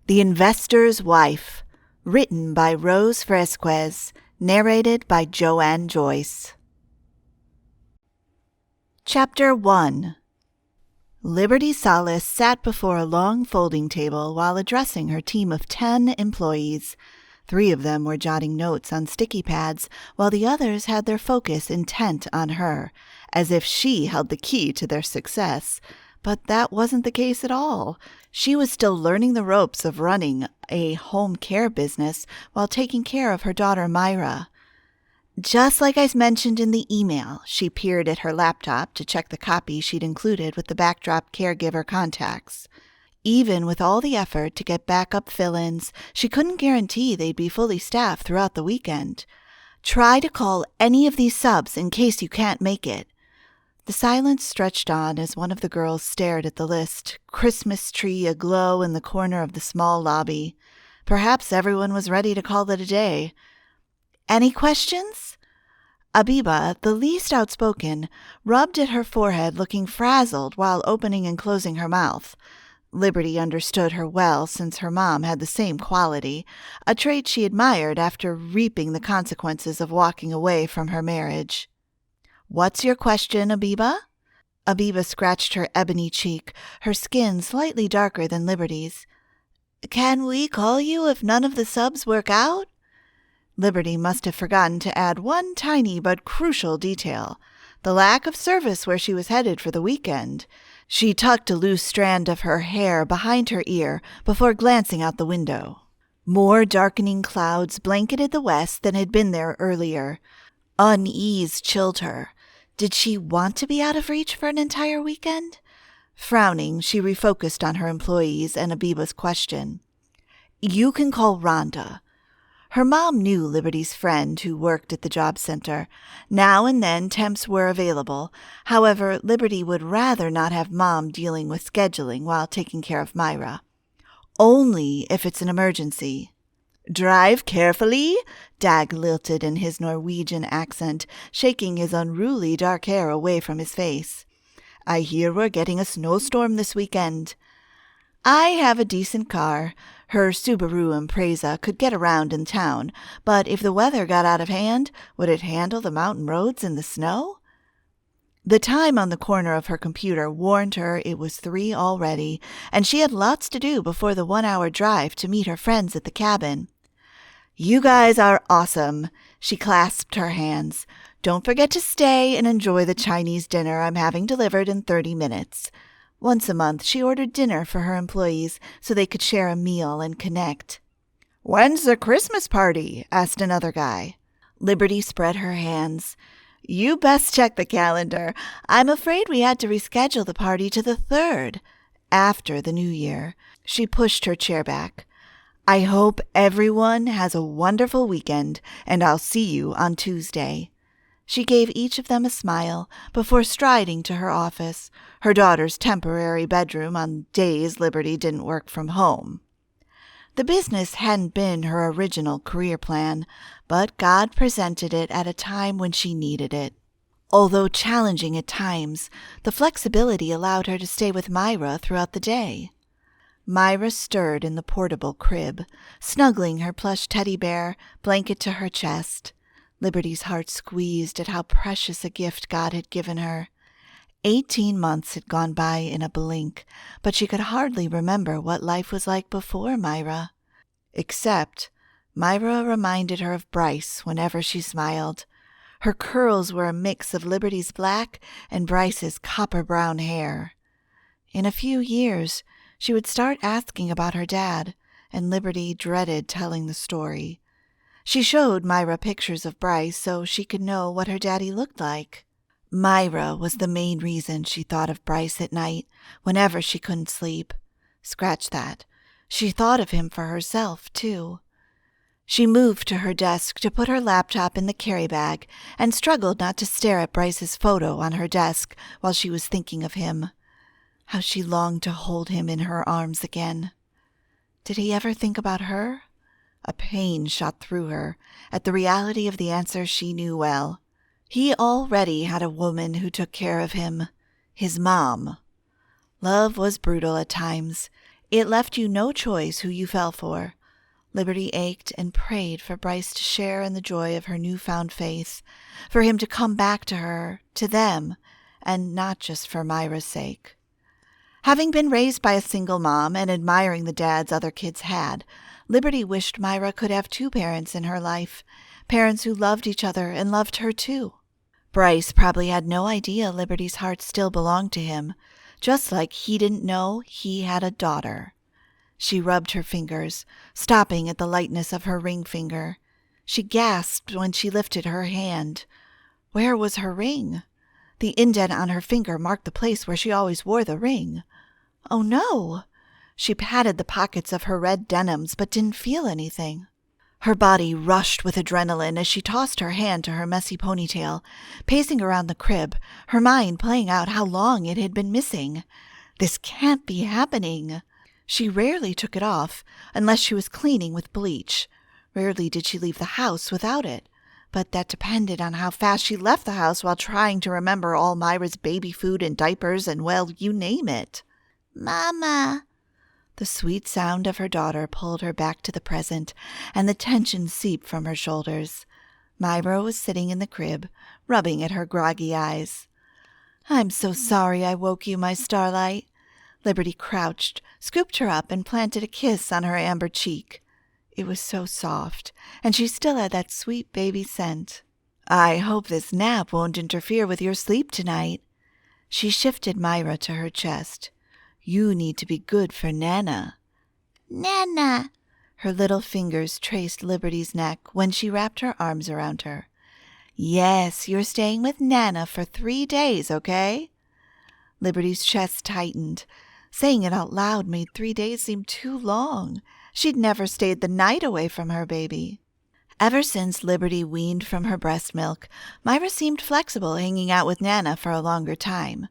The Investor's Wife, written by Rose Fresquez, narrated by Joanne Joyce. Chapter 1. Liberty Solace sat before a long folding table while addressing her team of 10 employees. 3 of them were jotting notes on sticky pads, while the others had their focus intent on her, as if she held the key to their success. But that wasn't the case at all. She was still learning the ropes of running a home care business while taking care of her daughter Myra. Just like I mentioned in the email, she peered at her laptop to check the copy she'd included with the backdrop caregiver contacts. Even with all the effort to get backup fill-ins, she couldn't guarantee they'd be fully staffed throughout the weekend. Try to call any of these subs in case you can't make it. The silence stretched on as one of the girls stared at the list, Christmas tree aglow in the corner of the small lobby. Perhaps everyone was ready to call it a day. Any questions? Abiba, the least outspoken, rubbed at her forehead looking frazzled while opening and closing her mouth. Liberty understood her well since her mom had the same quality, a trait she admired after reaping the consequences of walking away from her marriage. "What's your question, Abiba?" Abiba scratched her ebony cheek, her skin slightly darker than Liberty's. "Can we call you if none of the subs work out?" Liberty must have forgotten to add one tiny but crucial detail, the lack of service where she was headed for the weekend. She tucked a loose strand of her hair behind her ear before glancing out the window. More darkening clouds blanketed the west than had been there earlier. Unease chilled her. Did she want to be out of reach for an entire weekend? Frowning, she refocused on her employees and Abiba's question. "You can call Rhonda." Her mom knew Liberty's friend who worked at the job center. Now and then temps were available. However, Liberty would rather not have Mom dealing with scheduling while taking care of Myra. Only if it's an emergency. "Drive carefully," Dag lilted in his Norwegian accent, shaking his unruly dark hair away from his face. "I hear we're getting a snowstorm this weekend." "I have a decent car." Her Subaru Impreza could get around in town, but if the weather got out of hand, would it handle the mountain roads in the snow? The time on the corner of her computer warned her it was 3 already, and she had lots to do before the 1-hour drive to meet her friends at the cabin. "You guys are awesome." She clasped her hands. "Don't forget to stay and enjoy the Chinese dinner I'm having delivered in 30 minutes. Once a month, she ordered dinner for her employees so they could share a meal and connect. "When's the Christmas party?" asked another guy. Liberty spread her hands. "You best check the calendar. I'm afraid we had to reschedule the party to the 3rd, after the New Year." She pushed her chair back. "I hope everyone has a wonderful weekend, and I'll see you on Tuesday." She gave each of them a smile before striding to her office, her daughter's temporary bedroom on days Liberty didn't work from home. The business hadn't been her original career plan, but God presented it at a time when she needed it. Although challenging at times, the flexibility allowed her to stay with Myra throughout the day. Myra stirred in the portable crib, snuggling her plush teddy bear, blanket to her chest. Liberty's heart squeezed at how precious a gift God had given her. 18 months had gone by in a blink, but she could hardly remember what life was like before Myra. Except, Myra reminded her of Bryce whenever she smiled. Her curls were a mix of Liberty's black and Bryce's copper-brown hair. In a few years, she would start asking about her dad, and Liberty dreaded telling the story. She showed Myra pictures of Bryce so she could know what her daddy looked like. Myra was the main reason she thought of Bryce at night, whenever she couldn't sleep. Scratch that. She thought of him for herself, too. She moved to her desk to put her laptop in the carry bag and struggled not to stare at Bryce's photo on her desk while she was thinking of him. How she longed to hold him in her arms again. Did he ever think about her? A pain shot through her at the reality of the answer she knew well. He already had a woman who took care of him, his mom. Love was brutal at times. It left you no choice who you fell for. Liberty ached and prayed for Bryce to share in the joy of her newfound faith, for him to come back to her, to them, and not just for Myra's sake. Having been raised by a single mom and admiring the dads other kids had, Liberty wished Myra could have two parents in her life, parents who loved each other and loved her too. Bryce probably had no idea Liberty's heart still belonged to him, just like he didn't know he had a daughter. She rubbed her fingers, stopping at the lightness of her ring finger. She gasped when she lifted her hand. Where was her ring? The indent on her finger marked the place where she always wore the ring. Oh no! She patted the pockets of her red denims but didn't feel anything. Her body rushed with adrenaline as she tossed her hand to her messy ponytail, pacing around the crib, her mind playing out how long it had been missing. This can't be happening. She rarely took it off, unless she was cleaning with bleach. Rarely did she leave the house without it, but that depended on how fast she left the house while trying to remember all Myra's baby food and diapers and, well, you name it. Mama! The sweet sound of her daughter pulled her back to the present, and the tension seeped from her shoulders. Myra was sitting in the crib, rubbing at her groggy eyes. I'm so sorry I woke you, my starlight. Liberty crouched, scooped her up, and planted a kiss on her amber cheek. It was so soft, and she still had that sweet baby scent. I hope this nap won't interfere with your sleep tonight. She shifted Myra to her chest. You need to be good for Nana. Nana! Her little fingers traced Liberty's neck when she wrapped her arms around her. Yes, you're staying with Nana for 3 days, okay? Liberty's chest tightened. Saying it out loud made 3 days seem too long. She'd never stayed the night away from her baby. Ever since Liberty weaned from her breast milk, Myra seemed flexible hanging out with Nana for a longer time.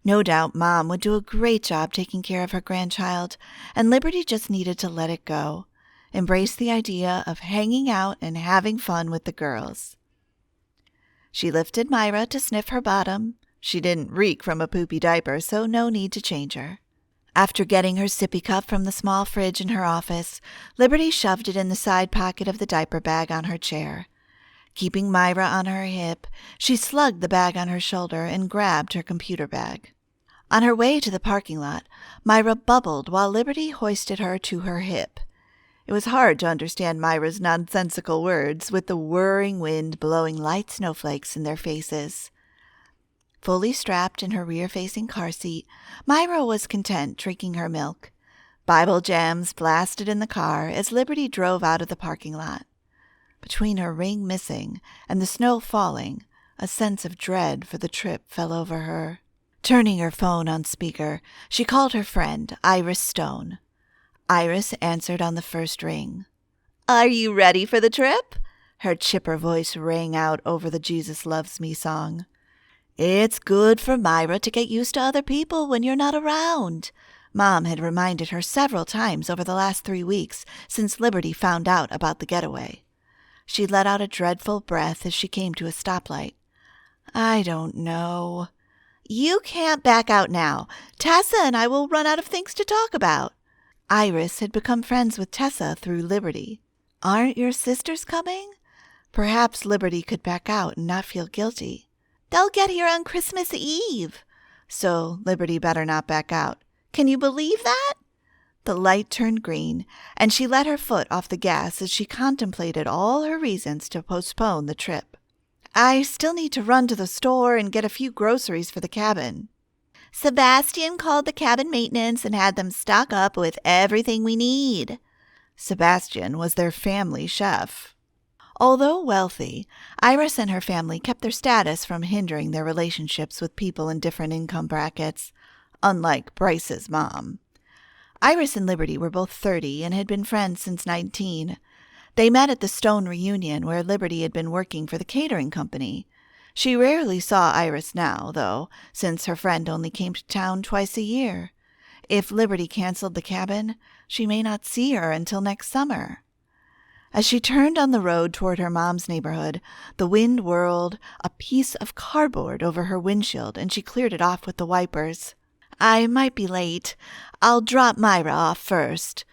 No doubt Mom would do a great job taking care of her grandchild, and Liberty just needed to let it go. Embrace the idea of hanging out and having fun with the girls. She lifted Myra to sniff her bottom. She didn't reek from a poopy diaper, so no need to change her. After getting her sippy cup from the small fridge in her office, Liberty shoved it in the side pocket of the diaper bag on her chair. Keeping Myra on her hip, she slugged the bag on her shoulder and grabbed her computer bag. On her way to the parking lot, Myra bubbled while Liberty hoisted her to her hip. It was hard to understand Myra's nonsensical words with the whirring wind blowing light snowflakes in their faces. Fully strapped in her rear-facing car seat, Myra was content drinking her milk. Bible jams blasted in the car as Liberty drove out of the parking lot. Between her ring missing and the snow falling, a sense of dread for the trip fell over her. Turning her phone on speaker, she called her friend, Iris Stone. Iris answered on the first ring. Are you ready for the trip? Her chipper voice rang out over the Jesus Loves Me song. It's good for Myra to get used to other people when you're not around. Mom had reminded her several times over the last 3 weeks since Liberty found out about the getaway. She let out a dreadful breath as she came to a stoplight. I don't know. You can't back out now. Tessa and I will run out of things to talk about. Iris had become friends with Tessa through Liberty. Aren't your sisters coming? Perhaps Liberty could back out and not feel guilty. They'll get here on Christmas Eve. So Liberty better not back out. Can you believe that? The light turned green, and she let her foot off the gas as she contemplated all her reasons to postpone the trip. I still need to run to the store and get a few groceries for the cabin. Sebastian called the cabin maintenance and had them stock up with everything we need. Sebastian was their family chef. Although wealthy, Iris and her family kept their status from hindering their relationships with people in different income brackets, unlike Bryce's mom. Iris and Liberty were both 30 and had been friends since 19. They met at the Stone reunion where Liberty had been working for the catering company. She rarely saw Iris now, though, since her friend only came to town twice a year. If Liberty canceled the cabin, she may not see her until next summer. As she turned on the road toward her mom's neighborhood, the wind whirled a piece of cardboard over her windshield, and she cleared it off with the wipers. I might be late. I'll drop Myra off first.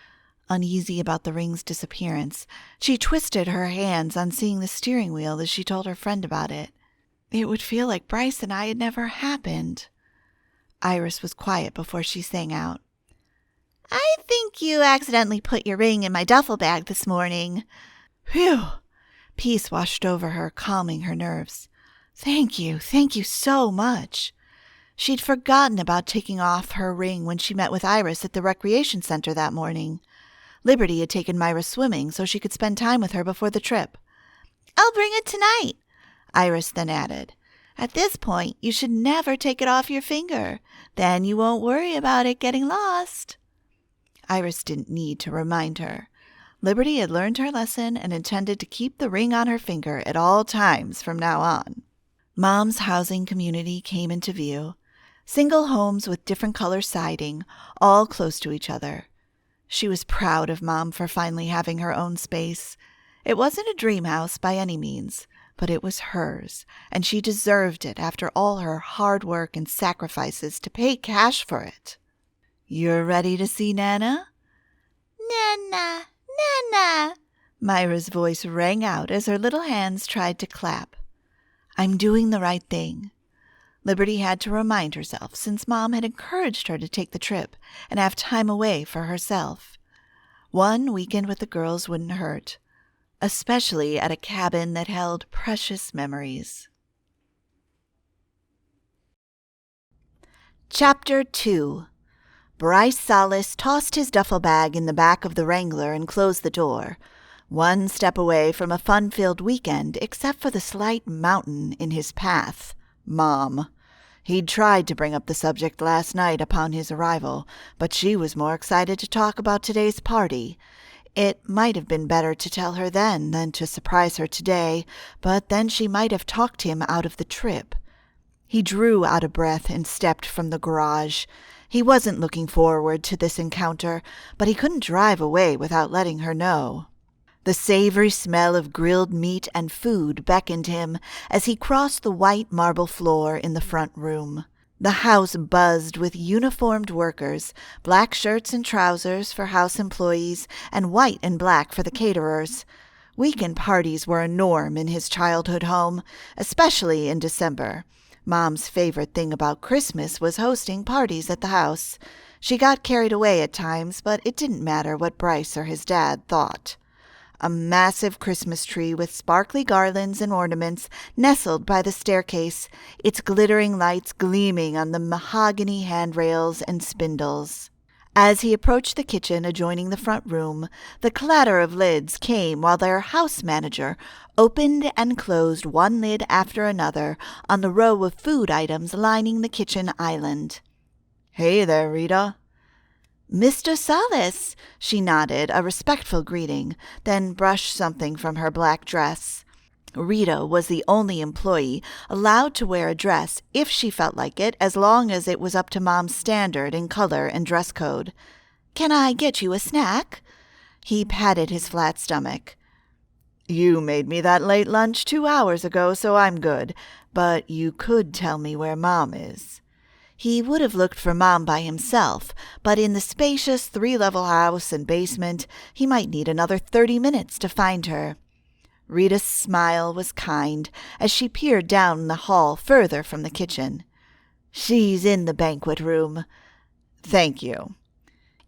Uneasy about the ring's disappearance, she twisted her hands on seeing the steering wheel as she told her friend about it. It would feel like Bryce and I had never happened. Iris was quiet before she sang out. I think you accidentally put your ring in my duffel bag this morning. Phew! Peace washed over her, calming her nerves. Thank you so much. She'd forgotten about taking off her ring when she met with Iris at the recreation center that morning. Liberty had taken Myra swimming so she could spend time with her before the trip. I'll bring it tonight, Iris then added. At this point, you should never take it off your finger. Then you won't worry about it getting lost. Iris didn't need to remind her. Liberty had learned her lesson and intended to keep the ring on her finger at all times from now on. Mom's housing community came into view. Single homes with different color siding, all close to each other. She was proud of Mom for finally having her own space. It wasn't a dream house by any means, but it was hers, and she deserved it after all her hard work and sacrifices to pay cash for it. You're ready to see Nana? Nana, Nana, Myra's voice rang out as her little hands tried to clap. I'm doing the right thing. Liberty had to remind herself since Mom had encouraged her to take the trip and have time away for herself. One weekend with the girls wouldn't hurt, especially at a cabin that held precious memories. Chapter 2. Bryce Solace tossed his duffel bag in the back of the Wrangler and closed the door, one step away from a fun-filled weekend except for the slight mountain in his path, Mom. He'd tried to bring up the subject last night upon his arrival, but she was more excited to talk about today's party. It might have been better to tell her then than to surprise her today, but then she might have talked him out of the trip. He drew out of breath and stepped from the garage. He wasn't looking forward to this encounter, but he couldn't drive away without letting her know. The savory smell of grilled meat and food beckoned him as he crossed the white marble floor in the front room. The house buzzed with uniformed workers, black shirts and trousers for house employees, and white and black for the caterers. Weekend parties were a norm in his childhood home, especially in December. Mom's favorite thing about Christmas was hosting parties at the house. She got carried away at times, but it didn't matter what Bryce or his dad thought. A massive Christmas tree with sparkly garlands and ornaments nestled by the staircase, its glittering lights gleaming on the mahogany handrails and spindles. As he approached the kitchen adjoining the front room, the clatter of lids came while their house manager opened and closed one lid after another on the row of food items lining the kitchen island. "Hey there, Rita." "Mr. Solace," she nodded, a respectful greeting, then brushed something from her black dress. Rita was the only employee allowed to wear a dress if she felt like it, as long as it was up to Mom's standard in color and dress code. "Can I get you a snack?" He patted his flat stomach. "You made me that late lunch 2 hours ago, so I'm good. But you could tell me where Mom is." He would have looked for Mom by himself, but in the spacious 3-level house and basement, he might need another 30 minutes to find her. Rita's smile was kind as she peered down the hall further from the kitchen. "She's in the banquet room." "Thank you."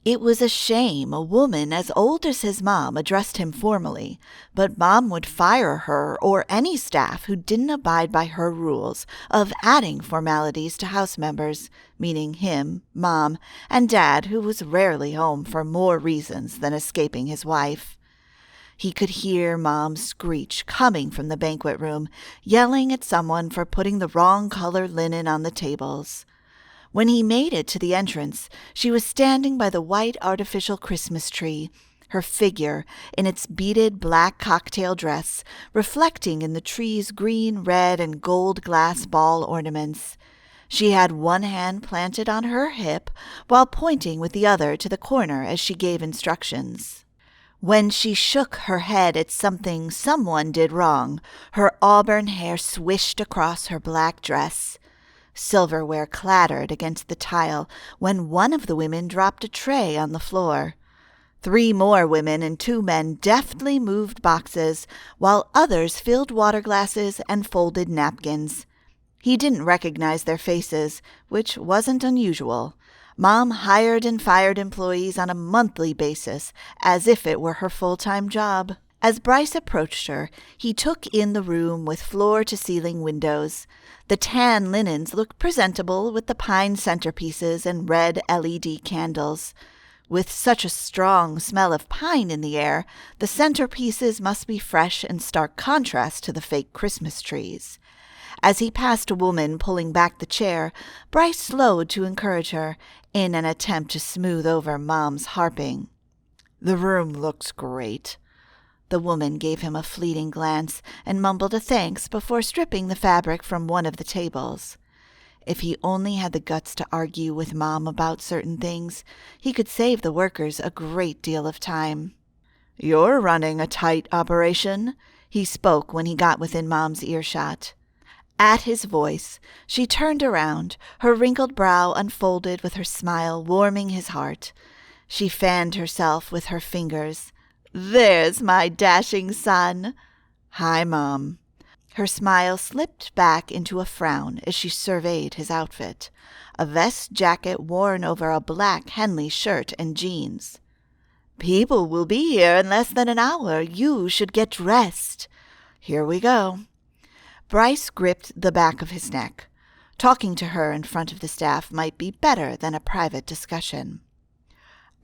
It was a shame a woman as old as his mom addressed him formally, but Mom would fire her or any staff who didn't abide by her rules of adding formalities to house members, meaning him, Mom, and Dad, who was rarely home for more reasons than escaping his wife. He could hear Mom's screech coming from the banquet room, yelling at someone for putting the wrong color linen on the tables. When he made it to the entrance, she was standing by the white artificial Christmas tree, her figure, in its beaded black cocktail dress, reflecting in the tree's green, red, and gold glass ball ornaments. She had one hand planted on her hip while pointing with the other to the corner as she gave instructions. When she shook her head at something someone did wrong, her auburn hair swished across her black dress. Silverware clattered against the tile when one of the women dropped a tray on the floor. 3 more women and 2 men deftly moved boxes, while others filled water glasses and folded napkins. He didn't recognize their faces, which wasn't unusual. Mom hired and fired employees on a monthly basis, as if it were her full-time job. As Bryce approached her, he took in the room with floor-to-ceiling windows. The tan linens looked presentable with the pine centerpieces and red LED candles. With such a strong smell of pine in the air, the centerpieces must be fresh in stark contrast to the fake Christmas trees. As he passed a woman pulling back the chair, Bryce slowed to encourage her, in an attempt to smooth over Mom's harping. "The room looks great." The woman gave him a fleeting glance and mumbled a thanks before stripping the fabric from one of the tables. If he only had the guts to argue with Mom about certain things, he could save the workers a great deal of time. "You're running a tight operation," he spoke when he got within Mom's earshot. At his voice, she turned around, her wrinkled brow unfolded with her smile warming his heart. She fanned herself with her fingers. "There's my dashing son." "Hi, Mom." Her smile slipped back into a frown as she surveyed his outfit, a vest jacket worn over a black Henley shirt and jeans. "People will be here in less than an hour. You should get dressed." "Here we go." Bryce gripped the back of his neck. Talking to her in front of the staff might be better than a private discussion.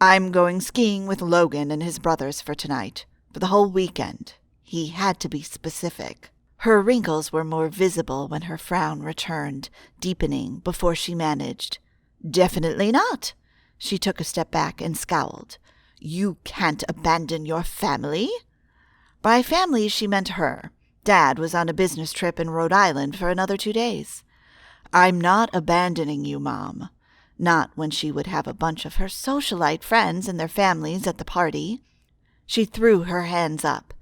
"I'm going skiing with Logan and his brothers for tonight, for the whole weekend." He had to be specific. Her wrinkles were more visible when her frown returned, deepening before she managed. "Definitely not." She took a step back and scowled. "You can't abandon your family." By family she meant her. Dad was on a business trip in Rhode Island for another 2 days. "I'm not abandoning you, Mom." Not when she would have a bunch of her socialite friends and their families at the party. She threw her hands up.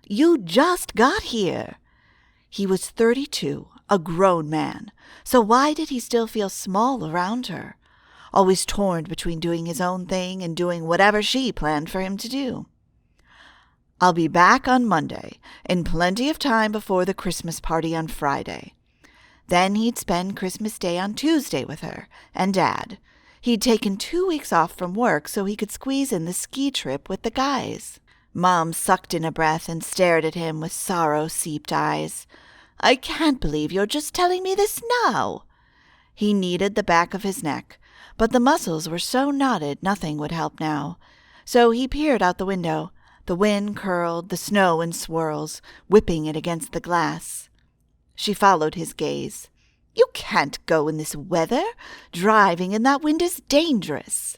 "You just got here." He was 32, a grown man, so why did he still feel small around her? Always torn between doing his own thing and doing whatever she planned for him to do. "I'll be back on Monday, in plenty of time before the Christmas party on Friday." Then he'd spend Christmas Day on Tuesday with her and Dad. He'd taken 2 weeks off from work so he could squeeze in the ski trip with the guys. Mom sucked in a breath and stared at him with sorrow-seeped eyes. "I can't believe you're just telling me this now." He kneaded the back of his neck, but the muscles were so knotted nothing would help now. So he peered out the window. The wind curled, the snow in swirls, whipping it against the glass. She followed his gaze. "You can't go in this weather. Driving in that wind is dangerous."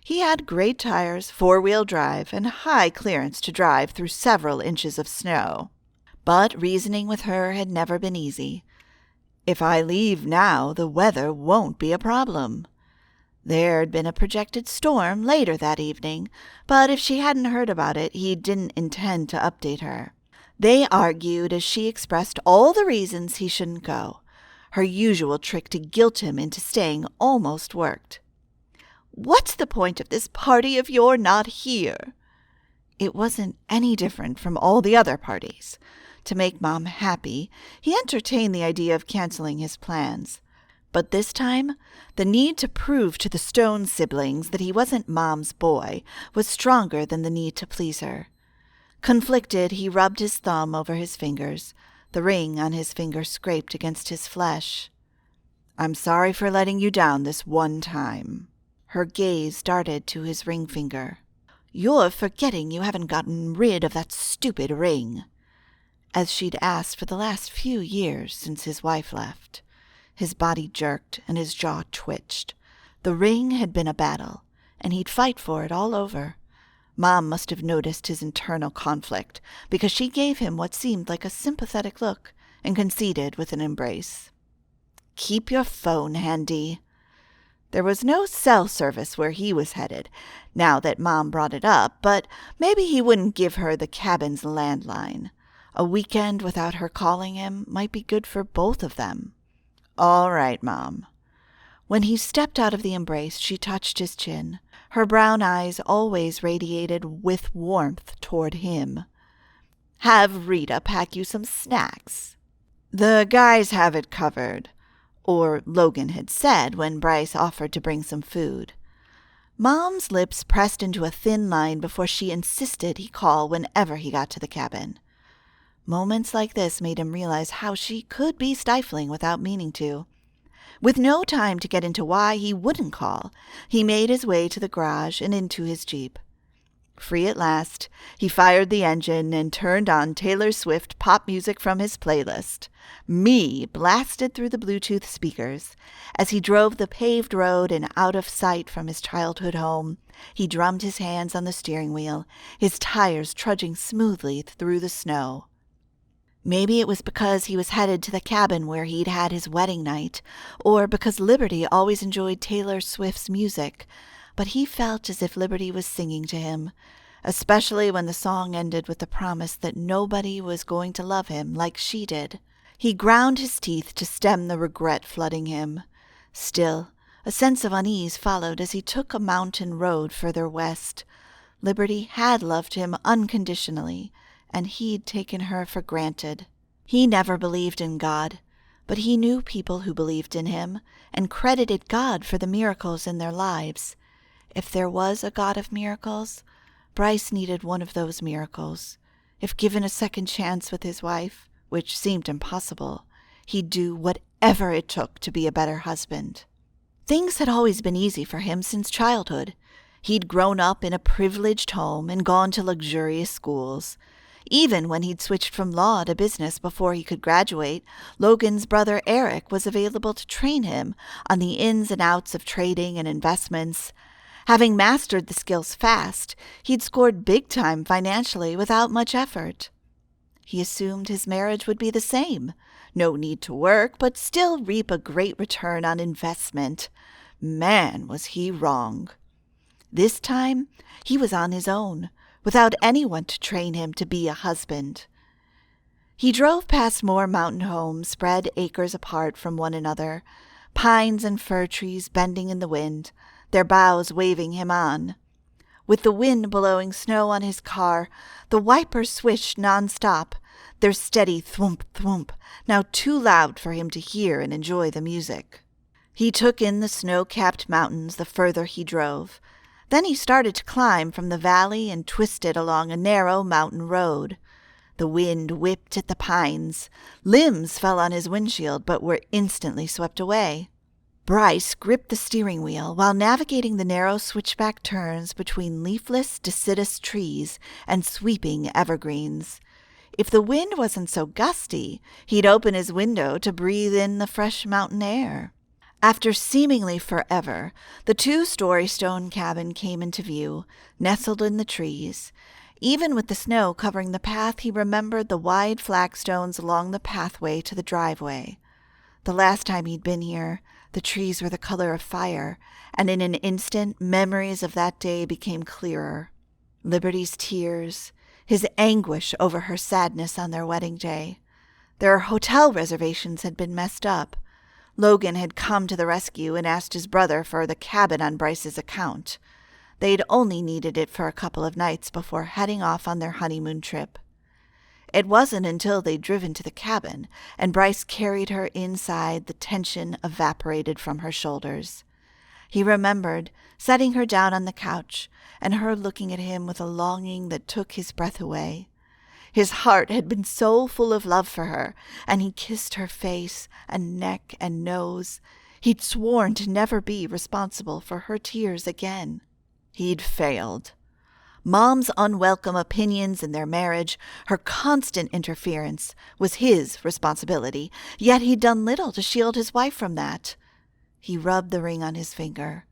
He had great tires, 4-wheel drive, and high clearance to drive through several inches of snow. But reasoning with her had never been easy. "If I leave now, the weather won't be a problem." There had been a projected storm later that evening, but if she hadn't heard about it, he didn't intend to update her. They argued as she expressed all the reasons he shouldn't go. Her usual trick to guilt him into staying almost worked. "What's the point of this party if you're not here?" It wasn't any different from all the other parties. To make Mom happy, he entertained the idea of canceling his plans. But this time, the need to prove to the Stone siblings that he wasn't Mom's boy was stronger than the need to please her. Conflicted, he rubbed his thumb over his fingers. The ring on his finger scraped against his flesh. "I'm sorry for letting you down this one time." Her gaze darted to his ring finger. "You're forgetting you haven't gotten rid of that stupid ring." As she'd asked for the last few years since his wife left. His body jerked and his jaw twitched. The ring had been a battle, and he'd fight for it all over. Mom must have noticed his internal conflict, because she gave him what seemed like a sympathetic look and conceded with an embrace. "Keep your phone handy." There was no cell service where he was headed, now that Mom brought it up, but maybe he wouldn't give her the cabin's landline. A weekend without her calling him might be good for both of them. All right, Mom. When he stepped out of the embrace, she touched his chin. Her brown eyes always radiated with warmth toward him. Have Rita pack you some snacks. The guys have it covered, or Logan had said when Bryce offered to bring some food. Mom's lips pressed into a thin line before she insisted he call whenever he got to the cabin. Moments like this made him realize how she could be stifling without meaning to. With no time to get into why he wouldn't call, he made his way to the garage and into his Jeep. Free at last, he fired the engine and turned on Taylor Swift pop music from his playlist. Me blasted through the Bluetooth speakers. As he drove the paved road and out of sight from his childhood home, he drummed his hands on the steering wheel, his tires trudging smoothly through the snow. Maybe it was because he was headed to the cabin where he'd had his wedding night, or because Liberty always enjoyed Taylor Swift's music, but he felt as if Liberty was singing to him, especially when the song ended with the promise that nobody was going to love him like she did. He ground his teeth to stem the regret flooding him. Still, a sense of unease followed as he took a mountain road further west. Liberty had loved him unconditionally, and he'd taken her for granted. He never believed in God, but he knew people who believed in him and credited God for the miracles in their lives. If there was a God of miracles, Bryce needed one of those miracles. If given a second chance with his wife, which seemed impossible, he'd do whatever it took to be a better husband. Things had always been easy for him since childhood. He'd grown up in a privileged home and gone to luxurious schools. Even when he'd switched from law to business before he could graduate, Logan's brother Eric was available to train him on the ins and outs of trading and investments. Having mastered the skills fast, he'd scored big time financially without much effort. He assumed his marriage would be the same. No need to work, but still reap a great return on investment. Man, was he wrong. This time, he was on his own, without anyone to train him to be a husband. He drove past more mountain homes spread acres apart from one another, pines and fir trees bending in the wind, their boughs waving him on. With the wind blowing snow on his car, the wipers swished nonstop, their steady thwomp thwomp, now too loud for him to hear and enjoy the music. He took in the snow-capped mountains the further he drove. Then he started to climb from the valley and twisted along a narrow mountain road. The wind whipped at the pines. Limbs fell on his windshield but were instantly swept away. Bryce gripped the steering wheel while navigating the narrow switchback turns between leafless, deciduous trees and sweeping evergreens. If the wind wasn't so gusty, he'd open his window to breathe in the fresh mountain air. After seemingly forever, the 2-story stone cabin came into view, nestled in the trees. Even with the snow covering the path, he remembered the wide flagstones along the pathway to the driveway. The last time he'd been here, the trees were the color of fire, and in an instant, memories of that day became clearer. Liberty's tears, his anguish over her sadness on their wedding day. Their hotel reservations had been messed up. Logan had come to the rescue and asked his brother for the cabin on Bryce's account. They'd only needed it for a couple of nights before heading off on their honeymoon trip. It wasn't until they'd driven to the cabin and Bryce carried her inside the tension evaporated from her shoulders. He remembered setting her down on the couch and her looking at him with a longing that took his breath away. His heart had been so full of love for her, and he kissed her face and neck and nose. He'd sworn to never be responsible for her tears again. He'd failed. Mom's unwelcome opinions in their marriage, her constant interference, was his responsibility, yet he'd done little to shield his wife from that. He rubbed the ring on his finger,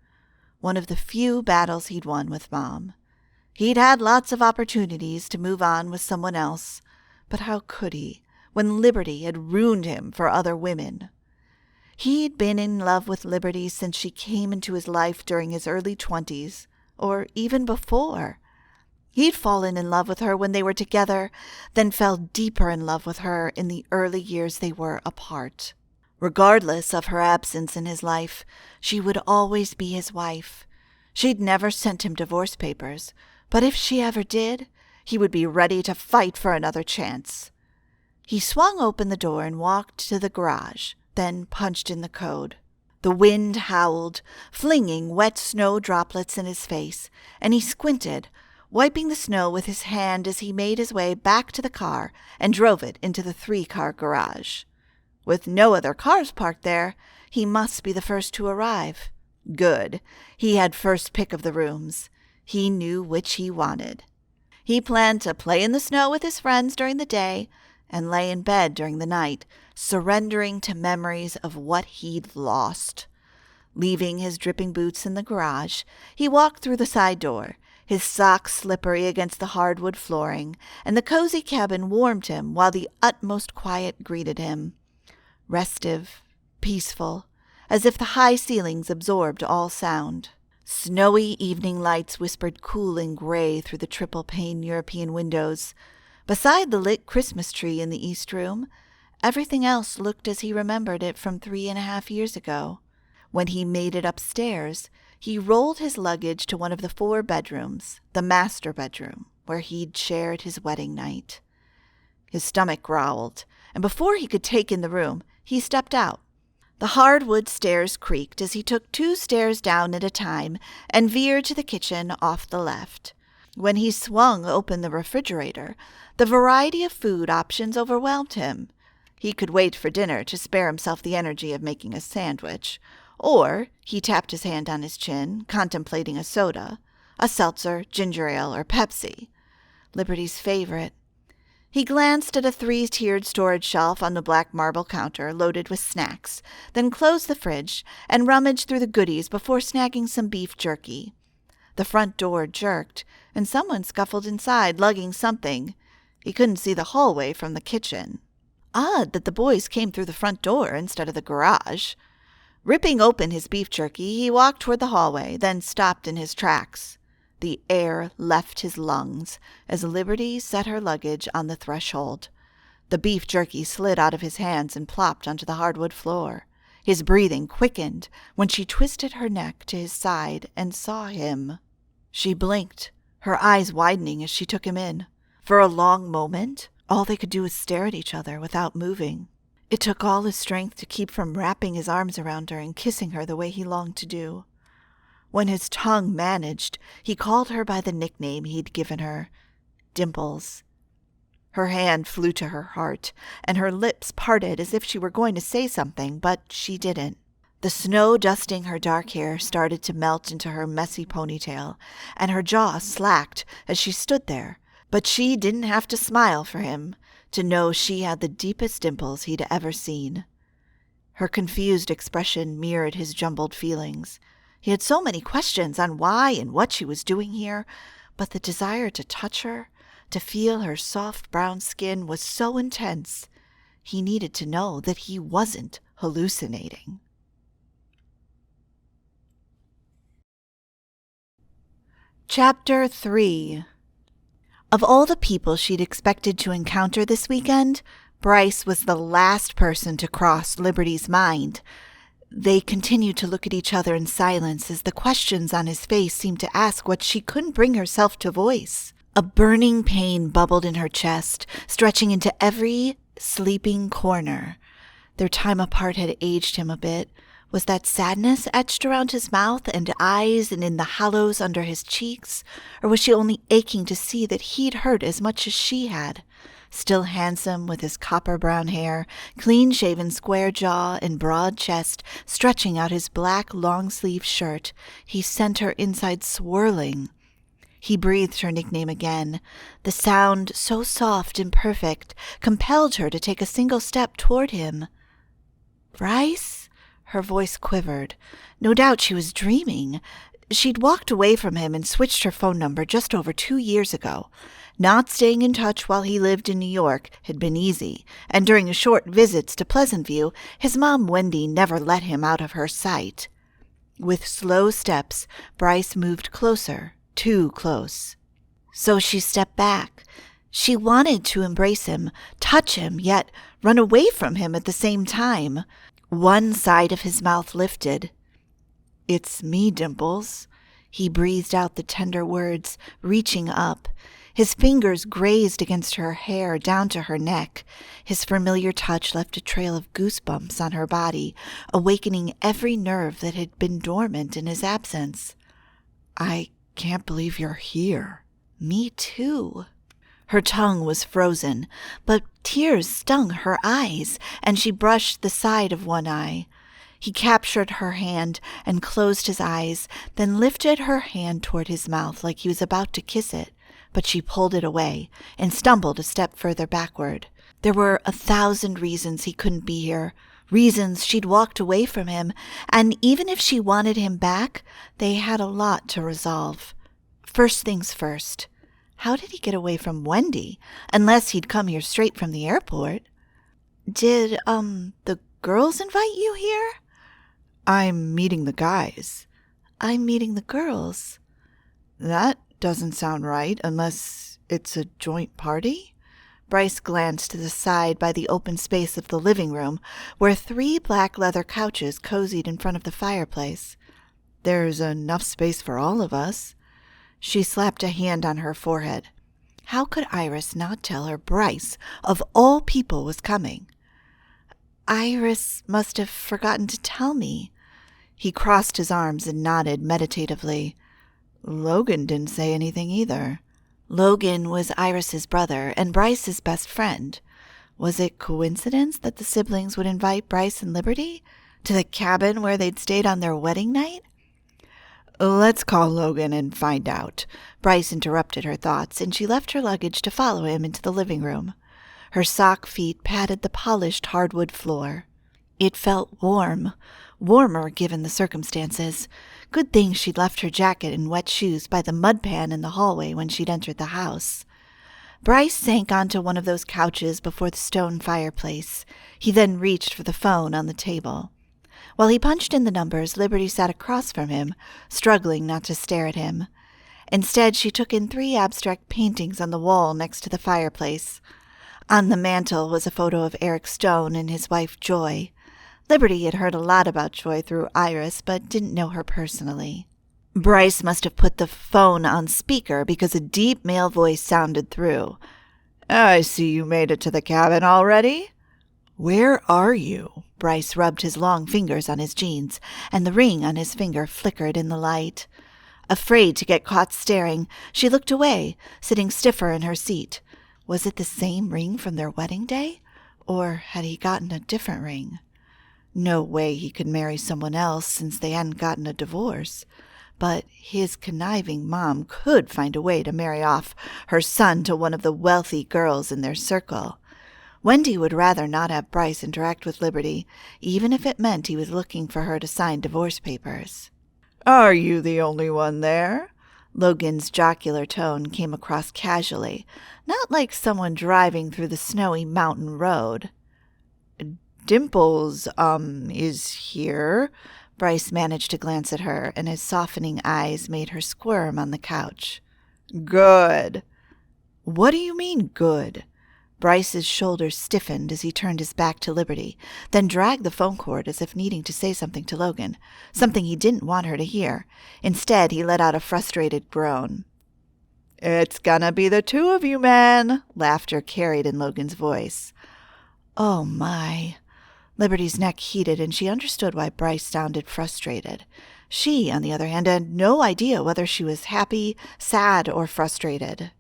one of the few battles he'd won with Mom. He'd had lots of opportunities to move on with someone else, but how could he, when Liberty had ruined him for other women? He'd been in love with Liberty since she came into his life during his early 20s, or even before. He'd fallen in love with her when they were together, then fell deeper in love with her in the early years they were apart. Regardless of her absence in his life, she would always be his wife. She'd never sent him divorce papers, but if she ever did, he would be ready to fight for another chance. He swung open the door and walked to the garage, then punched in the code. The wind howled, flinging wet snow droplets in his face, and he squinted, wiping the snow with his hand as he made his way back to the car and drove it into the 3-car garage. With no other cars parked there, he must be the first to arrive. Good. He had first pick of the rooms. He knew which he wanted. He planned to play in the snow with his friends during the day and lay in bed during the night, surrendering to memories of what he'd lost. Leaving his dripping boots in the garage, he walked through the side door, his socks slippery against the hardwood flooring, and the cozy cabin warmed him while the utmost quiet greeted him. Restive, peaceful, as if the high ceilings absorbed all sound. Snowy evening lights whispered cool and gray through the triple-pane European windows. Beside the lit Christmas tree in the East Room, everything else looked as he remembered it from 3.5 years ago. When he made it upstairs, he rolled his luggage to one of the 4 bedrooms, the master bedroom, where he'd shared his wedding night. His stomach growled, and before he could take in the room, he stepped out. The hardwood stairs creaked as he took 2 stairs down at a time and veered to the kitchen off the left. When he swung open the refrigerator, the variety of food options overwhelmed him. He could wait for dinner to spare himself the energy of making a sandwich, or he tapped his hand on his chin, contemplating a soda, a seltzer, ginger ale, or Pepsi. Liberty's favorite. He glanced at a 3-tiered storage shelf on the black marble counter loaded with snacks, then closed the fridge and rummaged through the goodies before snagging some beef jerky. The front door jerked, and someone scuffled inside, lugging something. He couldn't see the hallway from the kitchen. Odd that the boys came through the front door instead of the garage. Ripping open his beef jerky, he walked toward the hallway, then stopped in his tracks. The air left his lungs as Liberty set her luggage on the threshold. The beef jerky slid out of his hands and plopped onto the hardwood floor. His breathing quickened when she twisted her neck to his side and saw him. She blinked, her eyes widening as she took him in. For a long moment, all they could do was stare at each other without moving. It took all his strength to keep from wrapping his arms around her and kissing her the way he longed to do. When his tongue managed, he called her by the nickname he'd given her, Dimples. Her hand flew to her heart, and her lips parted as if she were going to say something, but she didn't. The snow dusting her dark hair started to melt into her messy ponytail, and her jaw slacked as she stood there, but she didn't have to smile for him to know she had the deepest dimples he'd ever seen. Her confused expression mirrored his jumbled feelings. He had so many questions on why and what she was doing here, but the desire to touch her, to feel her soft brown skin was so intense, he needed to know that he wasn't hallucinating. Chapter 3. Of all the people she'd expected to encounter this weekend, Bryce was the last person to cross Liberty's mind. They continued to look at each other in silence as the questions on his face seemed to ask what she couldn't bring herself to voice. A burning pain bubbled in her chest, stretching into every sleeping corner. Their time apart had aged him a bit. Was that sadness etched around his mouth and eyes and in the hollows under his cheeks? Or was she only aching to see that he'd hurt as much as she had? Still handsome with his copper-brown hair, clean-shaven square jaw and broad chest, stretching out his black long-sleeved shirt, he sent her inside swirling. He breathed her nickname again. The sound, so soft and perfect, compelled her to take a single step toward him. "Bryce?" Her voice quivered. No doubt she was dreaming. She'd walked away from him and switched her phone number just over 2 years ago. Not staying in touch while he lived in New York had been easy, and during his short visits to Pleasant View, his mom Wendy never let him out of her sight. With slow steps, Bryce moved closer, too close. So she stepped back. She wanted to embrace him, touch him, yet run away from him at the same time. One side of his mouth lifted. "It's me, Dimples." He breathed out the tender words, reaching up. His fingers grazed against her hair down to her neck. His familiar touch left a trail of goosebumps on her body, awakening every nerve that had been dormant in his absence. "I can't believe you're here." "Me too." Her tongue was frozen, but tears stung her eyes, and she brushed the side of one eye. He captured her hand and closed his eyes, then lifted her hand toward his mouth like he was about to kiss it, but she pulled it away and stumbled a step further backward. There were 1,000 reasons he couldn't be here, reasons she'd walked away from him, and even if she wanted him back, they had a lot to resolve. First things first. How did he get away from Wendy, unless he'd come here straight from the airport? "Did, the girls invite you here?" "I'm meeting the guys." "I'm meeting the girls." "That doesn't sound right, unless it's a joint party?" Bryce glanced to the side by the open space of the living room, where 3 black leather couches cozied in front of the fireplace. "There's enough space for all of us." She slapped a hand on her forehead. How could Iris not tell her Bryce, of all people, was coming? "Iris must have forgotten to tell me." He crossed his arms and nodded meditatively. "Logan didn't say anything either." Logan was Iris's brother and Bryce's best friend. Was it coincidence that the siblings would invite Bryce and Liberty to the cabin where they'd stayed on their wedding night? "Let's call Logan and find out." Bryce interrupted her thoughts, and she left her luggage to follow him into the living room. Her sock feet patted the polished hardwood floor. It felt warm, warmer given the circumstances. Good thing she'd left her jacket and wet shoes by the mud pan in the hallway when she'd entered the house. Bryce sank onto one of those couches before the stone fireplace. He then reached for the phone on the table. While he punched in the numbers, Liberty sat across from him, struggling not to stare at him. Instead, she took in 3 abstract paintings on the wall next to the fireplace. On the mantel was a photo of Eric Stone and his wife Joy. Liberty had heard a lot about Joy through Iris, but didn't know her personally. Bryce must have put the phone on speaker because a deep male voice sounded through. "I see you made it to the cabin already." "Where are you?" Bryce rubbed his long fingers on his jeans, and the ring on his finger flickered in the light. Afraid to get caught staring, she looked away, sitting stiffer in her seat. Was it the same ring from their wedding day? Or had he gotten a different ring? No way he could marry someone else since they hadn't gotten a divorce. But his conniving mom could find a way to marry off her son to one of the wealthy girls in their circle. Wendy would rather not have Bryce interact with Liberty, even if it meant he was looking for her to sign divorce papers. "Are you the only one there?" Logan's jocular tone came across casually, not like someone driving through the snowy mountain road. "Dimples, is here." Bryce managed to glance at her, and his softening eyes made her squirm on the couch. "Good." "What do you mean, good?" Bryce's shoulders stiffened as he turned his back to Liberty, then dragged the phone cord as if needing to say something to Logan, something he didn't want her to hear. Instead, he let out a frustrated groan. "It's gonna be the 2 of you, man." Laughter carried in Logan's voice. Oh, my. Liberty's neck heated, and she understood why Bryce sounded frustrated. She, on the other hand, had no idea whether she was happy, sad, or frustrated.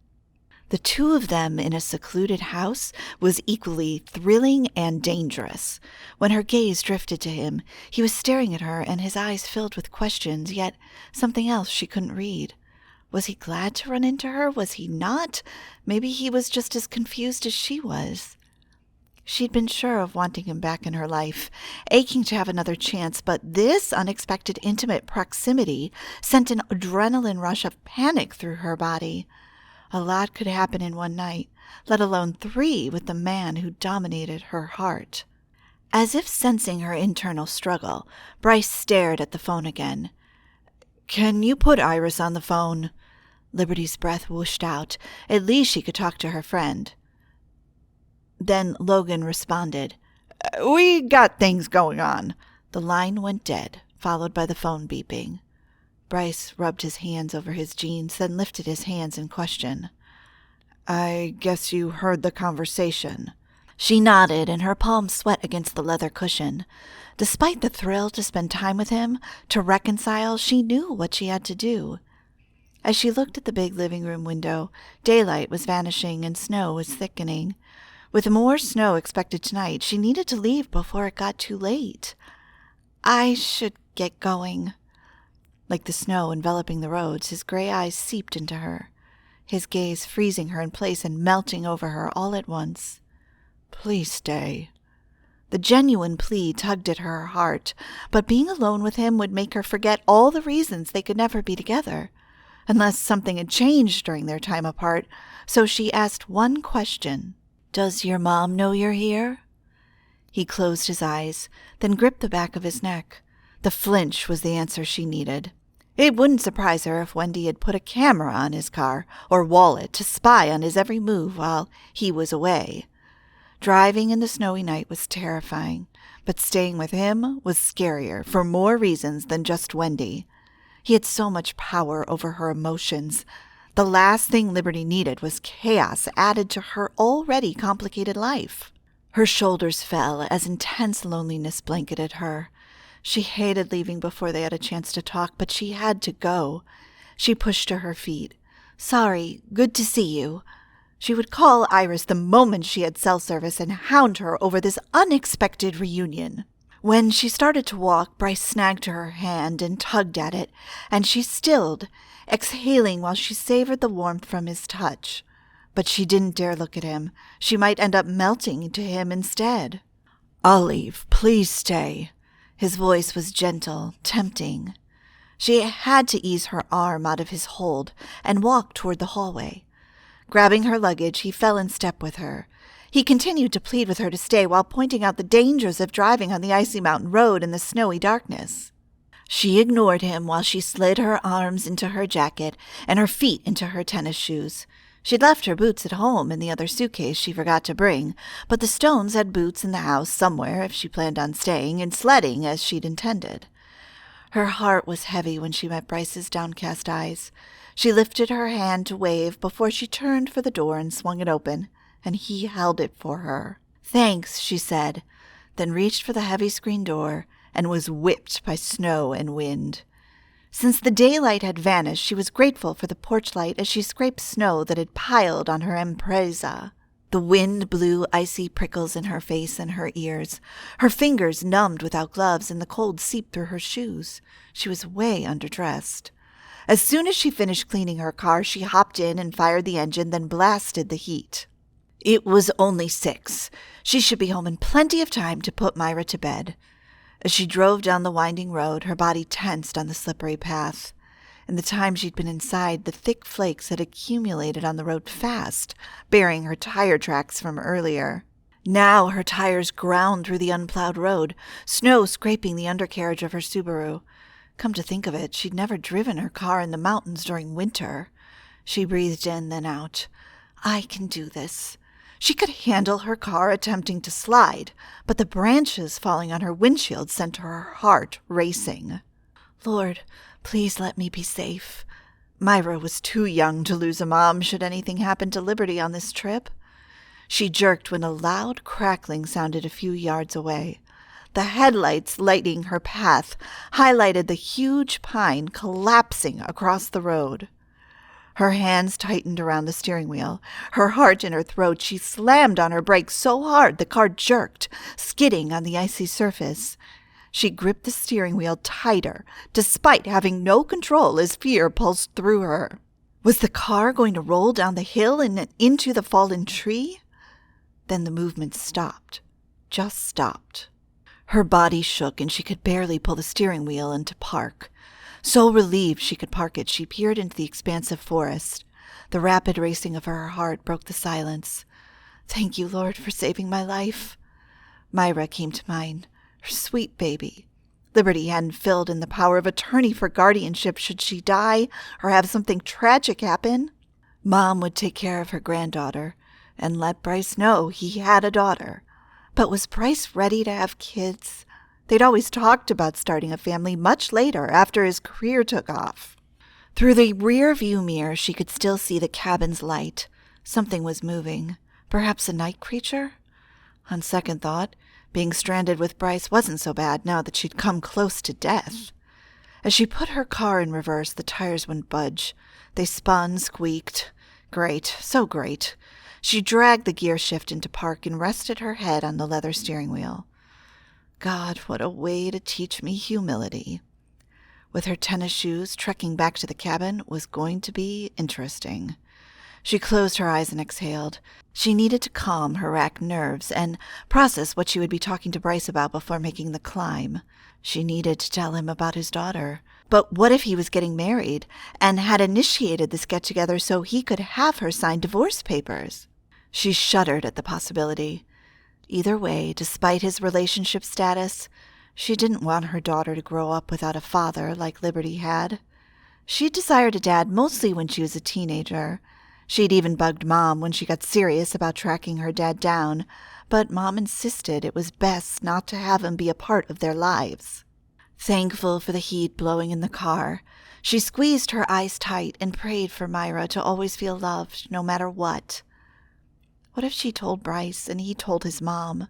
The 2 of them in a secluded house was equally thrilling and dangerous. When her gaze drifted to him, he was staring at her, and his eyes filled with questions, yet something else she couldn't read. Was he glad to run into her? Was he not? Maybe he was just as confused as she was. She'd been sure of wanting him back in her life, aching to have another chance, but this unexpected intimate proximity sent an adrenaline rush of panic through her body. A lot could happen in one night, let alone 3 with the man who dominated her heart. As if sensing her internal struggle, Bryce stared at the phone again. "Can you put Iris on the phone?" Liberty's breath whooshed out. At least she could talk to her friend. Then Logan responded. We got things going on." The line went dead, followed by the phone beeping. Bryce rubbed his hands over his jeans, then lifted his hands in question. "I guess you heard the conversation." She nodded, and her palms sweat against the leather cushion. Despite the thrill to spend time with him, to reconcile, she knew what she had to do. As she looked at the big living room window, daylight was vanishing and snow was thickening. With more snow expected tonight, she needed to leave before it got too late. "I should get going." Like the snow enveloping the roads, his gray eyes seeped into her, his gaze freezing her in place and melting over her all at once. "Please stay." The genuine plea tugged at her heart, but being alone with him would make her forget all the reasons they could never be together, unless something had changed during their time apart, so she asked one question. "Does your mom know you're here?" He closed his eyes, then gripped the back of his neck. The flinch was the answer she needed. It wouldn't surprise her if Wendy had put a camera on his car or wallet to spy on his every move while he was away. Driving in the snowy night was terrifying, but staying with him was scarier for more reasons than just Wendy. He had so much power over her emotions. The last thing Liberty needed was chaos added to her already complicated life. Her shoulders fell as intense loneliness blanketed her. She hated leaving before they had a chance to talk, but she had to go. She pushed to her feet. "Sorry, good to see you." She would call Iris the moment she had cell service and hound her over this unexpected reunion. When she started to walk, Bryce snagged her hand and tugged at it, and she stilled, exhaling while she savored the warmth from his touch. But she didn't dare look at him. She might end up melting into him instead. "I'll leave. Please stay." His voice was gentle, tempting. She had to ease her arm out of his hold and walk toward the hallway. Grabbing her luggage, he fell in step with her. He continued to plead with her to stay while pointing out the dangers of driving on the icy mountain road in the snowy darkness. She ignored him while she slid her arms into her jacket and her feet into her tennis shoes. She'd left her boots at home in the other suitcase she forgot to bring, but the Stones had boots in the house somewhere if she planned on staying and sledding as she'd intended. Her heart was heavy when she met Bryce's downcast eyes. She lifted her hand to wave before she turned for the door and swung it open, and he held it for her. "Thanks," she said, then reached for the heavy screen door and was whipped by snow and wind. Since the daylight had vanished, she was grateful for the porch light as she scraped snow that had piled on her Impreza. The wind blew icy prickles in her face and her ears. Her fingers numbed without gloves, and the cold seeped through her shoes. She was way underdressed. As soon as she finished cleaning her car, she hopped in and fired the engine, then blasted the heat. It was only 6. She should be home in plenty of time to put Myra to bed. As she drove down the winding road, her body tensed on the slippery path. In the time she'd been inside, the thick flakes had accumulated on the road fast, bearing her tire tracks from earlier. Now her tires ground through the unplowed road, snow scraping the undercarriage of her Subaru. Come to think of it, she'd never driven her car in the mountains during winter. She breathed in, then out. I can do this. She could handle her car attempting to slide, but the branches falling on her windshield sent her heart racing. Lord, please let me be safe. Myra was too young to lose a mom should anything happen to Liberty on this trip. She jerked when a loud crackling sounded a few yards away. The headlights lighting her path highlighted the huge pine collapsing across the road. Her hands tightened around the steering wheel. Her heart in her throat, she slammed on her brakes so hard the car jerked, skidding on the icy surface. She gripped the steering wheel tighter, despite having no control as fear pulsed through her. Was the car going to roll down the hill and into the fallen tree? Then the movement stopped. Just stopped. Her body shook and she could barely pull the steering wheel into park. So relieved she could park it, she peered into the expansive forest. The rapid racing of her heart broke the silence. Thank you, Lord, for saving my life. Myra came to mind. Her sweet baby. Liberty hadn't filled in the power of attorney for guardianship should she die or have something tragic happen. Mom would take care of her granddaughter and let Bryce know he had a daughter. But was Bryce ready to have kids? They'd always talked about starting a family much later, after his career took off. Through the rear view mirror, she could still see the cabin's light. Something was moving. Perhaps a night creature? On second thought, being stranded with Bryce wasn't so bad now that she'd come close to death. As she put her car in reverse, the tires wouldn't budge. They spun, squeaked. Great, so great. She dragged the gear shift into park and rested her head on the leather steering wheel. God, what a way to teach me humility. With her tennis shoes, trekking back to the cabin was going to be interesting. She closed her eyes and exhaled. She needed to calm her racked nerves and process what she would be talking to Bryce about before making the climb. She needed to tell him about his daughter. But what if he was getting married and had initiated this get-together so he could have her sign divorce papers? She shuddered at the possibility. Either way, despite his relationship status, she didn't want her daughter to grow up without a father like Liberty had. She desired a dad mostly when she was a teenager. She'd even bugged Mom when she got serious about tracking her dad down, but Mom insisted it was best not to have him be a part of their lives. Thankful for the heat blowing in the car, she squeezed her eyes tight and prayed for Myra to always feel loved, no matter what. What if she told Bryce and he told his mom?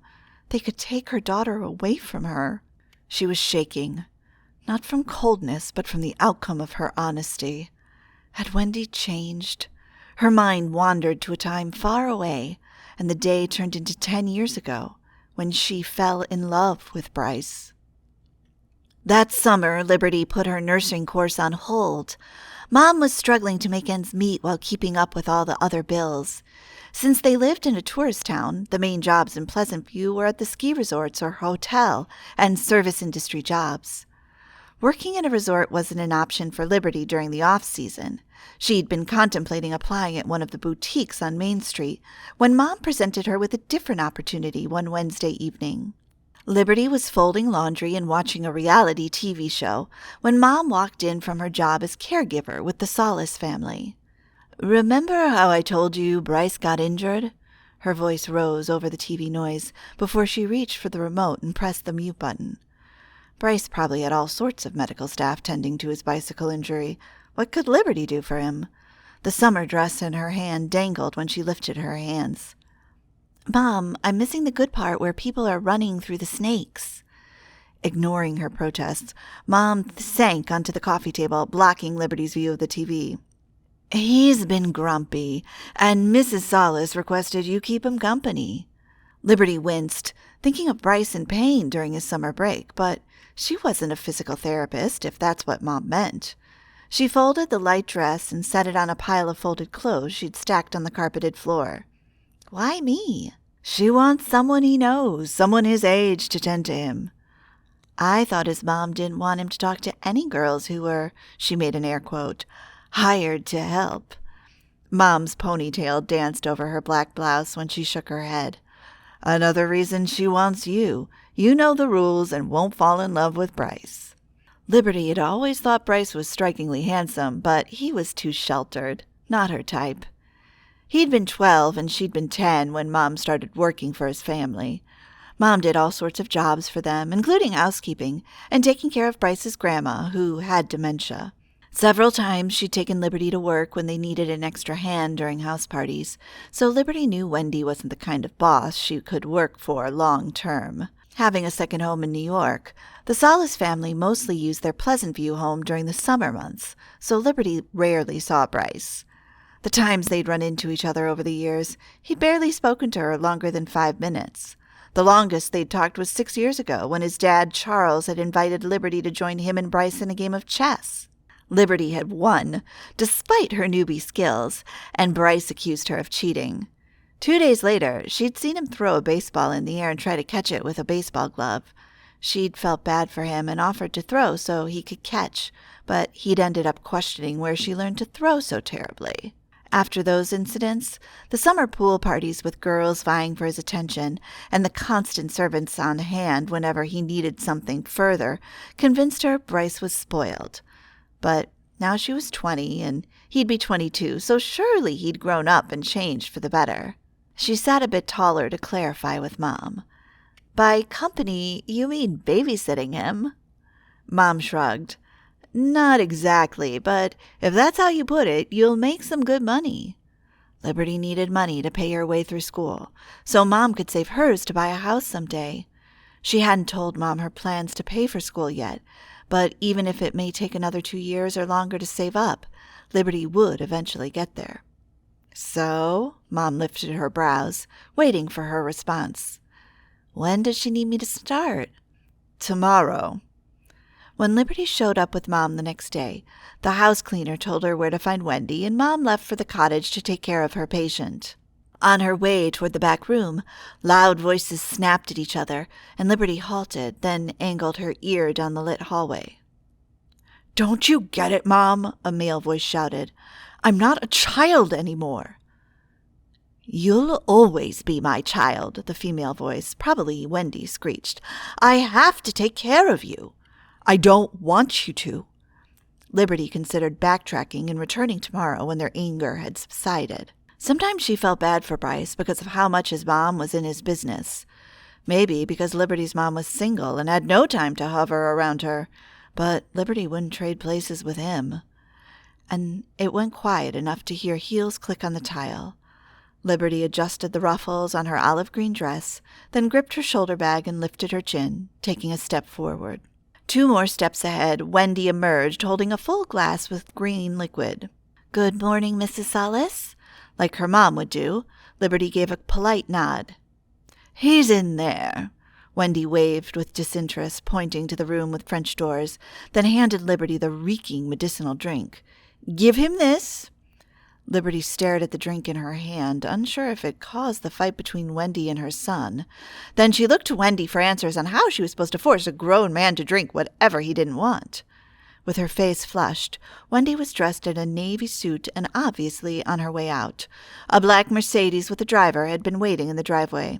They could take her daughter away from her. She was shaking, not from coldness, but from the outcome of her honesty. Had Wendy changed? Her mind wandered to a time far away, and the day turned into 10 years ago, when she fell in love with Bryce. That summer, Liberty put her nursing course on hold. Mom was struggling to make ends meet while keeping up with all the other bills. Since they lived in a tourist town, the main jobs in Pleasant View were at the ski resorts or hotel and service industry jobs. Working in a resort wasn't an option for Liberty during the off-season. She'd been contemplating applying at one of the boutiques on Main Street when Mom presented her with a different opportunity one Wednesday evening. Liberty was folding laundry and watching a reality TV show when Mom walked in from her job as caregiver with the Solace family. "Remember how I told you Bryce got injured?" Her voice rose over the TV noise before she reached for the remote and pressed the mute button. Bryce probably had all sorts of medical staff tending to his bicycle injury. What could Liberty do for him? The summer dress in her hand dangled when she lifted her hands. "Mom, I'm missing the good part where people are running through the snakes." Ignoring her protests, Mom sank onto the coffee table, blocking Liberty's view of the TV. "He's been grumpy, and Mrs. Solace requested you keep him company." Liberty winced, thinking of Bryce in pain during his summer break, but she wasn't a physical therapist, if that's what Mom meant. She folded the light dress and set it on a pile of folded clothes she'd stacked on the carpeted floor. "Why me?" "She wants someone he knows, someone his age, to tend to him." I thought his mom didn't want him to talk to any girls who were, she made an air quote, hired to help. Mom's ponytail danced over her black blouse when she shook her head. "Another reason she wants you. You know the rules and won't fall in love with Bryce." Liberty had always thought Bryce was strikingly handsome, but he was too sheltered, not her type. He'd been 12 and she'd been 10 when Mom started working for his family. Mom did all sorts of jobs for them, including housekeeping and taking care of Bryce's grandma, who had dementia. Several times she'd taken Liberty to work when they needed an extra hand during house parties, so Liberty knew Wendy wasn't the kind of boss she could work for long term. Having a second home in New York, the Solace family mostly used their Pleasant View home during the summer months, so Liberty rarely saw Bryce. The times they'd run into each other over the years, he'd barely spoken to her longer than 5 minutes. The longest they'd talked was 6 years ago, when his dad, Charles, had invited Liberty to join him and Bryce in a game of chess. Liberty had won, despite her newbie skills, and Bryce accused her of cheating. 2 days later, she'd seen him throw a baseball in the air and try to catch it with a baseball glove. She'd felt bad for him and offered to throw so he could catch, but he'd ended up questioning where she learned to throw so terribly. After those incidents, the summer pool parties with girls vying for his attention and the constant servants on hand whenever he needed something further convinced her Bryce was spoiled. But now she was 20 and he'd be 22, so surely he'd grown up and changed for the better. She sat a bit taller to clarify with Mom. By company, you mean babysitting him? Mom shrugged. Not exactly, but if that's how you put it, you'll make some good money. Liberty needed money to pay her way through school, so Mom could save hers to buy a house someday. She hadn't told Mom her plans to pay for school yet, but even if it may take another 2 years or longer to save up, Liberty would eventually get there. So, Mom lifted her brows, waiting for her response. When does she need me to start? Tomorrow. When Liberty showed up with Mom the next day, the house cleaner told her where to find Wendy, and Mom left for the cottage to take care of her patient. On her way toward the back room, loud voices snapped at each other, and Liberty halted, then angled her ear down the lit hallway. Don't you get it, Mom? A male voice shouted. I'm not a child anymore. You'll always be my child, the female voice, probably Wendy, screeched. I have to take care of you. I don't want you to. Liberty considered backtracking and returning tomorrow when their anger had subsided. Sometimes she felt bad for Bryce because of how much his mom was in his business. Maybe because Liberty's mom was single and had no time to hover around her. But Liberty wouldn't trade places with him. And it went quiet enough to hear heels click on the tile. Liberty adjusted the ruffles on her olive green dress, then gripped her shoulder bag and lifted her chin, taking a step forward. 2 more steps ahead, Wendy emerged, holding a full glass with green liquid. Good morning, Mrs. Solace. Like her mom would do, Liberty gave a polite nod. He's in there. Wendy waved with disinterest, pointing to the room with French doors, then handed Liberty the reeking medicinal drink. Give him this. Liberty stared at the drink in her hand, unsure if it caused the fight between Wendy and her son. Then she looked to Wendy for answers on how she was supposed to force a grown man to drink whatever he didn't want. With her face flushed, Wendy was dressed in a navy suit and obviously on her way out. A black Mercedes with a driver had been waiting in the driveway.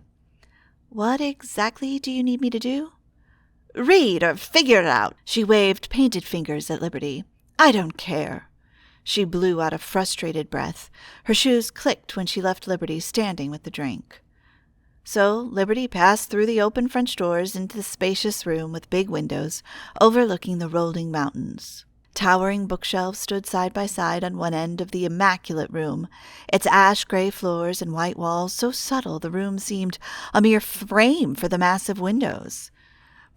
What exactly do you need me to do? Read or figure it out. She waved painted fingers at Liberty. I don't care. She blew out a frustrated breath. Her shoes clicked when she left Liberty standing with the drink. So Liberty passed through the open French doors into the spacious room with big windows overlooking the rolling mountains. Towering bookshelves stood side by side on one end of the immaculate room, its ash-gray floors and white walls so subtle the room seemed a mere frame for the massive windows.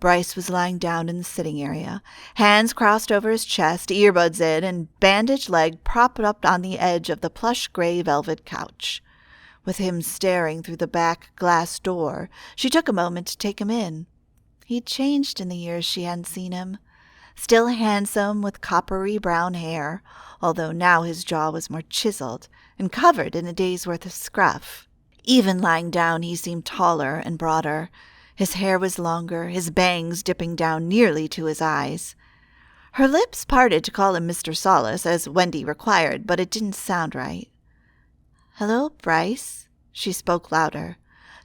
Bryce was lying down in the sitting area, hands crossed over his chest, earbuds in, and bandaged leg propped up on the edge of the plush gray velvet couch. With him staring through the back glass door, she took a moment to take him in. He'd changed in the years she hadn't seen him. Still handsome with coppery brown hair, although now his jaw was more chiseled and covered in a day's worth of scruff. Even lying down, he seemed taller and broader. His hair was longer, his bangs dipping down nearly to his eyes. Her lips parted to call him Mr. Solace, as Wendy required, but it didn't sound right. Hello, Bryce, she spoke louder.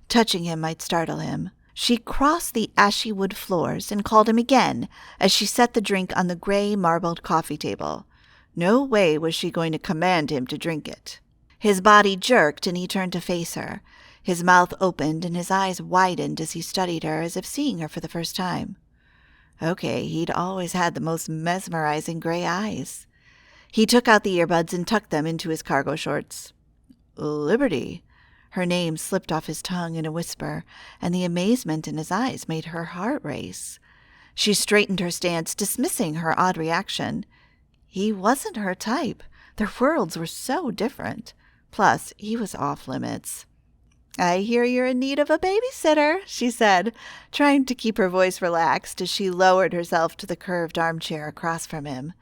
Touching him might startle him. She crossed the ashy wood floors and called him again as she set the drink on the gray marbled coffee table. No way was she going to command him to drink it. His body jerked and he turned to face her. His mouth opened and his eyes widened as he studied her as if seeing her for the first time. Okay, he'd always had the most mesmerizing gray eyes. He took out the earbuds and tucked them into his cargo shorts. Liberty. Her name slipped off his tongue in a whisper, and the amazement in his eyes made her heart race. She straightened her stance, dismissing her odd reaction. He wasn't her type. Their worlds were so different. Plus, he was off limits. I hear you're in need of a babysitter, she said, trying to keep her voice relaxed as she lowered herself to the curved armchair across from him.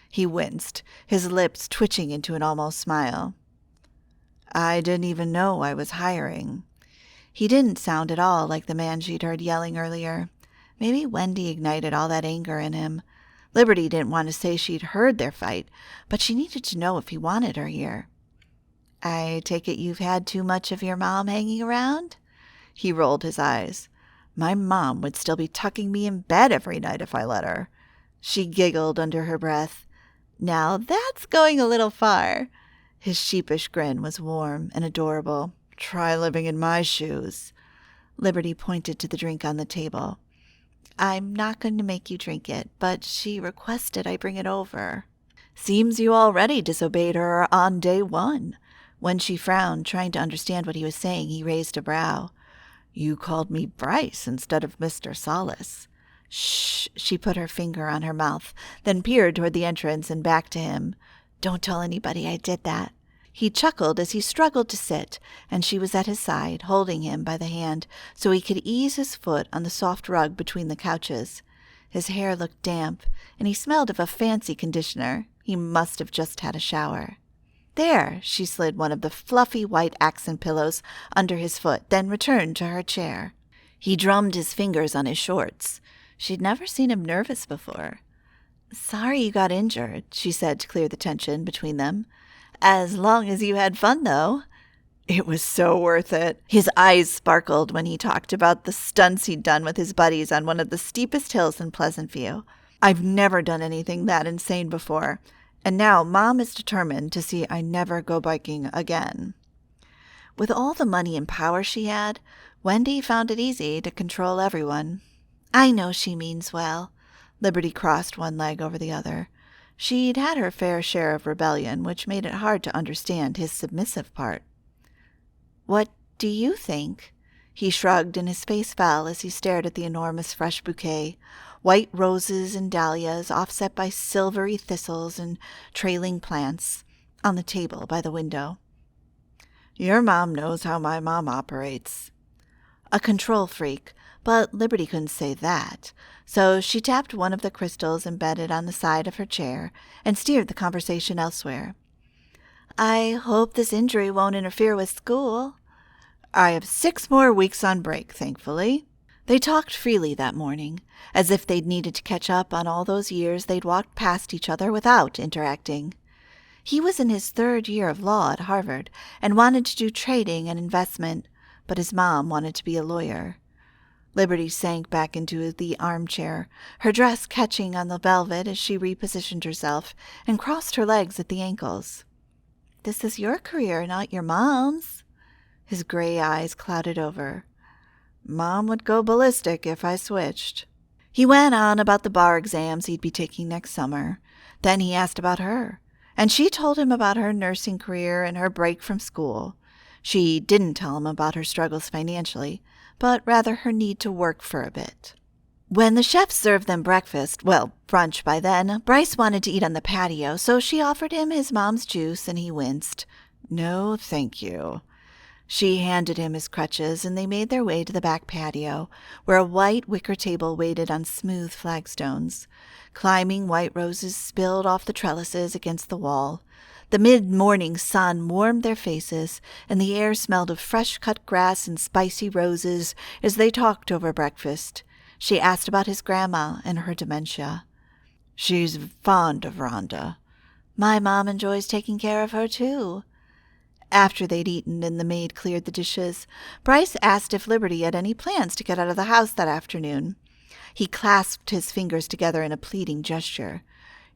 He winced, his lips twitching into an almost smile. I didn't even know I was hiring. He didn't sound at all like the man she'd heard yelling earlier. Maybe Wendy ignited all that anger in him. Liberty didn't want to say she'd heard their fight, but she needed to know if he wanted her here. I take it you've had too much of your mom hanging around? He rolled his eyes. My mom would still be tucking me in bed every night if I let her. She giggled under her breath. Now that's going a little far. His sheepish grin was warm and adorable. Try living in my shoes. Liberty pointed to the drink on the table. I'm not going to make you drink it, but she requested I bring it over. Seems you already disobeyed her on day one. When she frowned, trying to understand what he was saying, he raised a brow. You called me Bryce instead of Mr. Solace. Shh, she put her finger on her mouth, then peered toward the entrance and back to him. Don't tell anybody I did that. He chuckled as he struggled to sit, and she was at his side, holding him by the hand so he could ease his foot on the soft rug between the couches. His hair looked damp, and he smelled of a fancy conditioner. He must have just had a shower. There, she slid one of the fluffy white accent pillows under his foot, then returned to her chair. He drummed his fingers on his shorts. She'd never seen him nervous before. Sorry you got injured, she said to clear the tension between them. As long as you had fun, though. It was so worth it. His eyes sparkled when he talked about the stunts he'd done with his buddies on one of the steepest hills in Pleasant View. I've never done anything that insane before, and now Mom is determined to see I never go biking again. With all the money and power she had, Wendy found it easy to control everyone. I know she means well. Liberty crossed one leg over the other. She'd had her fair share of rebellion, which made it hard to understand his submissive part. What do you think? He shrugged, and his face fell as he stared at the enormous fresh bouquet, white roses and dahlias offset by silvery thistles and trailing plants, on the table by the window. Your mom knows how my mom operates. A control freak, but Liberty couldn't say that, so she tapped one of the crystals embedded on the side of her chair and steered the conversation elsewhere. I hope this injury won't interfere with school. I have 6 more weeks on break, thankfully. They talked freely that morning, as if they'd needed to catch up on all those years they'd walked past each other without interacting. He was in his 3rd year of law at Harvard and wanted to do trading and investment, but his mom wanted to be a lawyer. Liberty sank back into the armchair, her dress catching on the velvet as she repositioned herself and crossed her legs at the ankles. This is your career, not your mom's. His gray eyes clouded over. Mom would go ballistic if I switched. He went on about the bar exams he'd be taking next summer. Then he asked about her, and she told him about her nursing career and her break from school. She didn't tell him about her struggles financially, but rather her need to work for a bit. When the chef served them breakfast, well, brunch by then, Bryce wanted to eat on the patio, so she offered him his mom's juice, and he winced. No, thank you. She handed him his crutches, and they made their way to the back patio, where a white wicker table waited on smooth flagstones. Climbing white roses spilled off the trellises against the wall. The mid-morning sun warmed their faces, and the air smelled of fresh-cut grass and spicy roses as they talked over breakfast. She asked about his grandma and her dementia. She's fond of Rhonda. My mom enjoys taking care of her, too. After they'd eaten and the maid cleared the dishes, Bryce asked if Liberty had any plans to get out of the house that afternoon. He clasped his fingers together in a pleading gesture.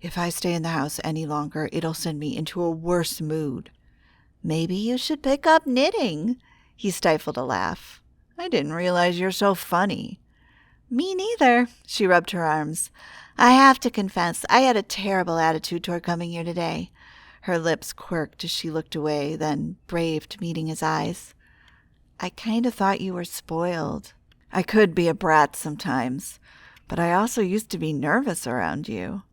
If I stay in the house any longer, it'll send me into a worse mood. Maybe you should pick up knitting. He stifled a laugh. I didn't realize you're so funny. Me neither, she rubbed her arms. I have to confess, I had a terrible attitude toward coming here today. Her lips quirked as she looked away, then braved meeting his eyes. I kind of thought you were spoiled. I could be a brat sometimes, but I also used to be nervous around you.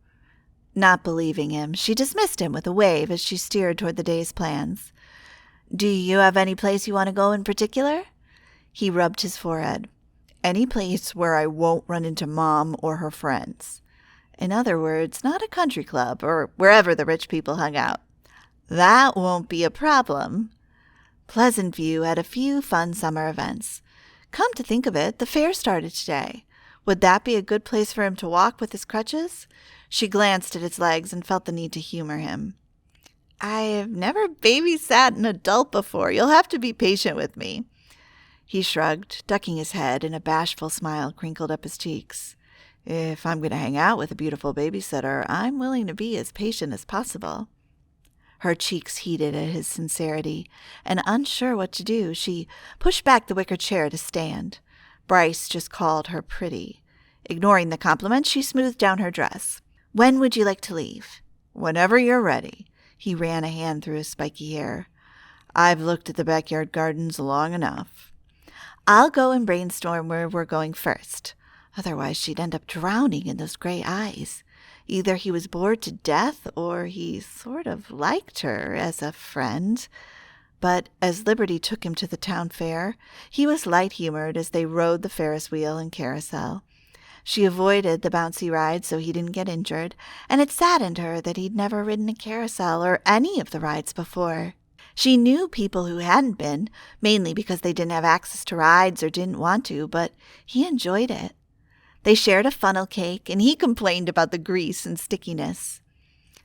Not believing him, she dismissed him with a wave as she steered toward the day's plans. Do you have any place you want to go in particular? He rubbed his forehead. Any place where I won't run into Mom or her friends. In other words, not a country club or wherever the rich people hung out. That won't be a problem. Pleasant View had a few fun summer events. Come to think of it, the fair started today. Would that be a good place for him to walk with his crutches? She glanced at his legs and felt the need to humor him. I've never babysat an adult before. You'll have to be patient with me. He shrugged, ducking his head, and a bashful smile crinkled up his cheeks. If I'm going to hang out with a beautiful babysitter, I'm willing to be as patient as possible. Her cheeks heated at his sincerity, and unsure what to do, she pushed back the wicker chair to stand. Bryce just called her pretty. Ignoring the compliment, she smoothed down her dress. "When would you like to leave?" "Whenever you're ready." He ran a hand through his spiky hair. "I've looked at the backyard gardens long enough." "I'll go and brainstorm where we're going first." Otherwise, she'd end up drowning in those gray eyes. Either he was bored to death, or he sort of liked her as a friend. But as Liberty took him to the town fair, he was light-humored as they rode the Ferris wheel and carousel. She avoided the bouncy ride so he didn't get injured, and it saddened her that he'd never ridden a carousel or any of the rides before. She knew people who hadn't been, mainly because they didn't have access to rides or didn't want to, but he enjoyed it. They shared a funnel cake, and he complained about the grease and stickiness.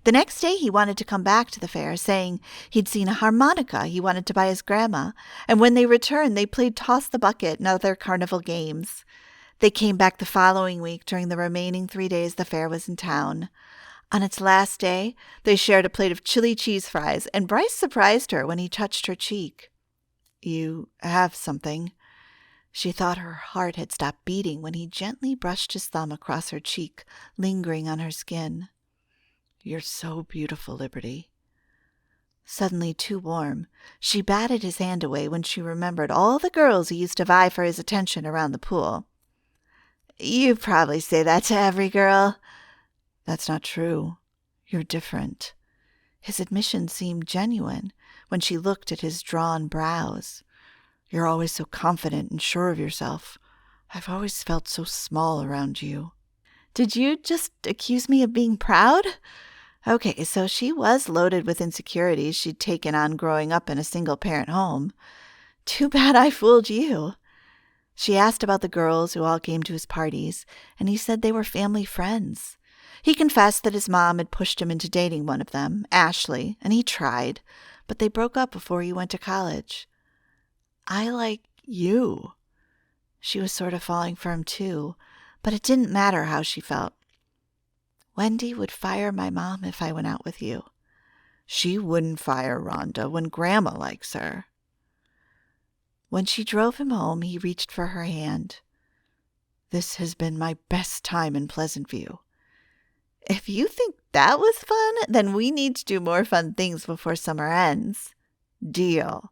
The next day he wanted to come back to the fair, saying he'd seen a harmonica he wanted to buy his grandma, and when they returned they played Toss the Bucket and other carnival games. They came back the following week during the remaining 3 days the fair was in town. On its last day, they shared a plate of chili cheese fries, and Bryce surprised her when he touched her cheek. "You have something." She thought her heart had stopped beating when he gently brushed his thumb across her cheek, lingering on her skin. "You're so beautiful, Liberty." Suddenly too warm, she batted his hand away when she remembered all the girls who used to vie for his attention around the pool. "You probably say that to every girl." "That's not true. You're different." His admission seemed genuine when she looked at his drawn brows. "You're always so confident and sure of yourself. I've always felt so small around you." "Did you just accuse me of being proud?" Okay, so she was loaded with insecurities she'd taken on growing up in a single-parent home. "Too bad I fooled you." She asked about the girls who all came to his parties, and he said they were family friends. He confessed that his mom had pushed him into dating one of them, Ashley, and he tried, but they broke up before he went to college. "I like you." She was sort of falling for him too, but it didn't matter how she felt. "Wendy would fire my mom if I went out with you." "She wouldn't fire Rhonda when Grandma likes her." When she drove him home, he reached for her hand. "This has been my best time in Pleasant View." "If you think that was fun, then we need to do more fun things before summer ends." "Deal."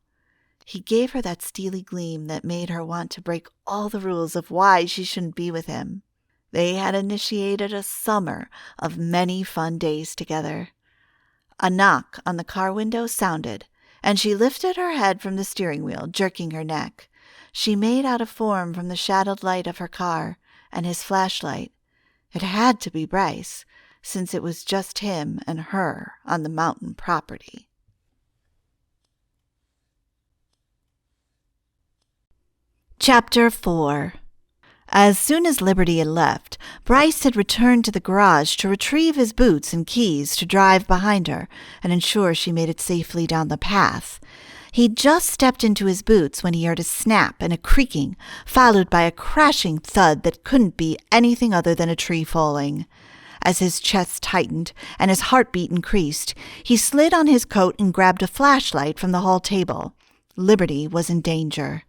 He gave her that steely gleam that made her want to break all the rules of why she shouldn't be with him. They had initiated a summer of many fun days together. A knock on the car window sounded, and she lifted her head from the steering wheel, jerking her neck. She made out a form from the shadowed light of her car and his flashlight. It had to be Bryce, since it was just him and her on the mountain property. Chapter 4. As soon as Liberty had left, Bryce had returned to the garage to retrieve his boots and keys to drive behind her and ensure she made it safely down the path. He'd just stepped into his boots when he heard a snap and a creaking, followed by a crashing thud that couldn't be anything other than a tree falling. As his chest tightened and his heartbeat increased, he slid on his coat and grabbed a flashlight from the hall table. Liberty was in danger.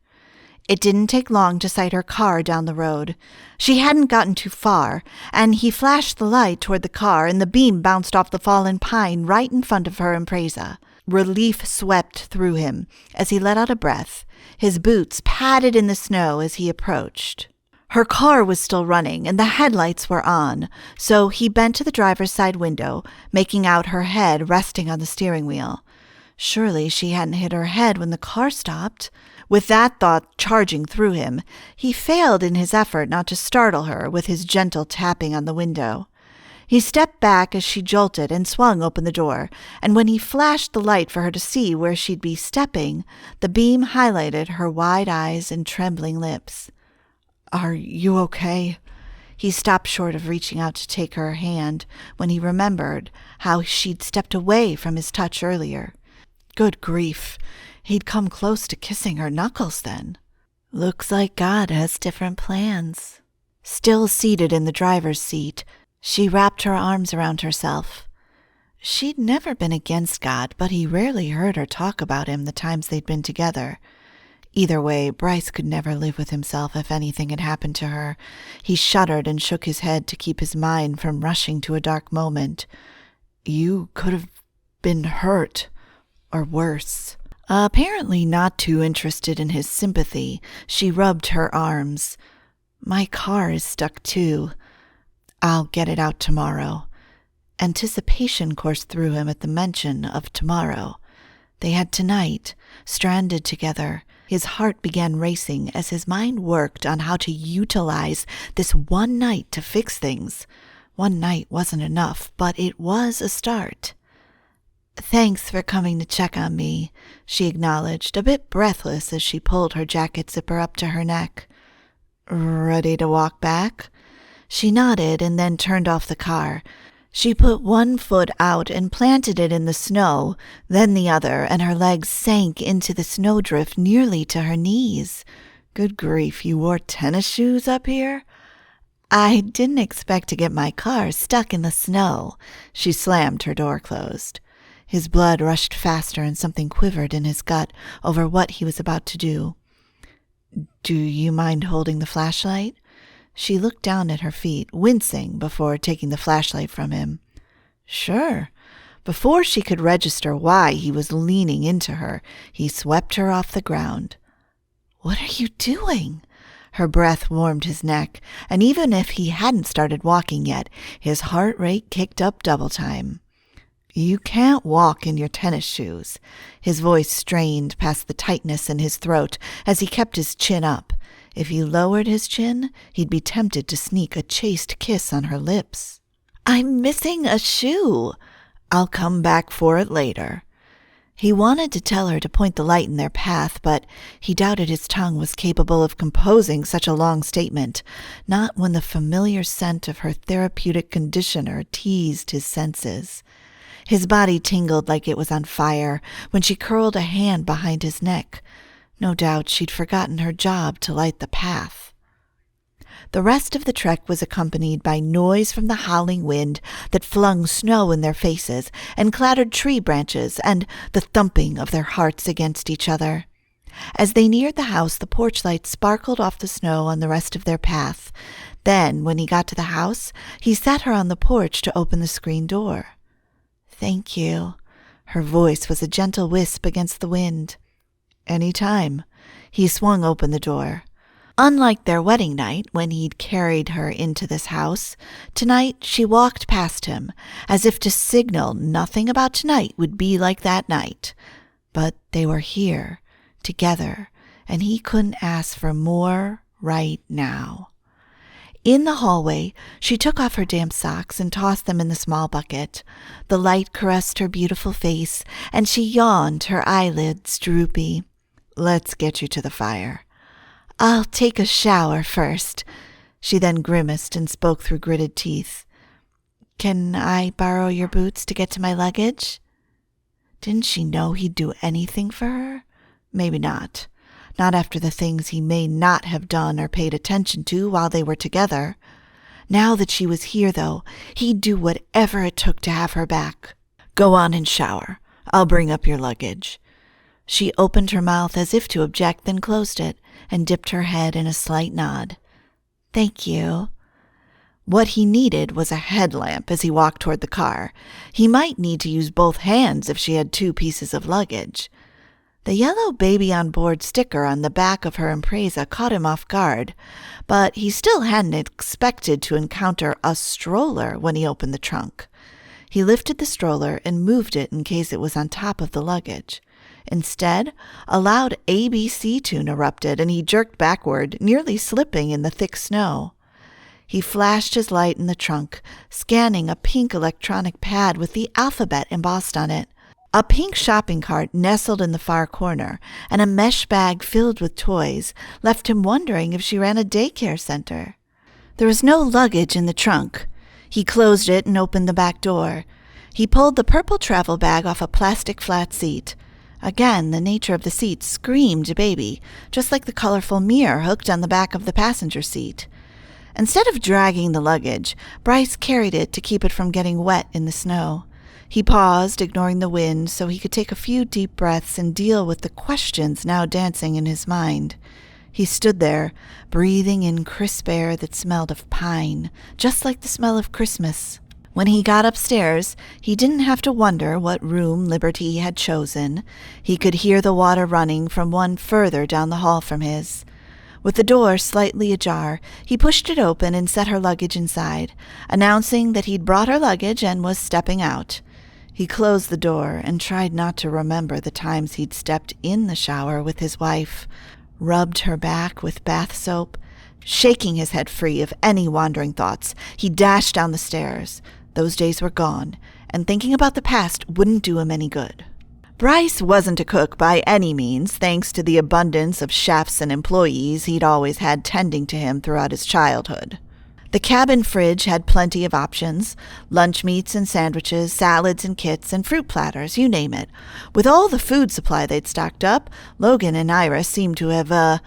It didn't take long to sight her car down the road. She hadn't gotten too far, and he flashed the light toward the car, and the beam bounced off the fallen pine right in front of her Impreza. Relief swept through him as he let out a breath. His boots padded in the snow as he approached. Her car was still running, and the headlights were on, so he bent to the driver's side window, making out her head resting on the steering wheel. Surely she hadn't hit her head when the car stopped. With that thought charging through him, he failed in his effort not to startle her with his gentle tapping on the window. He stepped back as she jolted and swung open the door, and when he flashed the light for her to see where she'd be stepping, the beam highlighted her wide eyes and trembling lips. "Are you okay?" He stopped short of reaching out to take her hand when he remembered how she'd stepped away from his touch earlier. Good grief! He'd come close to kissing her knuckles then. Looks like God has different plans. Still seated in the driver's seat, she wrapped her arms around herself. She'd never been against God, but he rarely heard her talk about him the times they'd been together. Either way, Bryce could never live with himself if anything had happened to her. He shuddered and shook his head to keep his mind from rushing to a dark moment. You could have been hurt, or worse. Apparently not too interested in his sympathy, she rubbed her arms. My car is stuck too. I'll get it out tomorrow. Anticipation coursed through him at the mention of tomorrow. They had tonight, stranded together. His heart began racing as his mind worked on how to utilize this one night to fix things. One night wasn't enough, but it was a start. Thanks for coming to check on me, she acknowledged, a bit breathless as she pulled her jacket zipper up to her neck. Ready to walk back? She nodded and then turned off the car. She put one foot out and planted it in the snow, then the other, and her legs sank into the snowdrift nearly to her knees. Good grief, you wore tennis shoes up here? I didn't expect to get my car stuck in the snow. She slammed her door closed. His blood rushed faster and something quivered in his gut over what he was about to do. Do you mind holding the flashlight? She looked down at her feet, wincing before taking the flashlight from him. Sure. Before she could register why he was leaning into her, he swept her off the ground. What are you doing? Her breath warmed his neck, and even if he hadn't started walking yet, his heart rate kicked up double time. You can't walk in your tennis shoes. His voice strained past the tightness in his throat as he kept his chin up. If he lowered his chin, he'd be tempted to sneak a chaste kiss on her lips. I'm missing a shoe. I'll come back for it later. He wanted to tell her to point the light in their path, but he doubted his tongue was capable of composing such a long statement, not when the familiar scent of her therapeutic conditioner teased his senses. His body tingled like it was on fire when she curled a hand behind his neck. No doubt she'd forgotten her job to light the path. The rest of the trek was accompanied by noise from the howling wind that flung snow in their faces and clattered tree branches and the thumping of their hearts against each other. As they neared the house, the porch light sparkled off the snow on the rest of their path. Then, when he got to the house, he sat her on the porch to open the screen door. Thank you. Her voice was a gentle wisp against the wind. Any time. He swung open the door. Unlike their wedding night, when he'd carried her into this house, tonight she walked past him, as if to signal nothing about tonight would be like that night. But they were here, together, and he couldn't ask for more right now. In the hallway, she took off her damp socks and tossed them in the small bucket. The light caressed her beautiful face, and she yawned, her eyelids droopy. Let's get you to the fire. I'll take a shower first. She then grimaced and spoke through gritted teeth. Can I borrow your boots to get to my luggage? Didn't she know he'd do anything for her? Maybe not. Not after the things he may not have done or paid attention to while they were together. Now that she was here, though, he'd do whatever it took to have her back. Go on and shower. I'll bring up your luggage. She opened her mouth as if to object, then closed it, and dipped her head in a slight nod. Thank you. What he needed was a headlamp as he walked toward the car. He might need to use both hands if she had 2 pieces of luggage. The yellow baby on board sticker on the back of her Impreza caught him off guard, but he still hadn't expected to encounter a stroller when he opened the trunk. He lifted the stroller and moved it in case it was on top of the luggage. Instead, a loud ABC tune erupted, and he jerked backward, nearly slipping in the thick snow. He flashed his light in the trunk, scanning a pink electronic pad with the alphabet embossed on it. A pink shopping cart nestled in the far corner, and a mesh bag filled with toys left him wondering if she ran a daycare center. There was no luggage in the trunk. He closed it and opened the back door. He pulled the purple travel bag off a plastic flat seat. Again, the nature of the seat screamed baby, just like the colorful mirror hooked on the back of the passenger seat. Instead of dragging the luggage, Bryce carried it to keep it from getting wet in the snow. He paused, ignoring the wind, so he could take a few deep breaths and deal with the questions now dancing in his mind. He stood there, breathing in crisp air that smelled of pine, just like the smell of Christmas. When he got upstairs, he didn't have to wonder what room Liberty had chosen. He could hear the water running from one further down the hall from his. With the door slightly ajar, he pushed it open and set her luggage inside, announcing that he'd brought her luggage and was stepping out. He closed the door and tried not to remember the times he'd stepped in the shower with his wife, rubbed her back with bath soap. Shaking his head free of any wandering thoughts, he dashed down the stairs. Those days were gone, and thinking about the past wouldn't do him any good. Bryce wasn't a cook by any means, thanks to the abundance of chefs and employees he'd always had tending to him throughout his childhood. The cabin fridge had plenty of options: lunch meats and sandwiches, salads and kits, and fruit platters, you name it. With all the food supply they'd stocked up, Logan and Ira seemed to have a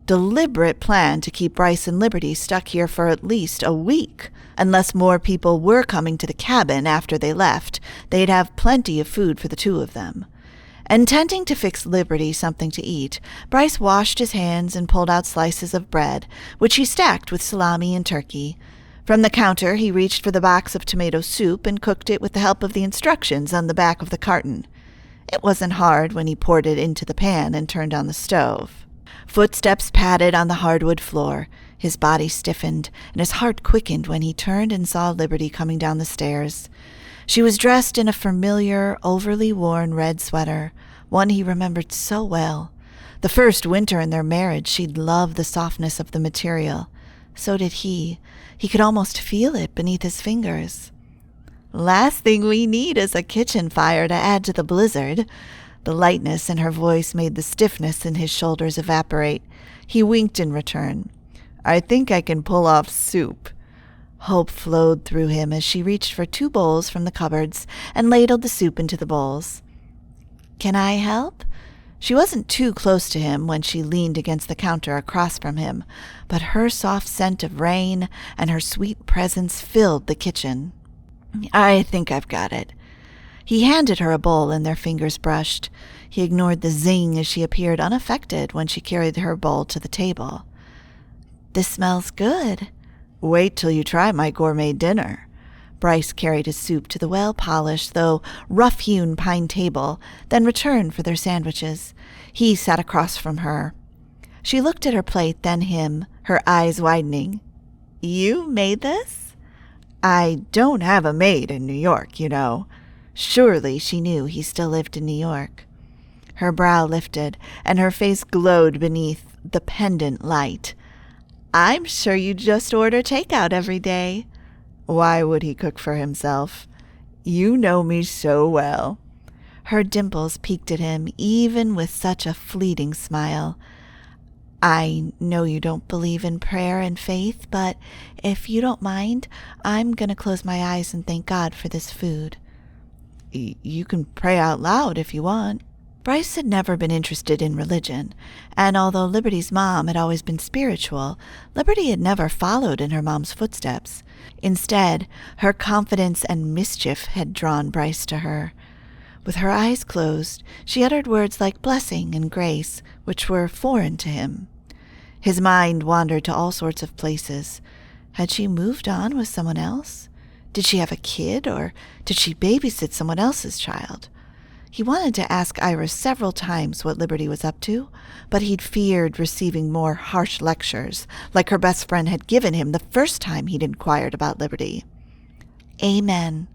deliberate plan to keep Bryce and Liberty stuck here for at least a week. Unless more people were coming to the cabin after they left, they'd have plenty of food for the two of them. Intending to fix Liberty something to eat, Bryce washed his hands and pulled out slices of bread, which he stacked with salami and turkey. From the counter, he reached for the box of tomato soup and cooked it with the help of the instructions on the back of the carton. It wasn't hard when he poured it into the pan and turned on the stove. Footsteps padded on the hardwood floor. His body stiffened, and his heart quickened when he turned and saw Liberty coming down the stairs. She was dressed in a familiar, overly worn red sweater, one he remembered so well. The first winter in their marriage, she'd loved the softness of the material. So did he. He could almost feel it beneath his fingers. "Last thing we need is a kitchen fire to add to the blizzard." The lightness in her voice made the stiffness in his shoulders evaporate. He winked in return. "I think I can pull off soup." Hope flowed through him as she reached for 2 bowls from the cupboards and ladled the soup into the bowls. "Can I help?" She wasn't too close to him when she leaned against the counter across from him, but her soft scent of rain and her sweet presence filled the kitchen. "I think I've got it." He handed her a bowl and their fingers brushed. He ignored the zing as she appeared unaffected when she carried her bowl to the table. "This smells good." "Wait till you try my gourmet dinner." Bryce carried his soup to the well-polished, though rough-hewn pine table, then returned for their sandwiches. He sat across from her. She looked at her plate, then him, her eyes widening. "You made this?" "I don't have a maid in New York, you know." Surely she knew he still lived in New York. Her brow lifted, and her face glowed beneath the pendant light. "I'm sure you just order takeout every day." Why would he cook for himself? "You know me so well." Her dimples peeked at him, even with such a fleeting smile. "I know you don't believe in prayer and faith, but if you don't mind, I'm going to close my eyes and thank God for this food." "You can pray out loud if you want." Bryce had never been interested in religion, and although Liberty's mom had always been spiritual, Liberty had never followed in her mom's footsteps. Instead, her confidence and mischief had drawn Bryce to her. With her eyes closed, she uttered words like blessing and grace, which were foreign to him. His mind wandered to all sorts of places. Had she moved on with someone else? Did she have a kid, or did she babysit someone else's child? He wanted to ask Ira several times what Liberty was up to, but he'd feared receiving more harsh lectures, like her best friend had given him the first time he'd inquired about Liberty. "Amen."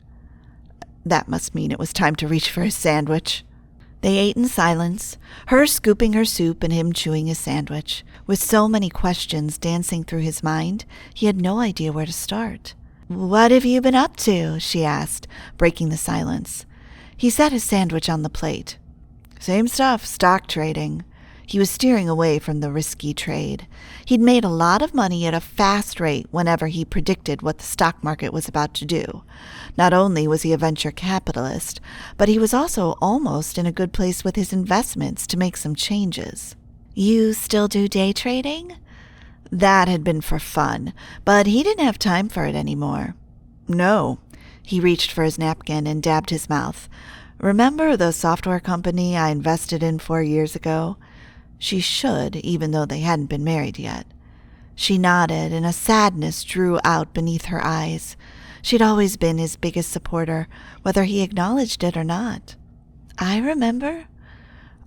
That must mean it was time to reach for his sandwich. They ate in silence, her scooping her soup and him chewing his sandwich. With so many questions dancing through his mind, he had no idea where to start. "What have you been up to?" she asked, breaking the silence. He set his sandwich on the plate. "Same stuff, stock trading." He was steering away from the risky trade. He'd made a lot of money at a fast rate whenever he predicted what the stock market was about to do. Not only was he a venture capitalist, but he was also almost in a good place with his investments to make some changes. "You still do day trading?" That had been for fun, but he didn't have time for it anymore. No. He reached for his napkin and dabbed his mouth. Remember the software company I invested in 4 years ago? She should, even though they hadn't been married yet. She nodded, and a sadness drew out beneath her eyes. She'd always been his biggest supporter, whether he acknowledged it or not. I remember.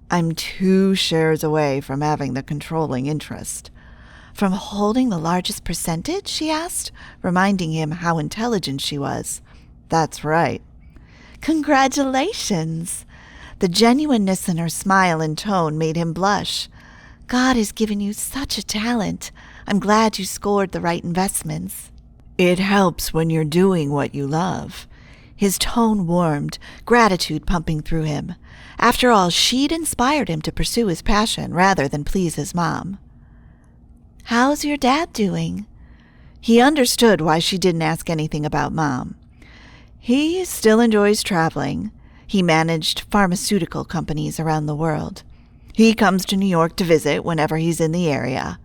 I'm 2 shares away from having the controlling interest. From holding the largest percentage? She asked, reminding him how intelligent she was. That's right. Congratulations! The genuineness in her smile and tone made him blush. God has given you such a talent. I'm glad you scored the right investments. It helps when you're doing what you love. His tone warmed, gratitude pumping through him. After all, she'd inspired him to pursue his passion rather than please his mom. How's your dad doing? He understood why she didn't ask anything about Mom. He still enjoys traveling. He managed pharmaceutical companies around the world. He comes to New York to visit whenever he's in the area.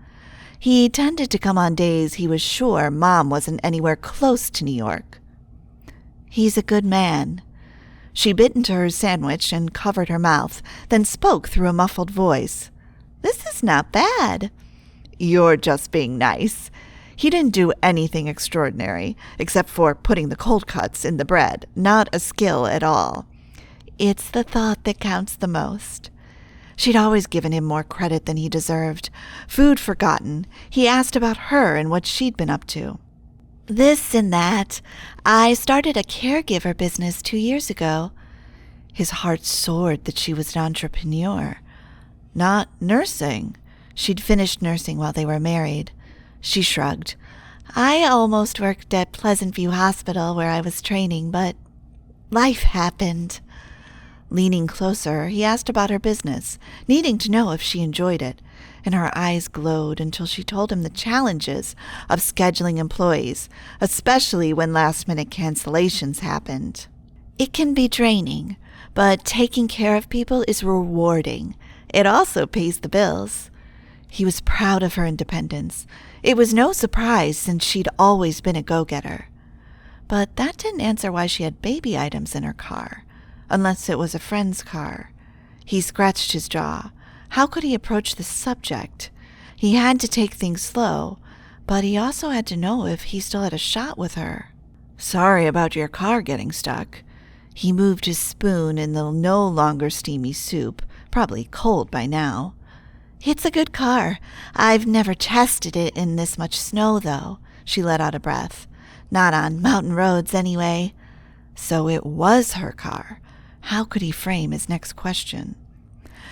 He tended to come on days he was sure Mom wasn't anywhere close to New York. He's a good man. She bit into her sandwich and covered her mouth, then spoke through a muffled voice. This is not bad. You're just being nice. He didn't do anything extraordinary, except for putting the cold cuts in the bread. Not a skill at all. It's the thought that counts the most. She'd always given him more credit than he deserved. Food forgotten, he asked about her and what she'd been up to. This and that. I started a caregiver business 2 years ago. His heart soared that she was an entrepreneur. Not nursing. She'd finished nursing while they were married. She shrugged. I almost worked at Pleasant View Hospital where I was training, but life happened. Leaning closer, he asked about her business, needing to know if she enjoyed it, and her eyes glowed until she told him the challenges of scheduling employees, especially when last-minute cancellations happened. It can be draining, but taking care of people is rewarding. It also pays the bills. He was proud of her independence. It was no surprise since she'd always been a go-getter. But that didn't answer why she had baby items in her car, unless it was a friend's car. He scratched his jaw. How could he approach the subject? He had to take things slow, but he also had to know if he still had a shot with her. Sorry about your car getting stuck. He moved his spoon in the no longer steamy soup, probably cold by now. It's a good car. I've never tested it in this much snow, though. She let out a breath. Not on mountain roads, anyway. So it was her car. How could he frame his next question?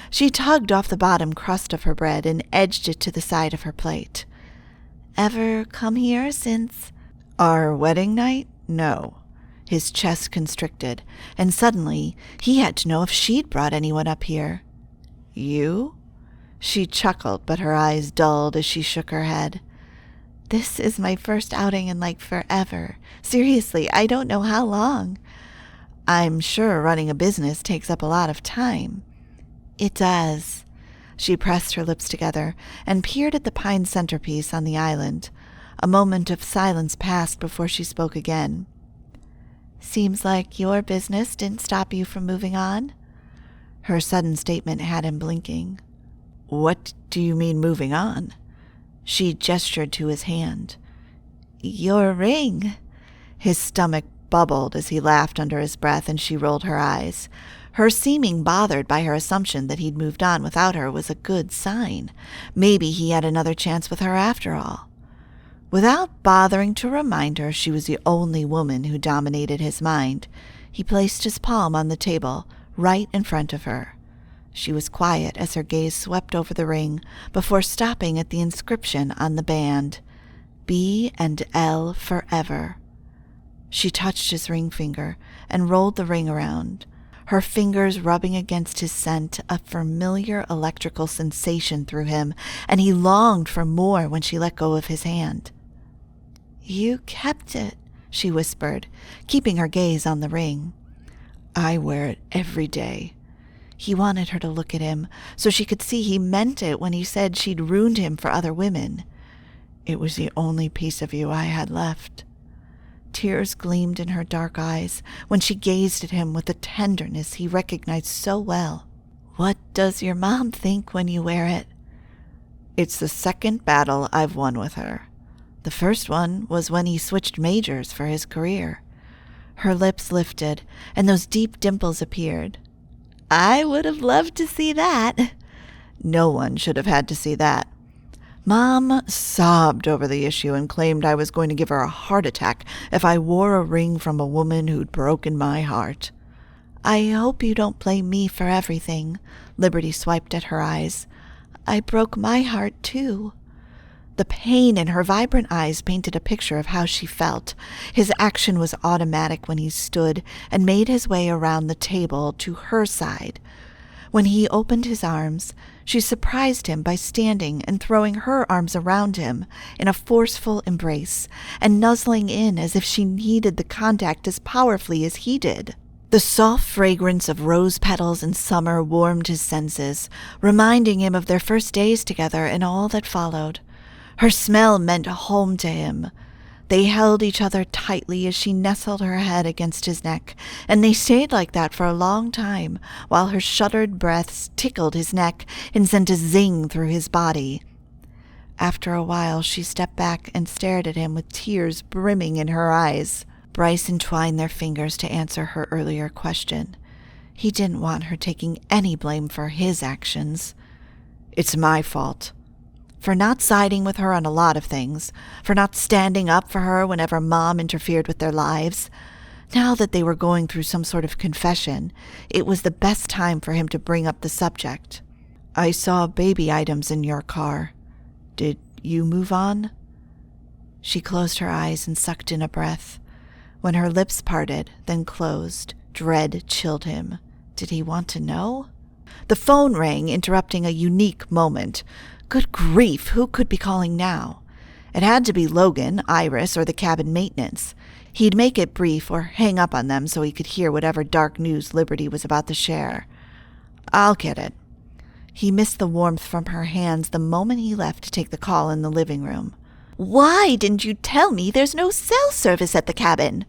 She tugged off the bottom crust of her bread and edged it to the side of her plate. Ever come here since our wedding night? No. His chest constricted, and suddenly he had to know if she'd brought anyone up here. You? She chuckled, but her eyes dulled as she shook her head. This is my first outing in like forever. Seriously, I don't know how long. I'm sure running a business takes up a lot of time. It does. She pressed her lips together and peered at the pine centerpiece on the island. A moment of silence passed before she spoke again. Seems like your business didn't stop you from moving on. Her sudden statement had him blinking. What do you mean moving on? She gestured to his hand. Your ring. His stomach bubbled as he laughed under his breath, and she rolled her eyes. Her seeming bothered by her assumption that he'd moved on without her was a good sign. Maybe he had another chance with her after all. Without bothering to remind her she was the only woman who dominated his mind, he placed his palm on the table, right in front of her. She was quiet as her gaze swept over the ring before stopping at the inscription on the band, B and L forever. She touched his ring finger and rolled the ring around, her fingers rubbing against his scent, a familiar electrical sensation through him, and he longed for more when she let go of his hand. You kept it, she whispered, keeping her gaze on the ring. I wear it every day. He wanted her to look at him so she could see he meant it when he said she'd ruined him for other women. It was the only piece of you I had left. Tears gleamed in her dark eyes when she gazed at him with the tenderness he recognized so well. "What does your mom think when you wear it?" "It's the second battle I've won with her. The first one was when he switched majors for his career." Her lips lifted, and those deep dimples appeared. "I would have loved to see that." "No one should have had to see that." Mom sobbed over the issue and claimed I was going to give her a heart attack if I wore a ring from a woman who'd broken my heart. "I hope you don't blame me for everything." Liberty swiped at her eyes. "I broke my heart, too." The pain in her vibrant eyes painted a picture of how she felt. His action was automatic when he stood and made his way around the table to her side. When he opened his arms, she surprised him by standing and throwing her arms around him in a forceful embrace and nuzzling in as if she needed the contact as powerfully as he did. The soft fragrance of rose petals in summer warmed his senses, reminding him of their first days together and all that followed. Her smell meant home to him. They held each other tightly as she nestled her head against his neck, and they stayed like that for a long time, while her shuddered breaths tickled his neck and sent a zing through his body. After a while, she stepped back and stared at him with tears brimming in her eyes. Bryce entwined their fingers to answer her earlier question. He didn't want her taking any blame for his actions. "It's my fault. For not siding with her on a lot of things, for not standing up for her whenever Mom interfered with their lives. Now that they were going through some sort of confession, it was the best time for him to bring up the subject. I saw baby items in your car. Did you move on?" She closed her eyes and sucked in a breath. When her lips parted, then closed, dread chilled him. Did he want to know? The phone rang, interrupting a unique moment. Good grief, who could be calling now? It had to be Logan, Iris, or the cabin maintenance. He'd make it brief or hang up on them so he could hear whatever dark news Liberty was about to share. "I'll get it." He missed the warmth from her hands the moment he left to take the call in the living room. "Why didn't you tell me there's no cell service at the cabin?"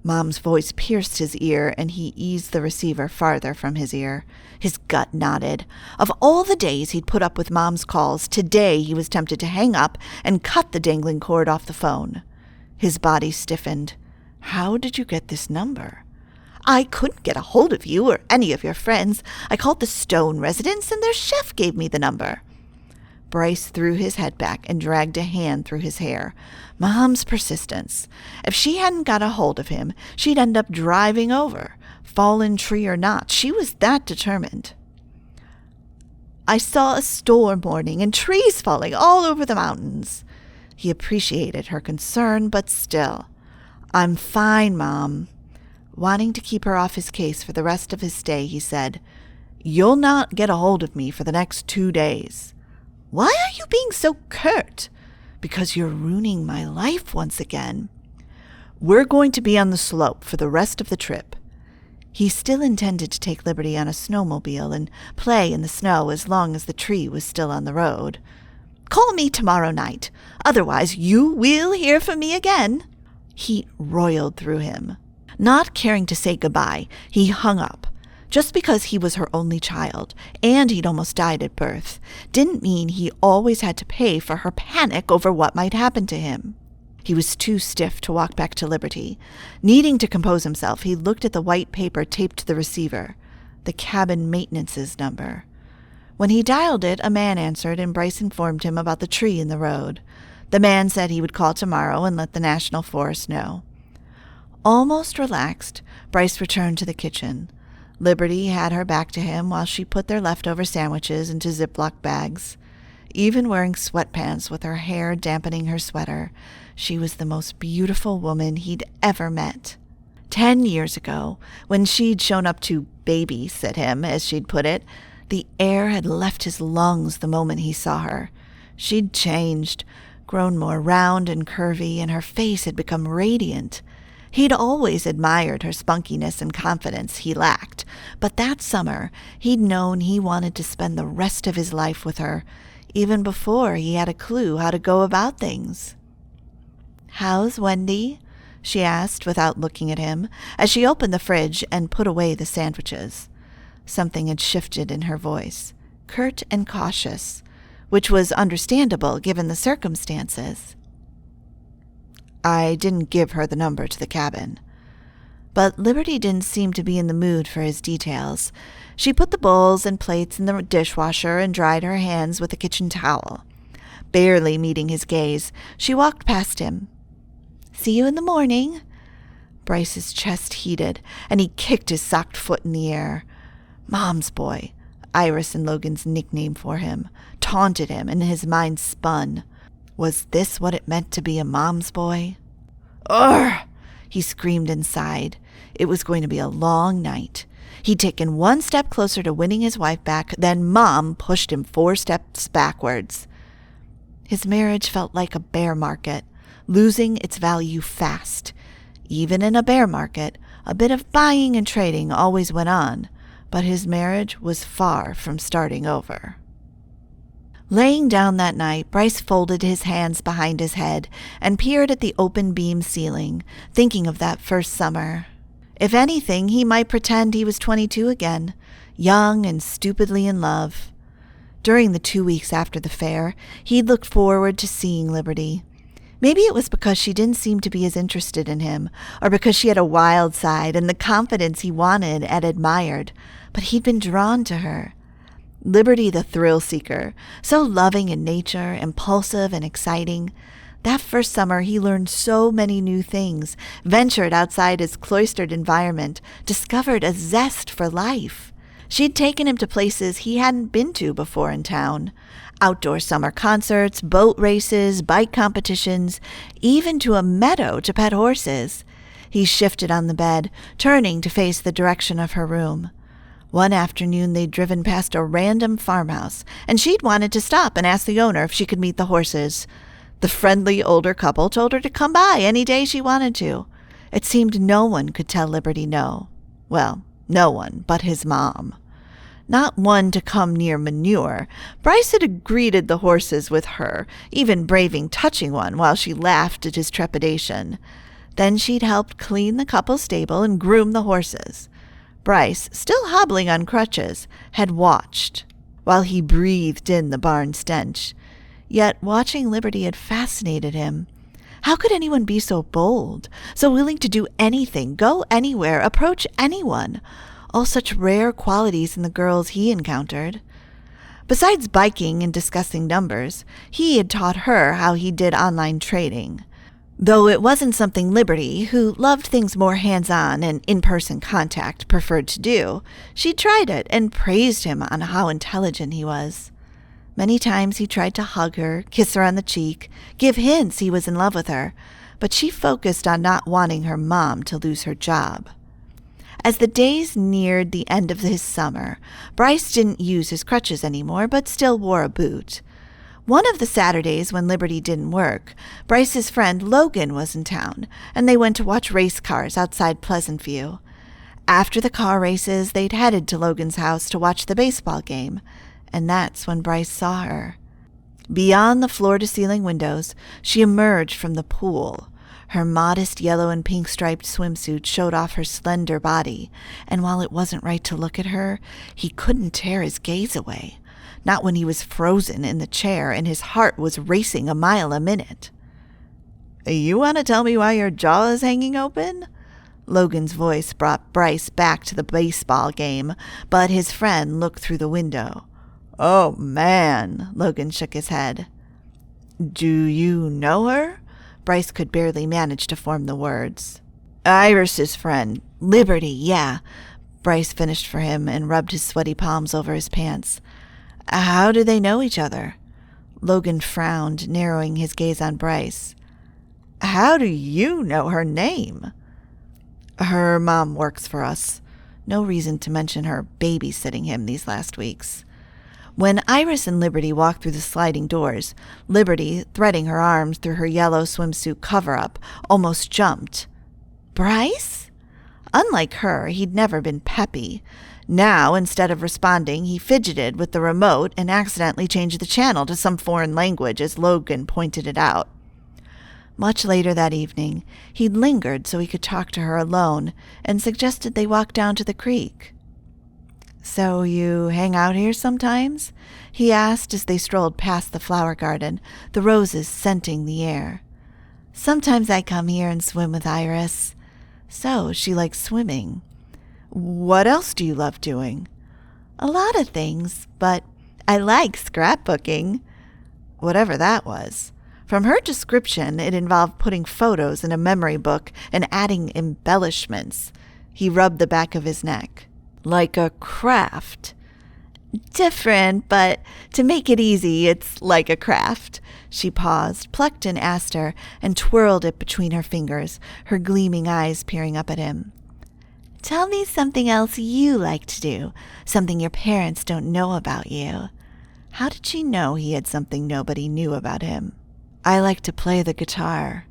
Mom's voice pierced his ear, and he eased the receiver farther from his ear. His gut nodded. Of all the days he'd put up with Mom's calls, today he was tempted to hang up and cut the dangling cord off the phone. His body stiffened. "How did you get this number?" "I couldn't get a hold of you or any of your friends. I called the Stone residence, and their chef gave me the number." Bryce threw his head back and dragged a hand through his hair. Mom's persistence. If she hadn't got a hold of him, she'd end up driving over. Fallen tree or not, she was that determined. "I saw a storm warning and trees falling all over the mountains." He appreciated her concern, but still. "I'm fine, Mom." Wanting to keep her off his case for the rest of his stay, he said, "You'll not get a hold of me for the next 2 days. "Why are you being so curt?" "Because you're ruining my life once again." "We're going to be on the slope for the rest of the trip." He still intended to take Liberty on a snowmobile and play in the snow as long as the tree was still on the road. "Call me tomorrow night. Otherwise, you will hear from me again." Heat roiled through him. Not caring to say goodbye, he hung up. Just because he was her only child, and he'd almost died at birth, didn't mean he always had to pay for her panic over what might happen to him. He was too stiff to walk back to Liberty. Needing to compose himself, he looked at the white paper taped to the receiver, the cabin maintenance's number. When he dialed it, a man answered, and Bryce informed him about the tree in the road. The man said he would call tomorrow and let the National Forest know. Almost relaxed, Bryce returned to the kitchen. Liberty had her back to him while she put their leftover sandwiches into Ziploc bags. Even wearing sweatpants with her hair dampening her sweater, she was the most beautiful woman he'd ever met. 10 years ago, when she'd shown up to babysit him, as she'd put it, the air had left his lungs the moment he saw her. She'd changed, grown more round and curvy, and her face had become radiant. He'd always admired her spunkiness and confidence he lacked, but that summer he'd known he wanted to spend the rest of his life with her, even before he had a clue how to go about things. "How's Wendy?" she asked without looking at him, as she opened the fridge and put away the sandwiches. Something had shifted in her voice, curt and cautious, which was understandable given the circumstances. I didn't give her the number to the cabin. But Liberty didn't seem to be in the mood for his details. She put the bowls and plates in the dishwasher and dried her hands with a kitchen towel. Barely meeting his gaze, she walked past him. See you in the morning. Bryce's chest heated, and he kicked his socked foot in the air. Mom's boy, Iris and Logan's nickname for him, taunted him, and his mind spun. Was this what it meant to be a mom's boy? Urgh! He screamed inside. It was going to be a long night. He'd taken one step closer to winning his wife back, then Mom pushed him 4 steps backwards. His marriage felt like a bear market, losing its value fast. Even in a bear market, a bit of buying and trading always went on, but his marriage was far from starting over. Laying down that night, Bryce folded his hands behind his head and peered at the open beam ceiling, thinking of that first summer. If anything, he might pretend he was 22 again, young and stupidly in love. During the 2 weeks after the fair, he'd looked forward to seeing Liberty. Maybe it was because she didn't seem to be as interested in him, or because she had a wild side and the confidence he wanted and admired, but he'd been drawn to her. Liberty the thrill-seeker, so loving in nature, impulsive and exciting. That first summer he learned so many new things, ventured outside his cloistered environment, discovered a zest for life. She'd taken him to places he hadn't been to before in town. Outdoor summer concerts, boat races, bike competitions, even to a meadow to pet horses. He shifted on the bed, turning to face the direction of her room. One afternoon they'd driven past a random farmhouse, and she'd wanted to stop and ask the owner if she could meet the horses. The friendly older couple told her to come by any day she wanted to. It seemed no one could tell Liberty no. Well, no one but his mom. Not one to come near manure, Bryce had greeted the horses with her, even braving touching one while she laughed at his trepidation. Then she'd helped clean the couple's stable and groom the horses. Bryce, still hobbling on crutches, had watched, while he breathed in the barn stench. Yet watching Liberty had fascinated him. How could anyone be so bold, so willing to do anything, go anywhere, approach anyone? All such rare qualities in the girls he encountered. Besides biking and discussing numbers, he had taught her how he did online trading. Though it wasn't something Liberty, who loved things more hands-on and in-person contact, preferred to do, she tried it and praised him on how intelligent he was. Many times he tried to hug her, kiss her on the cheek, give hints he was in love with her, but she focused on not wanting her mom to lose her job. As the days neared the end of his summer, Bryce didn't use his crutches anymore, but still wore a boot. One of the Saturdays when Liberty didn't work, Bryce's friend Logan was in town, and they went to watch race cars outside Pleasant View. After the car races, they'd headed to Logan's house to watch the baseball game, and that's when Bryce saw her. Beyond the floor-to-ceiling windows, she emerged from the pool. Her modest yellow and pink striped swimsuit showed off her slender body, and while it wasn't right to look at her, he couldn't tear his gaze away. Not when he was frozen in the chair and his heart was racing a mile a minute. You want to tell me why your jaw is hanging open? Logan's voice brought Bryce back to the baseball game, but his friend looked through the window. Oh, man, Logan shook his head. Do you know her? Bryce could barely manage to form the words. Iris's friend. Liberty, yeah. Bryce finished for him and rubbed his sweaty palms over his pants. How do they know each other? Logan frowned, narrowing his gaze on Bryce. How do you know her name? Her mom works for us. No reason to mention her babysitting him these last weeks. When Iris and Liberty walked through the sliding doors, Liberty, threading her arms through her yellow swimsuit cover-up, almost jumped. Bryce? Unlike her, he'd never been peppy. Now, instead of responding, he fidgeted with the remote and accidentally changed the channel to some foreign language as Logan pointed it out. Much later that evening, he'd lingered so he could talk to her alone and suggested they walk down to the creek. "So you hang out here sometimes?" he asked as they strolled past the flower garden, the roses scenting the air. "Sometimes I come here and swim with Iris." So she likes swimming. "What else do you love doing?" "A lot of things, but I like scrapbooking." Whatever that was. From her description, it involved putting photos in a memory book and adding embellishments. He rubbed the back of his neck. "Like a craft." "Different, but to make it easy, it's like a craft." She paused, plucked an aster, and twirled it between her fingers, her gleaming eyes peering up at him. "Tell me something else you like to do, something your parents don't know about you." How did she know he had something nobody knew about him? "I like to play the guitar."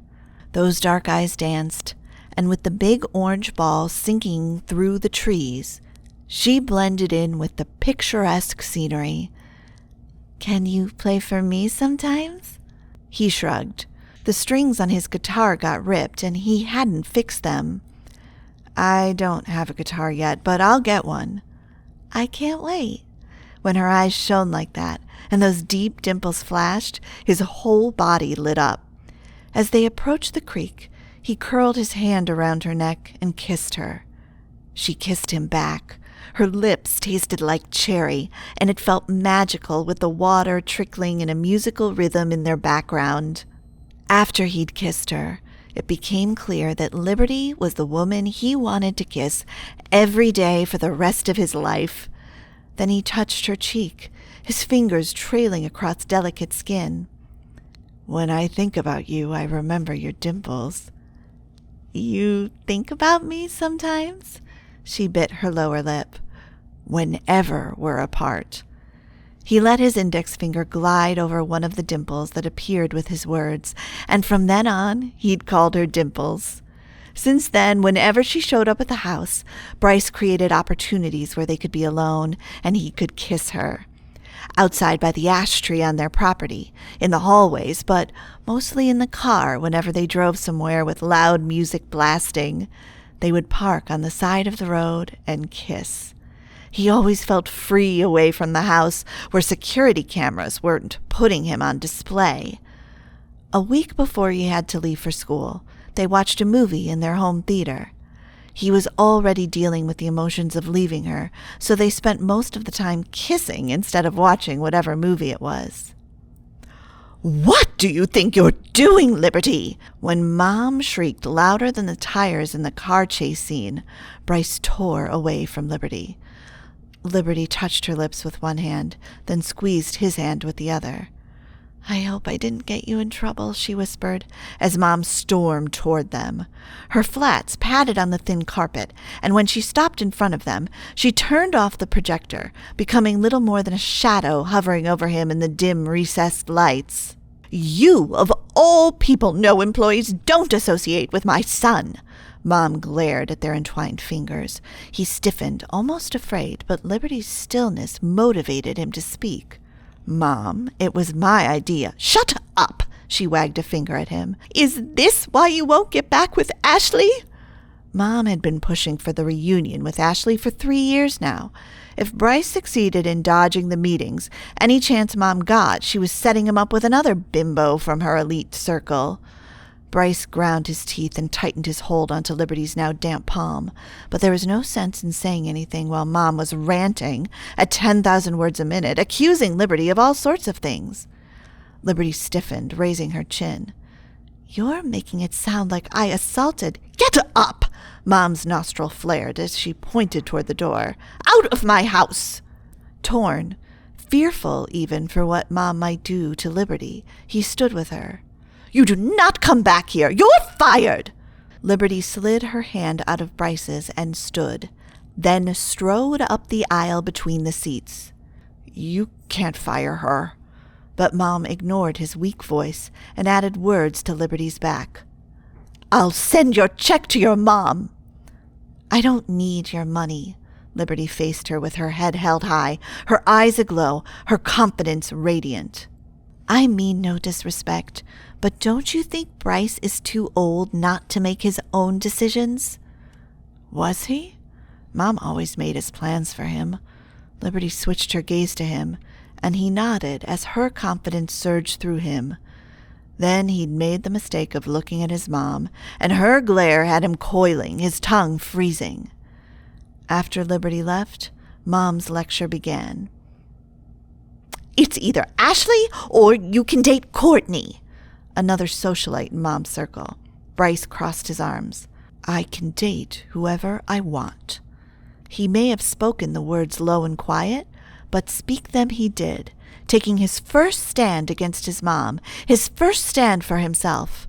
Those dark eyes danced, and with the big orange ball sinking through the trees, she blended in with the picturesque scenery. "Can you play for me sometimes?" He shrugged. The strings on his guitar got ripped, and he hadn't fixed them. "I don't have a guitar yet, but I'll get one." "I can't wait." When her eyes shone like that, and those deep dimples flashed, his whole body lit up. As they approached the creek, he curled his hand around her neck and kissed her. She kissed him back. Her lips tasted like cherry, and it felt magical with the water trickling in a musical rhythm in their background. After he'd kissed her, it became clear that Liberty was the woman he wanted to kiss every day for the rest of his life. Then he touched her cheek, his fingers trailing across delicate skin. "When I think about you, I remember your dimples." "You think about me sometimes?" She bit her lower lip. "Whenever we're apart." He let his index finger glide over one of the dimples that appeared with his words, and from then on, he'd called her Dimples. Since then, whenever she showed up at the house, Bryce created opportunities where they could be alone and he could kiss her. Outside by the ash tree on their property, in the hallways, but mostly in the car whenever they drove somewhere with loud music blasting. They would park on the side of the road and kiss. He always felt free away from the house where security cameras weren't putting him on display. A week before he had to leave for school, they watched a movie in their home theater. He was already dealing with the emotions of leaving her, so they spent most of the time kissing instead of watching whatever movie it was. "What do you think you're doing, Liberty?" When Mom shrieked louder than the tires in the car chase scene, Bryce tore away from Liberty. Liberty touched her lips with one hand, then squeezed his hand with the other. "I hope I didn't get you in trouble," she whispered, as Mom stormed toward them. Her flats padded on the thin carpet, and when she stopped in front of them, she turned off the projector, becoming little more than a shadow hovering over him in the dim, recessed lights. "You, of all people, no employees, don't associate with my son!" Mom glared at their entwined fingers. He stiffened, almost afraid, but Liberty's stillness motivated him to speak. "Mom, it was my idea." "Shut up!" She wagged a finger at him. "Is this why you won't get back with Ashley?" Mom had been pushing for the reunion with Ashley for 3 years now. If Bryce succeeded in dodging the meetings, any chance Mom got, she was setting him up with another bimbo from her elite circle. Bryce ground his teeth and tightened his hold onto Liberty's now damp palm, but there was no sense in saying anything while Mom was ranting at 10,000 words a minute, accusing Liberty of all sorts of things. Liberty stiffened, raising her chin. "You're making it sound like I assaulted—" "Get up!" Mom's nostril flared as she pointed toward the door. "Out of my house!" Torn, fearful even for what Mom might do to Liberty, he stood with her. "You do not come back here! You're fired!" Liberty slid her hand out of Bryce's and stood, then strode up the aisle between the seats. "You can't fire her." But Mom ignored his weak voice and added words to Liberty's back. "I'll send your check to your mom." "I don't need your money." Liberty faced her with her head held high, her eyes aglow, her confidence radiant. I mean no disrespect, but don't you think Bryce is too old not to make his own decisions? Was he? Mom always made his plans for him. Liberty switched her gaze to him, and he nodded as her confidence surged through him. Then he'd made the mistake of looking at his mom, and her glare had him coiling, his tongue freezing. After Liberty left, Mom's lecture began. It's either Ashley or you can date Courtney. Another socialite in Mom's circle. Bryce crossed his arms. I can date whoever I want. He may have spoken the words low and quiet, but speak them he did, taking his first stand against his mom, his first stand for himself.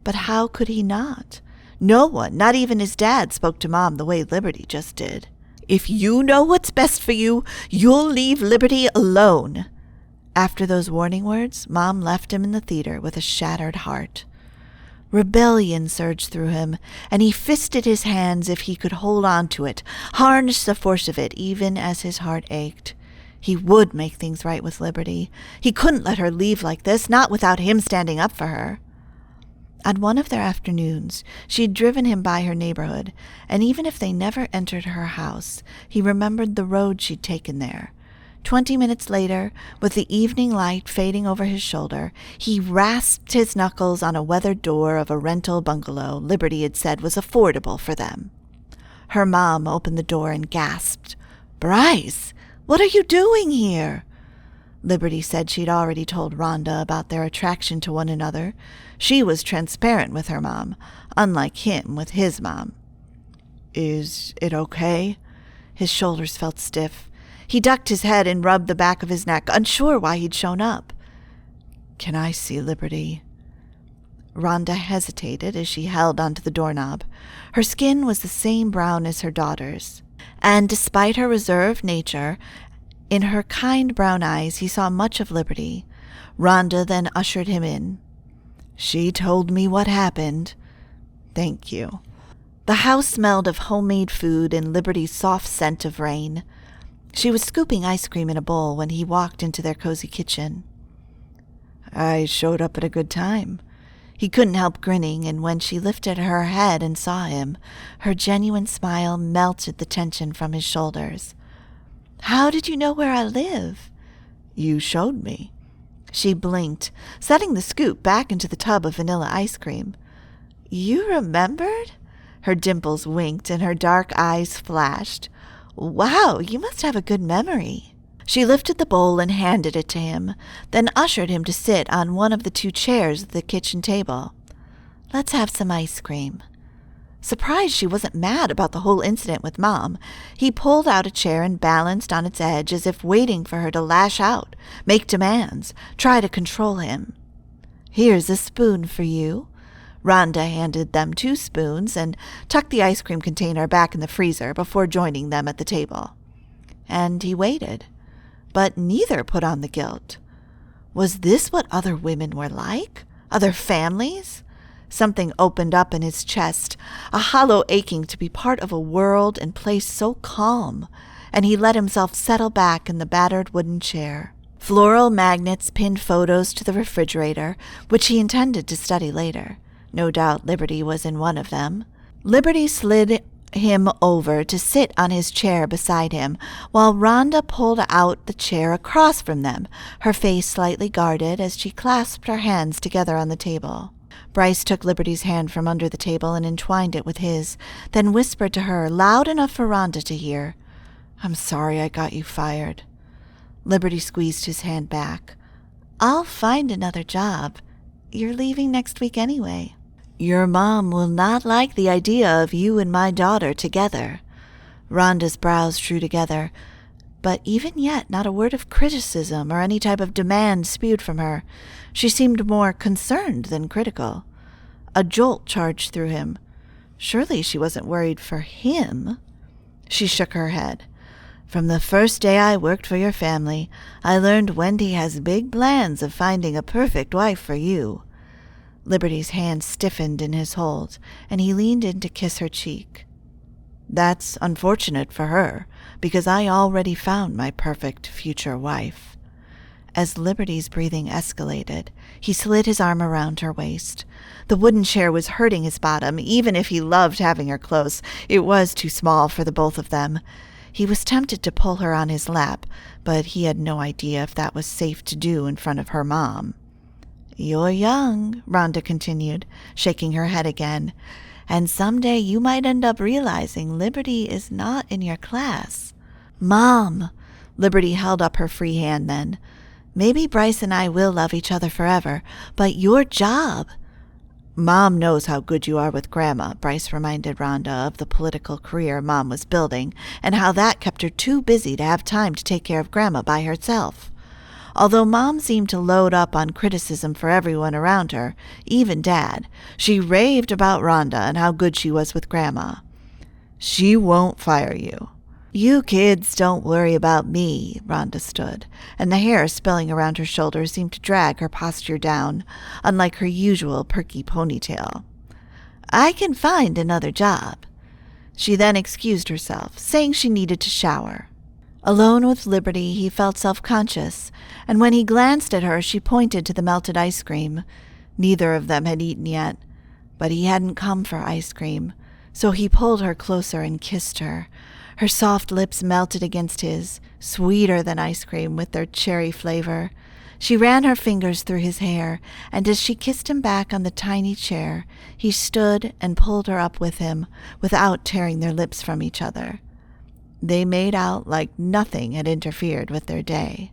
But how could he not? No one, not even his dad, spoke to Mom the way Liberty just did. If you know what's best for you, you'll leave Liberty alone. After those warning words, Mom left him in the theater with a shattered heart. Rebellion surged through him, and he fisted his hands if he could hold on to it, harness the force of it, even as his heart ached. He would make things right with Liberty. He couldn't let her leave like this, not without him standing up for her. On one of their afternoons, she'd driven him by her neighborhood, and even if they never entered her house, he remembered the road she'd taken there. 20 minutes later, with the evening light fading over his shoulder, he rasped his knuckles on a weathered door of a rental bungalow Liberty had said was affordable for them. Her mom opened the door and gasped, "Bryce, what are you doing here?" Liberty said she'd already told Rhonda about their attraction to one another. She was transparent with her mom, unlike him with his mom. "Is it okay?" His shoulders felt stiff. He ducked his head and rubbed the back of his neck, unsure why he'd shown up. "Can I see Liberty?" Rhonda hesitated as she held onto the doorknob. Her skin was the same brown as her daughter's, and despite her reserved nature, in her kind brown eyes he saw much of Liberty. Rhonda then ushered him in. "She told me what happened." "Thank you." The house smelled of homemade food and Liberty's soft scent of rain. She was scooping ice cream in a bowl when he walked into their cozy kitchen. "I showed up at a good time." He couldn't help grinning, and when she lifted her head and saw him, her genuine smile melted the tension from his shoulders. "How did you know where I live?" "You showed me." She blinked, setting the scoop back into the tub of vanilla ice cream. "You remembered?" Her dimples winked and her dark eyes flashed. "Wow, you must have a good memory." She lifted the bowl and handed it to him, then ushered him to sit on one of the 2 chairs at the kitchen table. "Let's have some ice cream." Surprised she wasn't mad about the whole incident with Mom, he pulled out a chair and balanced on its edge as if waiting for her to lash out, make demands, try to control him. "Here's a spoon for you." Rhonda handed them 2 spoons and tucked the ice cream container back in the freezer before joining them at the table. And he waited, but neither put on the guilt. Was this what other women were like? Other families? Something opened up in his chest, a hollow aching to be part of a world and place so calm, and he let himself settle back in the battered wooden chair. Floral magnets pinned photos to the refrigerator, which he intended to study later. No doubt Liberty was in one of them. Liberty slid him over to sit on his chair beside him, while Rhonda pulled out the chair across from them, her face slightly guarded as she clasped her hands together on the table. Bryce took Liberty's hand from under the table and entwined it with his, then whispered to her, loud enough for Rhonda to hear, "I'm sorry I got you fired." Liberty squeezed his hand back. "I'll find another job. You're leaving next week anyway." "Your mom will not like the idea of you and my daughter together." Rhonda's brows drew together, but even yet not a word of criticism or any type of demand spewed from her. She seemed more concerned than critical. A jolt charged through him. Surely she wasn't worried for him. She shook her head. "From the first day I worked for your family, I learned Wendy has big plans of finding a perfect wife for you." Liberty's hand stiffened in his hold, and he leaned in to kiss her cheek. "That's unfortunate for her, because I already found my perfect future wife." As Liberty's breathing escalated, he slid his arm around her waist. The wooden chair was hurting his bottom. Even if he loved having her close, it was too small for the both of them. He was tempted to pull her on his lap, but he had no idea if that was safe to do in front of her mom. "You're young," Rhonda continued, shaking her head again, "and someday you might end up realizing Liberty is not in your class." "Mom!" Liberty held up her free hand then. "Maybe Bryce and I will love each other forever, but your job—" "Mom knows how good you are with Grandma," Bryce reminded Rhonda of the political career Mom was building and how that kept her too busy to have time to take care of Grandma by herself. Although Mom seemed to load up on criticism for everyone around her, even Dad, she raved about Rhonda and how good she was with Grandma. "She won't fire you." "You kids don't worry about me," Rhonda stood, and the hair spilling around her shoulders seemed to drag her posture down, unlike her usual perky ponytail. "I can find another job." She then excused herself, saying she needed to shower. Alone with Liberty, he felt self-conscious, and when he glanced at her, she pointed to the melted ice cream. Neither of them had eaten yet, but he hadn't come for ice cream, so he pulled her closer and kissed her. Her soft lips melted against his, sweeter than ice cream with their cherry flavor. She ran her fingers through his hair, and as she kissed him back on the tiny chair, he stood and pulled her up with him without tearing their lips from each other. They made out like nothing had interfered with their day.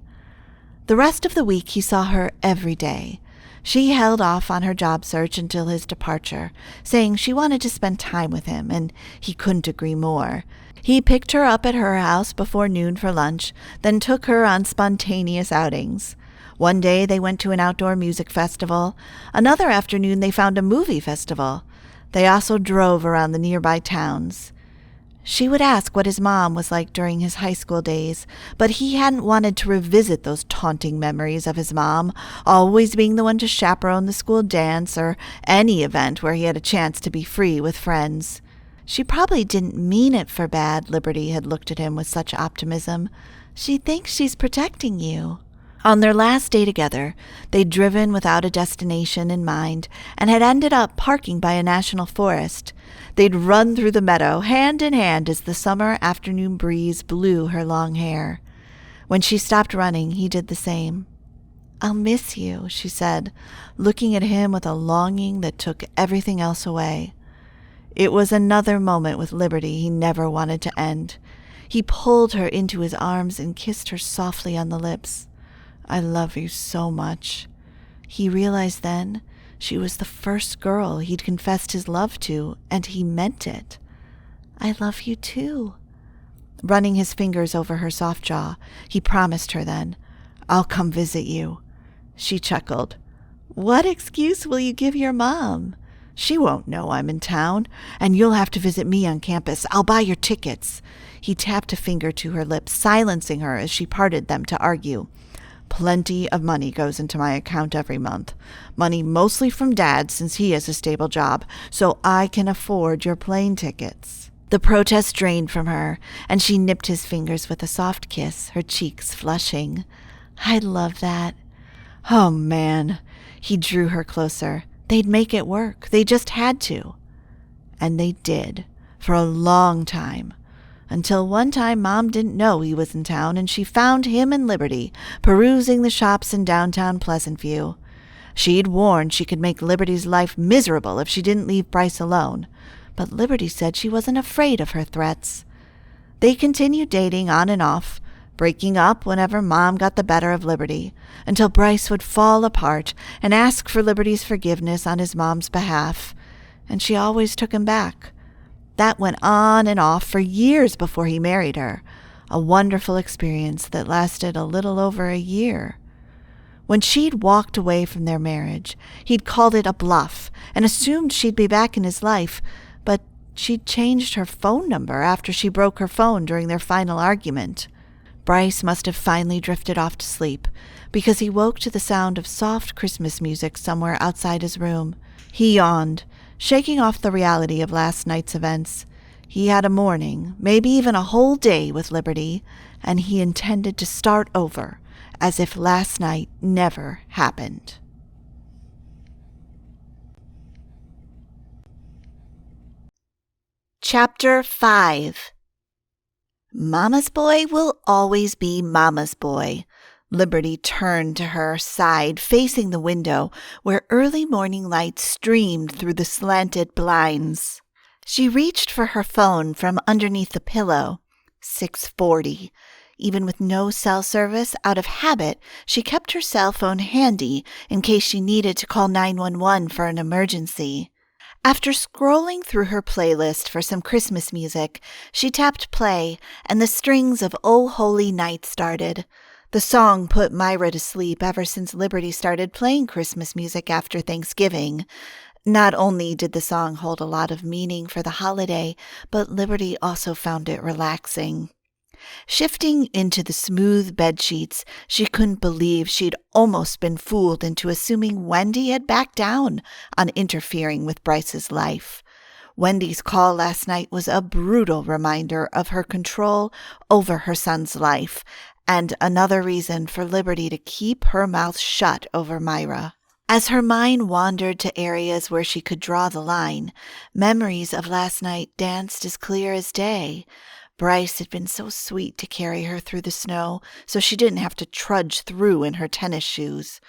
The rest of the week he saw her every day. She held off on her job search until his departure, saying she wanted to spend time with him, and he couldn't agree more. He picked her up at her house before noon for lunch, then took her on spontaneous outings. One day they went to an outdoor music festival. Another afternoon they found a movie festival. They also drove around the nearby towns. She would ask what his mom was like during his high school days, but he hadn't wanted to revisit those taunting memories of his mom, always being the one to chaperone the school dance or any event where he had a chance to be free with friends. She probably didn't mean it for bad, Liberty had looked at him with such optimism. She thinks she's protecting you. On their last day together, they'd driven without a destination in mind and had ended up parking by a national forest. They'd run through the meadow, hand in hand, as the summer afternoon breeze blew her long hair. When she stopped running, he did the same. "I'll miss you," she said, looking at him with a longing that took everything else away. It was another moment with Liberty he never wanted to end. He pulled her into his arms and kissed her softly on the lips. "I love you so much." He realized then she was the first girl he'd confessed his love to, and he meant it. "I love you too." Running his fingers over her soft jaw, he promised her then, "I'll come visit you." She chuckled. "What excuse will you give your mom?" "She won't know I'm in town, and you'll have to visit me on campus. I'll buy your tickets." He tapped a finger to her lips, silencing her as she parted them to argue. "Plenty of money goes into my account every month. Money mostly from Dad since he has a stable job, so I can afford your plane tickets." The protest drained from her, and she nipped his fingers with a soft kiss, her cheeks flushing. "I love that." "Oh, man." He drew her closer. They'd make it work. They just had to. And they did, for a long time. Until one time Mom didn't know he was in town, and she found him and Liberty perusing the shops in downtown Pleasant View. She'd warned she could make Liberty's life miserable if she didn't leave Bryce alone, but Liberty said she wasn't afraid of her threats. They continued dating on and off, breaking up whenever Mom got the better of Liberty, until Bryce would fall apart and ask for Liberty's forgiveness on his mom's behalf, and she always took him back. That went on and off for years before he married her, a wonderful experience that lasted a little over a year. When she'd walked away from their marriage, he'd called it a bluff and assumed she'd be back in his life, but she'd changed her phone number after she broke her phone during their final argument. Bryce must have finally drifted off to sleep, because he woke to the sound of soft Christmas music somewhere outside his room. He yawned, shaking off the reality of last night's events. He had a morning, maybe even a whole day with Liberty, and he intended to start over, as if last night never happened. Chapter 5. Mama's boy will always be Mama's boy. Liberty turned to her side, facing the window, where early morning light streamed through the slanted blinds. She reached for her phone from underneath the pillow. 6:40. Even with no cell service, out of habit, she kept her cell phone handy in case she needed to call 911 for an emergency. After scrolling through her playlist for some Christmas music, she tapped play, and the strings of "Oh Holy Night" started. The song put Myra to sleep ever since Liberty started playing Christmas music after Thanksgiving. Not only did the song hold a lot of meaning for the holiday, but Liberty also found it relaxing. Shifting into the smooth bedsheets, she couldn't believe she'd almost been fooled into assuming Wendy had backed down on interfering with Bryce's life. Wendy's call last night was a brutal reminder of her control over her son's life, and another reason for Liberty to keep her mouth shut over Myra. As her mind wandered to areas where she could draw the line, memories of last night danced as clear as day. Bryce had been so sweet to carry her through the snow so she didn't have to trudge through in her tennis shoes.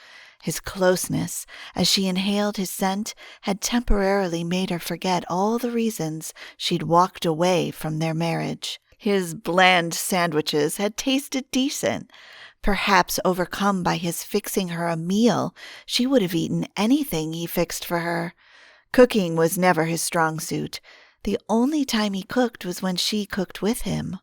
His closeness, as she inhaled his scent, had temporarily made her forget all the reasons she'd walked away from their marriage. His bland sandwiches had tasted decent. Perhaps overcome by his fixing her a meal, she would have eaten anything he fixed for her. Cooking was never his strong suit. The only time he cooked was when she cooked with him.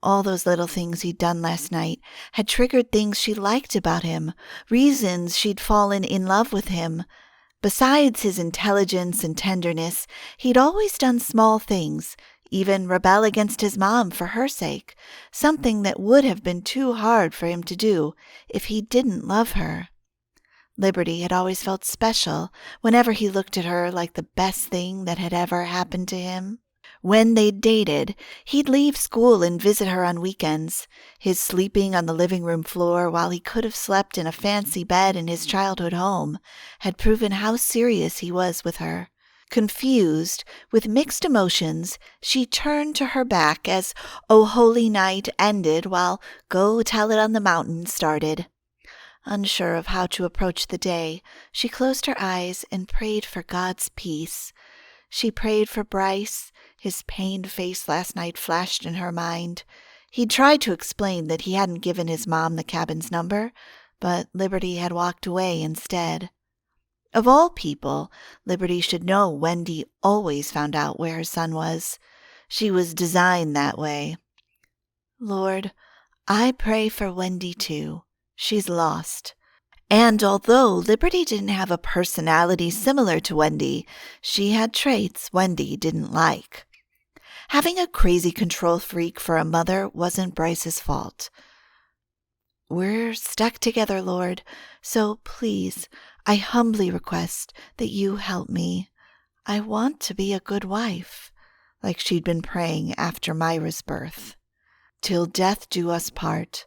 All those little things he'd done last night had triggered things she liked about him, reasons she'd fallen in love with him. Besides his intelligence and tenderness, he'd always done small things, even rebel against his mom for her sake, something that would have been too hard for him to do if he didn't love her. Liberty had always felt special whenever he looked at her like the best thing that had ever happened to him. When they'd dated, he'd leave school and visit her on weekends. His sleeping on the living room floor while he could have slept in a fancy bed in his childhood home had proven how serious he was with her. Confused, with mixed emotions, she turned to her back as "Oh Holy Night" ended while "Go Tell It on the Mountain" started. Unsure of how to approach the day, she closed her eyes and prayed for God's peace. She prayed for Bryce. His pained face last night flashed in her mind. He'd tried to explain that he hadn't given his mom the cabin's number, but Liberty had walked away instead. Of all people, Liberty should know Wendy always found out where her son was. She was designed that way. Lord, I pray for Wendy too. She's lost. And although Liberty didn't have a personality similar to Wendy, she had traits Wendy didn't like. Having a crazy control freak for a mother wasn't Bryce's fault. We're stuck together, Lord, so please, I humbly request that you help me. I want to be a good wife, like she'd been praying after Myra's birth. Till death do us part.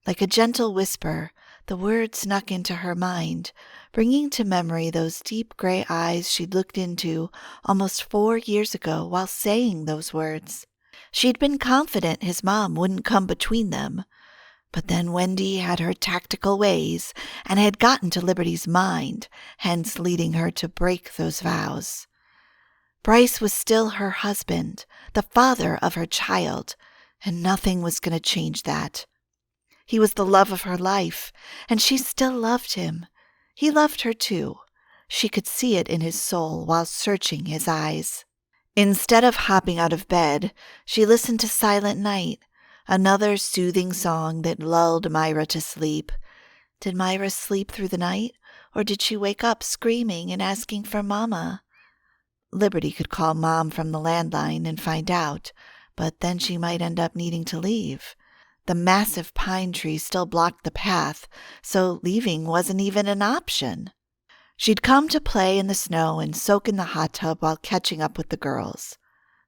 Like a gentle whisper, the words snuck into her mind, bringing to memory those deep gray eyes she'd looked into almost 4 years ago while saying those words. She'd been confident his mom wouldn't come between them. But then Wendy had her tactical ways and had gotten to Liberty's mind, hence leading her to break those vows. Bryce was still her husband, the father of her child, and nothing was going to change that. He was the love of her life, and she still loved him. He loved her too. She could see it in his soul while searching his eyes. Instead of hopping out of bed, she listened to Silent Night, another soothing song that lulled Myra to sleep. Did Myra sleep through the night, or did she wake up screaming and asking for Mama? Liberty could call Mom from the landline and find out, but then she might end up needing to leave. The massive pine tree still blocked the path, so leaving wasn't even an option. She'd come to play in the snow and soak in the hot tub while catching up with the girls.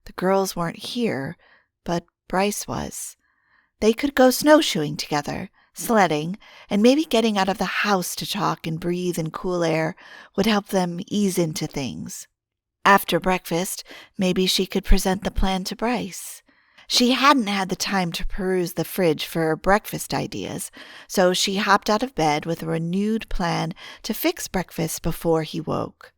The girls weren't here, but Bryce was. They could go snowshoeing together, Sledding, and maybe getting out of the house to talk and breathe in cool air would help them ease into things. After breakfast, maybe she could present the plan to Bryce. She hadn't had the time to peruse the fridge for breakfast ideas, so she hopped out of bed with a renewed plan to fix breakfast before he woke.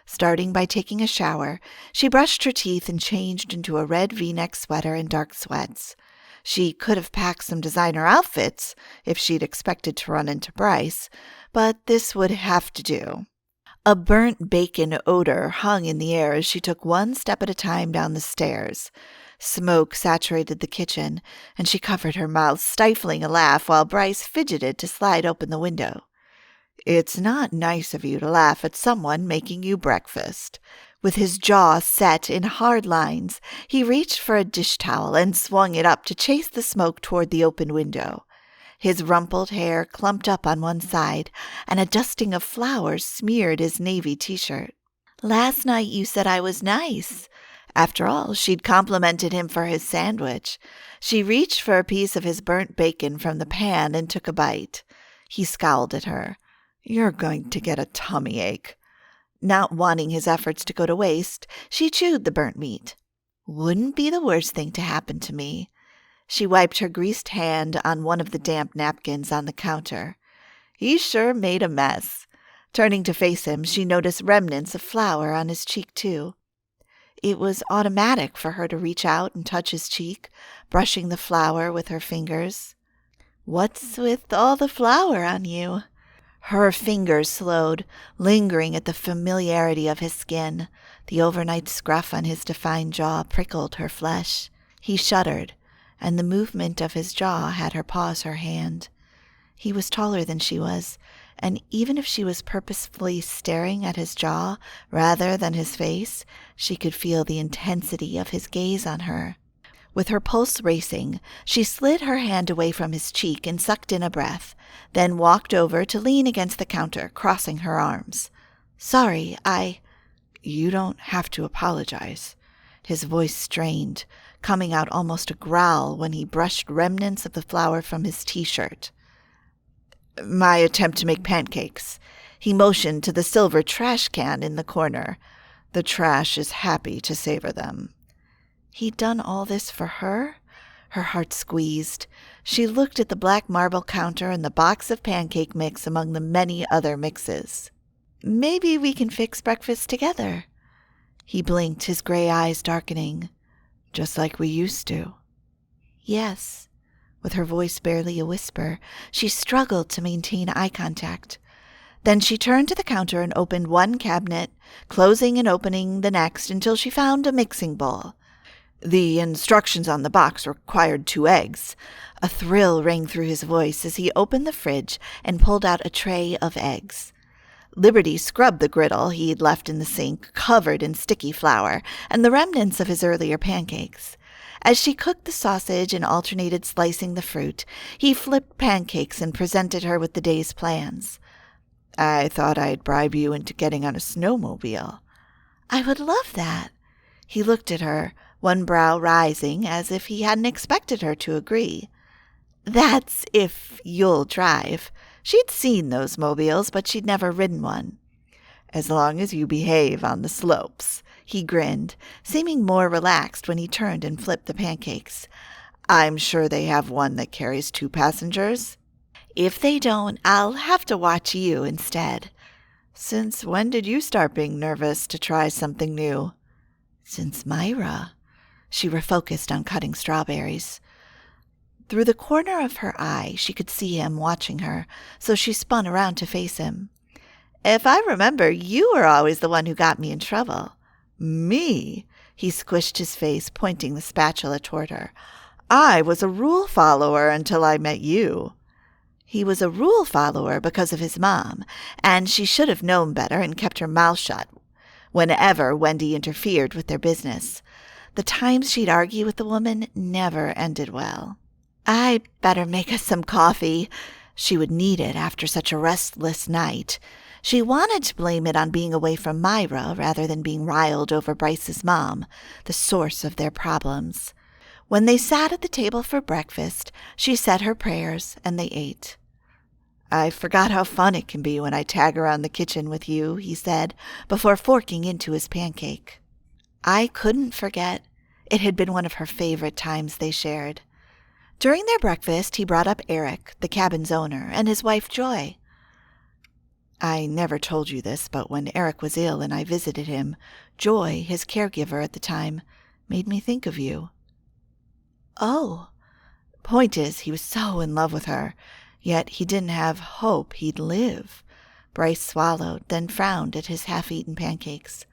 Starting by taking a shower, she brushed her teeth and changed into a red V-neck sweater and dark sweats. She could have packed some designer outfits if she'd expected to run into Bryce, but this would have to do. A burnt bacon odor hung in the air as she took one step at a time down the stairs. Smoke saturated the kitchen, and she covered her mouth, stifling a laugh while Bryce fidgeted to slide open the window. "It's not nice of you to laugh at someone making you breakfast." With his jaw set in hard lines, he reached for a dish towel and swung it up to chase the smoke toward the open window. His rumpled hair clumped up on one side, and a dusting of flowers smeared his navy t-shirt. "Last night you said I was nice." After all, she'd complimented him for his sandwich. She reached for a piece of his burnt bacon from the pan and took a bite. He scowled at her. "You're going to get a tummy ache." Not wanting his efforts to go to waste, she chewed the burnt meat. "Wouldn't be the worst thing to happen to me." She wiped her greased hand on one of the damp napkins on the counter. He sure made a mess. Turning to face him, she noticed remnants of flour on his cheek, too. It was automatic for her to reach out and touch his cheek, brushing the flour with her fingers. "What's with all the flour on you?" Her fingers slowed, lingering at the familiarity of his skin. The overnight scruff on his defined jaw prickled her flesh. He shuddered, and the movement of his jaw had her pause her hand. He was taller than she was, and even if she was purposefully staring at his jaw rather than his face, she could feel the intensity of his gaze on her. With her pulse racing, she slid her hand away from his cheek and sucked in a breath, then walked over to lean against the counter, crossing her arms. "Sorry, You don't have to apologize." His voice strained, coming out almost a growl when he brushed remnants of the flour from his t-shirt. "My attempt to make pancakes." He motioned to the silver trash can in the corner. "The trash is happy to savor them." He'd done all this for her? Her heart squeezed. She looked at the black marble counter and the box of pancake mix among the many other mixes. "Maybe we can fix breakfast together." He blinked, his gray eyes darkening. "Just like we used to." "Yes." With her voice barely a whisper, she struggled to maintain eye contact. Then she turned to the counter and opened one cabinet, closing and opening the next until she found a mixing bowl. "The instructions on the box required 2 eggs. A thrill rang through his voice as he opened the fridge and pulled out a tray of eggs. Liberty scrubbed the griddle he'd left in the sink, covered in sticky flour, and the remnants of his earlier pancakes. As she cooked the sausage and alternated slicing the fruit, he flipped pancakes and presented her with the day's plans. "I thought I'd bribe you into getting on a snowmobile." "I would love that." He looked at her, one brow rising as if he hadn't expected her to agree. "That's if you'll drive." She'd seen those mobiles, but she'd never ridden one. "As long as you behave on the slopes." He grinned, seeming more relaxed when he turned and flipped the pancakes. "I'm sure they have one that carries 2 passengers." "If they don't, I'll have to watch you instead." "Since when did you start being nervous to try something new?" "Since Myra." She refocused on cutting strawberries. Through the corner of her eye, she could see him watching her, so she spun around to face him. "If I remember, you were always the one who got me in trouble." "Me?" He squished his face, pointing the spatula toward her. "I was a rule follower until I met you." He was a rule follower because of his mom, and she should have known better and kept her mouth shut whenever Wendy interfered with their business. The times she'd argue with the woman never ended well. "I better make us some coffee." She would need it after such a restless night. She wanted to blame it on being away from Myra rather than being riled over Bryce's mom, the source of their problems. When they sat at the table for breakfast, she said her prayers and they ate. "I forgot how fun it can be when I tag around the kitchen with you," he said, before forking into his pancake. I couldn't forget. It had been one of her favorite times they shared. During their breakfast, he brought up Eric, the cabin's owner, and his wife Joy. "I never told you this, but when Eric was ill and I visited him, Joy, his caregiver at the time, made me think of you." "Oh." "Point is, he was so in love with her, yet he didn't have hope he'd live." Bryce swallowed, then frowned at his half-eaten pancakes.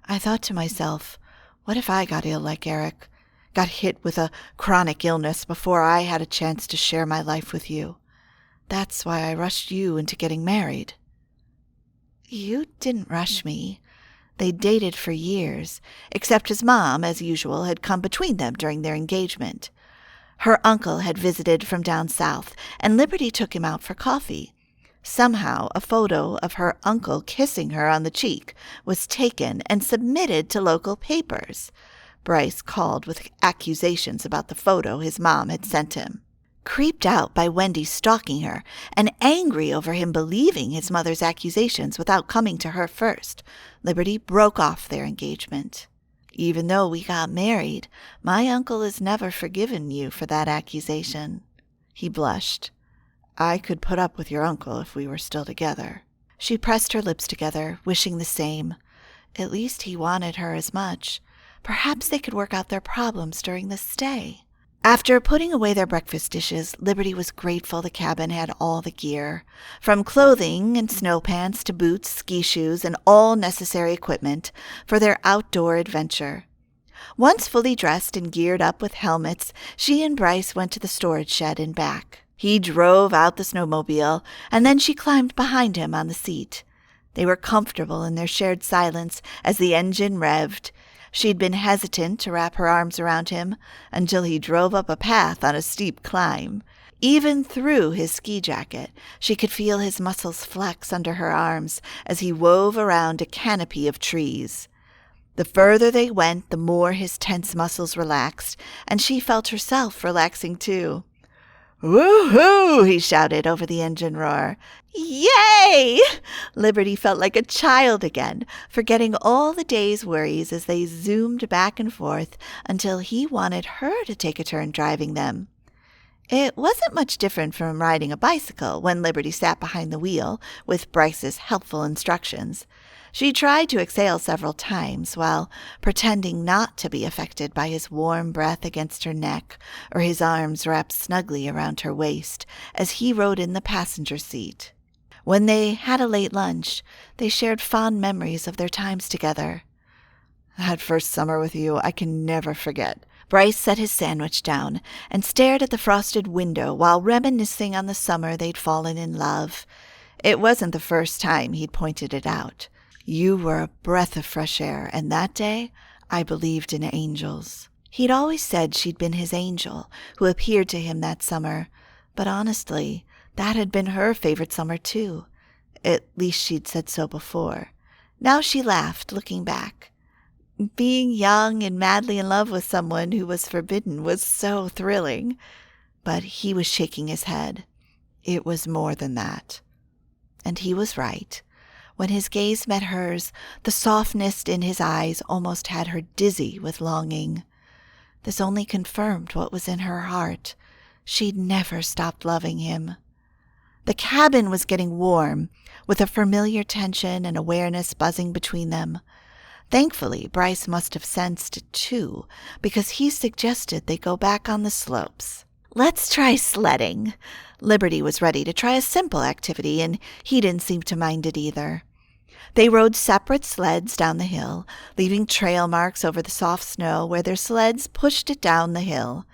"I thought to myself, what if I got ill like Eric, got hit with a chronic illness before I had a chance to share my life with you? That's why I rushed you into getting married." "You didn't rush me." They dated for years, except his mom, as usual, had come between them during their engagement. Her uncle had visited from down south, and Liberty took him out for coffee. Somehow, a photo of her uncle kissing her on the cheek was taken and submitted to local papers. Bryce called with accusations about the photo his mom had sent him. Creeped out by Wendy stalking her, and angry over him believing his mother's accusations without coming to her first, Liberty broke off their engagement. "Even though we got married, my uncle has never forgiven you for that accusation." He blushed. "I could put up with your uncle if we were still together." She pressed her lips together, wishing the same. At least he wanted her as much. Perhaps they could work out their problems during the stay. After putting away their breakfast dishes, Liberty was grateful the cabin had all the gear, from clothing and snow pants to boots, ski shoes, and all necessary equipment for their outdoor adventure. Once fully dressed and geared up with helmets, she and Bryce went to the storage shed and back. He drove out the snowmobile, and then she climbed behind him on the seat. They were comfortable in their shared silence as the engine revved. She'd been hesitant to wrap her arms around him until he drove up a path on a steep climb. Even through his ski jacket, she could feel his muscles flex under her arms as he wove around a canopy of trees. The further they went, the more his tense muscles relaxed, and she felt herself relaxing too. "Woo-hoo!" he shouted over the engine roar. "Yay!" Liberty felt like a child again, forgetting all the day's worries as they zoomed back and forth until he wanted her to take a turn driving them. It wasn't much different from riding a bicycle when Liberty sat behind the wheel with Bryce's helpful instructions. She tried to exhale several times while pretending not to be affected by his warm breath against her neck or his arms wrapped snugly around her waist as he rode in the passenger seat. When they had a late lunch, they shared fond memories of their times together. "That first summer with you I can never forget." Bryce set his sandwich down and stared at the frosted window while reminiscing on the summer they'd fallen in love. It wasn't the first time he'd pointed it out. "You were a breath of fresh air, and that day I believed in angels." He'd always said she'd been his angel, who appeared to him that summer, but honestly, that had been her favorite summer too. At least she'd said so before. Now she laughed, looking back. Being young and madly in love with someone who was forbidden was so thrilling. But he was shaking his head. It was more than that. And he was right. When his gaze met hers, the softness in his eyes almost had her dizzy with longing. This only confirmed what was in her heart. She'd never stopped loving him. The cabin was getting warm, with a familiar tension and awareness buzzing between them. Thankfully, Bryce must have sensed it too, because he suggested they go back on the slopes. "Let's try sledding." Liberty was ready to try a simple activity, and he didn't seem to mind it either. They rode separate sleds down the hill, leaving trail marks over the soft snow where their sleds pushed it down the hill.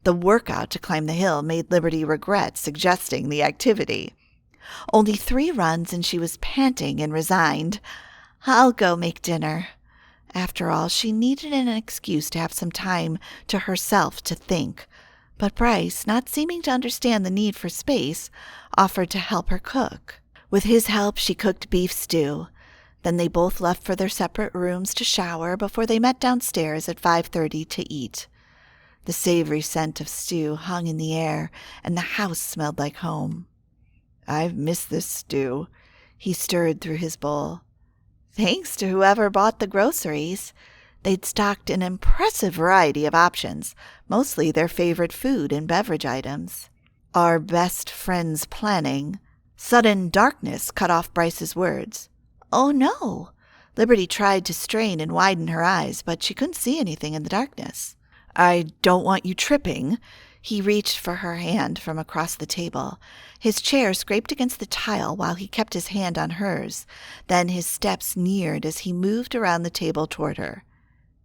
The workout to climb the hill made Liberty regret suggesting the activity. Only 3 runs and she was panting and resigned. "I'll go make dinner." After all, she needed an excuse to have some time to herself to think. But Bryce, not seeming to understand the need for space, offered to help her cook. With his help, she cooked beef stew. Then they both left for their separate rooms to shower before they met downstairs at 5:30 to eat. The savory scent of stew hung in the air, and the house smelled like home. "I've missed this stew." He stirred through his bowl. "Thanks to whoever bought the groceries." They'd stocked an impressive variety of options, mostly their favorite food and beverage items. "Our best friend's planning." Sudden darkness cut off Bryce's words. "Oh, no." Liberty tried to strain and widen her eyes, but she couldn't see anything in the darkness. "I don't want you tripping." He reached for her hand from across the table. His chair scraped against the tile while he kept his hand on hers. Then his steps neared as he moved around the table toward her.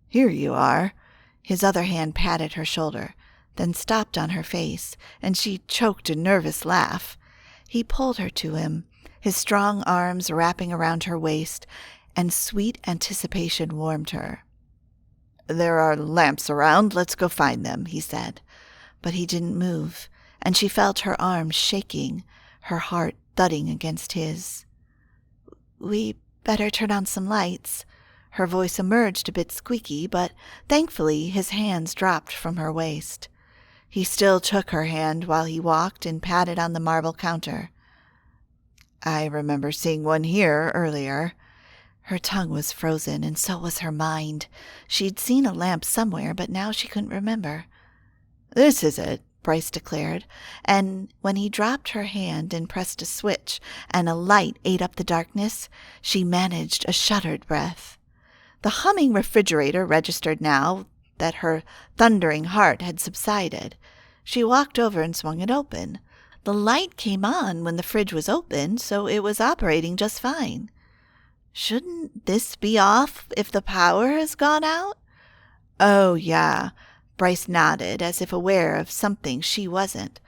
"Here you are." His other hand patted her shoulder, then stopped on her face, and she choked a nervous laugh. He pulled her to him, his strong arms wrapping around her waist, and sweet anticipation warmed her. "There are lamps around. Let's go find them," he said. But he didn't move, and she felt her arms shaking, her heart thudding against his. "We better turn on some lights." Her voice emerged a bit squeaky, but thankfully his hands dropped from her waist. He still took her hand while he walked and patted on the marble counter. "I remember seeing one here earlier." Her tongue was frozen, and so was her mind. She'd seen a lamp somewhere, but now she couldn't remember. "This is it," Bryce declared, and when he dropped her hand and pressed a switch and a light ate up the darkness, she managed a shuddered breath. The humming refrigerator registered now that her thundering heart had subsided. She walked over and swung it open. The light came on when the fridge was open, so it was operating just fine. "Shouldn't this be off if the power has gone out?" "Oh, yeah." Bryce nodded, as if aware of something she wasn't.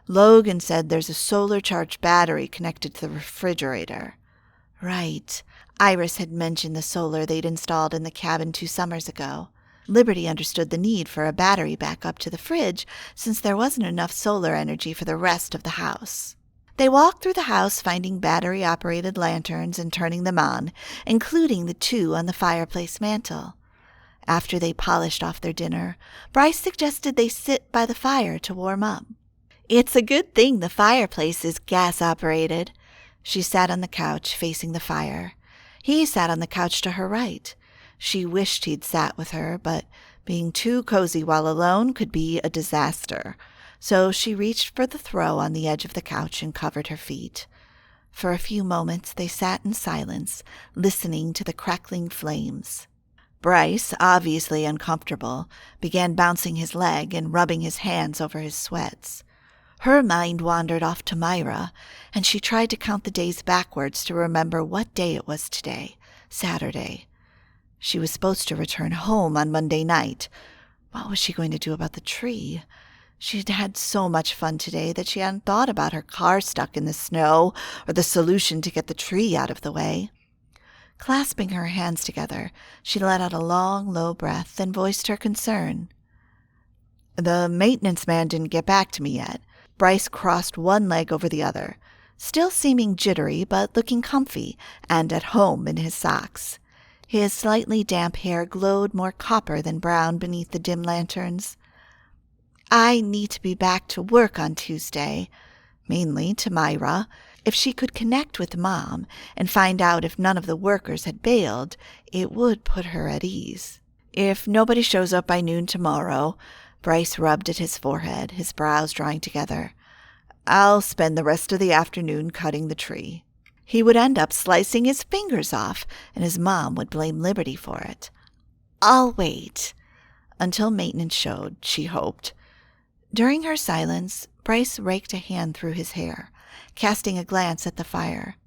"Logan said there's a solar-charged battery connected to the refrigerator." Right. Iris had mentioned the solar they'd installed in the cabin 2 summers ago. Liberty understood the need for a battery backup to the fridge, since there wasn't enough solar energy for the rest of the house. They walked through the house, finding battery-operated lanterns and turning them on, including the 2 on the fireplace mantel. After they polished off their dinner, Bryce suggested they sit by the fire to warm up. "It's a good thing the fireplace is gas-operated." She sat on the couch, facing the fire. He sat on the couch to her right. She wished he'd sat with her, but being too cozy while alone could be a disaster. So she reached for the throw on the edge of the couch and covered her feet. For a few moments they sat in silence, listening to the crackling flames. Bryce, obviously uncomfortable, began bouncing his leg and rubbing his hands over his sweats. Her mind wandered off to Myra, and she tried to count the days backwards to remember what day it was today, Saturday. She was supposed to return home on Monday night. What was she going to do about the tree? She'd had so much fun today that she hadn't thought about her car stuck in the snow or the solution to get the tree out of the way. Clasping her hands together, she let out a long, low breath and voiced her concern. "The maintenance man didn't get back to me yet." Bryce crossed one leg over the other, still seeming jittery but looking comfy and at home in his socks. His slightly damp hair glowed more copper than brown beneath the dim lanterns. "I need to be back to work on Tuesday," mainly to Myra. If she could connect with Mom and find out if none of the workers had bailed, it would put her at ease. "If nobody shows up by noon tomorrow," Bryce rubbed at his forehead, his brows drawing together, "I'll spend the rest of the afternoon cutting the tree." He would end up slicing his fingers off, and his mom would blame Liberty for it. "I'll wait." Until maintenance showed, she hoped. During her silence, Bryce raked a hand through his hair, casting a glance at the fire.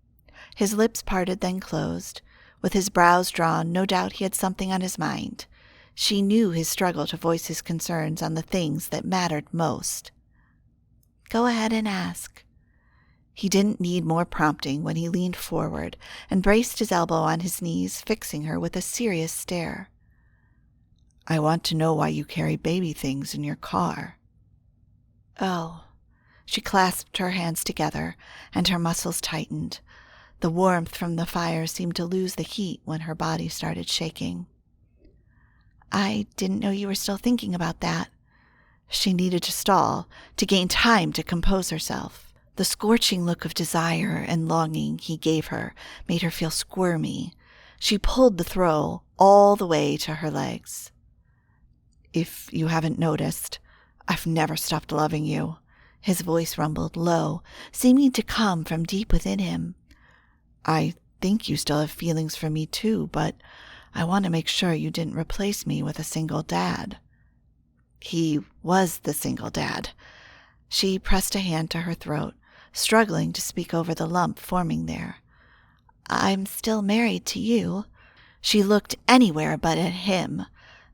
His lips parted, then closed. With his brows drawn, no doubt he had something on his mind. She knew his struggle to voice his concerns on the things that mattered most. "Go ahead and ask." He didn't need more prompting when he leaned forward and braced his elbow on his knees, fixing her with a serious stare. "I want to know why you carry baby things in your car." "Oh." She clasped her hands together, and her muscles tightened. The warmth from the fire seemed to lose the heat when her body started shaking. "I didn't know you were still thinking about that." She needed to stall, to gain time to compose herself. The scorching look of desire and longing he gave her made her feel squirmy. She pulled the throw all the way to her legs. "If you haven't noticed, I've never stopped loving you." His voice rumbled low, seeming to come from deep within him. "I think you still have feelings for me too, but I want to make sure you didn't replace me with a single dad." He was the single dad. She pressed a hand to her throat, struggling to speak over the lump forming there. "I'm still married to you." She looked anywhere but at him.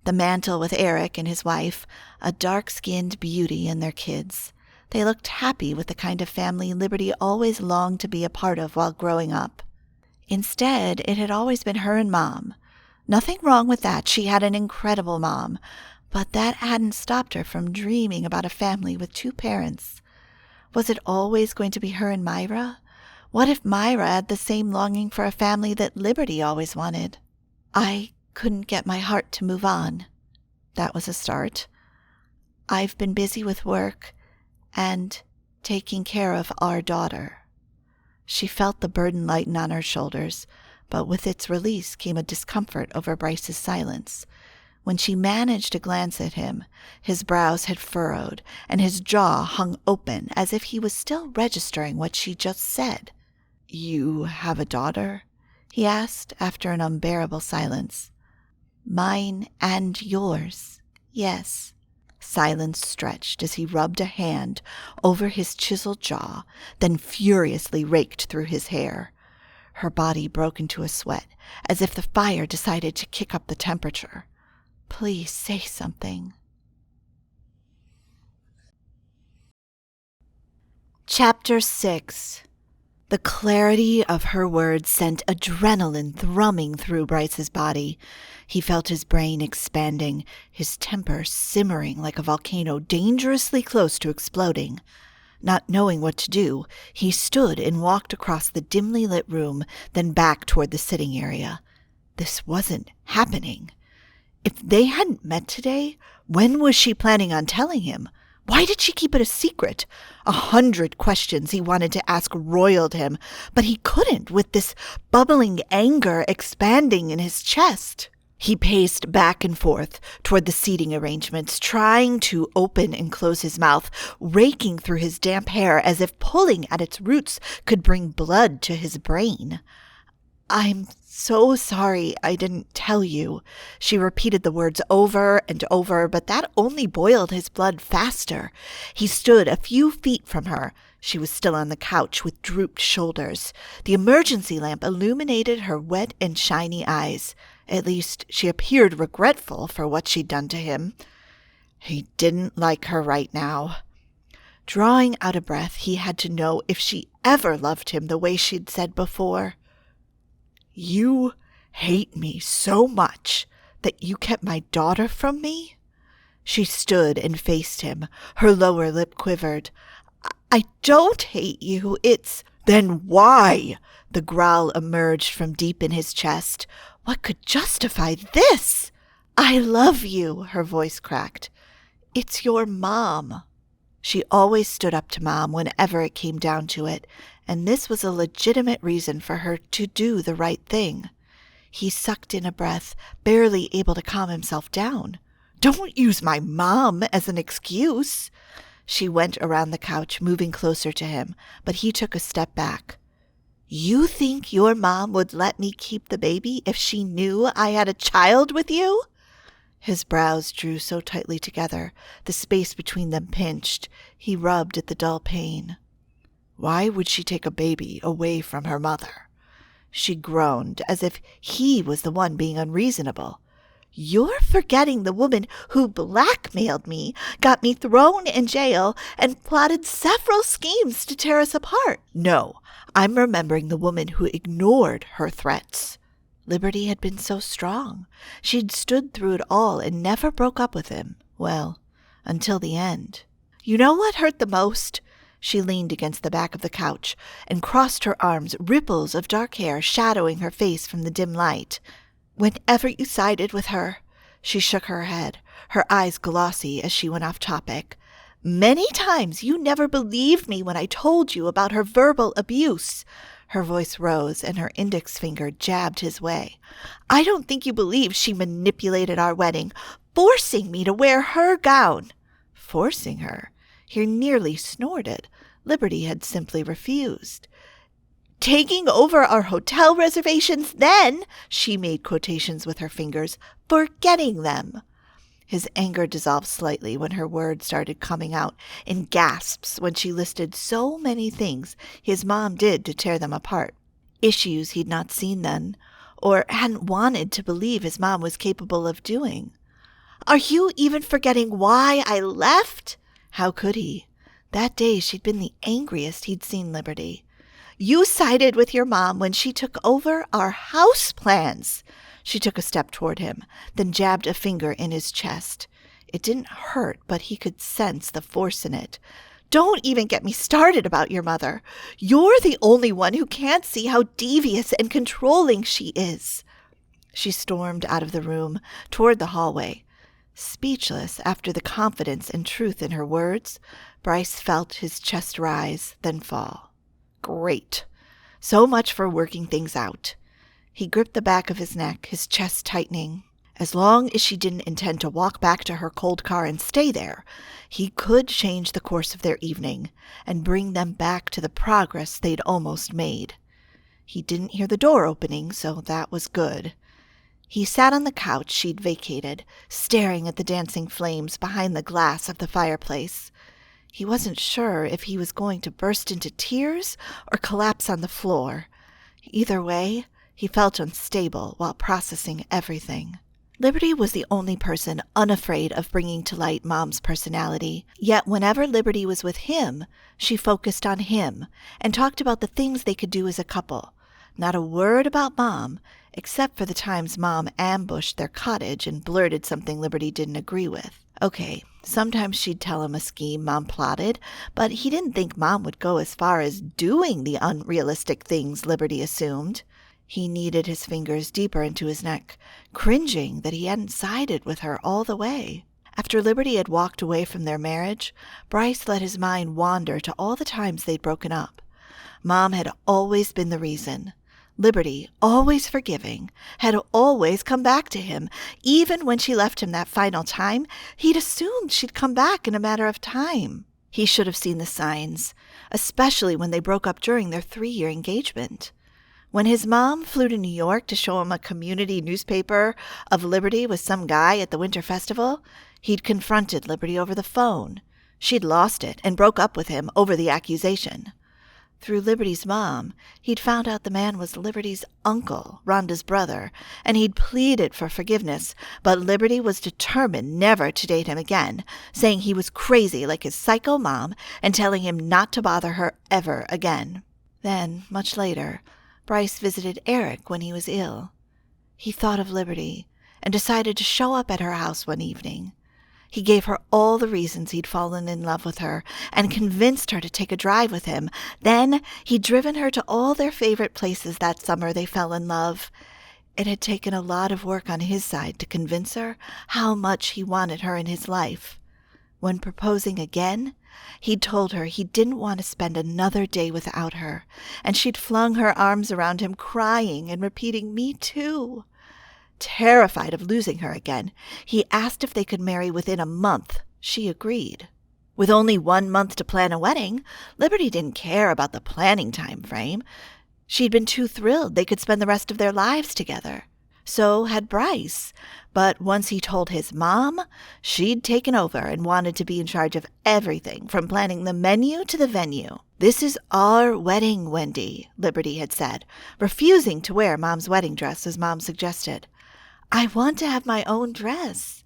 The mantel with Eric and his wife, a dark-skinned beauty and their kids. They looked happy with the kind of family Liberty always longed to be a part of while growing up. Instead, it had always been her and Mom. Nothing wrong with that. She had an incredible mom. But that hadn't stopped her from dreaming about a family with two parents. Was it always going to be her and Myra? What if Myra had the same longing for a family that Liberty always wanted? "I couldn't get my heart to move on." That was a start. "I've been busy with work and taking care of our daughter." She felt the burden lighten on her shoulders, but with its release came a discomfort over Bryce's silence. When she managed to glance at him, his brows had furrowed, and his jaw hung open as if he was still registering what she just said. "You have a daughter?" he asked after an unbearable silence. "Mine and yours, yes." Silence stretched as he rubbed a hand over his chiseled jaw, then furiously raked through his hair. Her body broke into a sweat, as if the fire decided to kick up the temperature. "Please say something." Chapter 6. The clarity of her words sent adrenaline thrumming through Bryce's body. He felt his brain expanding, his temper simmering like a volcano dangerously close to exploding. Not knowing what to do, he stood and walked across the dimly lit room, then back toward the sitting area. This wasn't happening. If they hadn't met today, when was she planning on telling him? Why did she keep it a secret? 100 questions he wanted to ask roiled him, but he couldn't with this bubbling anger expanding in his chest. He paced back and forth toward the seating arrangements, trying to open and close his mouth, raking through his damp hair as if pulling at its roots could bring blood to his brain. "I'm so sorry I didn't tell you." She repeated the words over and over, but that only boiled his blood faster. He stood a few feet from her. She was still on the couch with drooped shoulders. The emergency lamp illuminated her wet and shiny eyes. At least she appeared regretful for what she'd done to him. He didn't like her right now. Drawing out a breath, he had to know if she ever loved him the way she'd said before. "You hate me so much that you kept my daughter from me?" She stood and faced him. Her lower lip quivered. "I don't hate you. It's—" "Then why?" The growl emerged from deep in his chest. What could justify this? "I love you," her voice cracked. "It's your mom." She always stood up to Mom whenever it came down to it, and this was a legitimate reason for her to do the right thing. He sucked in a breath, barely able to calm himself down. "Don't use my mom as an excuse." She went around the couch, moving closer to him, but he took a step back. "You think your mom would let me keep the baby if she knew I had a child with you?" His brows drew so tightly together, the space between them pinched. He rubbed at the dull pain. "Why would she take a baby away from her mother?" She groaned, as if he was the one being unreasonable. "You're forgetting the woman who blackmailed me, got me thrown in jail, and plotted several schemes to tear us apart." "No, I'm remembering the woman who ignored her threats." Liberty had been so strong. She'd stood through it all and never broke up with him. Well, until the end. "You know what hurt the most?" She leaned against the back of the couch and crossed her arms, ripples of dark hair shadowing her face from the dim light. "Whenever you sided with her." She shook her head. her eyes glossy as she went off topic. "Many times you never believed me when I told you about her verbal abuse." Her voice rose and her index finger jabbed his way. "I don't think you believe she manipulated our wedding, forcing me to wear her gown." Forcing her? He nearly snorted. Liberty had simply refused. "Taking over our hotel reservations, then," she made quotations with her fingers, "forgetting them." His anger dissolved slightly when her words started coming out in gasps when she listed so many things his mom did to tear them apart. Issues he'd not seen then, or hadn't wanted to believe his mom was capable of doing. "Are you even forgetting why I left?" How could he? That day she'd been the angriest he'd seen Liberty. "You sided with your mom when she took over our house plans." She took a step toward him, then jabbed a finger in his chest. It didn't hurt, but he could sense the force in it. "Don't even get me started about your mother. You're the only one who can't see how devious and controlling she is." She stormed out of the room, toward the hallway. Speechless after the confidence and truth in her words, Bryce felt his chest rise, then fall. Great. So much for working things out. He gripped the back of his neck, his chest tightening. As long as she didn't intend to walk back to her cold car and stay there, he could change the course of their evening and bring them back to the progress they'd almost made. He didn't hear the door opening, so that was good. He sat on the couch she'd vacated, staring at the dancing flames behind the glass of the fireplace. He wasn't sure if he was going to burst into tears or collapse on the floor. Either way, he felt unstable while processing everything. Liberty was the only person unafraid of bringing to light Mom's personality. Yet whenever Liberty was with him, she focused on him and talked about the things they could do as a couple. Not a word about Mom, except for the times Mom ambushed their cottage and blurted something Liberty didn't agree with. Okay, sometimes she'd tell him a scheme Mom plotted, but he didn't think Mom would go as far as doing the unrealistic things Liberty assumed. He kneaded his fingers deeper into his neck, cringing that he hadn't sided with her all the way. After Liberty had walked away from their marriage, Bryce let his mind wander to all the times they'd broken up. Mom had always been the reason. Liberty, always forgiving, had always come back to him. Even when she left him that final time, he'd assumed she'd come back in a matter of time. He should have seen the signs, especially when they broke up during their 3-year engagement. When his mom flew to New York to show him a community newspaper of Liberty with some guy at the Winter Festival, he'd confronted Liberty over the phone. She'd lost it and broke up with him over the accusation. Through Liberty's mom, he'd found out the man was Liberty's uncle, Rhonda's brother, and he'd pleaded for forgiveness, but Liberty was determined never to date him again, saying he was crazy like his psycho mom and telling him not to bother her ever again. Then, much later, Bryce visited Eric when he was ill. He thought of Liberty and decided to show up at her house one evening. He gave her all the reasons he'd fallen in love with her and convinced her to take a drive with him. Then he'd driven her to all their favorite places that summer they fell in love. It had taken a lot of work on his side to convince her how much he wanted her in his life. When proposing again, he'd told her he didn't want to spend another day without her, and she'd flung her arms around him, crying and repeating, "Me too." Terrified of losing her again, he asked if they could marry within a month. She agreed. With only 1 month to plan a wedding, Liberty didn't care about the planning time frame. She'd been too thrilled they could spend the rest of their lives together. So had Bryce. But once he told his mom, she'd taken over and wanted to be in charge of everything, from planning the menu to the venue. "This is our wedding, Wendy," Liberty had said, refusing to wear Mom's wedding dress as Mom suggested. "I want to have my own dress."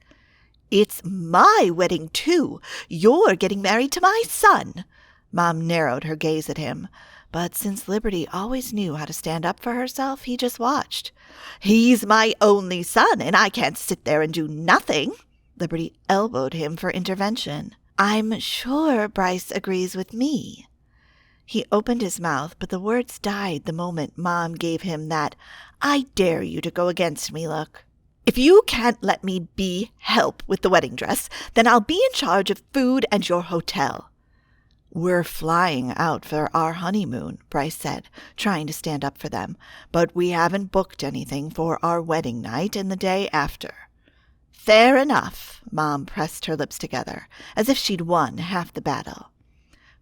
"It's my wedding, too. You're getting married to my son." Mom narrowed her gaze at him. But since Liberty always knew how to stand up for herself, he just watched. "He's my only son, and I can't sit there and do nothing." Liberty elbowed him for intervention. "I'm sure Bryce agrees with me." He opened his mouth, but the words died the moment Mom gave him that "I dare you to go against me" look. If you can't let me help with the wedding dress, then I'll be in charge of food and your hotel." "We're flying out for our honeymoon," Bryce said, trying to stand up for them, "but we haven't booked anything for our wedding night and the day after." "Fair enough." Mom pressed her lips together, as if she'd won half the battle.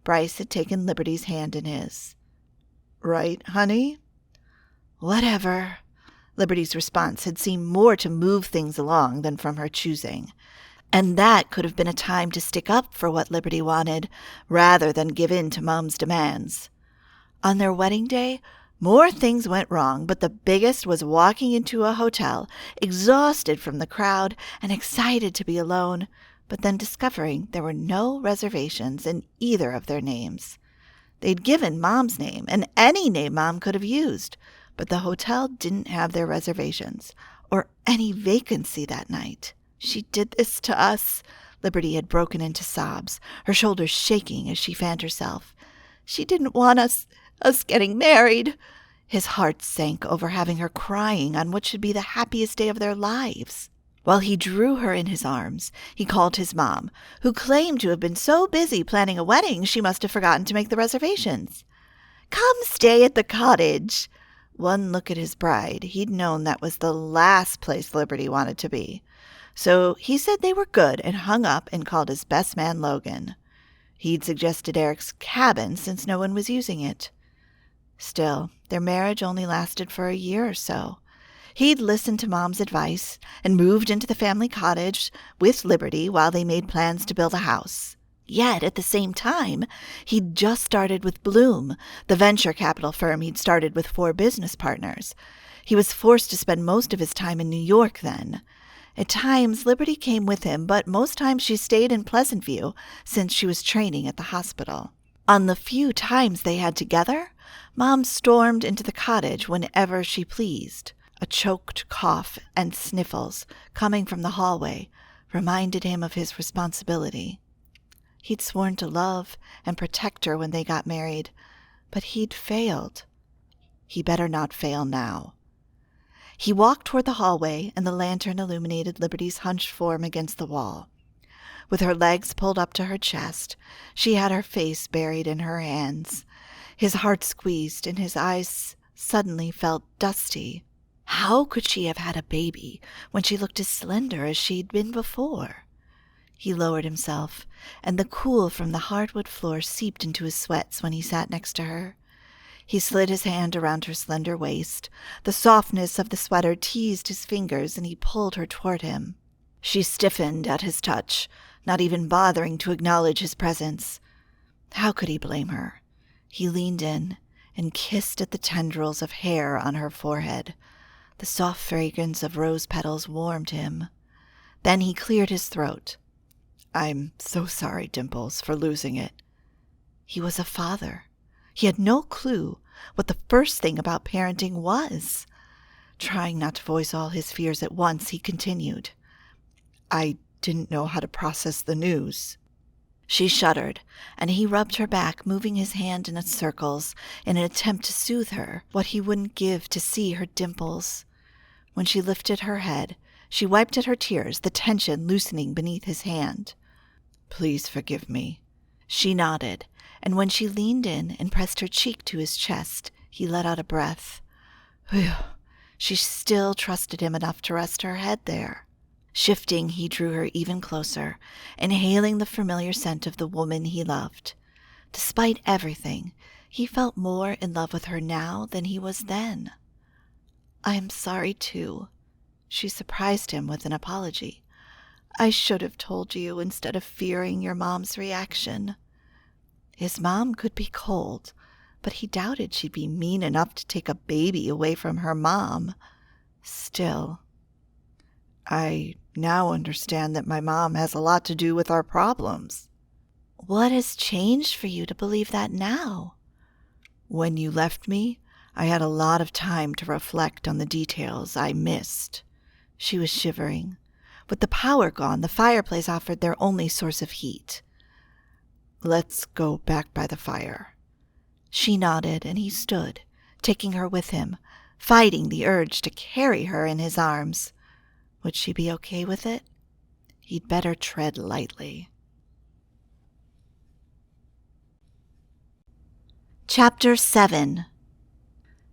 Bryce had taken Liberty's hand in his. "Right, honey?" "Whatever." Liberty's response had seemed more to move things along than from her choosing. And that could have been a time to stick up for what Liberty wanted, rather than give in to Mom's demands. On their wedding day, more things went wrong, but the biggest was walking into a hotel, exhausted from the crowd and excited to be alone, but then discovering there were no reservations in either of their names. They'd given Mom's name, and any name Mom could have used, but the hotel didn't have their reservations, or any vacancy that night. "She did this to us." Liberty had broken into sobs, her shoulders shaking as she fanned herself. "She didn't want us getting married." His heart sank over having her crying on what should be the happiest day of their lives. While he drew her in his arms, he called his mom, who claimed to have been so busy planning a wedding she must have forgotten to make the reservations. "Come stay at the cottage." One look at his bride, he'd known that was the last place Liberty wanted to be. So he said they were good and hung up and called his best man Logan. He'd suggested Eric's cabin since no one was using it. Still, their marriage only lasted for a year or so. He'd listened to Mom's advice and moved into the family cottage with Liberty while they made plans to build a house. Yet, at the same time, he'd just started with Bloom, the venture capital firm he'd started with 4 business partners. He was forced to spend most of his time in New York then. At times, Liberty came with him, but most times she stayed in Pleasant View since she was training at the hospital. On the few times they had together, Mom stormed into the cottage whenever she pleased. A choked cough and sniffles coming from the hallway reminded him of his responsibility. He'd sworn to love and protect her when they got married, but he'd failed. He better not fail now. He walked toward the hallway, and the lantern illuminated Liberty's hunched form against the wall. With her legs pulled up to her chest, she had her face buried in her hands. His heart squeezed, and his eyes suddenly felt dusty. How could she have had a baby when she looked as slender as she'd been before? He lowered himself, and the cool from the hardwood floor seeped into his sweats when he sat next to her. He slid his hand around her slender waist. The softness of the sweater teased his fingers, and he pulled her toward him. She stiffened at his touch, not even bothering to acknowledge his presence. How could he blame her? He leaned in and kissed at the tendrils of hair on her forehead. The soft fragrance of rose petals warmed him. Then he cleared his throat. "I'm so sorry, Dimples, for losing it." He was a father. He had no clue what the first thing about parenting was. Trying not to voice all his fears at once, he continued. "I didn't know how to process the news." She shuddered, and he rubbed her back, moving his hand in its circles in an attempt to soothe her, what he wouldn't give to see her dimples. When she lifted her head, she wiped at her tears, the tension loosening beneath his hand. "Please forgive me." She nodded, and when she leaned in and pressed her cheek to his chest, he let out a breath. Whew! She still trusted him enough to rest her head there. Shifting, he drew her even closer, inhaling the familiar scent of the woman he loved. Despite everything, he felt more in love with her now than he was then. "I am sorry, too." She surprised him with an apology. "I should have told you instead of fearing your mom's reaction." His mom could be cold, but he doubted she'd be mean enough to take a baby away from her mom. Still, "I now understand that my mom has a lot to do with our problems." "What has changed for you to believe that now?" "When you left me, I had a lot of time to reflect on the details I missed." She was shivering. With the power gone, the fireplace offered their only source of heat. "Let's go back by the fire." She nodded, and he stood, taking her with him, fighting the urge to carry her in his arms. Would she be okay with it? He'd better tread lightly. Chapter 7.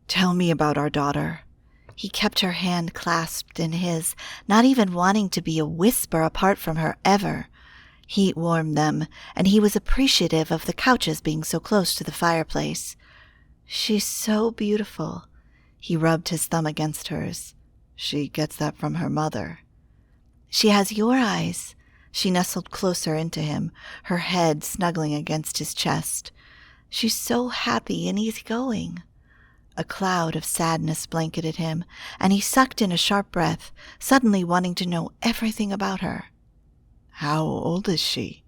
Tell me about our daughter. He kept her hand clasped in his, not even wanting to be a whisper apart from her ever. Heat warmed them, and he was appreciative of the couches being so close to the fireplace. She's so beautiful. He rubbed his thumb against hers. She gets that from her mother. She has your eyes. She nestled closer into him, her head snuggling against his chest. She's so happy and easygoing. A cloud of sadness blanketed him, and he sucked in a sharp breath, suddenly wanting to know everything about her. How old is she?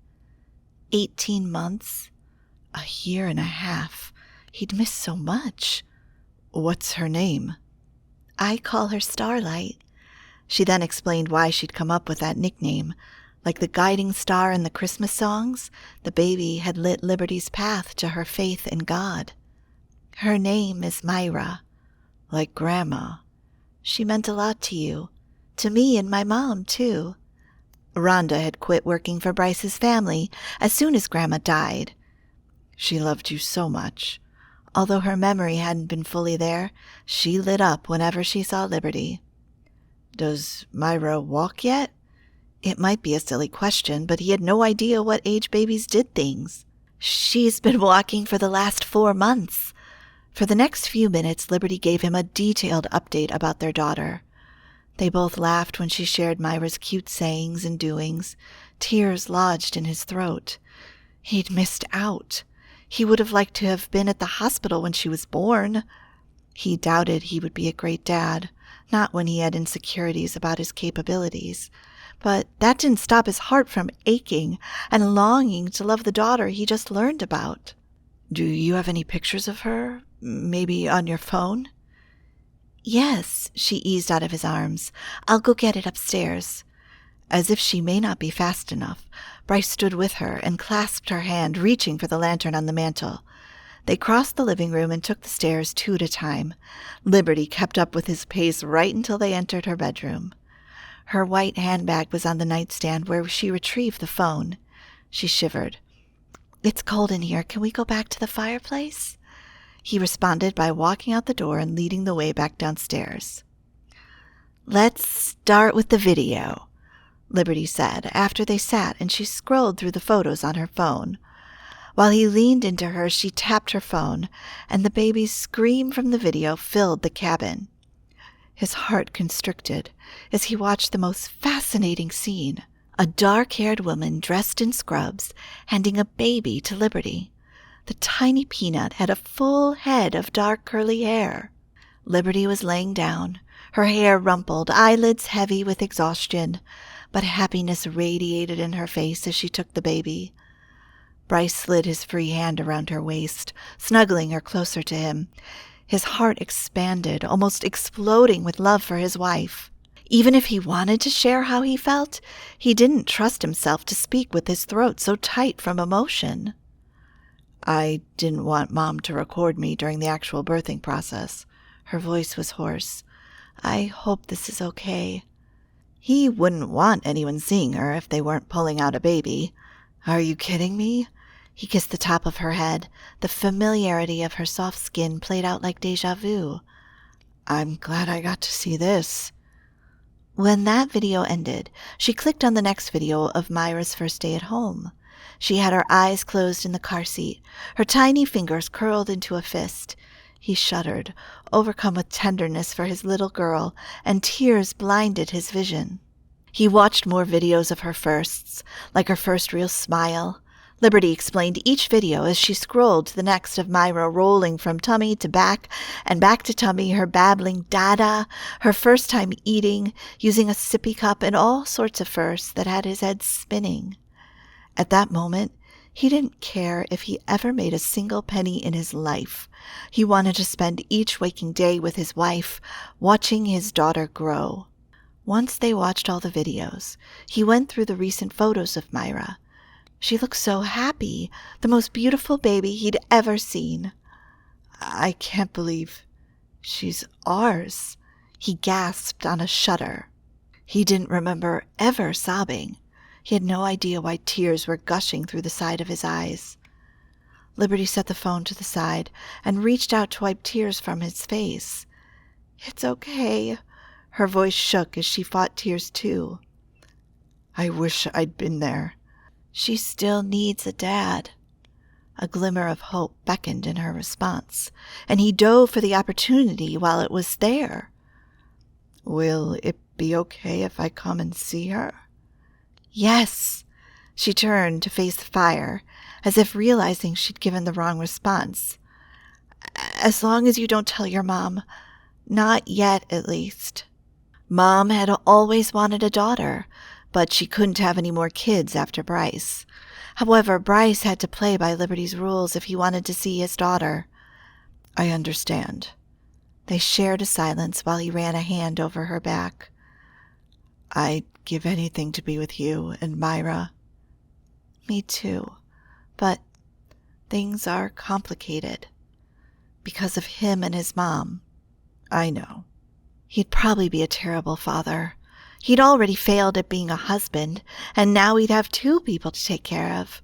18 months. A year and a half. He'd missed so much. What's her name? I call her Starlight. She then explained why she'd come up with that nickname. Like the guiding star in the Christmas songs, the baby had lit Liberty's path to her faith in God. Her name is Myra. Like Grandma. She meant a lot to you. To me and my mom, too. Rhonda had quit working for Bryce's family as soon as Grandma died. She loved you so much. Although her memory hadn't been fully there, she lit up whenever she saw Liberty. Does Myra walk yet? It might be a silly question, but he had no idea what age babies did things. She's been walking for the last 4 months. For the next few minutes, Liberty gave him a detailed update about their daughter. They both laughed when she shared Myra's cute sayings and doings. Tears lodged in his throat. He'd missed out. He would have liked to have been at the hospital when she was born. He doubted he would be a great dad, not when he had insecurities about his capabilities. But that didn't stop his heart from aching and longing to love the daughter he just learned about. Do you have any pictures of her? Maybe on your phone? Yes, she eased out of his arms. I'll go get it upstairs. As if she may not be fast enough, Bryce stood with her and clasped her hand, reaching for the lantern on the mantel. They crossed the living room and took the stairs 2 at a time. Liberty kept up with his pace right until they entered her bedroom. Her white handbag was on the nightstand where she retrieved the phone. She shivered. It's cold in here. Can we go back to the fireplace? He responded by walking out the door and leading the way back downstairs. Let's start with the video, Liberty said, after they sat and she scrolled through the photos on her phone. While he leaned into her, she tapped her phone, and the baby's scream from the video filled the cabin. His heart constricted as he watched the most fascinating scene. A dark-haired woman dressed in scrubs handing a baby to Liberty. The tiny peanut had a full head of dark curly hair. Liberty was laying down, her hair rumpled, eyelids heavy with exhaustion, but happiness radiated in her face as she took the baby. Bryce slid his free hand around her waist, snuggling her closer to him. His heart expanded, almost exploding with love for his wife. Even if he wanted to share how he felt, he didn't trust himself to speak with his throat so tight from emotion. I didn't want Mom to record me during the actual birthing process. Her voice was hoarse. I hope this is okay. He wouldn't want anyone seeing her if they weren't pulling out a baby. Are you kidding me? He kissed the top of her head. The familiarity of her soft skin played out like déjà vu. I'm glad I got to see this. When that video ended, she clicked on the next video of Myra's first day at home. She had her eyes closed in the car seat, her tiny fingers curled into a fist. He shuddered, overcome with tenderness for his little girl, and tears blinded his vision. He watched more videos of her firsts, like her first real smile. Liberty explained each video as she scrolled to the next of Myra rolling from tummy to back and back to tummy, her babbling dada, her first time eating, using a sippy cup, and all sorts of firsts that had his head spinning. At that moment, he didn't care if he ever made a single penny in his life. He wanted to spend each waking day with his wife, watching his daughter grow. Once they watched all the videos, he went through the recent photos of Myra. She looked so happy, the most beautiful baby he'd ever seen. I can't believe she's ours, he gasped on a shudder. He didn't remember ever sobbing. He had no idea why tears were gushing through the side of his eyes. Liberty set the phone to the side and reached out to wipe tears from his face. "It's okay." Her voice shook as she fought tears too. "I wish I'd been there." "She still needs a dad." A glimmer of hope beckoned in her response, and he dove for the opportunity while it was there. "Will it be okay if I come and see her?" "Yes." She turned to face the fire, as if realizing she'd given the wrong response. "As long as you don't tell your mom. Not yet, at least." Mom had always wanted a daughter, but she couldn't have any more kids after Bryce. However, Bryce had to play by Liberty's rules if he wanted to see his daughter. "I understand." They shared a silence while he ran a hand over her back. "I'd give anything to be with you and Myra." "Me too. But things are complicated. Because of him and his mom." "I know." He'd probably be a terrible father. He'd already failed at being a husband, and now he'd have 2 people to take care of.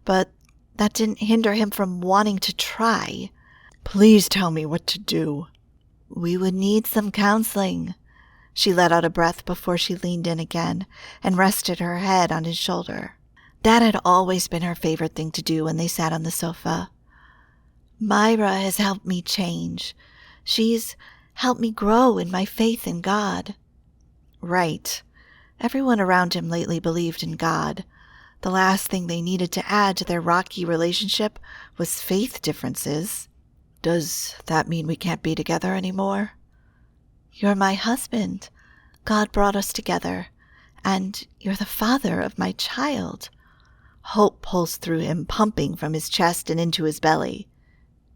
But that didn't hinder him from wanting to try. "Please tell me what to do." "We would need some counseling." She let out a breath before she leaned in again and rested her head on his shoulder. That had always been her favorite thing to do when they sat on the sofa. "Myra has helped me change. She's helped me grow in my faith in God." Right. Everyone around him lately believed in God. The last thing they needed to add to their rocky relationship was faith differences. "Does that mean we can't be together anymore?" "You're my husband. God brought us together. And you're the father of my child." Hope pulsed through him, pumping from his chest and into his belly.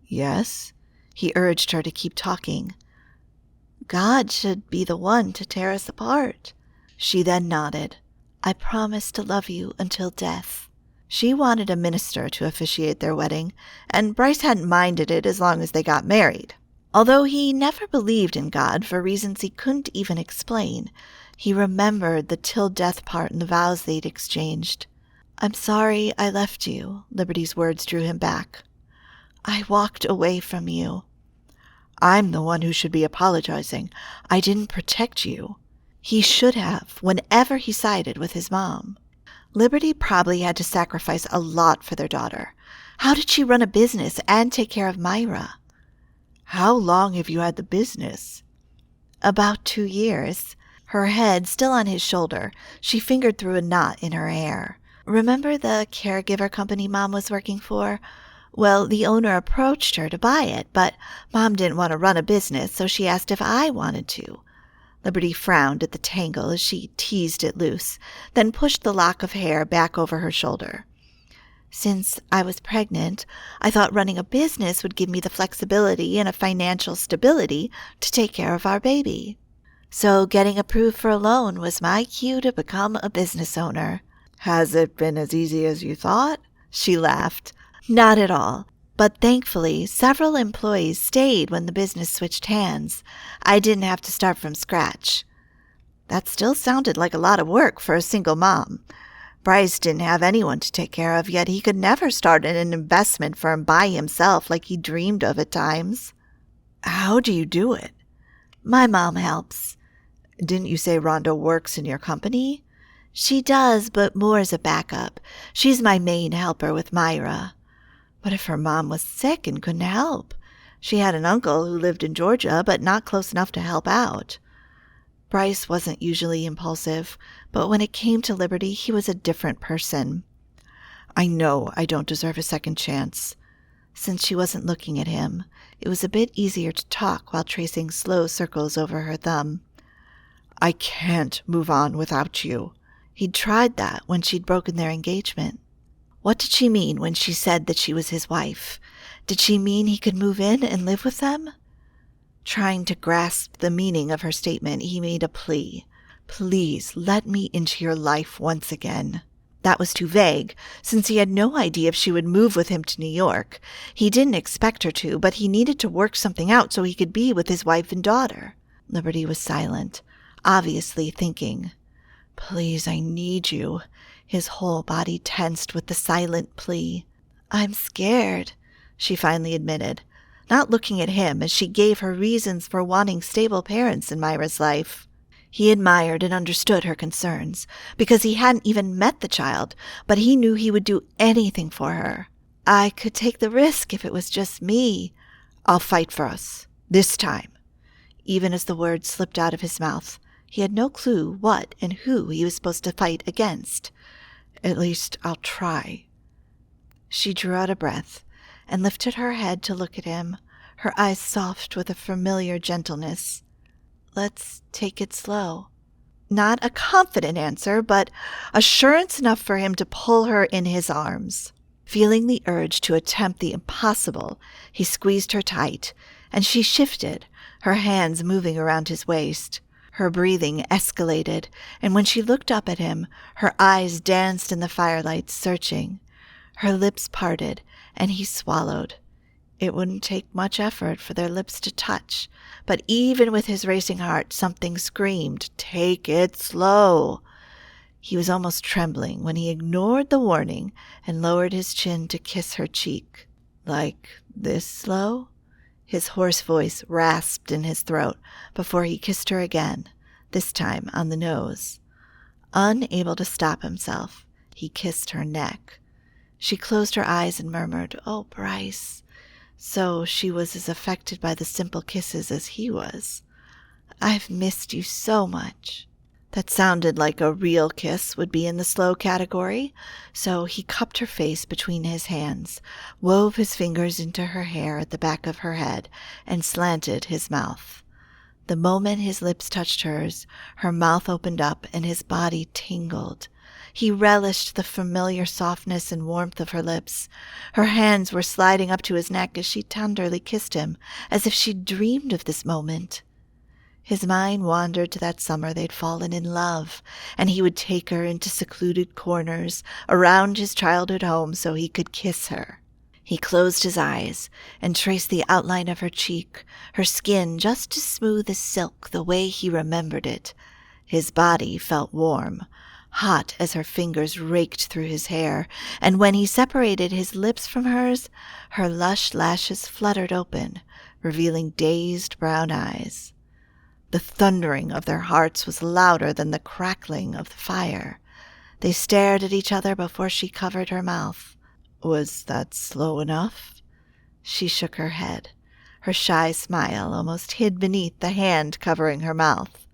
"Yes?" He urged her to keep talking. "God should be the one to tear us apart." She then nodded. "I promise to love you until death." She wanted a minister to officiate their wedding, and Bryce hadn't minded it as long as they got married. Although he never believed in God for reasons he couldn't even explain, he remembered the till death part in the vows they'd exchanged. "I'm sorry I left you," Liberty's words drew him back. "I walked away from you." "I'm the one who should be apologizing. I didn't protect you." He should have, whenever he sided with his mom. Liberty probably had to sacrifice a lot for their daughter. How did she run a business and take care of Myra? "How long have you had the business?" "About 2 years." Her head still on his shoulder, she fingered through a knot in her hair. "Remember the caregiver company Mom was working for? Well, the owner approached her to buy it, but Mom didn't want to run a business, so she asked if I wanted to." Liberty frowned at the tangle as she teased it loose, then pushed the lock of hair back over her shoulder. "Since I was pregnant, I thought running a business would give me the flexibility and a financial stability to take care of our baby. So getting approved for a loan was my cue to become a business owner." "Has it been as easy as you thought?" She laughed. "Not at all. But thankfully, several employees stayed when the business switched hands. I didn't have to start from scratch." That still sounded like a lot of work for a single mom. Bryce didn't have anyone to take care of, yet he could never start an investment firm by himself like he dreamed of at times. "How do you do it?" "My mom helps." "Didn't you say Rhonda works in your company?" "She does, but more as a backup. She's my main helper with Myra." But if her mom was sick and couldn't help? She had an uncle who lived in Georgia, but not close enough to help out. Bryce wasn't usually impulsive, but when it came to Liberty, he was a different person. "I know I don't deserve a second chance." Since she wasn't looking at him, it was a bit easier to talk while tracing slow circles over her thumb. "I can't move on without you." He'd tried that when she'd broken their engagement. What did she mean when she said that she was his wife? Did she mean he could move in and live with them? Trying to grasp the meaning of her statement, he made a plea. "Please let me into your life once again." That was too vague, since he had no idea if she would move with him to New York. He didn't expect her to, but he needed to work something out so he could be with his wife and daughter. Liberty was silent. obviously thinking, "Please, I need you." His whole body tensed with the silent plea. "I'm scared," she finally admitted, not looking at him as she gave her reasons for wanting stable parents in Myra's life. He admired and understood her concerns, because he hadn't even met the child, but he knew he would do anything for her. "I could take the risk if it was just me." "I'll fight for us. This time." Even as the words slipped out of his mouth, he had no clue what and who he was supposed to fight against. "At least I'll try." She drew out a breath and lifted her head to look at him, her eyes soft with a familiar gentleness. "Let's take it slow." Not a confident answer, but assurance enough for him to pull her in his arms. Feeling the urge to attempt the impossible, he squeezed her tight, and she shifted, her hands moving around his waist. Her breathing escalated, and when she looked up at him, her eyes danced in the firelight, searching. Her lips parted, and he swallowed. It wouldn't take much effort for their lips to touch, but even with his racing heart, something screamed, "Take it slow." He was almost trembling when he ignored the warning and lowered his chin to kiss her cheek. "Like this slow?" His hoarse voice rasped in his throat before he kissed her again, this time on the nose. Unable to stop himself, he kissed her neck. She closed her eyes and murmured, "Oh, Bryce." So she was as affected by the simple kisses as he was. "I've missed you so much." That sounded like a real kiss would be in the slow category, so he cupped her face between his hands, wove his fingers into her hair at the back of her head, and slanted his mouth. The moment his lips touched hers, her mouth opened up and his body tingled. He relished the familiar softness and warmth of her lips. Her hands were sliding up to his neck as she tenderly kissed him, as if she'd dreamed of this moment. His mind wandered to that summer they'd fallen in love, and he would take her into secluded corners around his childhood home so he could kiss her. He closed his eyes and traced the outline of her cheek, her skin just as smooth as silk the way he remembered it. His body felt warm, hot as her fingers raked through his hair, and when he separated his lips from hers, her lush lashes fluttered open, revealing dazed brown eyes. The thundering of their hearts was louder than the crackling of the fire. They stared at each other before she covered her mouth. "Was that slow enough?" She shook her head. Her shy smile almost hid beneath the hand covering her mouth.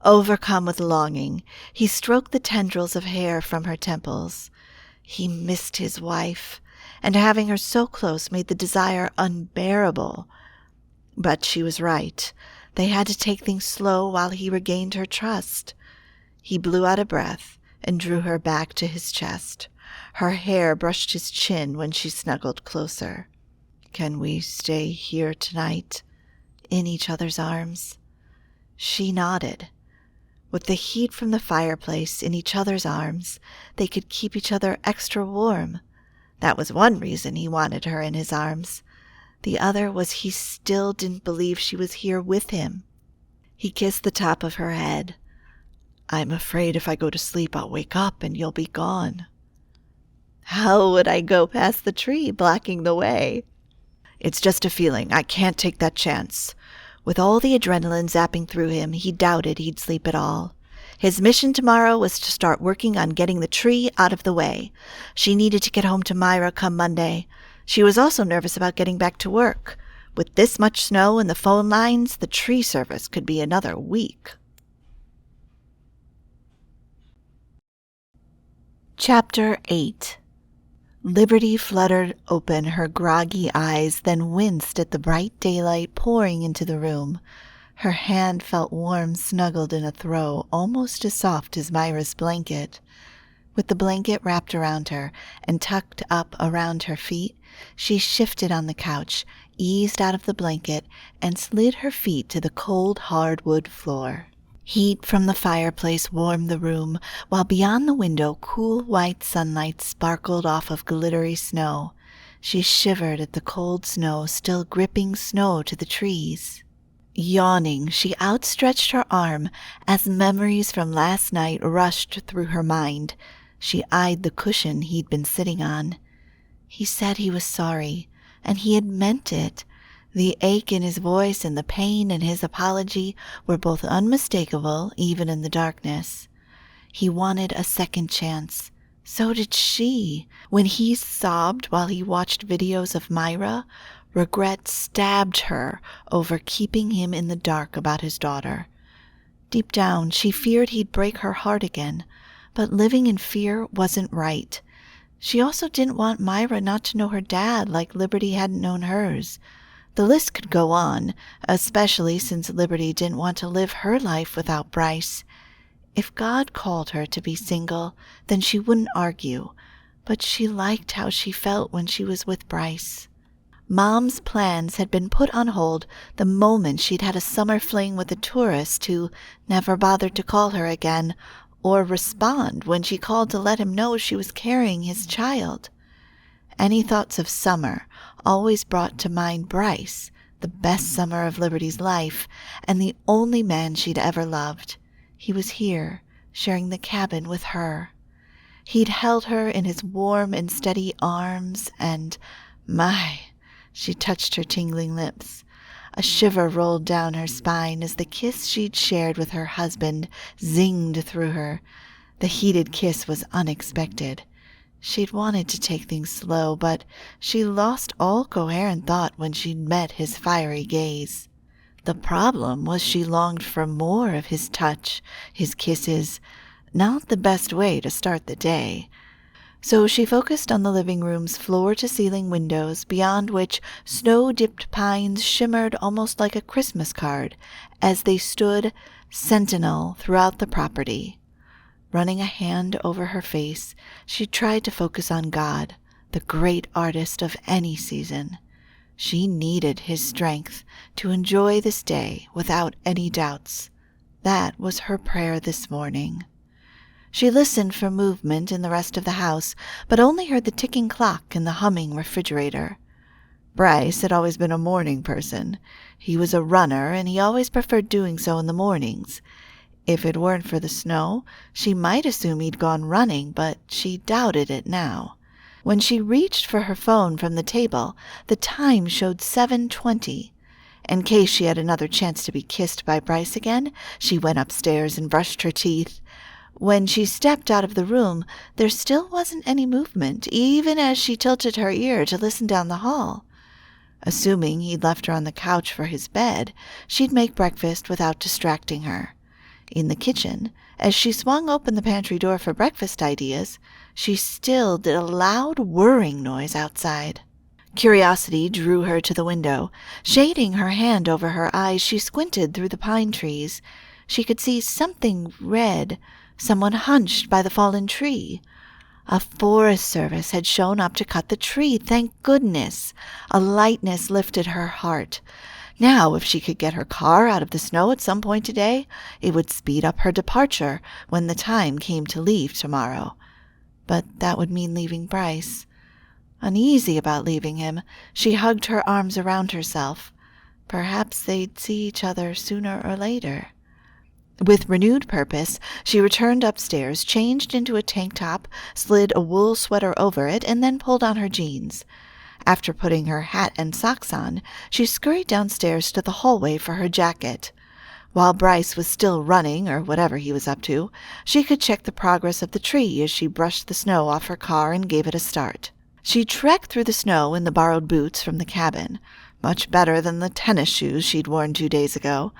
Overcome with longing, he stroked the tendrils of hair from her temples. He missed his wife, and having her so close made the desire unbearable. But she was right. They had to take things slow while he regained her trust. He blew out a breath and drew her back to his chest. Her hair brushed his chin when she snuggled closer. "Can we stay here tonight, in each other's arms?" She nodded. With the heat from the fireplace in each other's arms, they could keep each other extra warm. That was one reason he wanted her in his arms. The other was he still didn't believe she was here with him. He kissed the top of her head. "I'm afraid if I go to sleep I'll wake up and you'll be gone." "How would I go past the tree blocking the way?" "It's just a feeling. I can't take that chance." With all the adrenaline zapping through him, he doubted he'd sleep at all. His mission tomorrow was to start working on getting the tree out of the way. She needed to get home to Myra come Monday. She was also nervous about getting back to work. With this much snow and the phone lines, the tree service could be another week. Chapter 8. Liberty fluttered open her groggy eyes, then winced at the bright daylight pouring into the room. Her hand felt warm, snuggled in a throw, almost as soft as Myra's blanket. With the blanket wrapped around her and tucked up around her feet, she shifted on the couch, eased out of the blanket, and slid her feet to the cold hardwood floor. Heat from the fireplace warmed the room, while beyond the window cool white sunlight sparkled off of glittery snow. She shivered at the cold snow still gripping snow to the trees. Yawning, she outstretched her arm as memories from last night rushed through her mind. She eyed the cushion he'd been sitting on. He said he was sorry, and he had meant it. The ache in his voice and the pain in his apology were both unmistakable, even in the darkness. He wanted a second chance. So did she. When he sobbed while he watched videos of Myra, regret stabbed her over keeping him in the dark about his daughter. Deep down, she feared he'd break her heart again, but living in fear wasn't right. She also didn't want Myra not to know her dad like Liberty hadn't known hers. The list could go on, especially since Liberty didn't want to live her life without Bryce. If God called her to be single, then she wouldn't argue, but she liked how she felt when she was with Bryce. Mom's plans had been put on hold the moment she'd had a summer fling with a tourist who never bothered to call her again or respond when she called to let him know she was carrying his child. Any thoughts of summer always brought to mind Bryce, the best summer of Liberty's life, and the only man she'd ever loved. He was here, sharing the cabin with her. He'd held her in his warm and steady arms, and, my, she touched her tingling lips. A shiver rolled down her spine as the kiss she'd shared with her husband zinged through her. The heated kiss was unexpected. She'd wanted to take things slow, but she lost all coherent thought when she'd met his fiery gaze. The problem was she longed for more of his touch, his kisses. Not the best way to start the day. So she focused on the living room's floor-to-ceiling windows, beyond which snow-dipped pines shimmered almost like a Christmas card as they stood sentinel throughout the property. Running a hand over her face, she tried to focus on God, the great artist of any season. She needed his strength to enjoy this day without any doubts. That was her prayer this morning. She listened for movement in the rest of the house, but only heard the ticking clock and the humming refrigerator. Bryce had always been a morning person. He was a runner, and he always preferred doing so in the mornings. If it weren't for the snow, she might assume he'd gone running, but she doubted it now. When she reached for her phone from the table, the time showed 7:20. In case she had another chance to be kissed by Bryce again, she went upstairs and brushed her teeth. When she stepped out of the room, there still wasn't any movement, even as she tilted her ear to listen down the hall. Assuming he'd left her on the couch for his bed, she'd make breakfast without distracting her. In the kitchen, as she swung open the pantry door for breakfast ideas, she still did a loud whirring noise outside. Curiosity drew her to the window. Shading her hand over her eyes, she squinted through the pine trees. She could see something red, someone hunched by the fallen tree. A Forest Service had shown up to cut the tree, thank goodness. A lightness lifted her heart. Now, if she could get her car out of the snow at some point today, it would speed up her departure when the time came to leave tomorrow. But that would mean leaving Bryce. Uneasy about leaving him, she hugged her arms around herself. Perhaps they'd see each other sooner or later. With renewed purpose, she returned upstairs, changed into a tank top, slid a wool sweater over it, and then pulled on her jeans. After putting her hat and socks on, she scurried downstairs to the hallway for her jacket. While Bryce was still running, or whatever he was up to, she could check the progress of the tree as she brushed the snow off her car and gave it a start. She trekked through the snow in the borrowed boots from the cabin, much better than the tennis shoes she'd worn 2 days ago.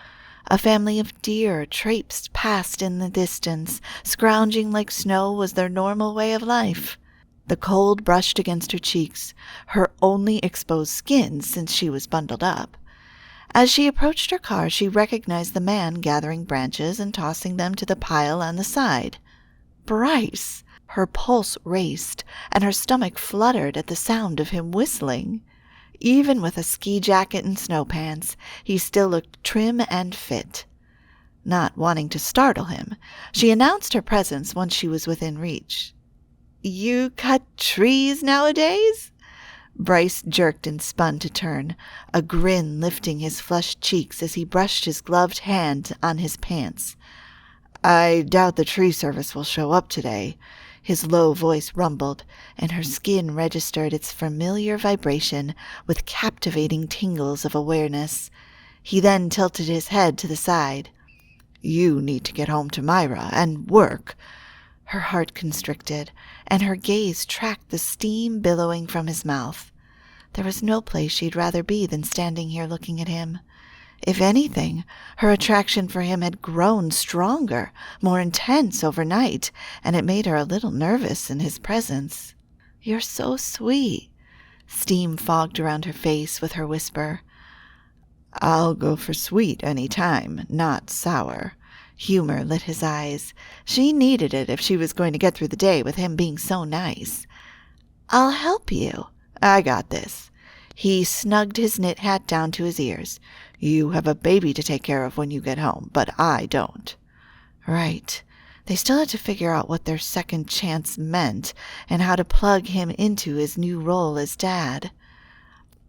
A family of deer traipsed past in the distance. Scrounging like snow was their normal way of life. The cold brushed against her cheeks, her only exposed skin since she was bundled up. As she approached her car, she recognized the man gathering branches and tossing them to the pile on the side. Bryce! Her pulse raced, and her stomach fluttered at the sound of him whistling. Even with a ski jacket and snow pants, he still looked trim and fit. Not wanting to startle him, she announced her presence once she was within reach. "You cut trees nowadays?" Bryce jerked and spun to turn, a grin lifting his flushed cheeks as he brushed his gloved hand on his pants. I doubt the tree service will show up today. His low voice rumbled, and her skin registered its familiar vibration with captivating tingles of awareness. He then tilted his head to the side. You need to get home to Myra and work. Her heart constricted, and her gaze tracked the steam billowing from his mouth. There was no place she'd rather be than standing here looking at him. If anything, her attraction for him had grown stronger, more intense overnight, and it made her a little nervous in his presence. You're so sweet. Steam fogged around her face with her whisper. I'll go for sweet any time, not sour. Humor lit his eyes. She needed it if she was going to get through the day with him being so nice. I'll help you. I got this. He snugged his knit hat down to his ears. You have a baby to take care of when you get home, but I don't. Right. They still had to figure out what their second chance meant and how to plug him into his new role as dad.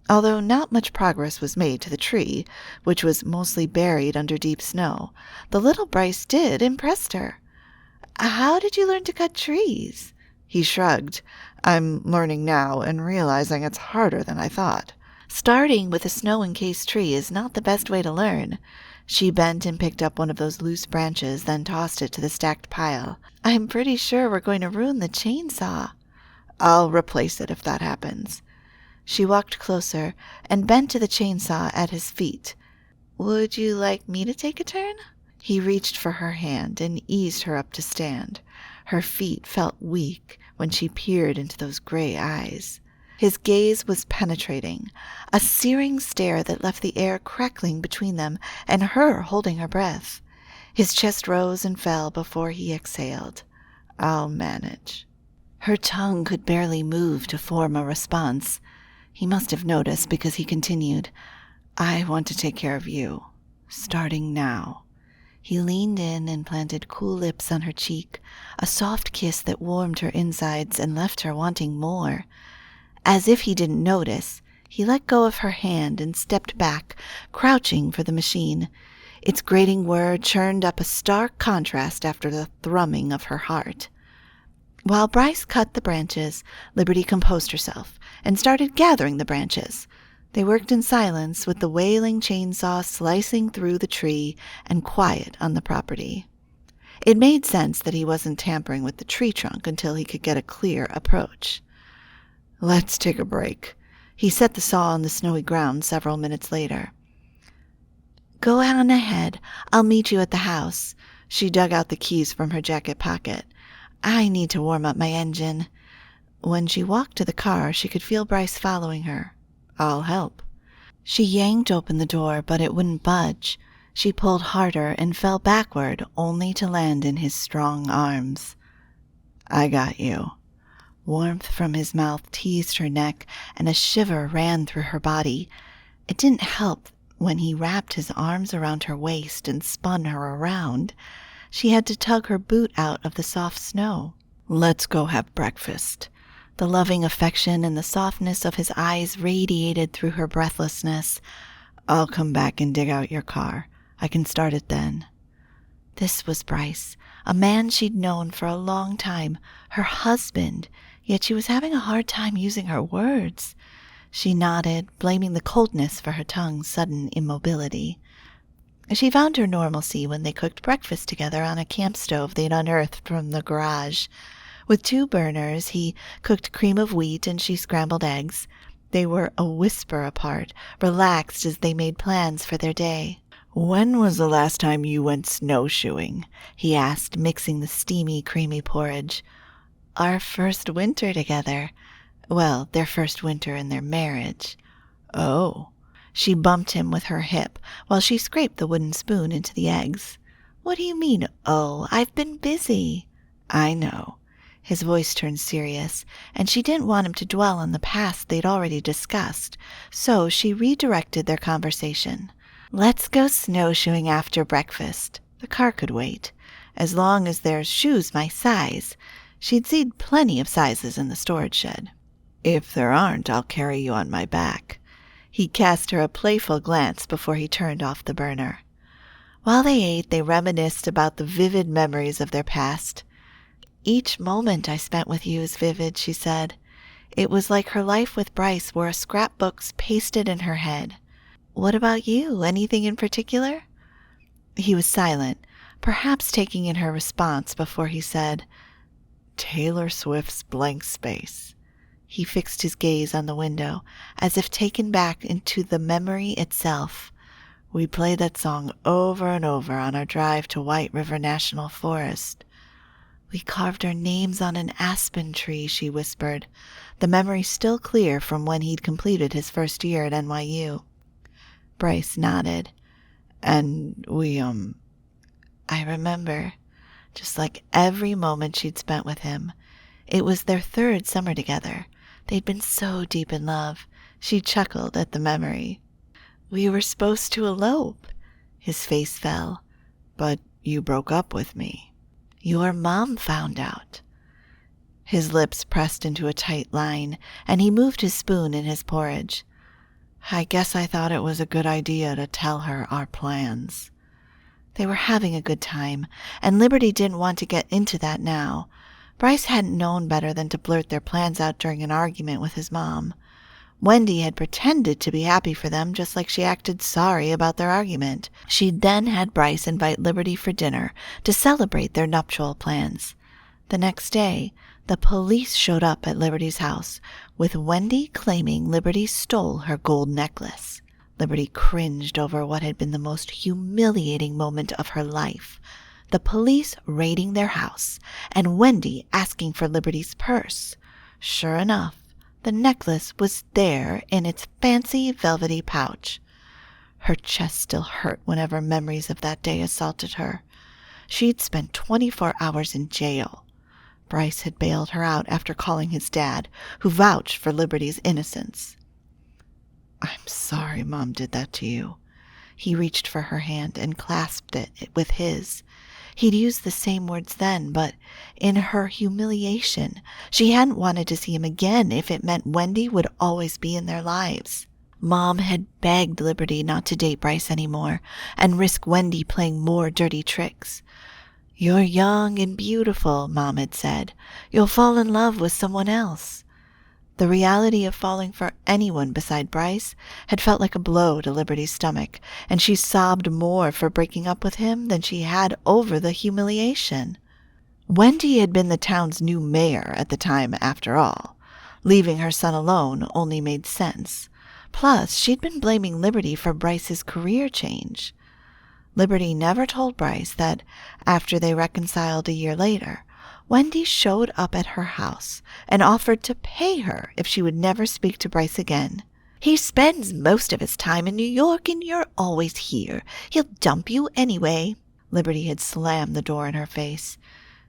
Although not much progress was made to the tree, which was mostly buried under deep snow, the little Bryce did impress her. How did you learn to cut trees? He shrugged. I'm learning now and realizing it's harder than I thought. Starting with a snow-encased tree is not the best way to learn. She bent and picked up one of those loose branches, then tossed it to the stacked pile. I'm pretty sure we're going to ruin the chainsaw. I'll replace it if that happens. She walked closer and bent to the chainsaw at his feet. Would you like me to take a turn? He reached for her hand and eased her up to stand. Her feet felt weak when she peered into those gray eyes. His gaze was penetrating, a searing stare that left the air crackling between them and her holding her breath. His chest rose and fell before he exhaled. I'll manage. Her tongue could barely move to form a response. He must have noticed because he continued, I want to take care of you, starting now. He leaned in and planted cool lips on her cheek, a soft kiss that warmed her insides and left her wanting more. As if he didn't notice, he let go of her hand and stepped back, crouching for the machine. Its grating whir churned up a stark contrast after the thrumming of her heart. While Bryce cut the branches, Liberty composed herself and started gathering the branches. They worked in silence with the wailing chainsaw slicing through the tree and quiet on the property. It made sense that he wasn't tampering with the tree trunk until he could get a clear approach. Let's take a break. He set the saw on the snowy ground several minutes later. Go on ahead. I'll meet you at the house. She dug out the keys from her jacket pocket. I need to warm up my engine. When she walked to the car, she could feel Bryce following her. I'll help. She yanked open the door, but it wouldn't budge. She pulled harder and fell backward, only to land in his strong arms. I got you. Warmth from his mouth teased her neck, and a shiver ran through her body. It didn't help when he wrapped his arms around her waist and spun her around. She had to tug her boot out of the soft snow. Let's go have breakfast. The loving affection and the softness of his eyes radiated through her breathlessness. I'll come back and dig out your car. I can start it then. This was Bryce, a man she'd known for a long time, her husband, yet she was having a hard time using her words. She nodded, blaming the coldness for her tongue's sudden immobility. She found her normalcy when they cooked breakfast together on a camp stove they'd unearthed from the garage. With 2 burners, he cooked cream of wheat and she scrambled eggs. They were a whisper apart, relaxed as they made plans for their day. When was the last time you went snowshoeing? He asked, mixing the steamy, creamy porridge. Our first winter together. Well, their first winter in their marriage. Oh. She bumped him with her hip while she scraped the wooden spoon into the eggs. What do you mean, oh? I've been busy. I know. His voice turned serious, and she didn't want him to dwell on the past they'd already discussed, so she redirected their conversation. Let's go snowshoeing after breakfast. The car could wait, as long as there's shoes my size. She'd seen plenty of sizes in the storage shed. If there aren't, I'll carry you on my back. He cast her a playful glance before he turned off the burner. While they ate, they reminisced about the vivid memories of their past. Each moment I spent with you is vivid, she said. It was like her life with Bryce were scrapbooks pasted in her head. What about you? Anything in particular? He was silent, perhaps taking in her response before he said, Taylor Swift's Blank Space. He fixed his gaze on the window, as if taken back into the memory itself. We played that song over and over on our drive to White River National Forest. We carved our names on an aspen tree, she whispered, the memory still clear from when he'd completed his first year at NYU. Bryce nodded. And I remember, just like every moment she'd spent with him. It was their third summer together. They'd been so deep in love. She chuckled at the memory. We were supposed to elope. His face fell. But you broke up with me. Your mom found out. His lips pressed into a tight line, and he moved his spoon in his porridge. I guess I thought it was a good idea to tell her our plans. They were having a good time, and Liberty didn't want to get into that now. Bryce hadn't known better than to blurt their plans out during an argument with his mom. Wendy had pretended to be happy for them just like she acted sorry about their argument. She'd then had Bryce invite Liberty for dinner to celebrate their nuptial plans. The next day, the police showed up at Liberty's house, with Wendy claiming Liberty stole her gold necklace. Liberty cringed over what had been the most humiliating moment of her life. The police raiding their house, and Wendy asking for Liberty's purse. Sure enough, the necklace was there in its fancy velvety pouch. Her chest still hurt whenever memories of that day assaulted her. She'd spent 24 hours in jail. Bryce had bailed her out after calling his dad, who vouched for Liberty's innocence. I'm sorry Mom did that to you. He reached for her hand and clasped it with his. He'd used the same words then, but in her humiliation, she hadn't wanted to see him again if it meant Wendy would always be in their lives. Mom had begged Liberty not to date Bryce anymore and risk Wendy playing more dirty tricks. You're young and beautiful, Mom had said. You'll fall in love with someone else. The reality of falling for anyone beside Bryce had felt like a blow to Liberty's stomach, and she sobbed more for breaking up with him than she had over the humiliation. Wendy had been the town's new mayor at the time, after all. Leaving her son alone only made sense. Plus, she'd been blaming Liberty for Bryce's career change. Liberty never told Bryce that, after they reconciled a year later, Wendy showed up at her house and offered to pay her if she would never speak to Bryce again. He spends most of his time in New York and you're always here. He'll dump you anyway. Liberty had slammed the door in her face.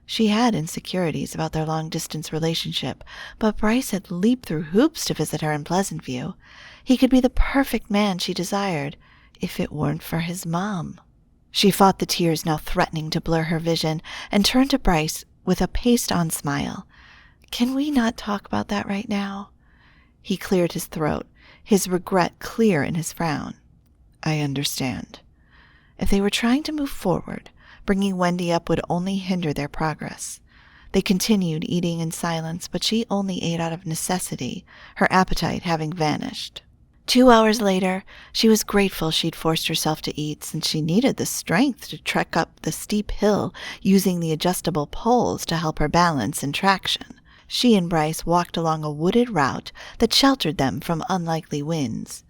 She had insecurities about their long-distance relationship, but Bryce had leaped through hoops to visit her in Pleasant View. He could be the perfect man she desired, if it weren't for his mom. She fought the tears now threatening to blur her vision and turned to Bryce with a paste-on smile. Can we not talk about that right now? He cleared his throat, his regret clear in his frown. I understand. If they were trying to move forward, bringing Wendy up would only hinder their progress. They continued eating in silence, but she only ate out of necessity, her appetite having vanished. 2 hours later, she was grateful she'd forced herself to eat, since she needed the strength to trek up the steep hill using the adjustable poles to help her balance and traction. She and Bryce walked along a wooded route that sheltered them from unlikely winds.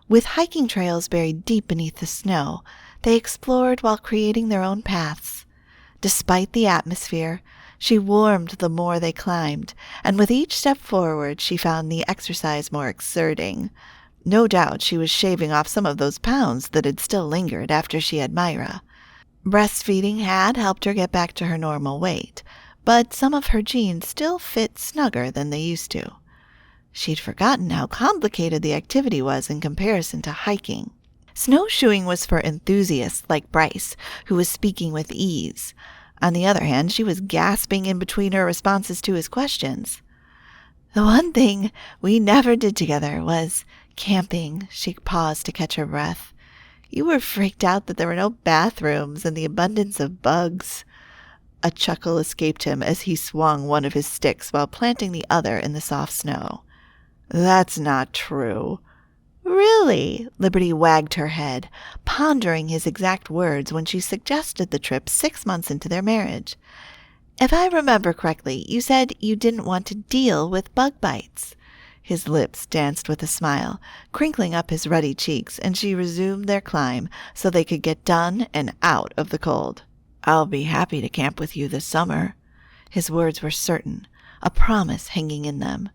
With hiking trails buried deep beneath the snow, they explored while creating their own paths. Despite the atmosphere, she warmed the more they climbed, and with each step forward she found the exercise more exerting. No doubt she was shaving off some of those pounds that had still lingered after she had Myra. Breastfeeding had helped her get back to her normal weight, but some of her jeans still fit snugger than they used to. She'd forgotten how complicated the activity was in comparison to hiking. Snowshoeing was for enthusiasts like Bryce, who was speaking with ease. On the other hand, she was gasping in between her responses to his questions. The one thing we never did together was camping. She paused to catch her breath. You were freaked out that there were no bathrooms and the abundance of bugs. A chuckle escaped him as he swung one of his sticks while planting the other in the soft snow. That's not true. Really? Liberty wagged her head, pondering his exact words when she suggested the trip 6 months into their marriage. If I remember correctly, you said you didn't want to deal with bug bites. His lips danced with a smile, crinkling up his ruddy cheeks, and she resumed their climb so they could get done and out of the cold. I'll be happy to camp with you this summer. His words were certain, a promise hanging in them.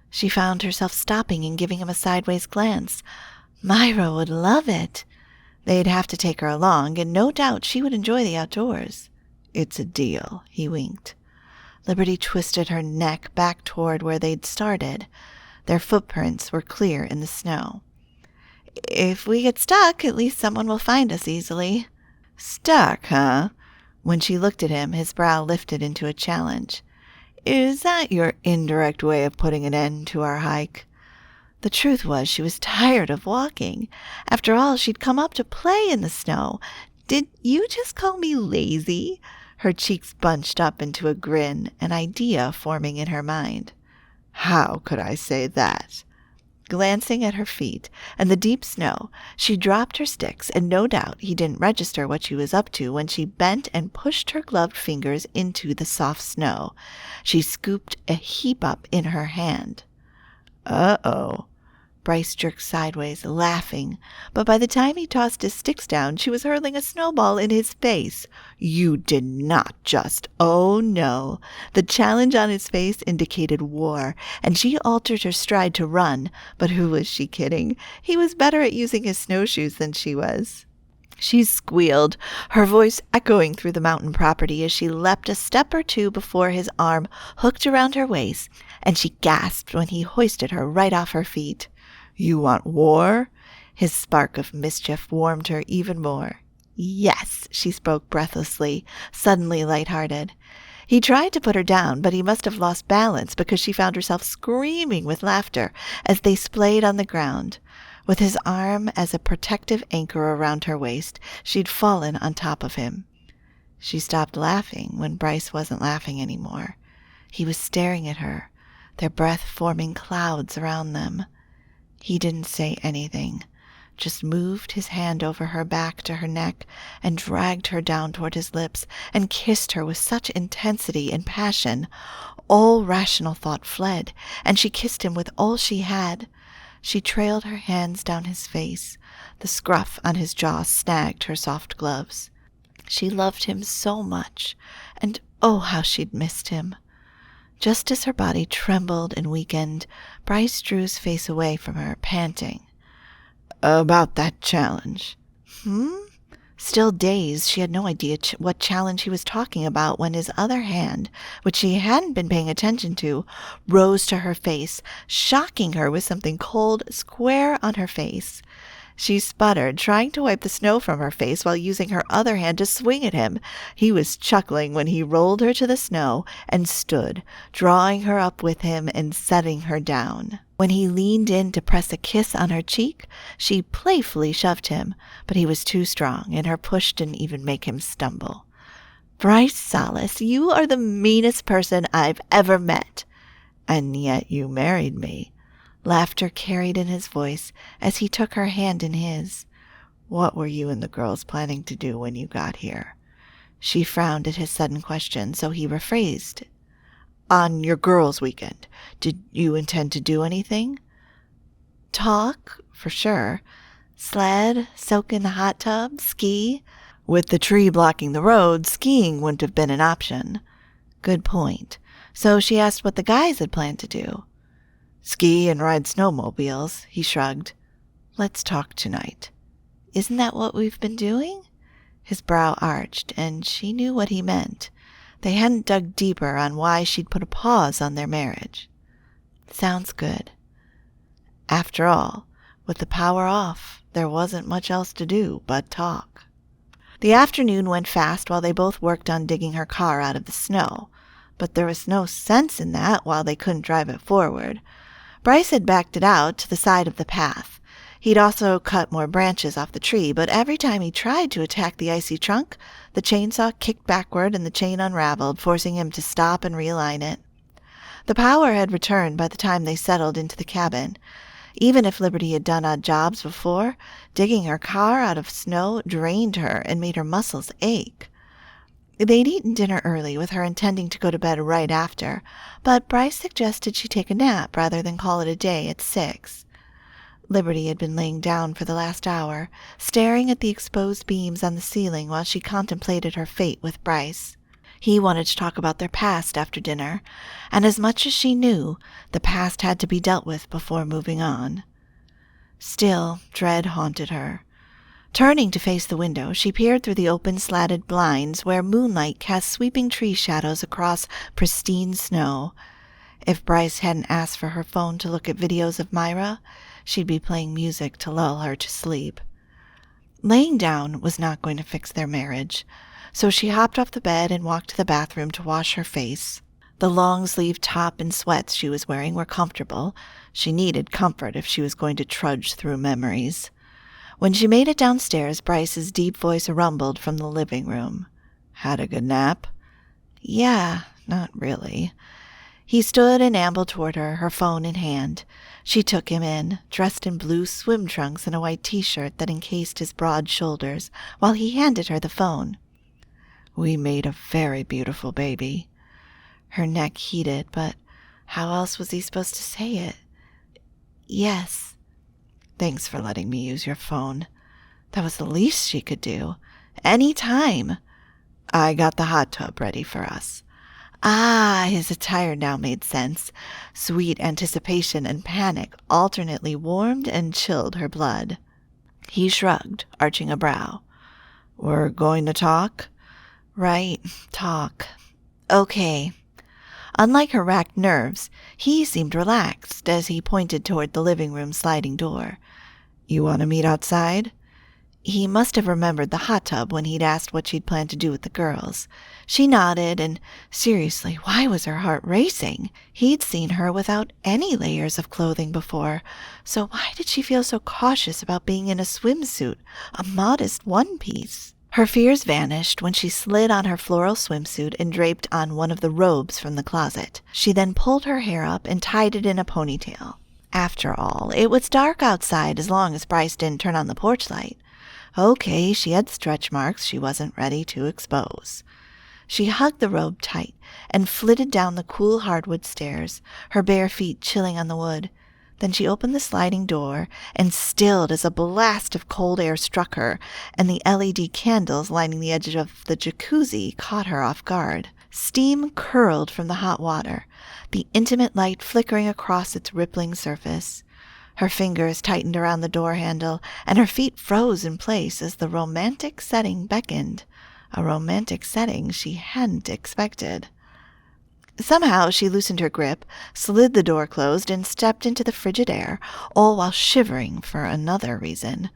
She found herself stopping and giving him a sideways glance. Myra would love it. They'd have to take her along, and no doubt she would enjoy the outdoors. It's a deal, he winked. Liberty twisted her neck back toward where they'd started. Their footprints were clear in the snow. If we get stuck, at least someone will find us easily. Stuck, huh? When she looked at him, his brow lifted into a challenge. Is that your indirect way of putting an end to our hike? The truth was she was tired of walking. After all, she'd come up to play in the snow. Did you just call me lazy? Her cheeks bunched up into a grin, an idea forming in her mind. How could I say that? Glancing at her feet and the deep snow, she dropped her sticks, and no doubt he didn't register what she was up to when she bent and pushed her gloved fingers into the soft snow. She scooped a heap up in her hand. Uh-oh. Bryce jerked sideways, laughing, but by the time he tossed his sticks down, she was hurling a snowball in his face. You did not just. Oh, no. The challenge on his face indicated war, and she altered her stride to run. But who was she kidding? He was better at using his snowshoes than she was. She squealed, her voice echoing through the mountain property as she leapt a step or two before his arm hooked around her waist, and she gasped when he hoisted her right off her feet. You want war? His spark of mischief warmed her even more. Yes, she spoke breathlessly, suddenly light-hearted. He tried to put her down, but he must have lost balance because she found herself screaming with laughter as they splayed on the ground. With his arm as a protective anchor around her waist, she'd fallen on top of him. She stopped laughing when Bryce wasn't laughing anymore. He was staring at her, their breath forming clouds around them. He didn't say anything, just moved his hand over her back to her neck and dragged her down toward his lips and kissed her with such intensity and passion. All rational thought fled, and she kissed him with all she had. She trailed her hands down his face. The scruff on his jaw snagged her soft gloves. She loved him so much, and oh, how she'd missed him. Just as her body trembled and weakened, Bryce drew his face away from her, panting. About that challenge. Still dazed, she had no idea what challenge he was talking about when his other hand, which she hadn't been paying attention to, rose to her face, shocking her with something cold square on her face. She sputtered, trying to wipe the snow from her face while using her other hand to swing at him. He was chuckling when he rolled her to the snow and stood, drawing her up with him and setting her down. When he leaned in to press a kiss on her cheek, she playfully shoved him, but he was too strong, and her push didn't even make him stumble. Bryce Solace, you are the meanest person I've ever met. And yet you married me. Laughter carried in his voice as he took her hand in his. What were you and the girls planning to do when you got here? She frowned at his sudden question, so he rephrased. On your girls' weekend, did you intend to do anything? Talk, for sure. Sled, soak in the hot tub, ski. With the tree blocking the road, skiing wouldn't have been an option. Good point. So she asked what the guys had planned to do. Ski and ride snowmobiles, he shrugged. Let's talk tonight. Isn't that what we've been doing? His brow arched, and she knew what he meant. They hadn't dug deeper on why she'd put a pause on their marriage. Sounds good. After all, with the power off, there wasn't much else to do but talk. The afternoon went fast while they both worked on digging her car out of the snow. but there was no sense in that while they couldn't drive it forward. Bryce had backed it out to the side of the path. He'd also cut more branches off the tree, but every time he tried to attack the icy trunk, the chainsaw kicked backward and the chain unraveled, forcing him to stop and realign it. The power had returned by the time they settled into the cabin. Even if Liberty had done odd jobs before, digging her car out of snow drained her and made her muscles ache. They'd eaten dinner early, with her intending to go to bed right after, but Bryce suggested she take a nap rather than call it a day at 6. Liberty had been laying down for the last hour, staring at the exposed beams on the ceiling while she contemplated her fate with Bryce. He wanted to talk about their past after dinner, and as much as she knew, the past had to be dealt with before moving on. Still, dread haunted her. Turning to face the window, she peered through the open slatted blinds where moonlight cast sweeping tree shadows across pristine snow. If Bryce hadn't asked for her phone to look at videos of Myra, she'd be playing music to lull her to sleep. Laying down was not going to fix their marriage, so she hopped off the bed and walked to the bathroom to wash her face. The long-sleeved top and sweats she was wearing were comfortable. She needed comfort if she was going to trudge through memories. When she made it downstairs, Bryce's deep voice rumbled from the living room. "Had a good nap?" "Yeah, not really." He stood and ambled toward her, her phone in hand. She took him in, dressed in blue swim trunks and a white T-shirt that encased his broad shoulders, while he handed her the phone. "We made a very beautiful baby." Her neck heated, but how else was he supposed to say it? "Yes." "Thanks for letting me use your phone." That was the least she could do. "Any time." "I got the hot tub ready for us." His attire now made sense. Sweet anticipation and panic alternately warmed and chilled her blood. He shrugged, arching a brow. "We're going to talk?" "Right, talk. Okay." Unlike her racked nerves, he seemed relaxed as he pointed toward the living room sliding door. "You want to meet outside?" He must have remembered the hot tub when he'd asked what she'd planned to do with the girls. She nodded, and seriously, why was her heart racing? He'd seen her without any layers of clothing before, so why did she feel so cautious about being in a swimsuit, a modest one-piece? Her fears vanished when she slid on her floral swimsuit and draped on one of the robes from the closet. She then pulled her hair up and tied it in a ponytail. After all, it was dark outside as long as Bryce didn't turn on the porch light. Okay, she had stretch marks she wasn't ready to expose. She hugged the robe tight and flitted down the cool hardwood stairs, her bare feet chilling on the wood. Then she opened the sliding door and stilled as a blast of cold air struck her, and the LED candles lining the edge of the jacuzzi caught her off guard. Steam curled from the hot water, the intimate light flickering across its rippling surface. Her fingers tightened around the door handle, and her feet froze in place as the romantic setting beckoned, a romantic setting she hadn't expected. Somehow she loosened her grip, slid the door closed, and stepped into the frigid air, all while shivering for another reason.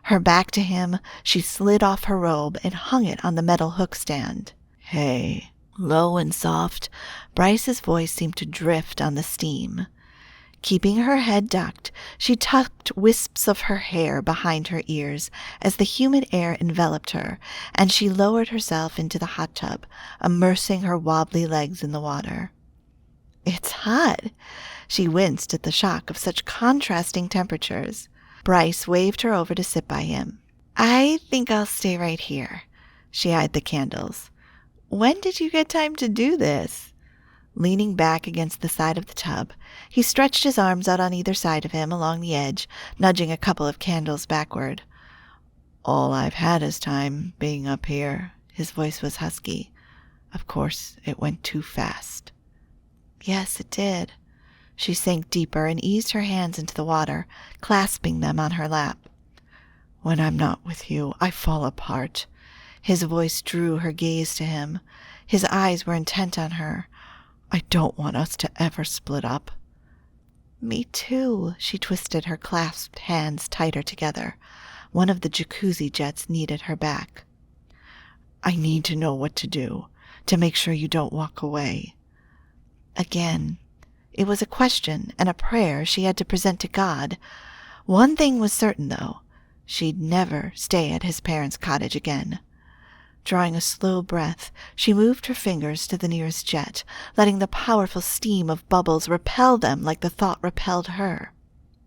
Her back to him, she slid off her robe and hung it on the metal hook stand. "Hey." Low and soft, Bryce's voice seemed to drift on the steam. Keeping her head ducked, she tucked wisps of her hair behind her ears as the humid air enveloped her, and she lowered herself into the hot tub, immersing her wobbly legs in the water. "It's hot." She winced at the shock of such contrasting temperatures. Bryce waved her over to sit by him. "I think I'll stay right here." She eyed the candles. "When did you get time to do this?" Leaning back against the side of the tub, he stretched his arms out on either side of him along the edge, nudging a couple of candles backward. "All I've had is time, being up here." His voice was husky. "Of course, it went too fast." "Yes, it did." She sank deeper and eased her hands into the water, clasping them on her lap. "When I'm not with you, I fall apart." His voice drew her gaze to him. His eyes were intent on her. "I don't want us to ever split up." "Me too." She twisted her clasped hands tighter together. One of the jacuzzi jets kneaded her back. "I need to know what to do, to make sure you don't walk away." Again, it was a question and a prayer she had to present to God. One thing was certain, though. She'd never stay at his parents' cottage again. Drawing a slow breath, she moved her fingers to the nearest jet, letting the powerful steam of bubbles repel them like the thought repelled her.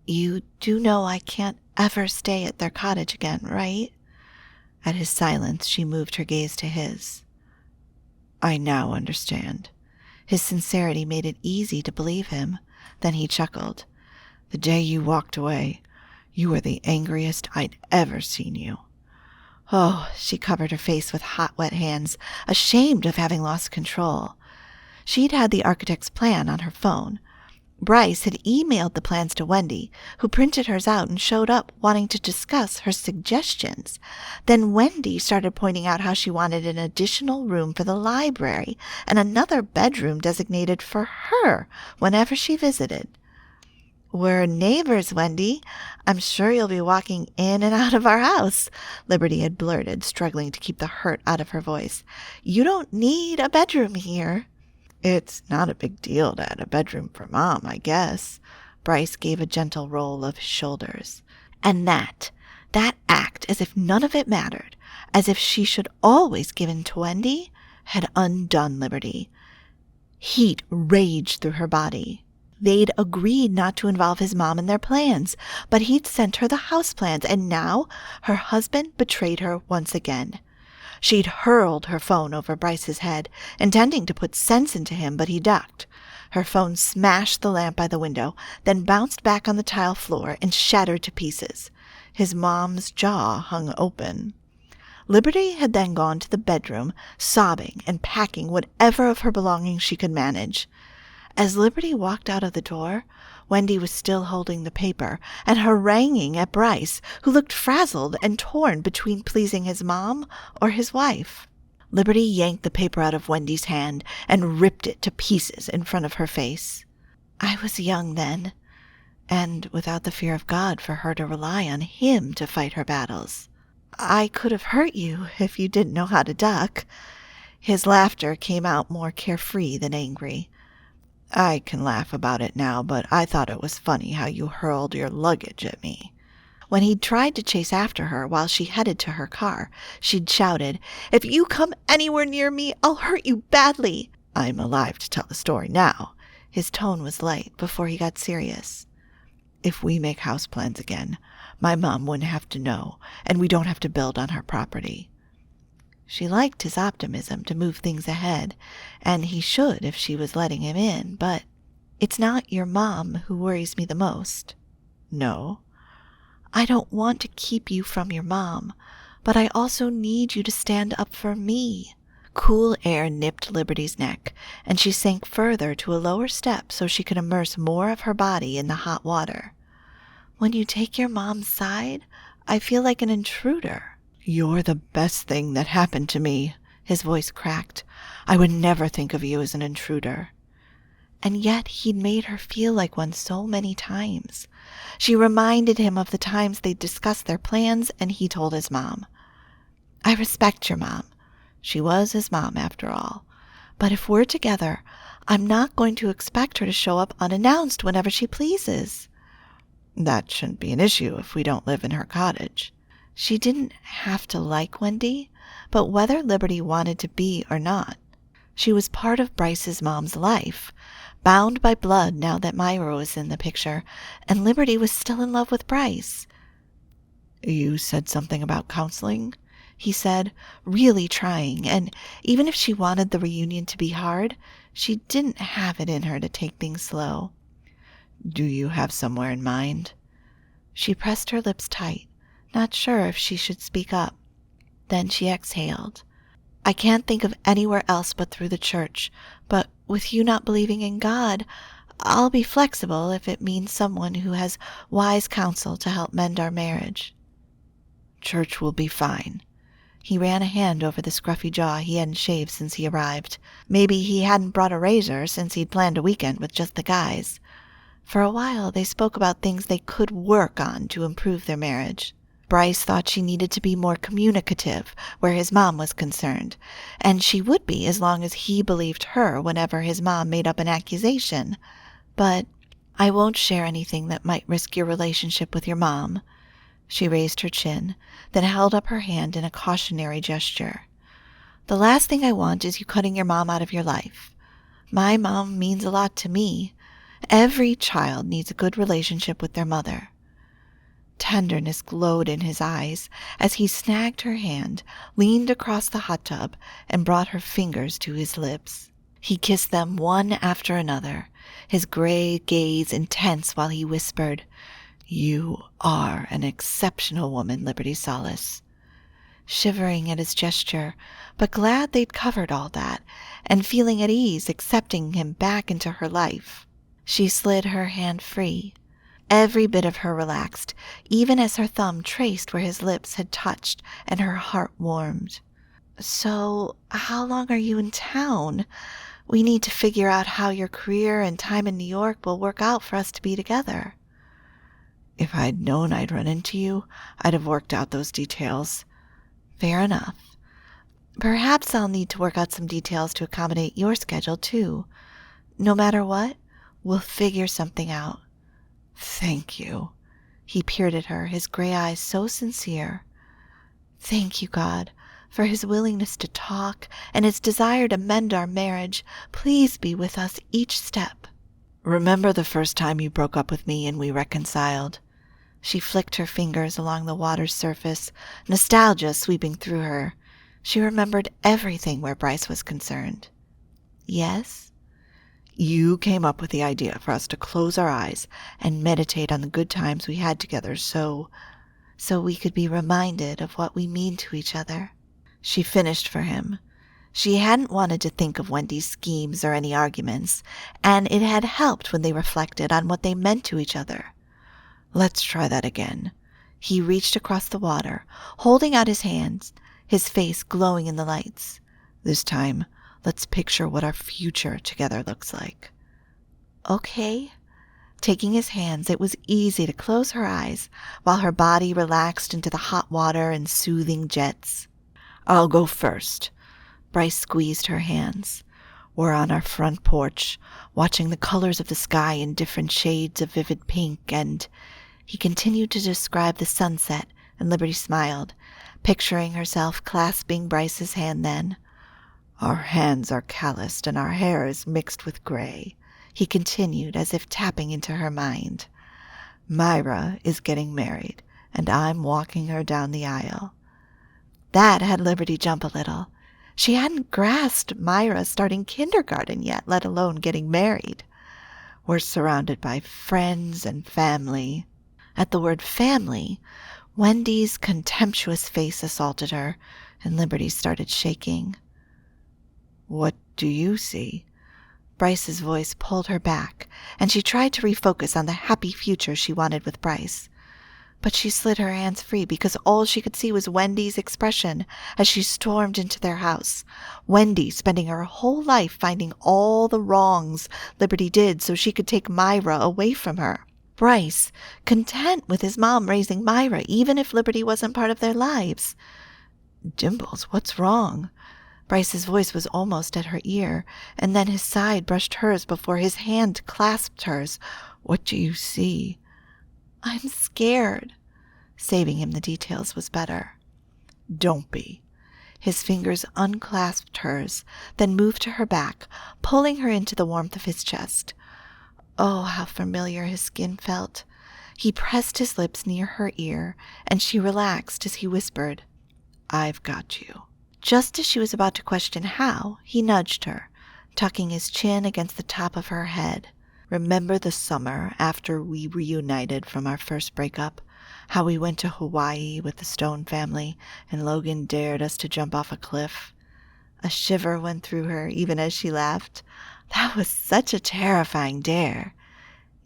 You do know I can't ever stay at their cottage again, right? At his silence, she moved her gaze to his. I now understand. His sincerity made it easy to believe him. Then he chuckled. The day you walked away, you were the angriest I'd ever seen you. Oh, she covered her face with hot, wet hands, ashamed of having lost control. She'd had the architect's plan on her phone. Bryce had emailed the plans to Wendy, who printed hers out and showed up wanting to discuss her suggestions. Then Wendy started pointing out how she wanted an additional room for the library and another bedroom designated for her whenever she visited. We're neighbors, Wendy. I'm sure you'll be walking in and out of our house, Liberty had blurted, struggling to keep the hurt out of her voice. You don't need a bedroom here. It's not a big deal to add a bedroom for Mom, I guess. Bryce gave a gentle roll of his shoulders. And that act, as if none of it mattered, as if she should always give in to Wendy, had undone Liberty. Heat raged through her body. They'd agreed not to involve his mom in their plans, but he'd sent her the house plans, and now her husband betrayed her once again. She'd hurled her phone over Bryce's head, intending to put sense into him, but he ducked. Her phone smashed the lamp by the window, then bounced back on the tile floor and shattered to pieces. His mom's jaw hung open. Liberty had then gone to the bedroom, sobbing and packing whatever of her belongings she could manage. As Liberty walked out of the door, Wendy was still holding the paper and haranguing at Bryce, who looked frazzled and torn between pleasing his mom or his wife. Liberty yanked the paper out of Wendy's hand and ripped it to pieces in front of her face. I was young then, and without the fear of God for her to rely on him to fight her battles. I could have hurt you if you didn't know how to duck. His laughter came out more carefree than angry. I can laugh about it now, but I thought it was funny how you hurled your luggage at me. When he'd tried to chase after her while she headed to her car, she'd shouted, If you come anywhere near me, I'll hurt you badly. I'm alive to tell the story now. His tone was light before he got serious. If we make house plans again, my mom wouldn't have to know, and we don't have to build on her property. She liked his optimism to move things ahead, and he should if she was letting him in, but it's not your mom who worries me the most. No. I don't want to keep you from your mom, but I also need you to stand up for me. Cool air nipped Liberty's neck, and she sank further to a lower step so she could immerse more of her body in the hot water. When you take your mom's side, I feel like an intruder. You're the best thing that happened to me, his voice cracked. I would never think of you as an intruder. And yet he'd made her feel like one so many times. She reminded him of the times they'd discussed their plans, and he told his mom. I respect your mom. She was his mom, after all. But if we're together, I'm not going to expect her to show up unannounced whenever she pleases. That shouldn't be an issue if we don't live in her cottage. She didn't have to like Wendy, but whether Liberty wanted to be or not, she was part of Bryce's mom's life, bound by blood now that Myra was in the picture, and Liberty was still in love with Bryce. You said something about counseling, he said, really trying, and even if she wanted the reunion to be hard, she didn't have it in her to take things slow. Do you have somewhere in mind? She pressed her lips tight, not sure if she should speak up. Then she exhaled. I can't think of anywhere else but through the church, but with you not believing in God, I'll be flexible if it means someone who has wise counsel to help mend our marriage. Church will be fine. He ran a hand over the scruffy jaw he hadn't shaved since he arrived. Maybe he hadn't brought a razor since he'd planned a weekend with just the guys. For a while they spoke about things they could work on to improve their marriage. Bryce thought she needed to be more communicative where his mom was concerned, and she would be as long as he believed her whenever his mom made up an accusation. But I won't share anything that might risk your relationship with your mom. She raised her chin, then held up her hand in a cautionary gesture. The last thing I want is you cutting your mom out of your life. My mom means a lot to me. Every child needs a good relationship with their mother. Tenderness glowed in his eyes as he snagged her hand, leaned across the hot tub, and brought her fingers to his lips. He kissed them one after another, his gray gaze intense while he whispered, "You are an exceptional woman, Liberty Solace." Shivering at his gesture, but glad they'd covered all that, and feeling at ease accepting him back into her life, she slid her hand free. Every bit of her relaxed, even as her thumb traced where his lips had touched, and her heart warmed. "So, how long are you in town? We need to figure out how your career and time in New York will work out for us to be together." "If I'd known I'd run into you, I'd have worked out those details." "Fair enough. Perhaps I'll need to work out some details to accommodate your schedule, too. No matter what, we'll figure something out." "Thank you." He peered at her, his gray eyes so sincere. "Thank you, God, for his willingness to talk and his desire to mend our marriage. Please be with us each step." "Remember the first time you broke up with me and we reconciled?" She flicked her fingers along the water's surface, nostalgia sweeping through her. She remembered everything where Bryce was concerned. "Yes?" "You came up with the idea for us to close our eyes and meditate on the good times we had together so we could be reminded of what we mean to each other." She finished for him. She hadn't wanted to think of Wendy's schemes or any arguments, and it had helped when they reflected on what they meant to each other. "Let's try that again." He reached across the water, holding out his hands, his face glowing in the lights. "This time, let's picture what our future together looks like." "Okay." Taking his hands, it was easy to close her eyes while her body relaxed into the hot water and soothing jets. "I'll go first." Bryce squeezed her hands. "We're on our front porch, watching the colors of the sky in different shades of vivid pink, and—" He continued to describe the sunset, and Liberty smiled, picturing herself clasping Bryce's hand then. "Our hands are calloused and our hair is mixed with gray," he continued as if tapping into her mind. "Myra is getting married, and I'm walking her down the aisle." That had Liberty jump a little. She hadn't grasped Myra starting kindergarten yet, let alone getting married. "We're surrounded by friends and family." At the word family, Wendy's contemptuous face assaulted her, and Liberty started shaking. "What do you see?" Bryce's voice pulled her back, and she tried to refocus on the happy future she wanted with Bryce. But she slid her hands free because all she could see was Wendy's expression as she stormed into their house. Wendy spending her whole life finding all the wrongs Liberty did so she could take Myra away from her. Bryce, content with his mom raising Myra even if Liberty wasn't part of their lives. "Dimples, what's wrong?" Bryce's voice was almost at her ear, and then his side brushed hers before his hand clasped hers. "What do you see?" "I'm scared." Saving him the details was better. "Don't be." His fingers unclasped hers, then moved to her back, pulling her into the warmth of his chest. Oh, how familiar his skin felt. He pressed his lips near her ear, and she relaxed as he whispered, "I've got you." Just as she was about to question how, he nudged her, tucking his chin against the top of her head. "Remember the summer after we reunited from our first breakup? How we went to Hawaii with the Stone family and Logan dared us to jump off a cliff?" A shiver went through her even as she laughed. That was such a terrifying dare.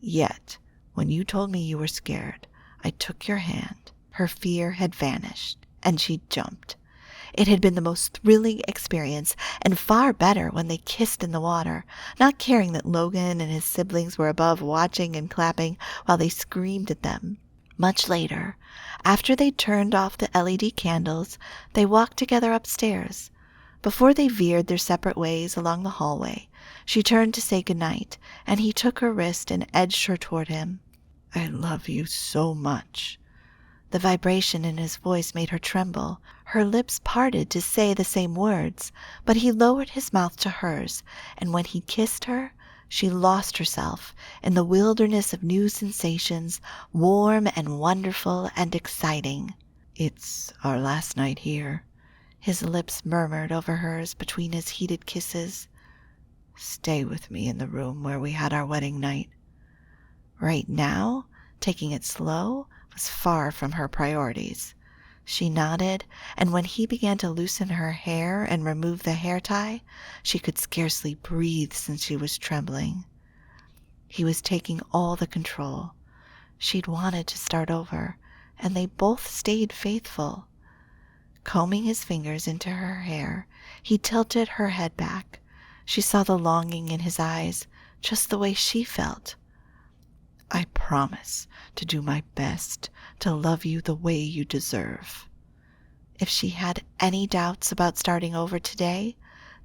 "Yet, when you told me you were scared, I took your hand." Her fear had vanished, and she jumped. It had been the most thrilling experience, and far better when they kissed in the water, not caring that Logan and his siblings were above watching and clapping while they screamed at them. Much later, After they turned off the LED candles, they walked together upstairs. Before they veered their separate ways along the hallway, she turned to say goodnight, and he took her wrist and edged her toward him. I love you so much. The vibration in his voice made her tremble. Her lips parted to say the same words, but he lowered his mouth to hers, and when he kissed her, she lost herself in the wilderness of new sensations, warm and wonderful and exciting. It's our last night here. His lips murmured over hers between his heated kisses. Stay with me in the room where we had our wedding night. Right now, taking it slow was far from her priorities. She nodded, and when he began to loosen her hair and remove the hair tie, she could scarcely breathe since she was trembling. He was taking all the control. She'd wanted to start over, and they both stayed faithful. Combing his fingers into her hair, he tilted her head back. She saw the longing in his eyes, just the way she felt. I promise to do my best to love you the way you deserve. If she had any doubts about starting over today,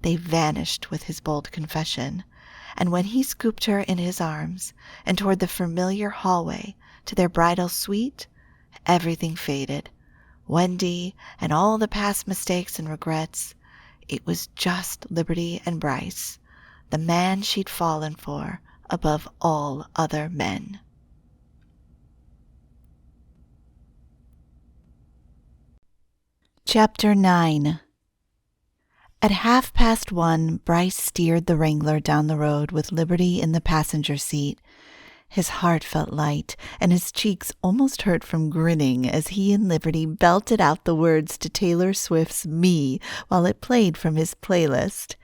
they vanished with his bold confession, and when he scooped her in his arms and toward the familiar hallway to their bridal suite, everything faded. Wendy and all the past mistakes and regrets. It was just Liberty and Bryce, the man she'd fallen for above all other men. Chapter 9. At 1:30, Bryce steered the Wrangler down the road with Liberty in the passenger seat. His heart felt light, and his cheeks almost hurt from grinning as he and Liberty belted out the words to Taylor Swift's Me while it played from his playlist.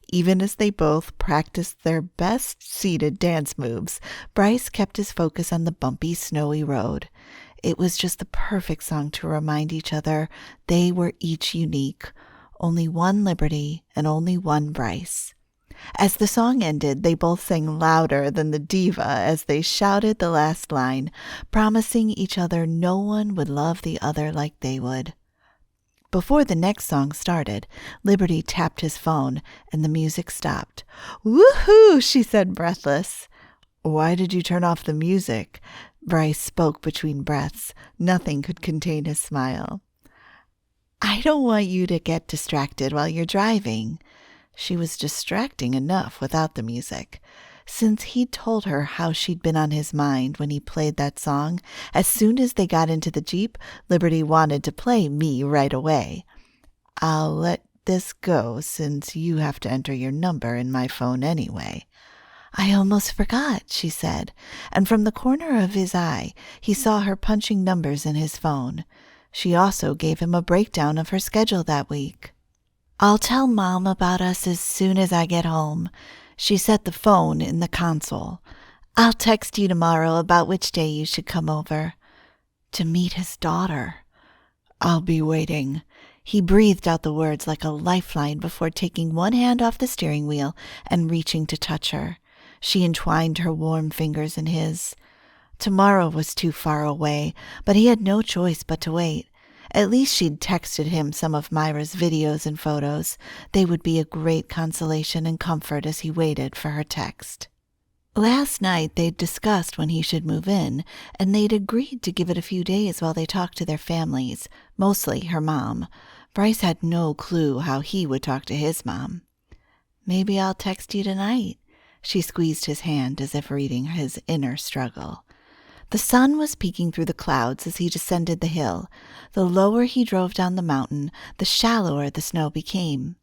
Even as they both practiced their best seated dance moves, Bryce kept his focus on the bumpy, snowy road. It was just the perfect song to remind each other they were each unique. Only one Liberty and only one Bryce. As the song ended, they both sang louder than the diva as they shouted the last line, promising each other no one would love the other like they would. Before the next song started, Liberty tapped his phone, and the music stopped. "Woohoo!" she said, breathless. "Why did you turn off the music?" Bryce spoke between breaths. Nothing could contain his smile. "I don't want you to get distracted while you're driving." She was distracting enough without the music. Since he'd told her how she'd been on his mind when he played that song, as soon as they got into the Jeep, Liberty wanted to play Me right away. "I'll let this go since you have to enter your number in my phone anyway." "I almost forgot," she said, and from the corner of his eye, he saw her punching numbers in his phone. She also gave him a breakdown of her schedule that week. "I'll tell Mom about us as soon as I get home." She set the phone in the console. "I'll text you tomorrow about which day you should come over." To meet his daughter. "I'll be waiting." He breathed out the words like a lifeline before taking one hand off the steering wheel and reaching to touch her. She entwined her warm fingers in his. Tomorrow was too far away, but he had no choice but to wait. At least she'd texted him some of Myra's videos and photos. They would be a great consolation and comfort as he waited for her text. Last night they'd discussed when he should move in, and they'd agreed to give it a few days while they talked to their families, mostly her mom. Bryce had no clue how he would talk to his mom. "Maybe I'll text you tonight." She squeezed his hand as if reading his inner struggle. The sun was peeking through the clouds as he descended the hill. The lower he drove down the mountain, the shallower the snow became.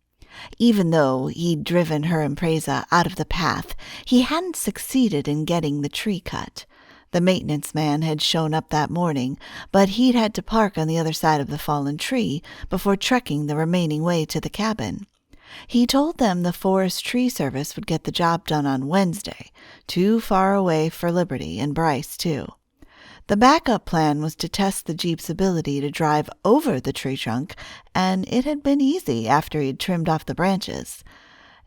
Even though he'd driven her Impreza out of the path, he hadn't succeeded in getting the tree cut. The maintenance man had shown up that morning, but he'd had to park on the other side of the fallen tree before trekking the remaining way to the cabin. He told them the Forest Tree Service would get the job done on Wednesday, too far away for Liberty and Bryce, too. The backup plan was to test the Jeep's ability to drive over the tree trunk, and it had been easy after he'd trimmed off the branches.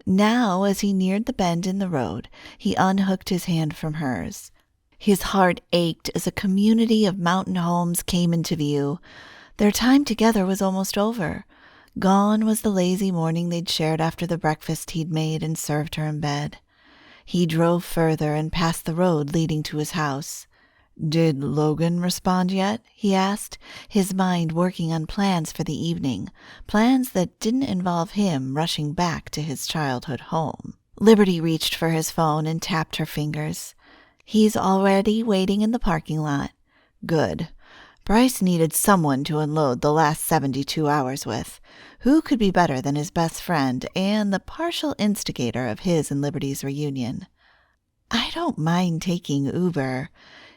Now, as he neared the bend in the road, he unhooked his hand from hers. His heart ached as a community of mountain homes came into view. Their time together was almost over. Gone was the lazy morning they'd shared after the breakfast he'd made and served her in bed. He drove further and passed the road leading to his house. "Did Logan respond yet?" he asked, his mind working on plans for the evening, plans that didn't involve him rushing back to his childhood home. Liberty reached for his phone and tapped her fingers. "He's already waiting in the parking lot." Good. Bryce needed someone to unload the last 72 hours with. Who could be better than his best friend and the partial instigator of his and Liberty's reunion? "I don't mind taking Uber."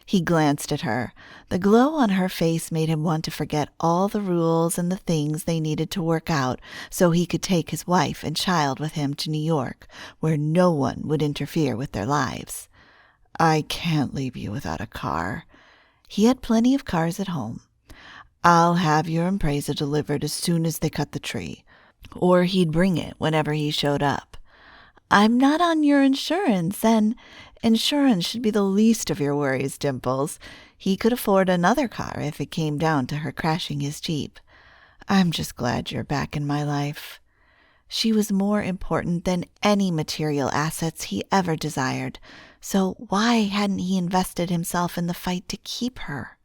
He glanced at her. The glow on her face made him want to forget all the rules and the things they needed to work out so he could take his wife and child with him to New York, where no one would interfere with their lives. "I can't leave you without a car." He had plenty of cars at home. "I'll have your appraisal delivered as soon as they cut the tree." Or he'd bring it whenever he showed up. "I'm not on your insurance, and insurance should be the least of your worries, Dimples." He could afford another car if it came down to her crashing his Jeep. "I'm just glad you're back in my life." She was more important than any material assets he ever desired, so why hadn't he invested himself in the fight to keep her?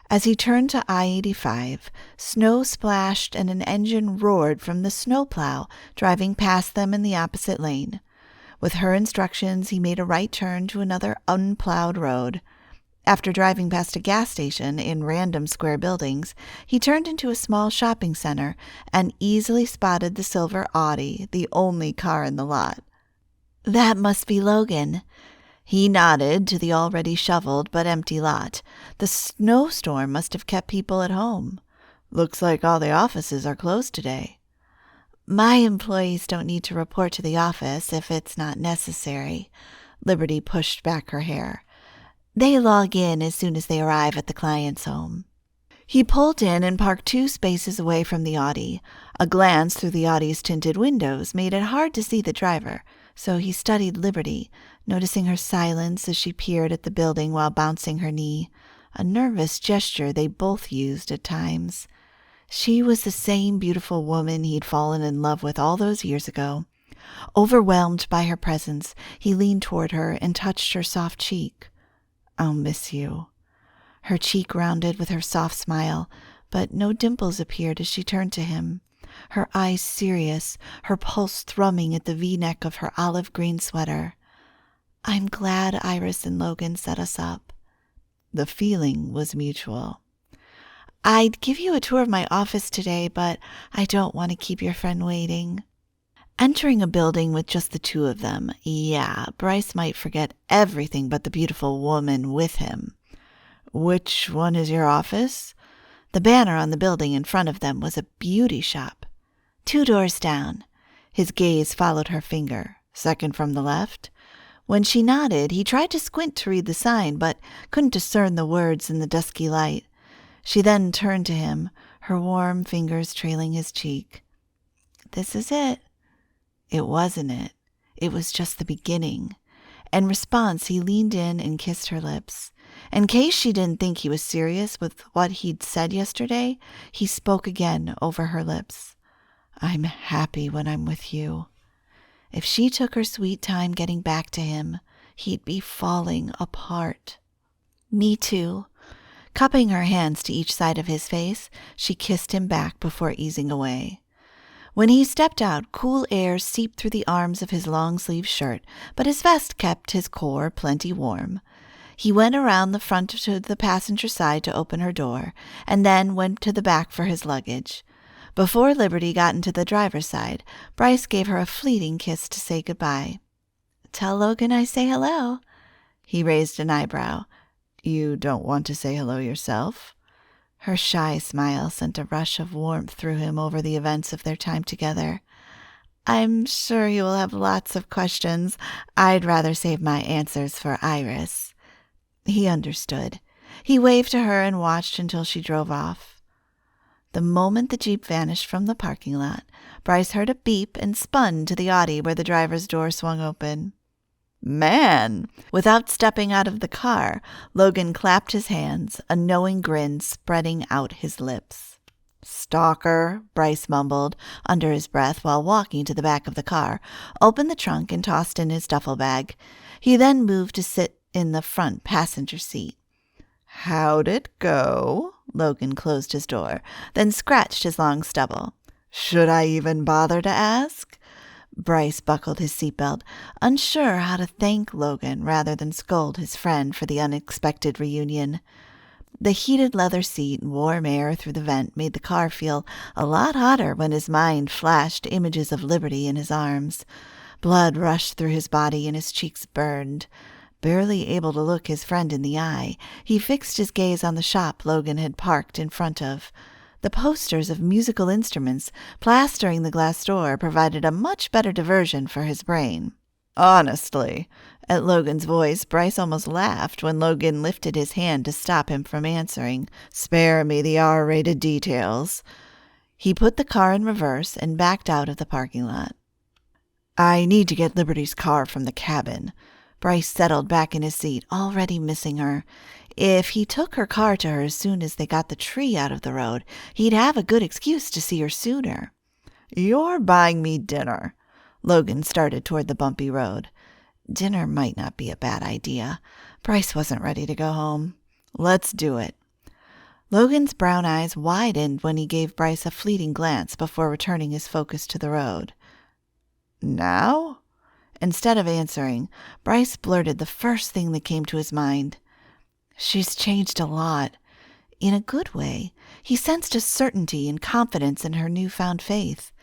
As he turned to I-85, snow splashed and an engine roared from the snowplow driving past them in the opposite lane. With her instructions, he made a right turn to another unplowed road. After driving past a gas station in random square buildings, he turned into a small shopping center and easily spotted the silver Audi, the only car in the lot. "That must be Logan." He nodded to the already shoveled but empty lot. The snowstorm must have kept people at home. "Looks like all the offices are closed today." "My employees don't need to report to the office if it's not necessary." Liberty pushed back her hair. "They log in as soon as they arrive at the client's home." He pulled in and parked 2 spaces away from the Audi. A glance through the Audi's tinted windows made it hard to see the driver, so he studied Liberty, noticing her silence as she peered at the building while bouncing her knee, a nervous gesture they both used at times. She was the same beautiful woman he'd fallen in love with all those years ago. Overwhelmed by her presence, he leaned toward her and touched her soft cheek. "I'll miss you." Her cheek rounded with her soft smile, but no dimples appeared as she turned to him. Her eyes serious, her pulse thrumming at the V-neck of her olive green sweater. "I'm glad Iris and Logan set us up." The feeling was mutual. "I'd give you a tour of my office today, but I don't want to keep your friend waiting." Entering a building with just the 2 of them, Bryce might forget everything but the beautiful woman with him. "Which one is your office?" The banner on the building in front of them was a beauty shop. 2 doors down." His gaze followed her finger. "Second from the left?" When she nodded, he tried to squint to read the sign, but couldn't discern the words in the dusky light. She then turned to him, her warm fingers trailing his cheek. "This is it." It wasn't it. It was just the beginning. In response, he leaned in and kissed her lips. In case she didn't think he was serious with what he'd said yesterday, he spoke again over her lips. "I'm happy when I'm with you." If she took her sweet time getting back to him, he'd be falling apart. "Me too." Cupping her hands to each side of his face, she kissed him back before easing away. When he stepped out, cool air seeped through the arms of his long-sleeved shirt, but his vest kept his core plenty warm. He went around the front to the passenger side to open her door, and then went to the back for his luggage. Before Liberty got into the driver's side, Bryce gave her a fleeting kiss to say goodbye. "Tell Logan I say hello." He raised an eyebrow. "You don't want to say hello yourself?" Her shy smile sent a rush of warmth through him over the events of their time together. "I'm sure he will have lots of questions. I'd rather save my answers for Iris." He understood. He waved to her and watched until she drove off. The moment the Jeep vanished from the parking lot, Bryce heard a beep and spun to the Audi where the driver's door swung open. Man! Without stepping out of the car, Logan clapped his hands, a knowing grin spreading out his lips. Stalker, Bryce mumbled under his breath while walking to the back of the car, opened the trunk and tossed in his duffel bag. He then moved to sit in the front passenger seat. How'd it go? Logan closed his door, then scratched his long stubble. Should I even bother to ask? Bryce buckled his seatbelt, unsure how to thank Logan rather than scold his friend for the unexpected reunion. The heated leather seat and warm air through the vent made the car feel a lot hotter when his mind flashed images of Liberty in his arms. Blood rushed through his body and his cheeks burned. Barely able to look his friend in the eye, he fixed his gaze on the shop Logan had parked in front of. The posters of musical instruments plastering the glass door provided a much better diversion for his brain. Honestly, at Logan's voice, Bryce almost laughed when Logan lifted his hand to stop him from answering. Spare me the R-rated details. He put the car in reverse and backed out of the parking lot. I need to get Liberty's car from the cabin. Bryce settled back in his seat, already missing her. If he took her car to her as soon as they got the tree out of the road, he'd have a good excuse to see her sooner. You're buying me dinner. Logan started toward the bumpy road. Dinner might not be a bad idea. Bryce wasn't ready to go home. Let's do it. Logan's brown eyes widened when he gave Bryce a fleeting glance before returning his focus to the road. Now? Instead of answering, Bryce blurted the first thing that came to his mind. She's changed a lot. In a good way. He sensed a certainty and confidence in her newfound faith.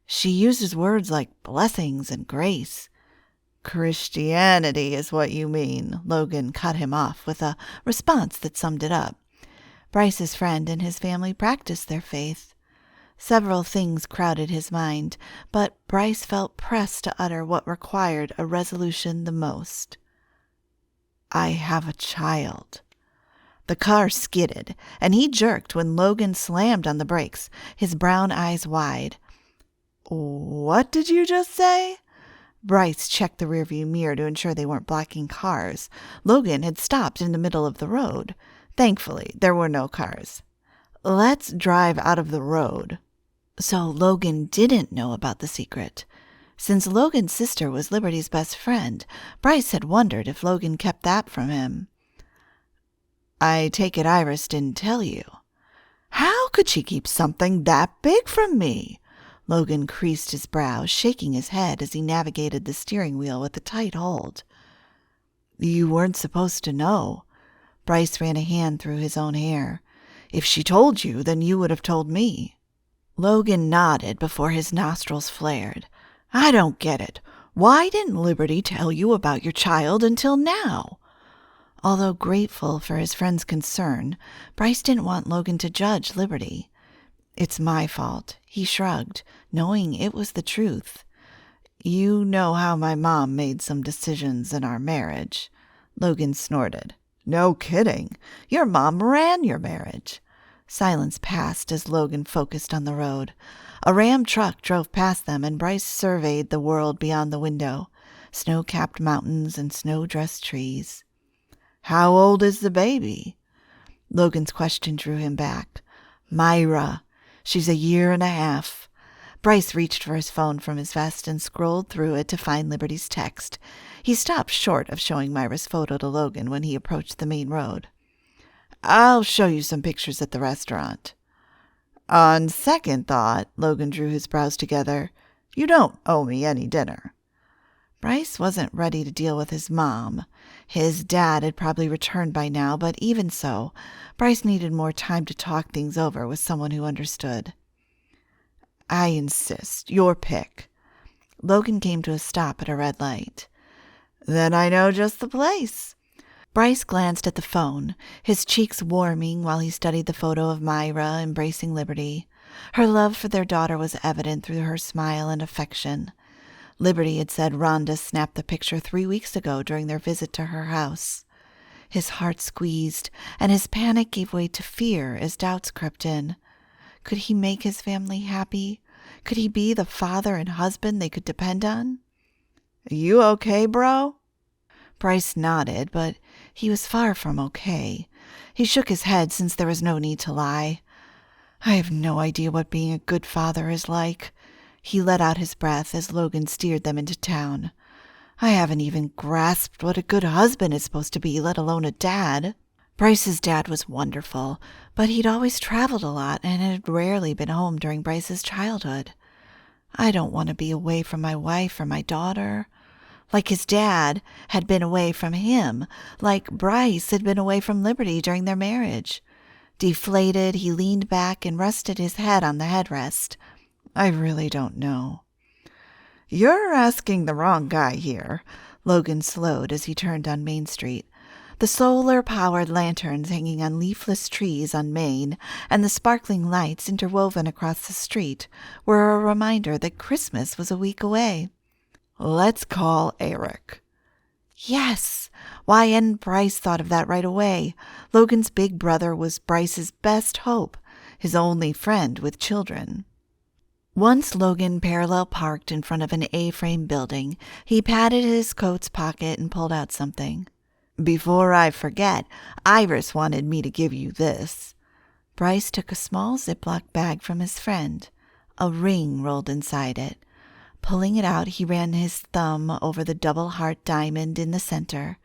She uses words like blessings and grace. Christianity is what you mean, Logan cut him off with a response that summed it up. Bryce's friend and his family practiced their faith. Several things crowded his mind, but Bryce felt pressed to utter what required a resolution the most. I have a child. The car skidded, and he jerked when Logan slammed on the brakes, his brown eyes wide. What did you just say? Bryce checked the rearview mirror to ensure they weren't blocking cars. Logan had stopped in the middle of the road. Thankfully, there were no cars. Let's drive out of the road. So Logan didn't know about the secret. Since Logan's sister was Liberty's best friend, Bryce had wondered if Logan kept that from him. I take it Iris didn't tell you. How could she keep something that big from me? Logan creased his brow, shaking his head as he navigated the steering wheel with a tight hold. You weren't supposed to know. Bryce ran a hand through his own hair. If she told you, then you would have told me. Logan nodded before his nostrils flared. I don't get it. Why didn't Liberty tell you about your child until now? Although grateful for his friend's concern, Bryce didn't want Logan to judge Liberty. It's my fault, he shrugged, knowing it was the truth. You know how my mom made some decisions in our marriage. Logan snorted. No kidding. Your mom ran your marriage. Silence passed as Logan focused on the road. A Ram truck drove past them, and Bryce surveyed the world beyond the window, snow-capped mountains and snow-dressed trees. How old is the baby? Logan's question drew him back. Myra. She's 1.5 years. Bryce reached for his phone from his vest and scrolled through it to find Liberty's text. He stopped short of showing Myra's photo to Logan when he approached the main road. I'll show you some pictures at the restaurant. On second thought, Logan drew his brows together, you don't owe me any dinner. Bryce wasn't ready to deal with his mom. His dad had probably returned by now, but even so, Bryce needed more time to talk things over with someone who understood. I insist. Your pick. Logan came to a stop at a red light. Then I know just the place. Bryce glanced at the phone, his cheeks warming while he studied the photo of Myra embracing Liberty. Her love for their daughter was evident through her smile and affection. Liberty had said Rhonda snapped the picture 3 weeks ago during their visit to her house. His heart squeezed, and his panic gave way to fear as doubts crept in. Could he make his family happy? Could he be the father and husband they could depend on? You okay, bro? Bryce nodded, but he was far from okay. He shook his head since there was no need to lie. I have no idea what being a good father is like. He let out his breath as Logan steered them into town. I haven't even grasped what a good husband is supposed to be, let alone a dad. Bryce's dad was wonderful, but he'd always traveled a lot and had rarely been home during Bryce's childhood. I don't want to be away from my wife or my daughter. Like his dad had been away from him, like Bryce had been away from Liberty during their marriage. Deflated, he leaned back and rested his head on the headrest. I really don't know. You're asking the wrong guy here. Logan slowed as he turned on Main Street. The solar-powered lanterns hanging on leafless trees on Main and the sparkling lights interwoven across the street were a reminder that Christmas was a week away. Let's call Eric. Yes! Why hadn't Bryce thought of that right away? Logan's big brother was Bryce's best hope, his only friend with children. Once Logan parallel parked in front of an A-frame building, he patted his coat's pocket and pulled out something. Before I forget, Iris wanted me to give you this. Bryce took a small Ziploc bag from his friend. A ring rolled inside it. Pulling it out, he ran his thumb over the double heart diamond in the center.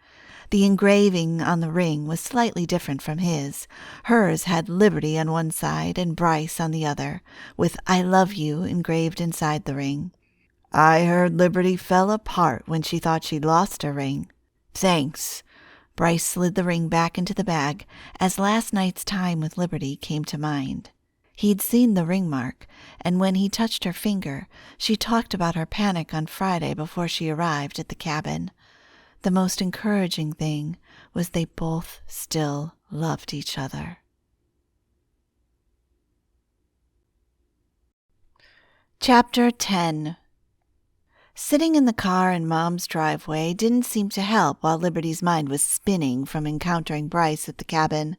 The engraving on the ring was slightly different from his. Hers had Liberty on one side and Bryce on the other, with I love you engraved inside the ring. I heard Liberty fell apart when she thought she'd lost her ring. Thanks. Bryce slid the ring back into the bag as last night's time with Liberty came to mind. He'd seen the ring mark, and when he touched her finger, she talked about her panic on Friday before she arrived at the cabin. The most encouraging thing was they both still loved each other. Chapter 10. Sitting in the car in Mom's driveway didn't seem to help while Liberty's mind was spinning from encountering Bryce at the cabin.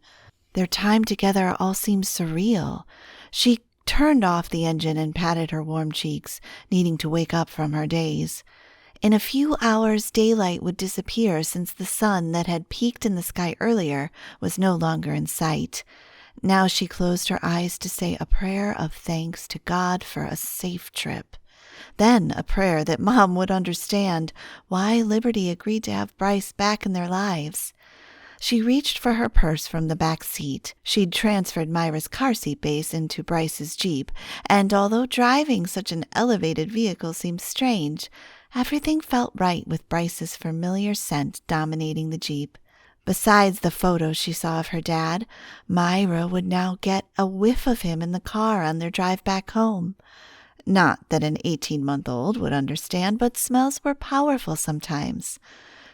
Their time together all seemed surreal. She turned off the engine and patted her warm cheeks, needing to wake up from her daze. In a few hours, daylight would disappear since the sun that had peaked in the sky earlier was no longer in sight. Now she closed her eyes to say a prayer of thanks to God for a safe trip. Then a prayer that Mom would understand why Liberty agreed to have Bryce back in their lives. She reached for her purse from the back seat. She'd transferred Myra's car seat base into Bryce's Jeep, and although driving such an elevated vehicle seemed strange, everything felt right with Bryce's familiar scent dominating the Jeep. Besides the photos she saw of her dad, Myra would now get a whiff of him in the car on their drive back home. Not that an 18-month-old would understand, but smells were powerful sometimes.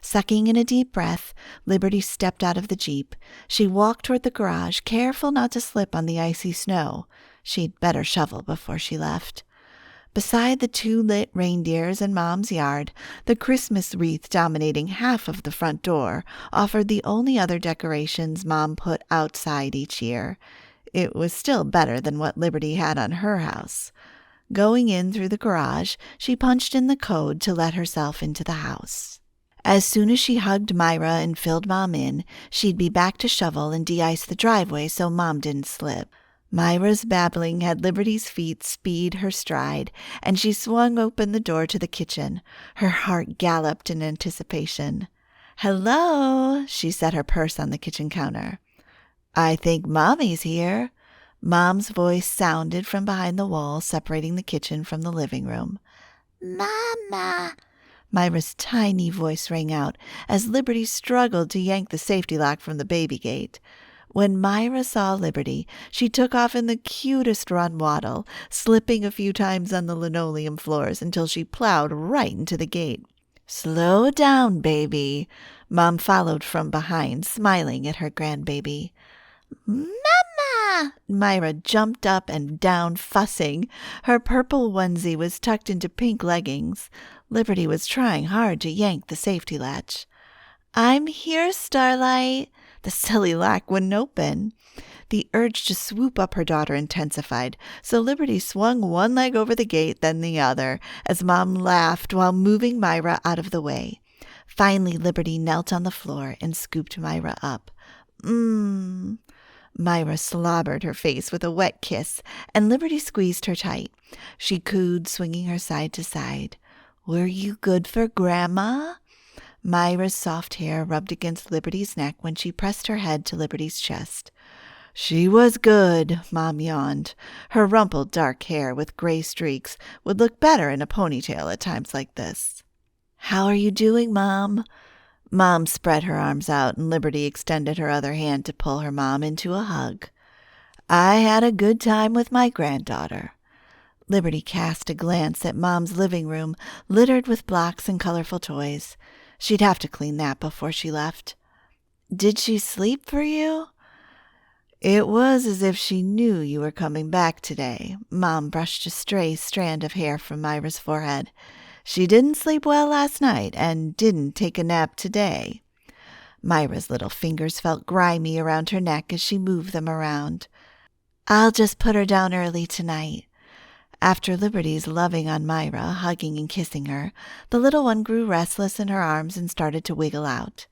Sucking in a deep breath, Liberty stepped out of the Jeep. She walked toward the garage, careful not to slip on the icy snow. She'd better shovel before she left. Beside the two lit reindeers in Mom's yard, the Christmas wreath dominating half of the front door offered the only other decorations Mom put outside each year. It was still better than what Liberty had on her house. Going in through the garage, she punched in the code to let herself into the house. As soon as she hugged Myra and filled Mom in, she'd be back to shovel and de-ice the driveway so Mom didn't slip. Myra's babbling had Liberty's feet speed her stride, and she swung open the door to the kitchen. Her heart galloped in anticipation. "Hello," she set her purse on the kitchen counter. "I think Mommy's here." Mom's voice sounded from behind the wall separating the kitchen from the living room. "Mama!" Myra's tiny voice rang out as Liberty struggled to yank the safety lock from the baby gate. When Myra saw Liberty, she took off in the cutest run waddle, slipping a few times on the linoleum floors until she plowed right into the gate. "Slow down, baby." Mom followed from behind, smiling at her grandbaby. "Mama!" Myra jumped up and down, fussing. Her purple onesie was tucked into pink leggings. Liberty was trying hard to yank the safety latch. "I'm here, Starlight." The silly lock wouldn't open. The urge to swoop up her daughter intensified, so Liberty swung one leg over the gate, then the other, as Mom laughed while moving Myra out of the way. Finally, Liberty knelt on the floor and scooped Myra up. Myra slobbered her face with a wet kiss, and Liberty squeezed her tight. She cooed, swinging her side to side. "Were you good for Grandma?" Myra's soft hair rubbed against Liberty's neck when she pressed her head to Liberty's chest. "She was good," Mom yawned. Her rumpled dark hair with gray streaks would look better in a ponytail at times like this. "How are you doing, Mom?" Mom spread her arms out, and Liberty extended her other hand to pull her mom into a hug. "I had a good time with my granddaughter." Liberty cast a glance at Mom's living room, littered with blocks and colorful toys. She'd have to clean that before she left. "Did she sleep for you?" "It was as if she knew you were coming back today." Mom brushed a stray strand of hair from Myra's forehead. "She didn't sleep well last night and didn't take a nap today." Myra's little fingers felt grimy around her neck as she moved them around. "I'll just put her down early tonight." After Liberty's loving on Myra, hugging and kissing her, the little one grew restless in her arms and started to wiggle out.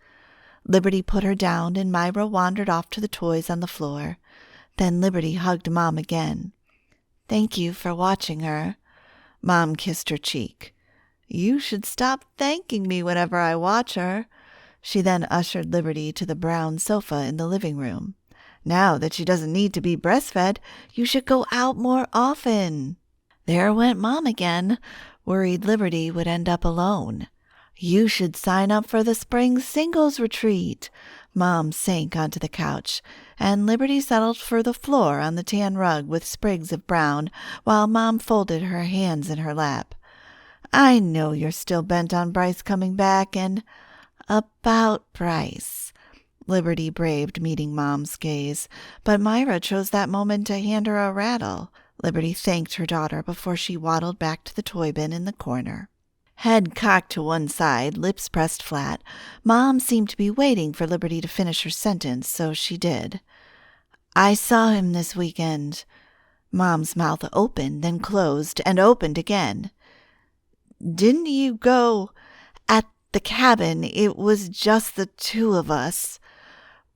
Liberty put her down, and Myra wandered off to the toys on the floor. Then Liberty hugged Mom again. "Thank you for watching her." Mom kissed her cheek. "You should stop thanking me whenever I watch her." She then ushered Liberty to the brown sofa in the living room. "Now that she doesn't need to be breastfed, you should go out more often." There went Mom again, worried Liberty would end up alone. "You should sign up for the spring singles retreat." Mom sank onto the couch, and Liberty settled for the floor on the tan rug with sprigs of brown, while Mom folded her hands in her lap. "I know you're still bent on Bryce coming back and—" "About Bryce." Liberty braved meeting Mom's gaze, but Myra chose that moment to hand her a rattle. Liberty thanked her daughter before she waddled back to the toy bin in the corner. Head cocked to one side, lips pressed flat, Mom seemed to be waiting for Liberty to finish her sentence, so she did. "I saw him this weekend." Mom's mouth opened, then closed, and opened again. "Didn't you go—" "At the cabin, it was just the two of us."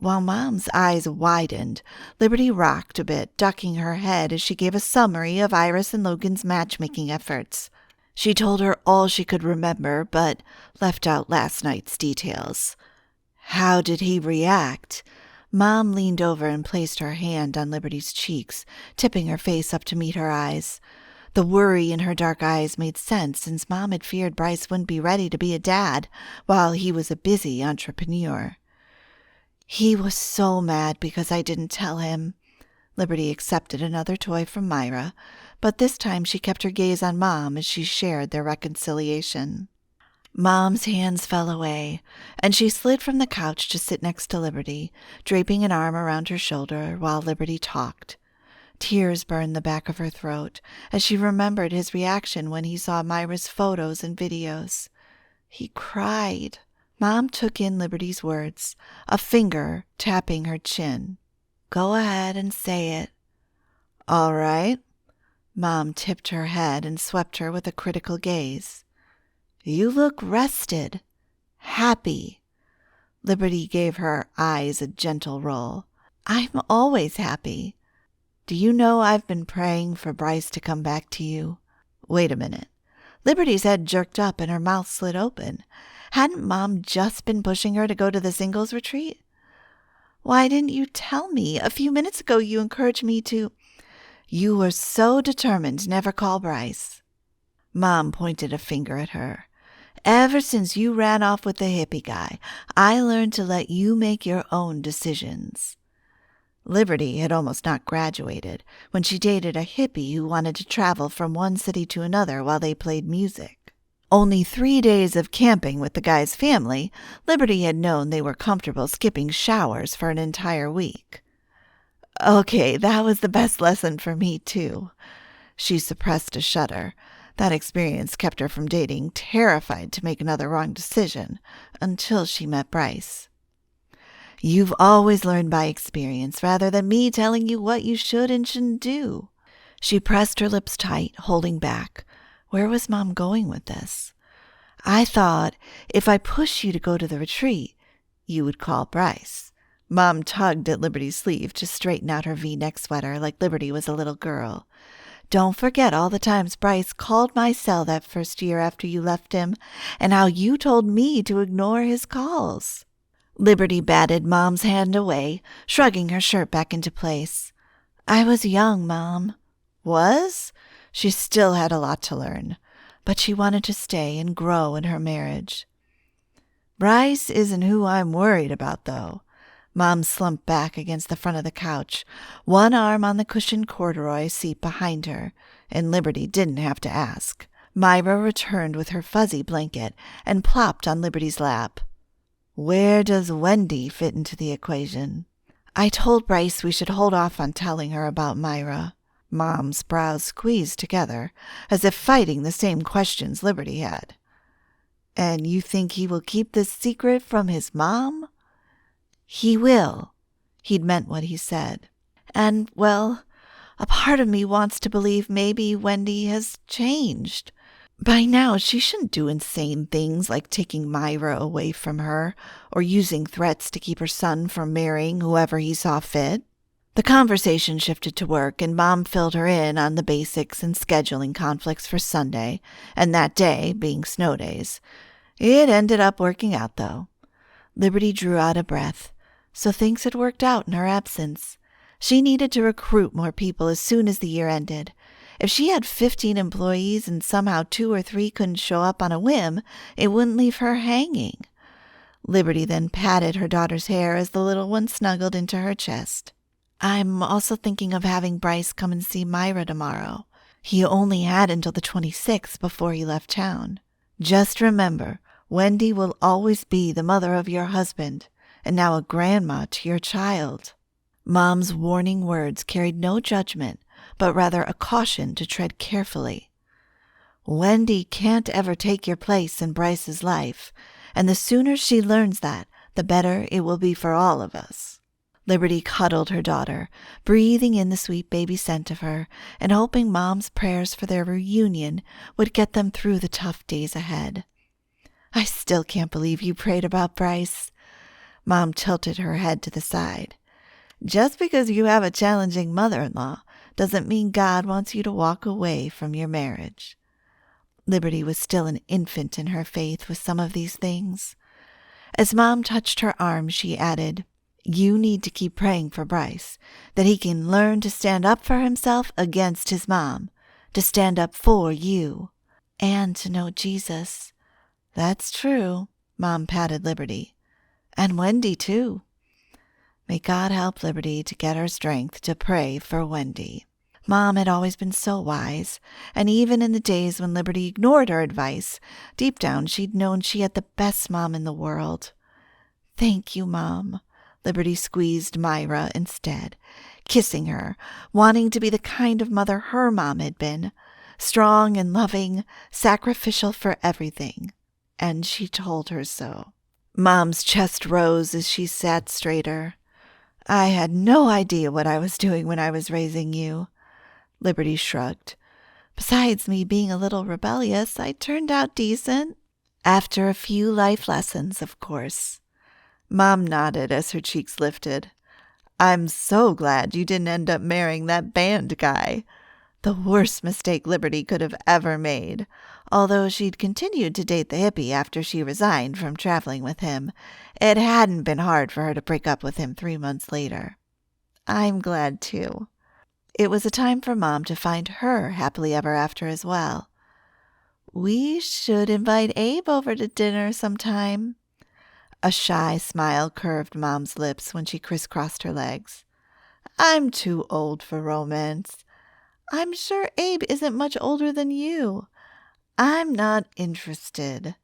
While Mom's eyes widened, Liberty rocked a bit, ducking her head as she gave a summary of Iris and Logan's matchmaking efforts. She told her all she could remember, but left out last night's details. "How did he react?" Mom leaned over and placed her hand on Liberty's cheeks, tipping her face up to meet her eyes. The worry in her dark eyes made sense, since Mom had feared Bryce wouldn't be ready to be a dad while he was a busy entrepreneur. "He was so mad because I didn't tell him." Liberty accepted another toy from Myra, but this time she kept her gaze on Mom as she shared their reconciliation. Mom's hands fell away, and she slid from the couch to sit next to Liberty, draping an arm around her shoulder while Liberty talked. Tears burned the back of her throat as she remembered his reaction when he saw Myra's photos and videos. He cried. Mom took in Liberty's words, a finger tapping her chin. "Go ahead and say it." "All right." Mom tipped her head and swept her with a critical gaze. "You look rested, happy." Liberty gave her eyes a gentle roll. "I'm always happy." "Do you know I've been praying for Bryce to come back to you?" Wait a minute. Liberty's head jerked up and her mouth slid open. Hadn't Mom just been pushing her to go to the singles retreat? "Why didn't you tell me? A few minutes ago you encouraged me to—" "You were so determined to never call Bryce." Mom pointed a finger at her. "Ever since you ran off with the hippie guy, I learned to let you make your own decisions." Liberty had almost not graduated when she dated a hippie who wanted to travel from one city to another while they played music. Only 3 days of camping with the guy's family, Liberty had known they were comfortable skipping showers for an entire week. "Okay, that was the best lesson for me, too." She suppressed a shudder. That experience kept her from dating, terrified to make another wrong decision, until she met Bryce. "You've always learned by experience rather than me telling you what you should and shouldn't do." She pressed her lips tight, holding back. Where was Mom going with this? I thought if I pushed you to go to the retreat, you would call Bryce. Mom tugged at Liberty's sleeve to straighten out her V-neck sweater like Liberty was a little girl. Don't forget all the times Bryce called my cell that first year after you left him, and how you told me to ignore his calls. Liberty batted Mom's hand away, shrugging her shirt back into place. I was young, Mom. Was? She still had a lot to learn, but she wanted to stay and grow in her marriage. Bryce isn't who I'm worried about, though. Mom slumped back against the front of the couch, one arm on the cushioned corduroy seat behind her, and Liberty didn't have to ask. Myra returned with her fuzzy blanket and plopped on Liberty's lap. Where does Wendy fit into the equation? I told Bryce we should hold off on telling her about Myra. Mom's brows squeezed together, as if fighting the same questions Liberty had. And you think he will keep this secret from his mom? He will. He'd meant what he said. And, well, a part of me wants to believe maybe Wendy has changed. By now, she shouldn't do insane things like taking Myra away from her or using threats to keep her son from marrying whoever he saw fit. The conversation shifted to work, and Mom filled her in on the basics and scheduling conflicts for Sunday, and that day being snow days. It ended up working out, though. Liberty drew out a breath. So things had worked out in her absence. She needed to recruit more people as soon as the year ended. If she had 15 employees and somehow 2 or 3 couldn't show up on a whim, it wouldn't leave her hanging. Liberty then patted her daughter's hair as the little one snuggled into her chest. I'm also thinking of having Bryce come and see Myra tomorrow. He only had until the 26th before he left town. Just remember, Wendy will always be the mother of your husband, and now a grandma to your child. Mom's warning words carried no judgment, but rather a caution to tread carefully. Wendy can't ever take your place in Bryce's life, and the sooner she learns that, the better it will be for all of us. Liberty cuddled her daughter, breathing in the sweet baby scent of her, and hoping Mom's prayers for their reunion would get them through the tough days ahead. I still can't believe you prayed about Bryce. Mom tilted her head to the side. Just because you have a challenging mother-in-law doesn't mean God wants you to walk away from your marriage. Liberty was still an infant in her faith with some of these things. As Mom touched her arm, she added, You need to keep praying for Bryce, that he can learn to stand up for himself against his mom, to stand up for you, and to know Jesus. That's true, Mom patted Liberty. And Wendy, too. May God help Liberty to get her strength to pray for Wendy. Mom had always been so wise, and even in the days when Liberty ignored her advice, deep down she'd known she had the best mom in the world. Thank you, Mom. Liberty squeezed Myra instead, kissing her, wanting to be the kind of mother her mom had been, strong and loving, sacrificial for everything. And she told her so. Mom's chest rose as she sat straighter. I had no idea what I was doing when I was raising you. Liberty shrugged. Besides me being a little rebellious, I turned out decent. After a few life lessons, of course. Mom nodded as her cheeks lifted. I'm so glad you didn't end up marrying that band guy. The worst mistake Liberty could have ever made. Although she'd continued to date the hippie after she resigned from traveling with him, it hadn't been hard for her to break up with him 3 months later. I'm glad, too. It was a time for Mom to find her happily ever after as well. We should invite Abe over to dinner sometime. A shy smile curved Mom's lips when she crisscrossed her legs. I'm too old for romance. I'm sure Abe isn't much older than you. I'm not interested.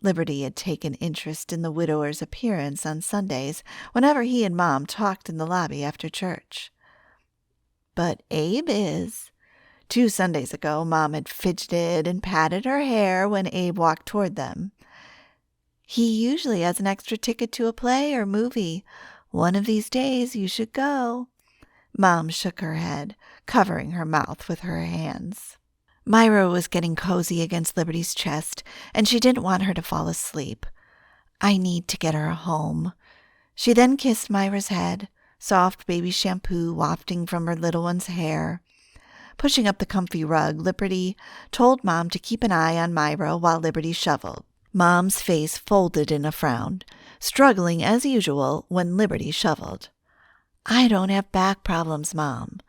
Liberty had taken interest in the widower's appearance on Sundays whenever he and Mom talked in the lobby after church. But Abe is. 2 Sundays ago, Mom had fidgeted and patted her hair when Abe walked toward them. He usually has an extra ticket to a play or movie. One of these days you should go. Mom shook her head, covering her mouth with her hands. Myra was getting cozy against Liberty's chest, and she didn't want her to fall asleep. I need to get her home. She then kissed Myra's head, soft baby shampoo wafting from her little one's hair. Pushing up the comfy rug, Liberty told Mom to keep an eye on Myra while Liberty shoveled. Mom's face folded in a frown, struggling as usual when Liberty shoveled. I don't have back problems, Mom.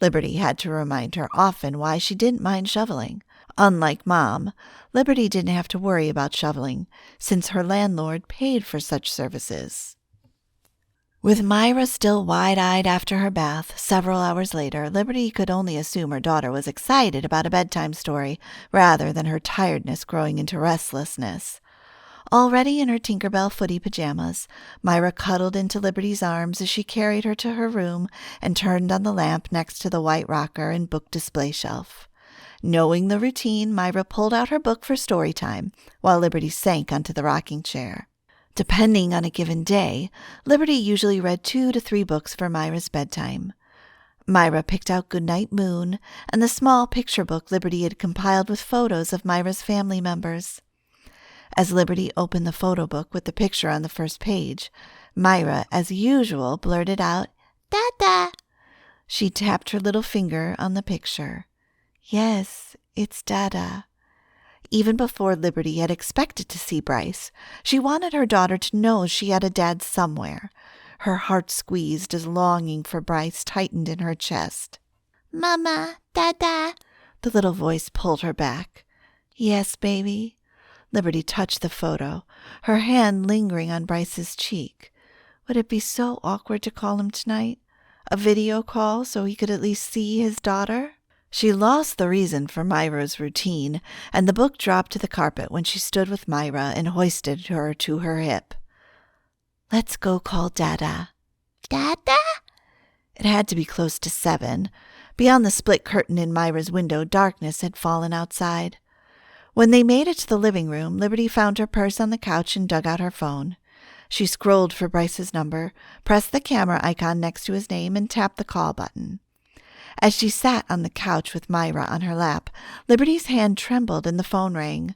Liberty had to remind her often why she didn't mind shoveling. Unlike Mom, Liberty didn't have to worry about shoveling, since her landlord paid for such services. With Myra still wide-eyed after her bath, several hours later, Liberty could only assume her daughter was excited about a bedtime story rather than her tiredness growing into restlessness. Already in her Tinkerbell footy pajamas, Myra cuddled into Liberty's arms as she carried her to her room and turned on the lamp next to the white rocker and book display shelf. Knowing the routine, Myra pulled out her book for story time, while Liberty sank onto the rocking chair. Depending on a given day, Liberty usually read 2 to 3 books for Myra's bedtime. Myra picked out Goodnight Moon and the small picture book Liberty had compiled with photos of Myra's family members. As Liberty opened the photo book with the picture on the first page, Myra, as usual, blurted out, "Dada!" She tapped her little finger on the picture. Yes, it's Dada. Even before Liberty had expected to see Bryce, she wanted her daughter to know she had a dad somewhere. Her heart squeezed as longing for Bryce tightened in her chest. "Mama, Dada!" The little voice pulled her back. "Yes, baby." Liberty touched the photo, her hand lingering on Bryce's cheek. Would it be so awkward to call him tonight? A video call so he could at least see his daughter? She lost the reason for Myra's routine, and the book dropped to the carpet when she stood with Myra and hoisted her to her hip. "Let's go call Dada." "Dada?" It had to be close to 7. Beyond the split curtain in Myra's window, darkness had fallen outside. When they made it to the living room, Liberty found her purse on the couch and dug out her phone. She scrolled for Bryce's number, pressed the camera icon next to his name, and tapped the call button. As she sat on the couch with Myra on her lap, Liberty's hand trembled and the phone rang.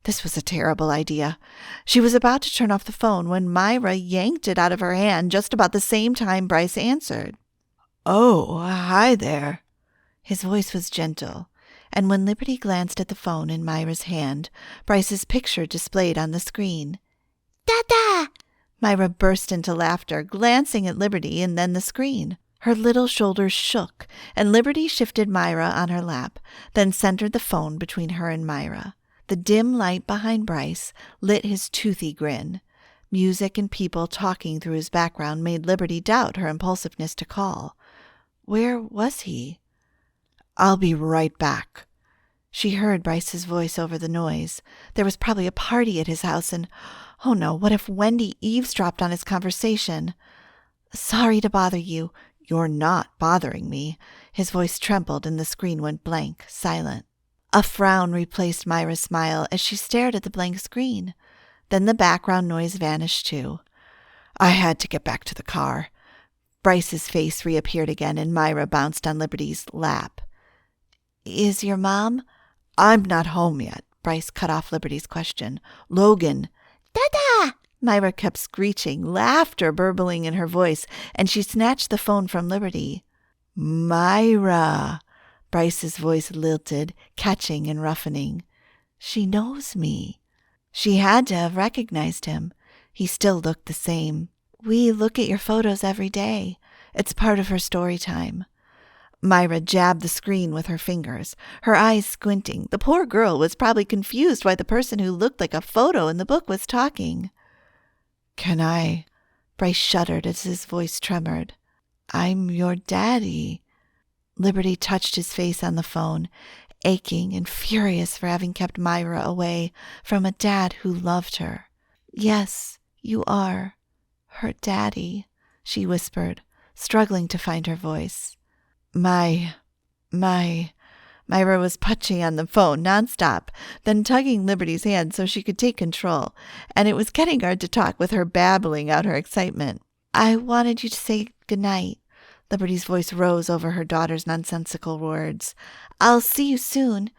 This was a terrible idea. She was about to turn off the phone when Myra yanked it out of her hand just about the same time Bryce answered. "Oh, hi there." His voice was gentle, and when Liberty glanced at the phone in Myra's hand, Bryce's picture displayed on the screen. "Dada!" Myra burst into laughter, glancing at Liberty and then the screen. Her little shoulders shook, and Liberty shifted Myra on her lap, then centered the phone between her and Myra. The dim light behind Bryce lit his toothy grin. Music and people talking through his background made Liberty doubt her impulsiveness to call. Where was he? "I'll be right back." She heard Bryce's voice over the noise. There was probably a party at his house, and, oh no, what if Wendy eavesdropped on his conversation? "Sorry to bother you." "You're not bothering me." His voice trembled and the screen went blank, silent. A frown replaced Myra's smile as she stared at the blank screen. Then the background noise vanished too. "I had to get back to the car." Bryce's face reappeared again and Myra bounced on Liberty's lap. "Is your mom?" "I'm not home yet." Bryce cut off Liberty's question. "Logan." "Dada!" Myra kept screeching, laughter burbling in her voice, and she snatched the phone from Liberty. "Myra!" Bryce's voice lilted, catching and roughening. "She knows me." She had to have recognized him. He still looked the same. "We look at your photos every day. It's part of her story time." Myra jabbed the screen with her fingers, her eyes squinting. The poor girl was probably confused why the person who looked like a photo in the book was talking. "Can I?" Bryce shuddered as his voice tremored. "I'm your daddy." Liberty touched his face on the phone, aching and furious for having kept Myra away from a dad who loved her. "Yes, you are her daddy," she whispered, struggling to find her voice. My... Myra was punching on the phone nonstop, then tugging Liberty's hand so she could take control, and it was getting hard to talk with her babbling out her excitement. "I wanted you to say goodnight." Liberty's voice rose over her daughter's nonsensical words. "I'll see you soon."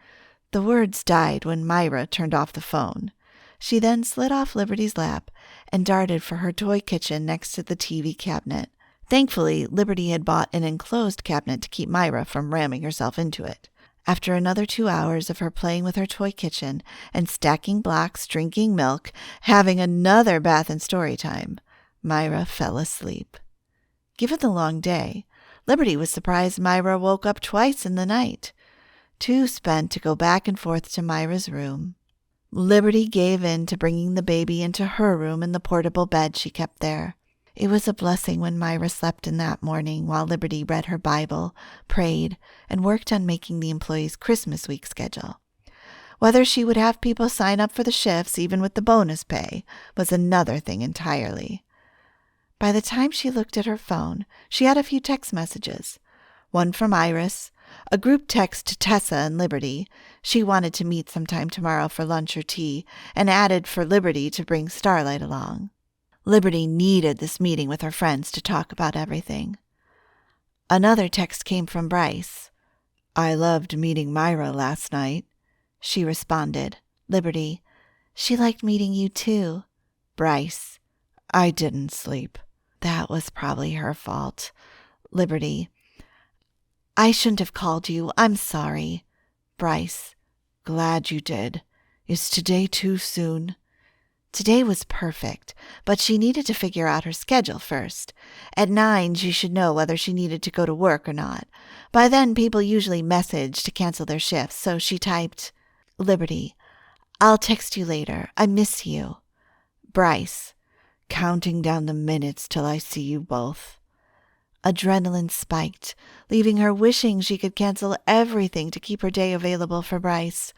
The words died when Myra turned off the phone. She then slid off Liberty's lap and darted for her toy kitchen next to the TV cabinet. Thankfully, Liberty had bought an enclosed cabinet to keep Myra from ramming herself into it. After another 2 hours of her playing with her toy kitchen and stacking blocks, drinking milk, having another bath and story time, Myra fell asleep. Given the long day, Liberty was surprised Myra woke up twice in the night, too spent to go back and forth to Myra's room. Liberty gave in to bringing the baby into her room in the portable bed she kept there. It was a blessing when Myra slept in that morning while Liberty read her Bible, prayed, and worked on making the employees' Christmas week schedule. Whether she would have people sign up for the shifts, even with the bonus pay, was another thing entirely. By the time she looked at her phone, she had a few text messages. One from Iris, a group text to Tessa and Liberty. She wanted to meet sometime tomorrow for lunch or tea, and added for Liberty to bring Starlight along. Liberty needed this meeting with her friends to talk about everything. Another text came from Bryce. "I loved meeting Myra last night." She responded. Liberty, "She liked meeting you too." Bryce, "I didn't sleep." That was probably her fault. Liberty, "I shouldn't have called you. I'm sorry." Bryce, "Glad you did. Is today too soon?" Today was perfect, but she needed to figure out her schedule first. At 9, she should know whether she needed to go to work or not. By then, people usually message to cancel their shifts, so she typed, Liberty, "I'll text you later. I miss you." Bryce, "Counting down the minutes till I see you both." Adrenaline spiked, leaving her wishing she could cancel everything to keep her day available for Bryce.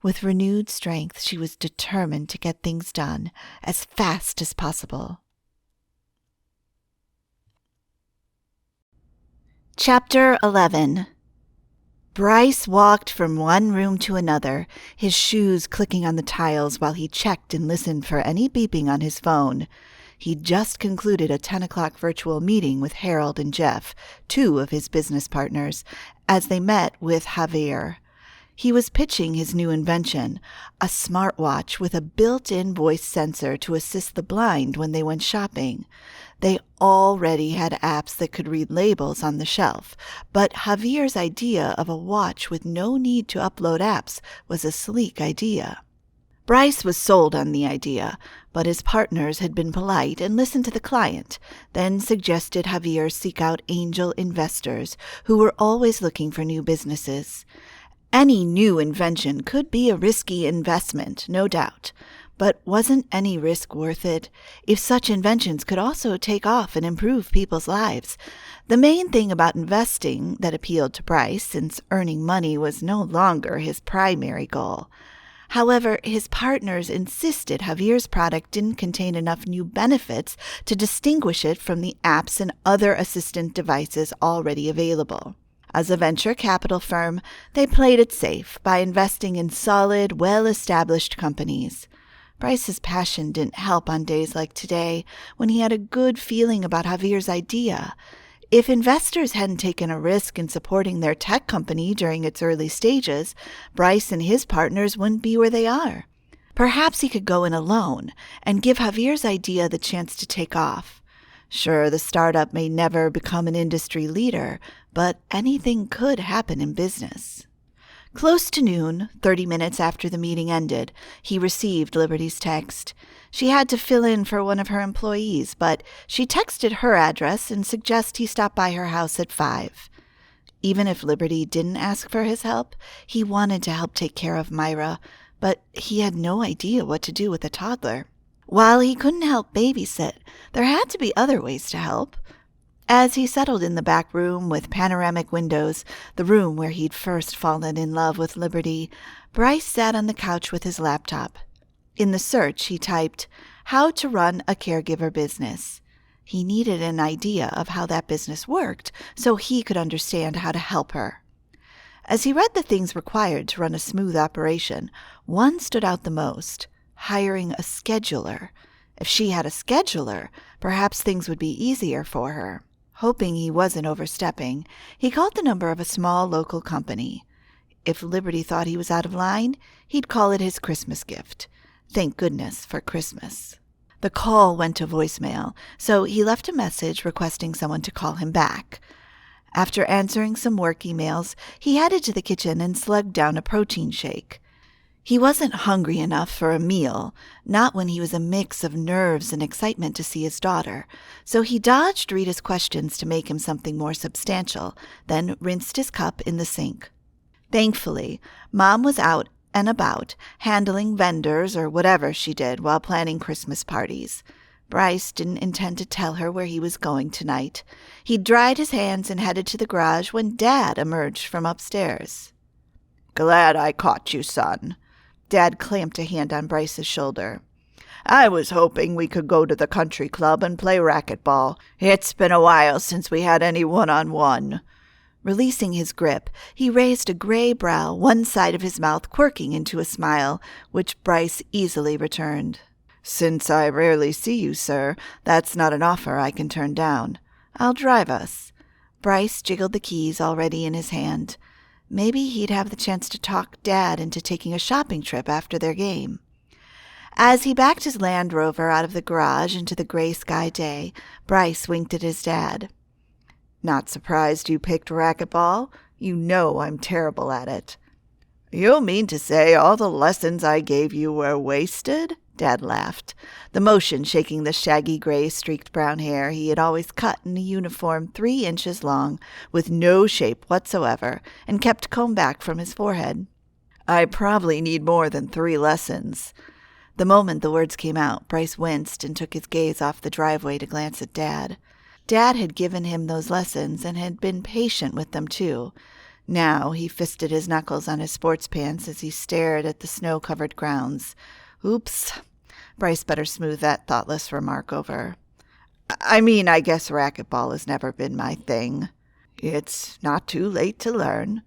With renewed strength, she was determined to get things done as fast as possible. Chapter 11. Bryce walked from one room to another, his shoes clicking on the tiles while he checked and listened for any beeping on his phone. He'd just concluded a 10 o'clock virtual meeting with Harold and Jeff, 2 of his business partners, as they met with Javier. He was pitching his new invention, a smartwatch with a built-in voice sensor to assist the blind when they went shopping. They already had apps that could read labels on the shelf, but Javier's idea of a watch with no need to upload apps was a sleek idea. Bryce was sold on the idea, but his partners had been polite and listened to the client, then suggested Javier seek out angel investors who were always looking for new businesses. Any new invention could be a risky investment, no doubt, but wasn't any risk worth it if such inventions could also take off and improve people's lives? The main thing about investing that appealed to Bryce, since earning money was no longer his primary goal. However, his partners insisted Javier's product didn't contain enough new benefits to distinguish it from the apps and other assistant devices already available. As a venture capital firm, they played it safe by investing in solid, well-established companies. Bryce's passion didn't help on days like today, when he had a good feeling about Javier's idea. If investors hadn't taken a risk in supporting their tech company during its early stages, Bryce and his partners wouldn't be where they are. Perhaps he could go in alone and give Javier's idea the chance to take off. Sure, the startup may never become an industry leader, but anything could happen in business. Close to noon, 30 minutes after the meeting ended, he received Liberty's text. She had to fill in for one of her employees, but she texted her address and suggested he stop by her house at 5. Even if Liberty didn't ask for his help, he wanted to help take care of Myra, but he had no idea what to do with a toddler. While he couldn't help babysit, there had to be other ways to help. As he settled in the back room with panoramic windows, the room where he'd first fallen in love with Liberty, Bryce sat on the couch with his laptop. In the search, he typed, "How to run a caregiver business." He needed an idea of how that business worked so he could understand how to help her. As he read the things required to run a smooth operation, one stood out the most: hiring a scheduler. If she had a scheduler, perhaps things would be easier for her. Hoping he wasn't overstepping, he called the number of a small local company. If Liberty thought he was out of line, he'd call it his Christmas gift. Thank goodness for Christmas. The call went to voicemail, so he left a message requesting someone to call him back. After answering some work emails, he headed to the kitchen and slugged down a protein shake. He wasn't hungry enough for a meal, not when he was a mix of nerves and excitement to see his daughter, so he dodged Rita's questions to make him something more substantial, then rinsed his cup in the sink. Thankfully, Mom was out and about, handling vendors or whatever she did while planning Christmas parties. Bryce didn't intend to tell her where he was going tonight. He dried his hands and headed to the garage when Dad emerged from upstairs. "Glad I caught you, son." Dad clamped a hand on Bryce's shoulder. "I was hoping we could go to the country club and play racquetball. It's been a while since we had any one-on-one." Releasing his grip, he raised a gray brow, one side of his mouth quirking into a smile, which Bryce easily returned. "Since I rarely see you, sir, that's not an offer I can turn down. I'll drive us." Bryce jiggled the keys already in his hand. Maybe he'd have the chance to talk Dad into taking a shopping trip after their game. As he backed his Land Rover out of the garage into the gray sky day, Bryce winked at his dad. "Not surprised you picked racquetball? You know I'm terrible at it." "You mean to say all the lessons I gave you were wasted?" Dad laughed, the motion shaking the shaggy gray streaked brown hair he had always cut in a uniform 3 inches long, with no shape whatsoever, and kept combed back from his forehead. "I probably need more than 3 lessons." The moment the words came out, Bryce winced and took his gaze off the driveway to glance at Dad. Dad had given him those lessons and had been patient with them, too. Now he fisted his knuckles on his sports pants as he stared at the snow-covered grounds. Oops. Bryce better smooth that thoughtless remark over. I mean, I guess racquetball has never been my thing." "It's not too late to learn."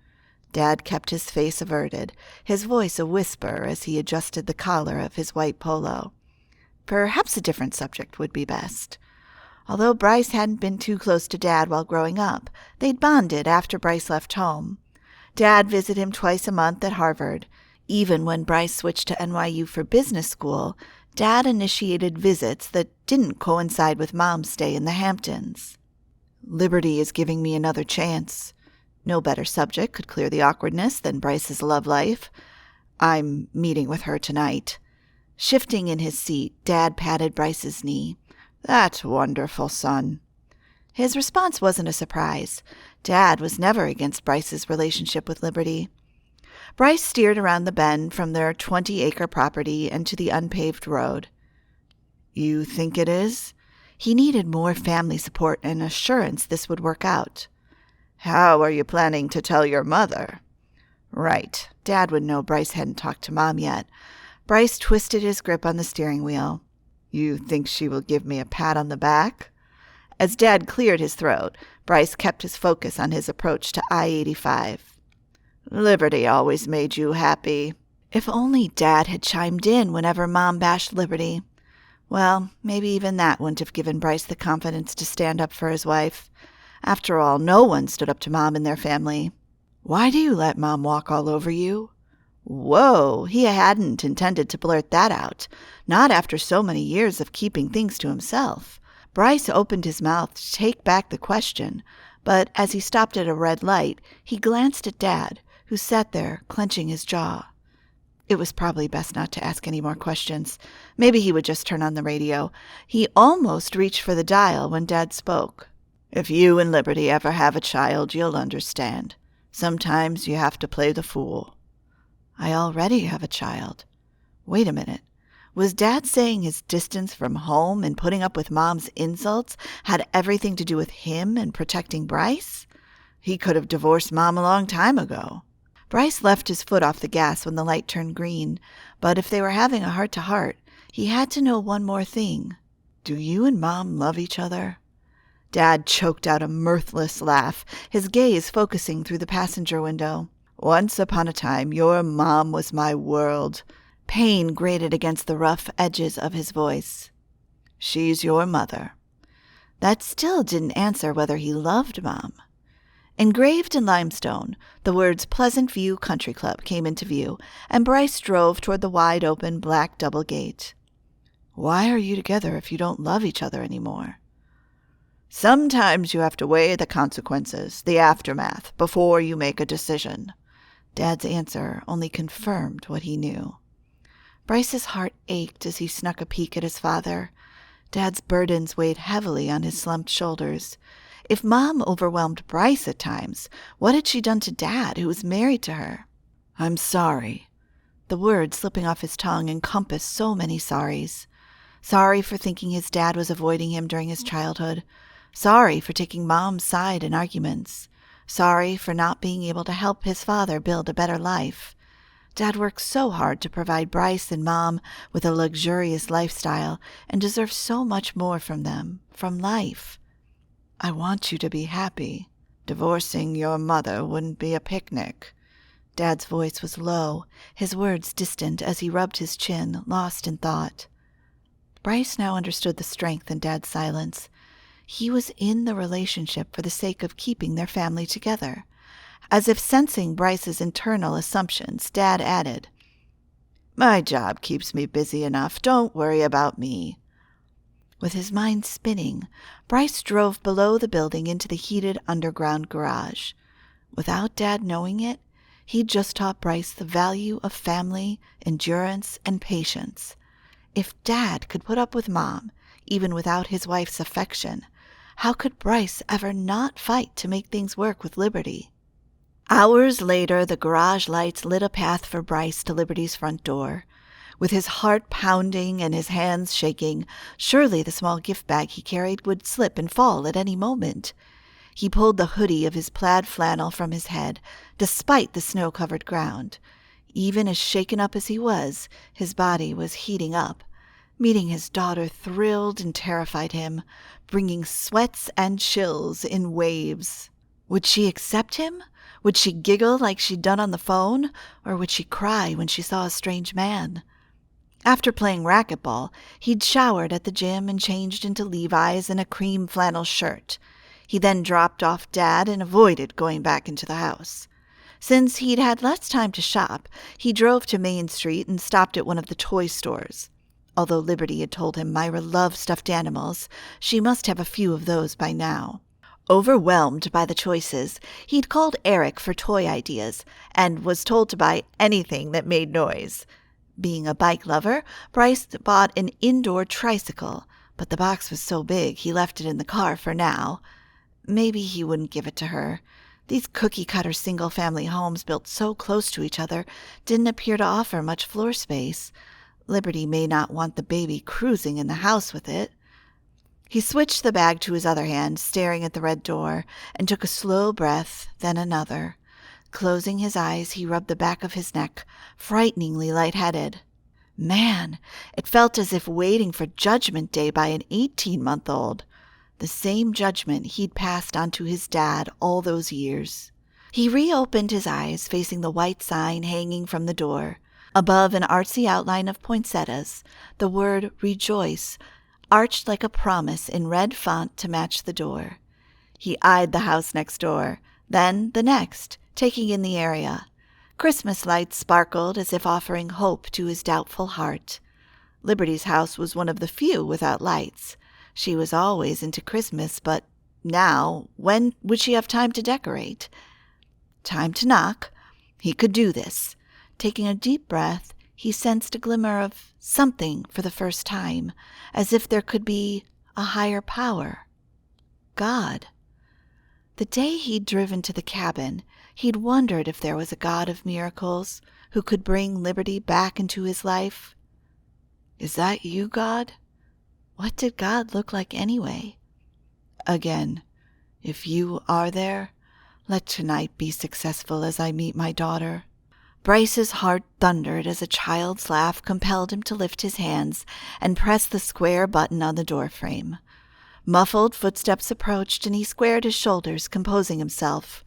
Dad kept his face averted, his voice a whisper as he adjusted the collar of his white polo. Perhaps a different subject would be best. Although Bryce hadn't been too close to Dad while growing up, they'd bonded after Bryce left home. Dad visited him twice a month at Harvard. Even when Bryce switched to NYU for business school, Dad initiated visits that didn't coincide with Mom's stay in the Hamptons. "Liberty is giving me another chance." No better subject could clear the awkwardness than Bryce's love life. "I'm meeting with her tonight." Shifting in his seat, Dad patted Bryce's knee. "That's wonderful, son." His response wasn't a surprise. Dad was never against Bryce's relationship with Liberty. Bryce steered around the bend from their 20-acre property and to the unpaved road. "You think it is?" He needed more family support and assurance this would work out. "How are you planning to tell your mother?" Right. Dad would know Bryce hadn't talked to Mom yet. Bryce twisted his grip on the steering wheel. "You think she will give me a pat on the back?" As Dad cleared his throat, Bryce kept his focus on his approach to I-85. "Liberty always made you happy." If only Dad had chimed in whenever Mom bashed Liberty. Well, maybe even that wouldn't have given Bryce the confidence to stand up for his wife. After all, no one stood up to Mom in their family. "Why do you let Mom walk all over you?" Whoa, he hadn't intended to blurt that out, not after so many years of keeping things to himself. Bryce opened his mouth to take back the question, but as he stopped at a red light, he glanced at Dad, who sat there, clenching his jaw. It was probably best not to ask any more questions. Maybe he would just turn on the radio. He almost reached for the dial when Dad spoke. "If you and Liberty ever have a child, you'll understand. Sometimes you have to play the fool." "I already have a child." Wait a minute. Was Dad saying his distance from home and putting up with Mom's insults had everything to do with him and protecting Bryce? He could have divorced Mom a long time ago. Bryce left his foot off the gas when the light turned green, but if they were having a heart-to-heart, he had to know one more thing. Do you and Mom love each other? Dad choked out a mirthless laugh, his gaze focusing through the passenger window. "Once upon a time, your mom was my world." Pain grated against the rough edges of his voice. "She's your mother." That still didn't answer whether he loved Mom. Engraved in limestone, the words Pleasant View Country Club came into view, and Bryce drove toward the wide-open black double gate. "Why are you together if you don't love each other anymore?" "Sometimes you have to weigh the consequences, the aftermath, before you make a decision." Dad's answer only confirmed what he knew. Bryce's heart ached as he snuck a peek at his father. Dad's burdens weighed heavily on his slumped shoulders. If Mom overwhelmed Bryce at times, what had she done to Dad, who was married to her? "I'm sorry." The word slipping off his tongue encompassed so many sorries. Sorry for thinking his dad was avoiding him during his childhood. Sorry for taking Mom's side in arguments. Sorry for not being able to help his father build a better life. Dad worked so hard to provide Bryce and Mom with a luxurious lifestyle and deserved so much more from them, from life. "I want you to be happy. Divorcing your mother wouldn't be a picnic." Dad's voice was low, his words distant as he rubbed his chin, lost in thought. Bryce now understood the strength in Dad's silence. He was in the relationship for the sake of keeping their family together. As if sensing Bryce's internal assumptions, Dad added, "My job keeps me busy enough. Don't worry about me." With his mind spinning, Bryce drove below the building into the heated underground garage. Without Dad knowing it, he'd just taught Bryce the value of family, endurance, and patience. If Dad could put up with Mom, even without his wife's affection, how could Bryce ever not fight to make things work with Liberty? Hours later, the garage lights lit a path for Bryce to Liberty's front door. With his heart pounding and his hands shaking, surely the small gift bag he carried would slip and fall at any moment. He pulled the hoodie of his plaid flannel from his head, despite the snow-covered ground. Even as shaken up as he was, his body was heating up. Meeting his daughter thrilled and terrified him, bringing sweats and chills in waves. Would she accept him? Would she giggle like she'd done on the phone? Or would she cry when she saw a strange man? After playing racquetball, he'd showered at the gym and changed into Levi's and a cream flannel shirt. He then dropped off Dad and avoided going back into the house. Since he'd had less time to shop, he drove to Main Street and stopped at one of the toy stores. Although Liberty had told him Myra loved stuffed animals, she must have a few of those by now. Overwhelmed by the choices, he'd called Eric for toy ideas and was told to buy anything that made noise. Being a bike lover, Bryce bought an indoor tricycle, but the box was so big he left it in the car for now. Maybe he wouldn't give it to her. These cookie-cutter single-family homes built so close to each other didn't appear to offer much floor space. Liberty may not want the baby cruising in the house with it. He switched the bag to his other hand, staring at the red door, and took a slow breath, then another. Closing his eyes, he rubbed the back of his neck, frighteningly lightheaded. Man, it felt as if waiting for Judgment Day by an 18-month-old. The same judgment he'd passed on to his dad all those years. He reopened his eyes, facing the white sign hanging from the door. Above an artsy outline of poinsettias, the word Rejoice arched like a promise in red font to match the door. He eyed the house next door, then the next, taking in the area. Christmas lights sparkled as if offering hope to his doubtful heart. Liberty's house was one of the few without lights. She was always into Christmas, but now, when would she have time to decorate? Time to knock. He could do this. Taking a deep breath, he sensed a glimmer of something for the first time, as if there could be a higher power. God. The day he'd driven to the cabin, he'd wondered if there was a God of miracles who could bring Liberty back into his life. Is that you, God? What did God look like anyway? Again, if you are there, let tonight be successful as I meet my daughter. Bryce's heart thundered as a child's laugh compelled him to lift his hands and press the square button on the doorframe. Muffled footsteps approached, and he squared his shoulders, composing himself.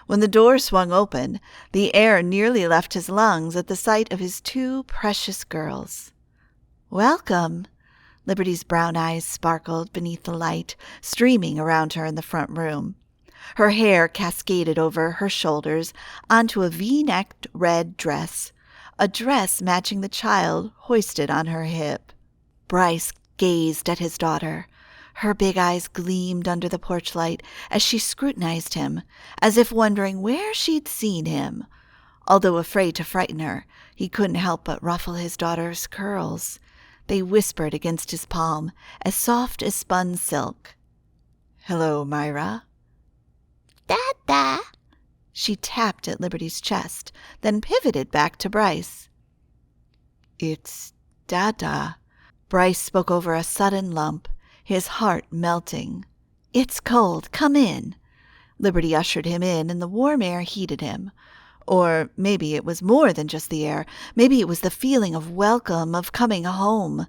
When the door swung open, the air nearly left his lungs at the sight of his two precious girls. "Welcome." Liberty's brown eyes sparkled beneath the light, streaming around her in the front room. Her hair cascaded over her shoulders onto a V-necked red dress, a dress matching the child hoisted on her hip. Bryce gazed at his daughter. Her big eyes gleamed under the porch light as she scrutinized him, as if wondering where she'd seen him. Although afraid to frighten her, he couldn't help but ruffle his daughter's curls. They whispered against his palm, as soft as spun silk. "Hello, Myra." Dada. She tapped at Liberty's chest, then pivoted back to Bryce. "It's Dada." Bryce spoke over a sudden lump, his heart melting. "It's cold. Come in." Liberty ushered him in, and the warm air heated him. Or maybe it was more than just the air. Maybe it was the feeling of welcome, of coming home.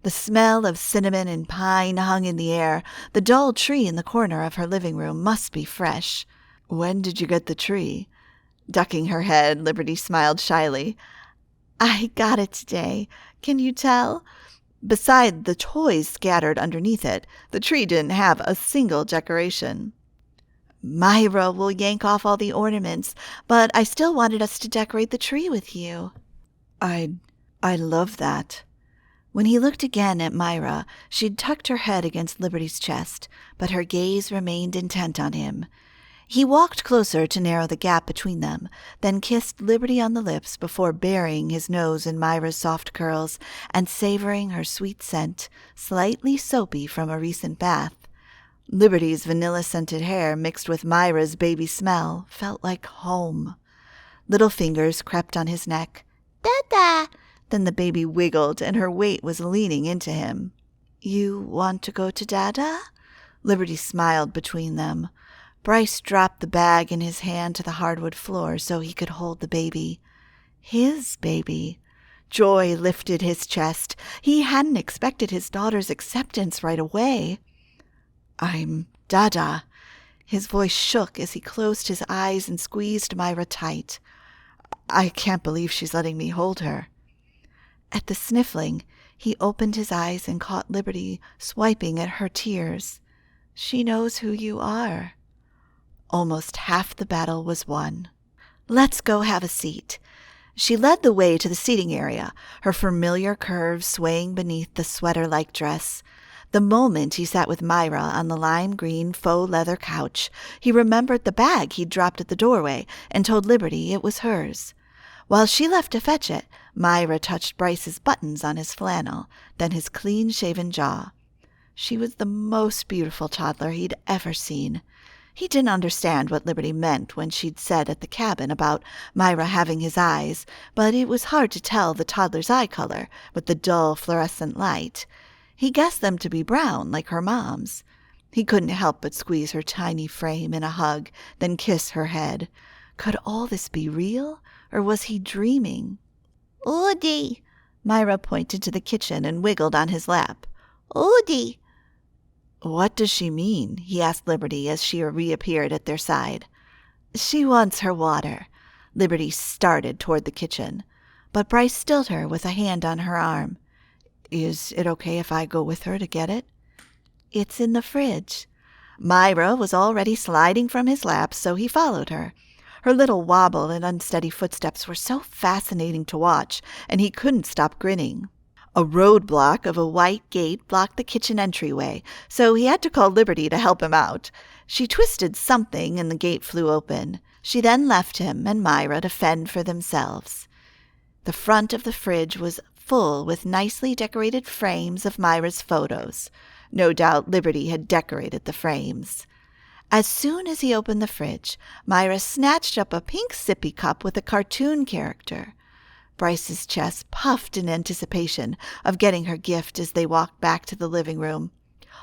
The smell of cinnamon and pine hung in the air. The dull tree in the corner of her living room must be fresh. "When did you get the tree?" Ducking her head, Liberty smiled shyly. "I got it today. Can you tell?" Beside the toys scattered underneath it, the tree didn't have a single decoration. "Myra will yank off all the ornaments, but I still wanted us to decorate the tree with you." I love that." When he looked again at Myra, she'd tucked her head against Liberty's chest, but her gaze remained intent on him. He walked closer to narrow the gap between them, then kissed Liberty on the lips before burying his nose in Myra's soft curls and savoring her sweet scent, slightly soapy from a recent bath. Liberty's vanilla-scented hair mixed with Myra's baby smell felt like home. Little fingers crept on his neck. Dada. Then the baby wiggled and her weight was leaning into him. "You want to go to Dada?" Liberty smiled between them. Bryce dropped the bag in his hand to the hardwood floor so he could hold the baby. His baby. Joy lifted his chest. He hadn't expected his daughter's acceptance right away. "I'm Dada." His voice shook as he closed his eyes and squeezed Myra tight. "I can't believe she's letting me hold her." At the sniffling, he opened his eyes and caught Liberty swiping at her tears. "She knows who you are." Almost half the battle was won. "Let's go have a seat." She led the way to the seating area, her familiar curves swaying beneath the sweater-like dress. The moment he sat with Myra on the lime-green faux leather couch, he remembered the bag he'd dropped at the doorway and told Liberty it was hers. While she left to fetch it, Myra touched Bryce's buttons on his flannel, then his clean-shaven jaw. She was the most beautiful toddler he'd ever seen. He didn't understand what Liberty meant when she'd said at the cabin about Myra having his eyes, but it was hard to tell the toddler's eye color with the dull fluorescent light. He guessed them to be brown, like her mom's. He couldn't help but squeeze her tiny frame in a hug, then kiss her head. Could all this be real, or was he dreaming? Oodie. Myra pointed to the kitchen and wiggled on his lap. Oodie. "What does she mean?" he asked Liberty as she reappeared at their side. "She wants her water." Liberty started toward the kitchen, but Bryce stilled her with a hand on her arm. "Is it okay if I go with her to get it?" "It's in the fridge." Myra was already sliding from his lap, so he followed her. Her little wobble and unsteady footsteps were so fascinating to watch, and he couldn't stop grinning. A roadblock of a white gate blocked the kitchen entryway, so he had to call Liberty to help him out. She twisted something and the gate flew open. She then left him and Myra to fend for themselves. The front of the fridge was full with nicely decorated frames of Myra's photos. No doubt Liberty had decorated the frames. As soon as he opened the fridge, Myra snatched up a pink sippy cup with a cartoon character. Bryce's chest puffed in anticipation of getting her gift as they walked back to the living room.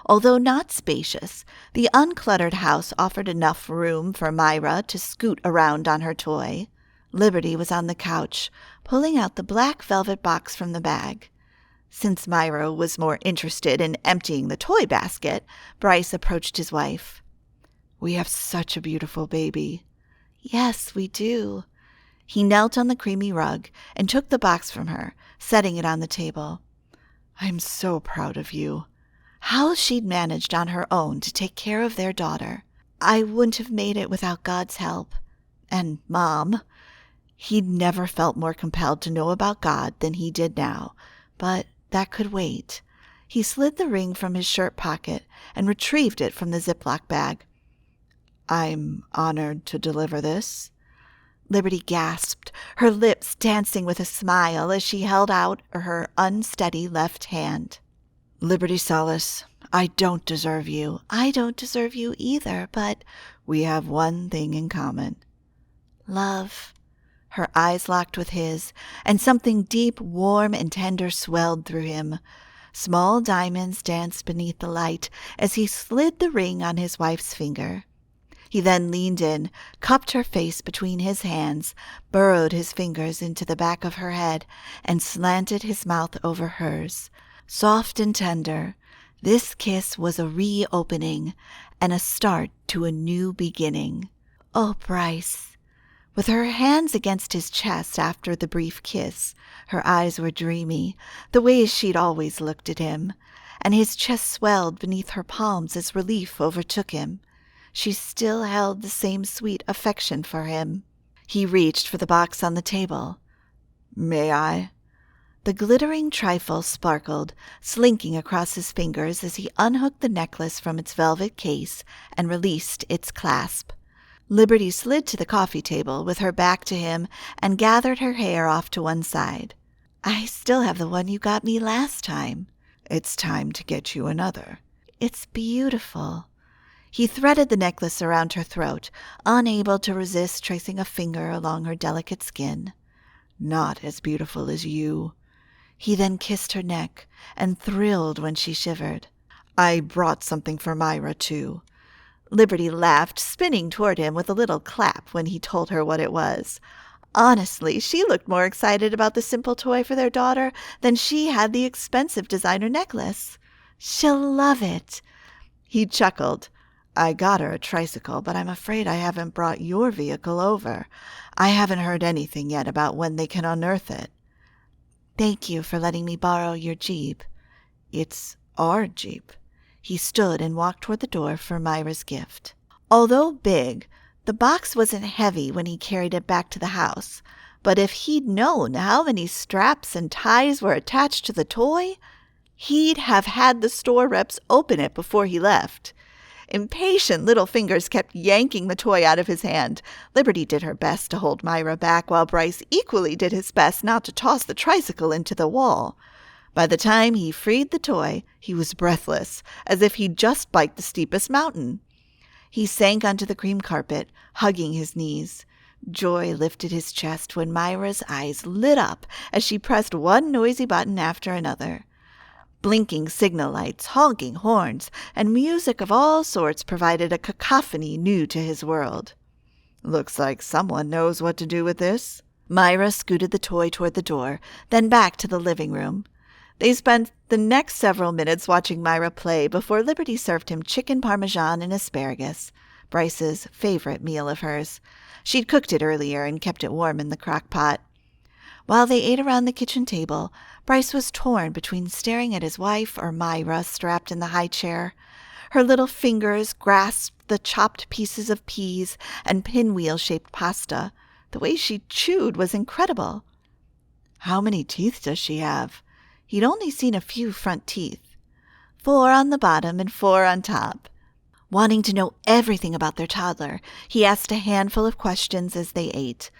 Although not spacious, the uncluttered house offered enough room for Myra to scoot around on her toy. Liberty was on the couch, pulling out the black velvet box from the bag. Since Myra was more interested in emptying the toy basket, Bryce approached his wife. "We have such a beautiful baby." "Yes, we do." He knelt on the creamy rug and took the box from her, setting it on the table. "I'm so proud of you." How she'd managed on her own to take care of their daughter. I wouldn't have made it without God's help. And Mom. He'd never felt more compelled to know about God than he did now, but that could wait. He slid the ring from his shirt pocket and retrieved it from the Ziploc bag. I'm honored to deliver this. Liberty gasped, her lips dancing with a smile as she held out her unsteady left hand. Liberty Solace, I don't deserve you. I don't deserve you either, but we have one thing in common. Love. Her eyes locked with his, and something deep, warm, and tender swelled through him. Small diamonds danced beneath the light as he slid the ring on his wife's finger. He then leaned in, cupped her face between his hands, burrowed his fingers into the back of her head, and slanted his mouth over hers. Soft and tender, this kiss was a reopening and a start to a new beginning. Oh, Bryce! With her hands against his chest after the brief kiss, her eyes were dreamy, the way she'd always looked at him, and his chest swelled beneath her palms as relief overtook him. She still held the same sweet affection for him. He reached for the box on the table. May I? The glittering trifle sparkled, slinking across his fingers as he unhooked the necklace from its velvet case and released its clasp. Liberty slid to the coffee table with her back to him and gathered her hair off to one side. I still have the one you got me last time. It's time to get you another. It's beautiful. He threaded the necklace around her throat, unable to resist tracing a finger along her delicate skin. Not as beautiful as you. He then kissed her neck and thrilled when she shivered. I brought something for Myra, too. Liberty laughed, spinning toward him with a little clap when he told her what it was. Honestly, she looked more excited about the simple toy for their daughter than she had the expensive designer necklace. She'll love it. He chuckled. I got her a tricycle, but I'm afraid I haven't brought your vehicle over. I haven't heard anything yet about when they can unearth it. Thank you for letting me borrow your Jeep. It's our Jeep. He stood and walked toward the door for Myra's gift. Although big, the box wasn't heavy when he carried it back to the house, but if he'd known how many straps and ties were attached to the toy, he'd have had the store reps open it before he left. Impatient little fingers kept yanking the toy out of his hand. Liberty did her best to hold Myra back, while Bryce equally did his best not to toss the tricycle into the wall. By the time he freed the toy, he was breathless, as if he'd just biked the steepest mountain. He sank onto the cream carpet, hugging his knees. Joy lifted his chest when Myra's eyes lit up as she pressed one noisy button after another. Blinking signal lights, honking horns, and music of all sorts provided a cacophony new to his world. Looks like someone knows what to do with this. Myra scooted the toy toward the door, then back to the living room. They spent the next several minutes watching Myra play before Liberty served him chicken parmesan and asparagus, Bryce's favorite meal of hers. She'd cooked it earlier and kept it warm in the crock pot. While they ate around the kitchen table, Bryce was torn between staring at his wife or Myra strapped in the high chair. Her little fingers grasped the chopped pieces of peas and pinwheel-shaped pasta. The way she chewed was incredible. How many teeth does she have? He'd only seen a few front teeth. 4 on the bottom and 4 on top. Wanting to know everything about their toddler, he asked a handful of questions as they ate.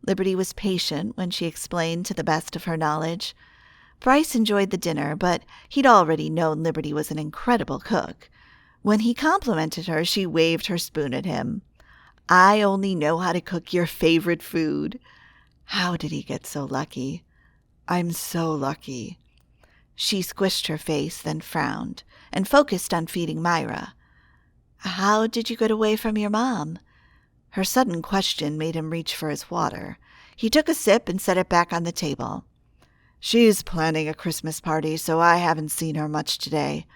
Liberty was patient when she explained to the best of her knowledge. Bryce enjoyed the dinner, but he'd already known Liberty was an incredible cook. When he complimented her, she waved her spoon at him. I only know how to cook your favorite food. How did he get so lucky? I'm so lucky. She squished her face, then frowned, and focused on feeding Myra. How did you get away from your mom? Her sudden question made him reach for his water. He took a sip and set it back on the table. She's planning a Christmas party, so I haven't seen her much today.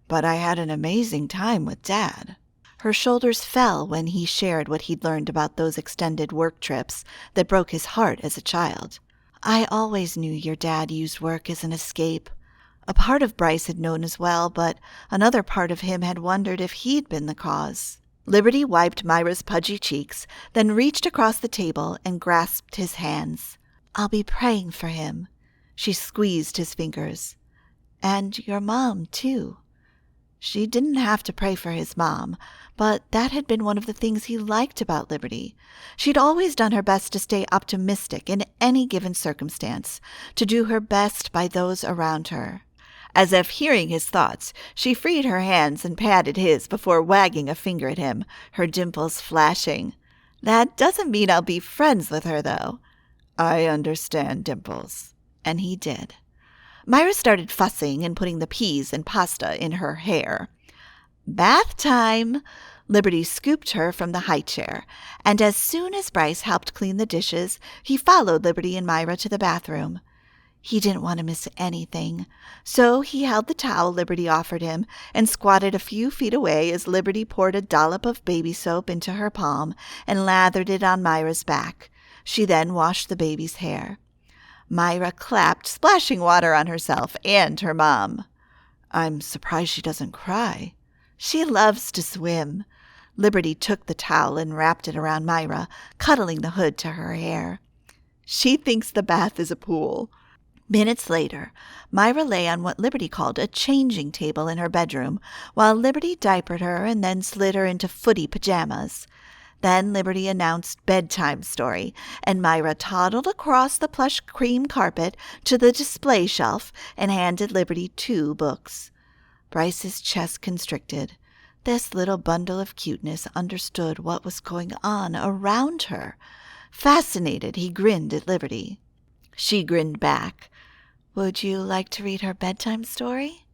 But I had an amazing time with Dad. Her shoulders fell when he shared what he'd learned about those extended work trips that broke his heart as a child. I always knew your dad used work as an escape. A part of Bryce had known as well, but another part of him had wondered if he'd been the cause. Liberty wiped Myra's pudgy cheeks, then reached across the table and grasped his hands. "I'll be praying for him." She squeezed his fingers. "And your mom, too." She didn't have to pray for his mom, but that had been one of the things he liked about Liberty. She'd always done her best to stay optimistic in any given circumstance, to do her best by those around her. As if hearing his thoughts, she freed her hands and patted his before wagging a finger at him, her dimples flashing. "That doesn't mean I'll be friends with her, though." "I understand, Dimples." And he did. Myra started fussing and putting the peas and pasta in her hair. "Bath time!" Liberty scooped her from the high chair, and as soon as Bryce helped clean the dishes, he followed Liberty and Myra to the bathroom. He didn't want to miss anything, so he held the towel Liberty offered him and squatted a few feet away as Liberty poured a dollop of baby soap into her palm and lathered it on Myra's back. She then washed the baby's hair. Myra clapped splashing water on herself and her mom. "I'm surprised she doesn't cry." "She loves to swim." Liberty took the towel and wrapped it around Myra, cuddling the hood to her hair. "She thinks the bath is a pool." Minutes later, Myra lay on what Liberty called a changing table in her bedroom, while Liberty diapered her and then slid her into footy pajamas. Then Liberty announced bedtime story, and Myra toddled across the plush cream carpet to the display shelf and handed Liberty 2 books. Bryce's chest constricted. This little bundle of cuteness understood what was going on around her. Fascinated, he grinned at Liberty. She grinned back. "Would you like to read her bedtime story?"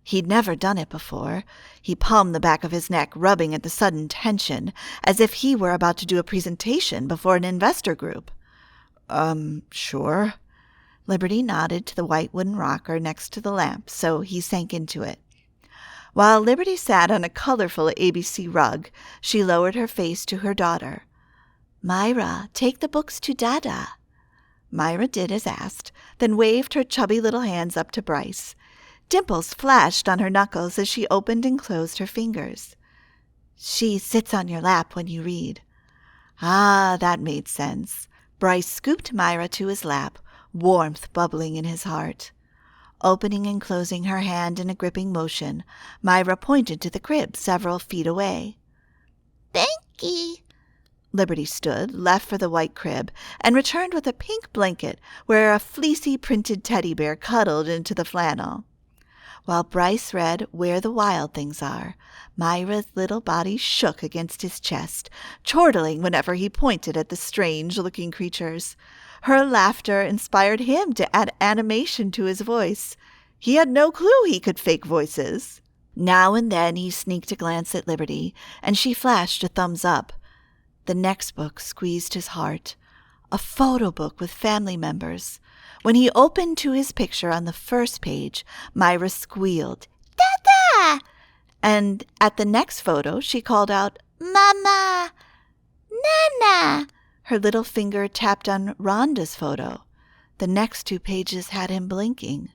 He'd never done it before. He palmed the back of his neck, rubbing at the sudden tension, as if he were about to do a presentation before an investor group. Sure." Liberty nodded to the white wooden rocker next to the lamp, so he sank into it. While Liberty sat on a colorful ABC rug, she lowered her face to her daughter. "Myra, take the books to Dada." Myra did as asked, then waved her chubby little hands up to Bryce. Dimples flashed on her knuckles as she opened and closed her fingers. "She sits on your lap when you read." Ah, that made sense. Bryce scooped Myra to his lap, warmth bubbling in his heart. Opening and closing her hand in a gripping motion, Myra pointed to the crib several feet away. "Thanky." Liberty stood, left for the white crib, and returned with a pink blanket where a fleecy printed teddy bear cuddled into the flannel. While Bryce read Where the Wild Things Are, Myra's little body shook against his chest, chortling whenever he pointed at the strange-looking creatures. Her laughter inspired him to add animation to his voice. He had no clue he could fake voices. Now and then he sneaked a glance at Liberty, and she flashed a thumbs up. The next book squeezed his heart. A photo book with family members. When he opened to his picture on the first page, Myra squealed, "Dada!" And at the next photo, she called out, "Mama! Nana!" Her little finger tapped on Rhonda's photo. The next 2 pages had him blinking.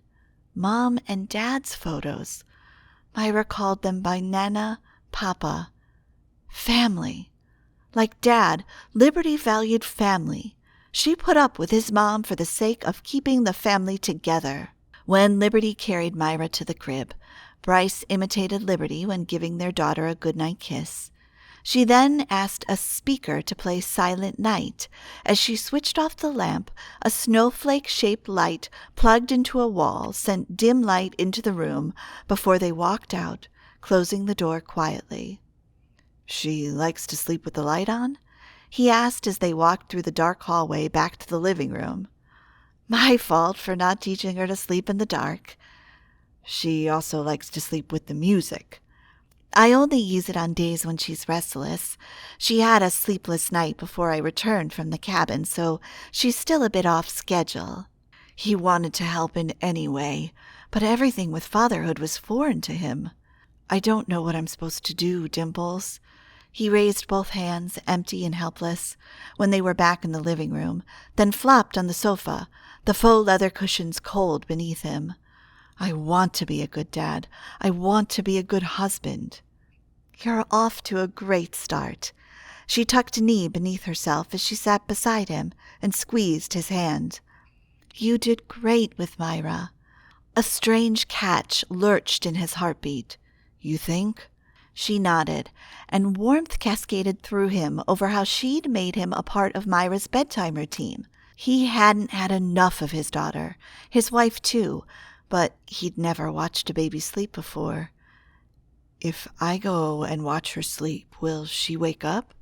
Mom and Dad's photos. Myra called them by Nana, Papa. Family. Like Dad, Liberty valued family. She put up with his mom for the sake of keeping the family together. When Liberty carried Myra to the crib, Bryce imitated Liberty when giving their daughter a goodnight kiss. She then asked a speaker to play Silent Night. As she switched off the lamp, a snowflake-shaped light plugged into a wall sent dim light into the room before they walked out, closing the door quietly. "She likes to sleep with the light on?" he asked as they walked through the dark hallway back to the living room. "My fault for not teaching her to sleep in the dark." "She also likes to sleep with the music." "I only use it on days when she's restless. She had a sleepless night before I returned from the cabin, so she's still a bit off schedule." He wanted to help in any way, but everything with fatherhood was foreign to him. "I don't know what I'm supposed to do, Dimples." He raised both hands, empty and helpless, when they were back in the living room, then flopped on the sofa, the faux leather cushions cold beneath him. "I want to be a good dad. I want to be a good husband." You're off to a great start. She tucked a knee beneath herself as she sat beside him and squeezed his hand. You did great with Myra. A strange catch lurched in his heartbeat. You think? She nodded, and warmth cascaded through him over how she'd made him a part of Myra's bedtime routine. He hadn't had enough of his daughter, his wife too, but he'd never watched a baby sleep before. If I go and watch her sleep, will she wake up?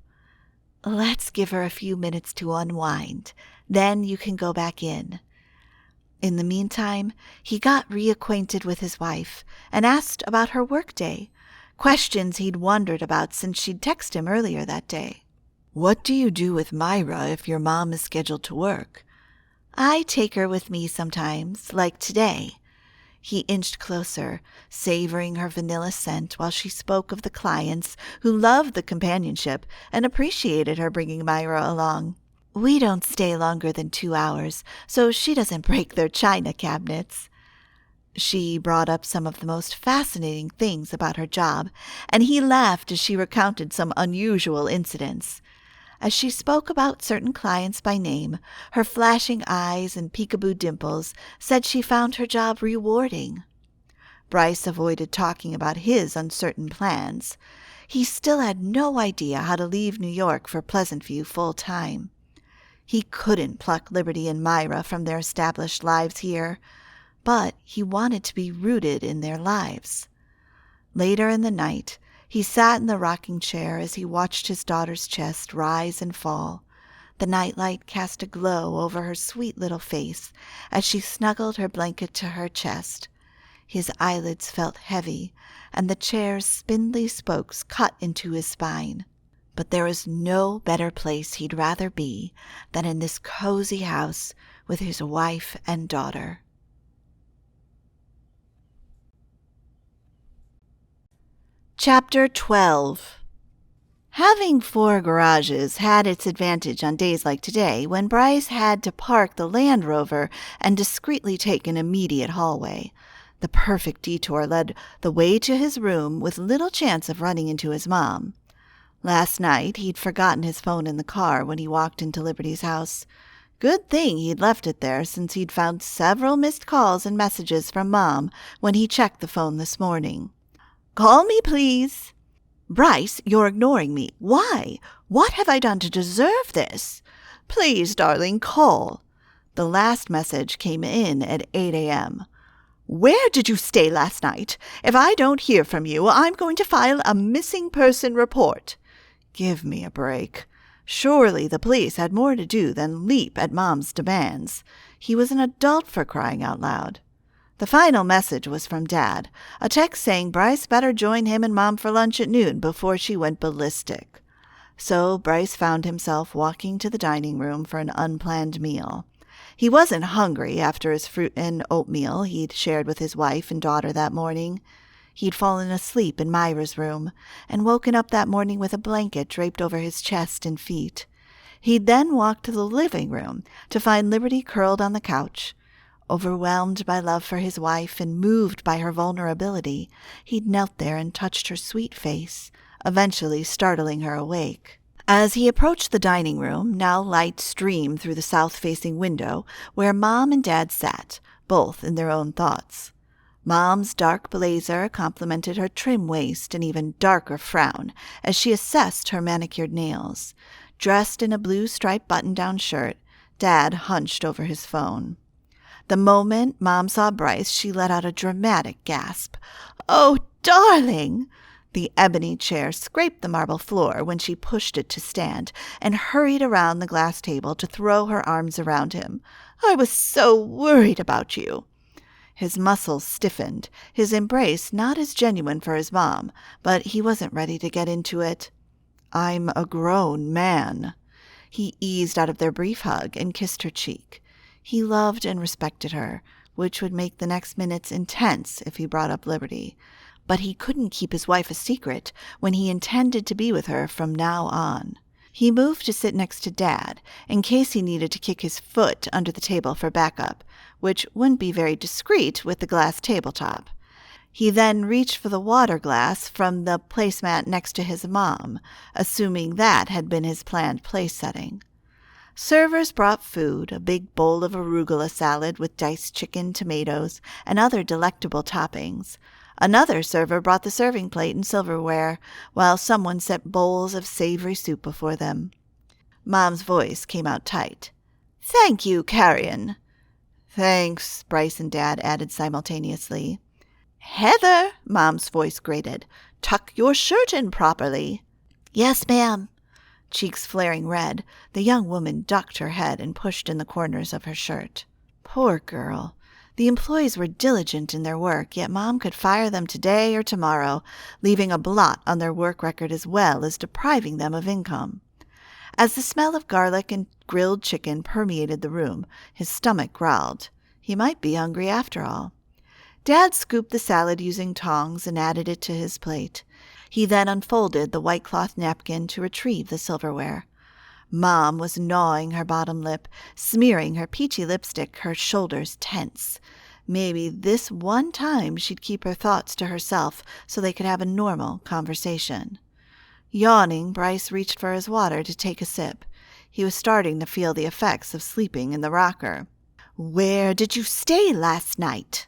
Let's give her a few minutes to unwind. Then you can go back in. In the meantime, he got reacquainted with his wife and asked about her workday, questions he'd wondered about since she'd texted him earlier that day. What do you do with Myra if your mom is scheduled to work? I take her with me sometimes, like today. He inched closer, savoring her vanilla scent while she spoke of the clients who loved the companionship and appreciated her bringing Myra along. We don't stay longer than 2 hours, so she doesn't break their china cabinets. She brought up some of the most fascinating things about her job, and he laughed as she recounted some unusual incidents. As she spoke about certain clients by name, her flashing eyes and peekaboo dimples said she found her job rewarding. Bryce avoided talking about his uncertain plans. He still had no idea how to leave New York for Pleasant View full-time. He couldn't pluck Liberty and Myra from their established lives here, but he wanted to be rooted in their lives. Later in the night, he sat in the rocking chair as he watched his daughter's chest rise and fall. The nightlight cast a glow over her sweet little face as she snuggled her blanket to her chest. His eyelids felt heavy, and the chair's spindly spokes cut into his spine. But there was no better place he'd rather be than in this cozy house with his wife and daughter. Chapter 12. Having 4 garages had its advantage on days like today when Bryce had to park the Land Rover and discreetly take an immediate hallway. The perfect detour led the way to his room with little chance of running into his mom. Last night he'd forgotten his phone in the car when he walked into Liberty's house. Good thing he'd left it there, since he'd found several missed calls and messages from Mom when he checked the phone this morning. "Call me, please." "Bryce, you're ignoring me. Why? What have I done to deserve this?" "Please, darling, call." The last message came in at 8 a.m. "Where did you stay last night? If I don't hear from you, I'm going to file a missing person report." Give me a break. Surely the police had more to do than leap at Mom's demands. He was an adult, for crying out loud. The final message was from Dad, a text saying Bryce better join him and Mom for lunch at noon before she went ballistic. So Bryce found himself walking to the dining room for an unplanned meal. He wasn't hungry after his fruit and oatmeal he'd shared with his wife and daughter that morning. He'd fallen asleep in Myra's room and woken up that morning with a blanket draped over his chest and feet. He'd then walked to the living room to find Liberty curled on the couch. Overwhelmed by love for his wife and moved by her vulnerability, he'd knelt there and touched her sweet face, eventually startling her awake. As he approached the dining room, now light streamed through the south-facing window where Mom and Dad sat, both in their own thoughts. Mom's dark blazer complemented her trim waist and even darker frown as she assessed her manicured nails. Dressed in a blue striped button-down shirt, Dad hunched over his phone. The moment Mom saw Bryce, she let out a dramatic gasp. "Oh, darling!" The ebony chair scraped the marble floor when she pushed it to stand and hurried around the glass table to throw her arms around him. "I was so worried about you." His muscles stiffened, his embrace not as genuine for his mom, but he wasn't ready to get into it. "I'm a grown man." He eased out of their brief hug and kissed her cheek. He loved and respected her, which would make the next minutes intense if he brought up Liberty. But he couldn't keep his wife a secret when he intended to be with her from now on. He moved to sit next to Dad, in case he needed to kick his foot under the table for backup, which wouldn't be very discreet with the glass tabletop. He then reached for the water glass from the placemat next to his mom, assuming that had been his planned place setting. Servers brought food, a big bowl of arugula salad with diced chicken, tomatoes, and other delectable toppings. Another server brought the serving plate and silverware, while someone set bowls of savory soup before them. Mom's voice came out tight. "Thank you, Carrion." "Thanks," Bryce and Dad added simultaneously. "Heather," Mom's voice grated, "tuck your shirt in properly." "Yes, ma'am." Cheeks flaring red, the young woman ducked her head and pushed in the corners of her shirt. Poor girl. The employees were diligent in their work, yet Mom could fire them today or tomorrow, leaving a blot on their work record as well as depriving them of income. As the smell of garlic and grilled chicken permeated the room, his stomach growled. He might be hungry after all. Dad scooped the salad using tongs and added it to his plate. He then unfolded the white cloth napkin to retrieve the silverware. Mom was gnawing her bottom lip, smearing her peachy lipstick, her shoulders tense. Maybe this one time she'd keep her thoughts to herself so they could have a normal conversation. Yawning, Bryce reached for his water to take a sip. He was starting to feel the effects of sleeping in the rocker. "Where did you stay last night?"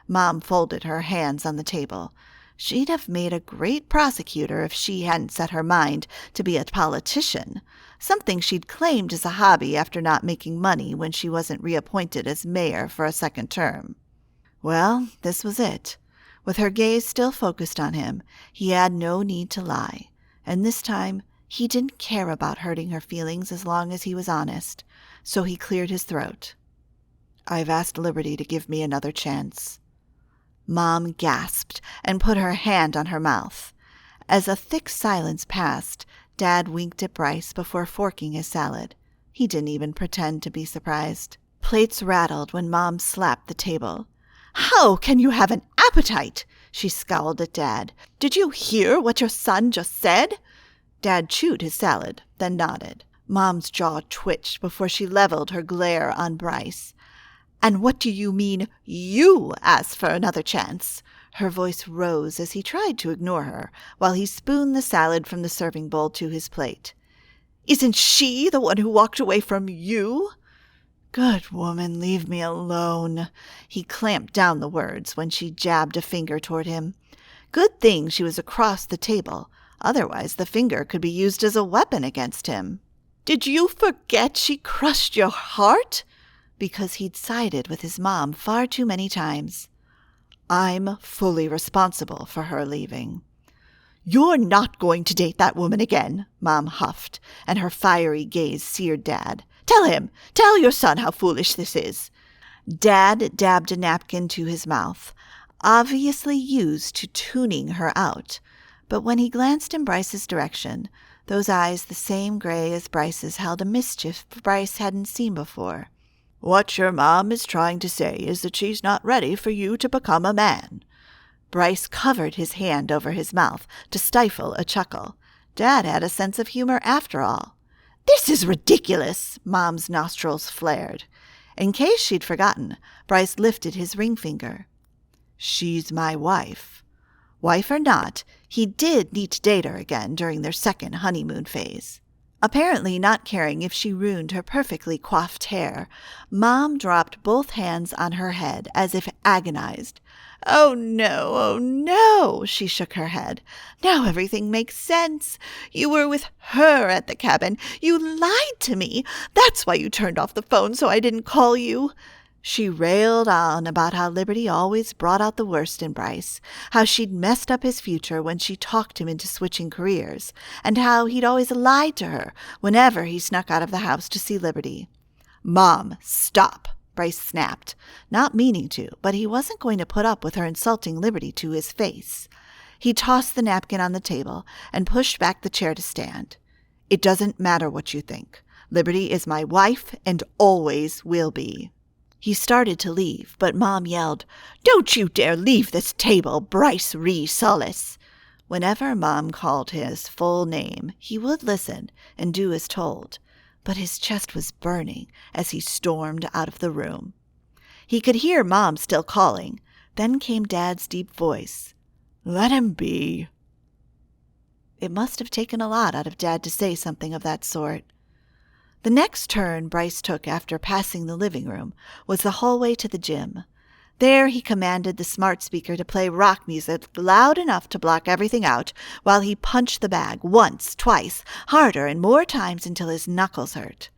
Mom folded her hands on the table. She'd have made a great prosecutor if she hadn't set her mind to be a politician, something she'd claimed as a hobby after not making money when she wasn't reappointed as mayor for a second term. Well, this was it. With her gaze still focused on him, he had no need to lie. And this time, he didn't care about hurting her feelings as long as he was honest, so he cleared his throat. "I've asked Liberty to give me another chance." Mom gasped and put her hand on her mouth. As a thick silence passed, Dad winked at Bryce before forking his salad. He didn't even pretend to be surprised. Plates rattled when Mom slapped the table. "How can you have an appetite?" She scowled at Dad. "Did you hear what your son just said?" Dad chewed his salad, then nodded. Mom's jaw twitched before she leveled her glare on Bryce. "And what do you mean you asked for another chance?" Her voice rose as he tried to ignore her, while he spooned the salad from the serving bowl to his plate. "Isn't she the one who walked away from you?" "Good woman, leave me alone." He clamped down the words when she jabbed a finger toward him. Good thing she was across the table. Otherwise, the finger could be used as a weapon against him. "Did you forget she crushed your heart?" Because he'd sided with his mom far too many times. "I'm fully responsible for her leaving." "You're not going to date that woman again," Mom huffed, and her fiery gaze seared Dad. Tell your son how foolish this is." Dad dabbed a napkin to his mouth, obviously used to tuning her out. But when he glanced in Bryce's direction, those eyes the same gray as Bryce's held a mischief Bryce hadn't seen before. "What your mom is trying to say is that she's not ready for you to become a man." Bryce covered his hand over his mouth to stifle a chuckle. Dad had a sense of humor after all. "This is ridiculous!" Mom's nostrils flared. In case she'd forgotten, Bryce lifted his ring finger. "She's my wife." Wife or not, he did need to date her again during their second honeymoon phase. Apparently not caring if she ruined her perfectly coiffed hair, Mom dropped both hands on her head as if agonized. "Oh no," she shook her head. "Now everything makes sense. You were with her at the cabin. You lied to me. That's why you turned off the phone so I didn't call you." She railed on about how Liberty always brought out the worst in Bryce, how she'd messed up his future when she talked him into switching careers, and how he'd always lied to her whenever he snuck out of the house to see Liberty. "Mom, stop," Bryce snapped, not meaning to, but he wasn't going to put up with her insulting Liberty to his face. He tossed the napkin on the table and pushed back the chair to stand. "It doesn't matter what you think. Liberty is my wife and always will be." He started to leave, but Mom yelled, "Don't you dare leave this table, Bryce Solace." Whenever Mom called his full name, he would listen and do as told, but his chest was burning as he stormed out of the room. He could hear Mom still calling. Then came Dad's deep voice. "Let him be." It must have taken a lot out of Dad to say something of that sort. The next turn Bryce took after passing the living room was the hallway to the gym. There he commanded the smart speaker to play rock music loud enough to block everything out while he punched the bag once, twice, harder and more times until his knuckles hurt.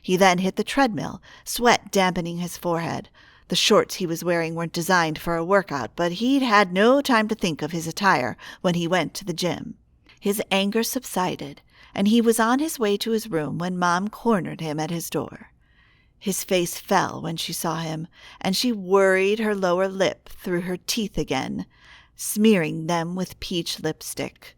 He then hit the treadmill, sweat dampening his forehead. The shorts he was wearing weren't designed for a workout, but he'd had no time to think of his attire when he went to the gym. His anger subsided, and he was on his way to his room when Mom cornered him at his door. His face fell when she saw him, and she worried her lower lip through her teeth again, smearing them with peach lipstick.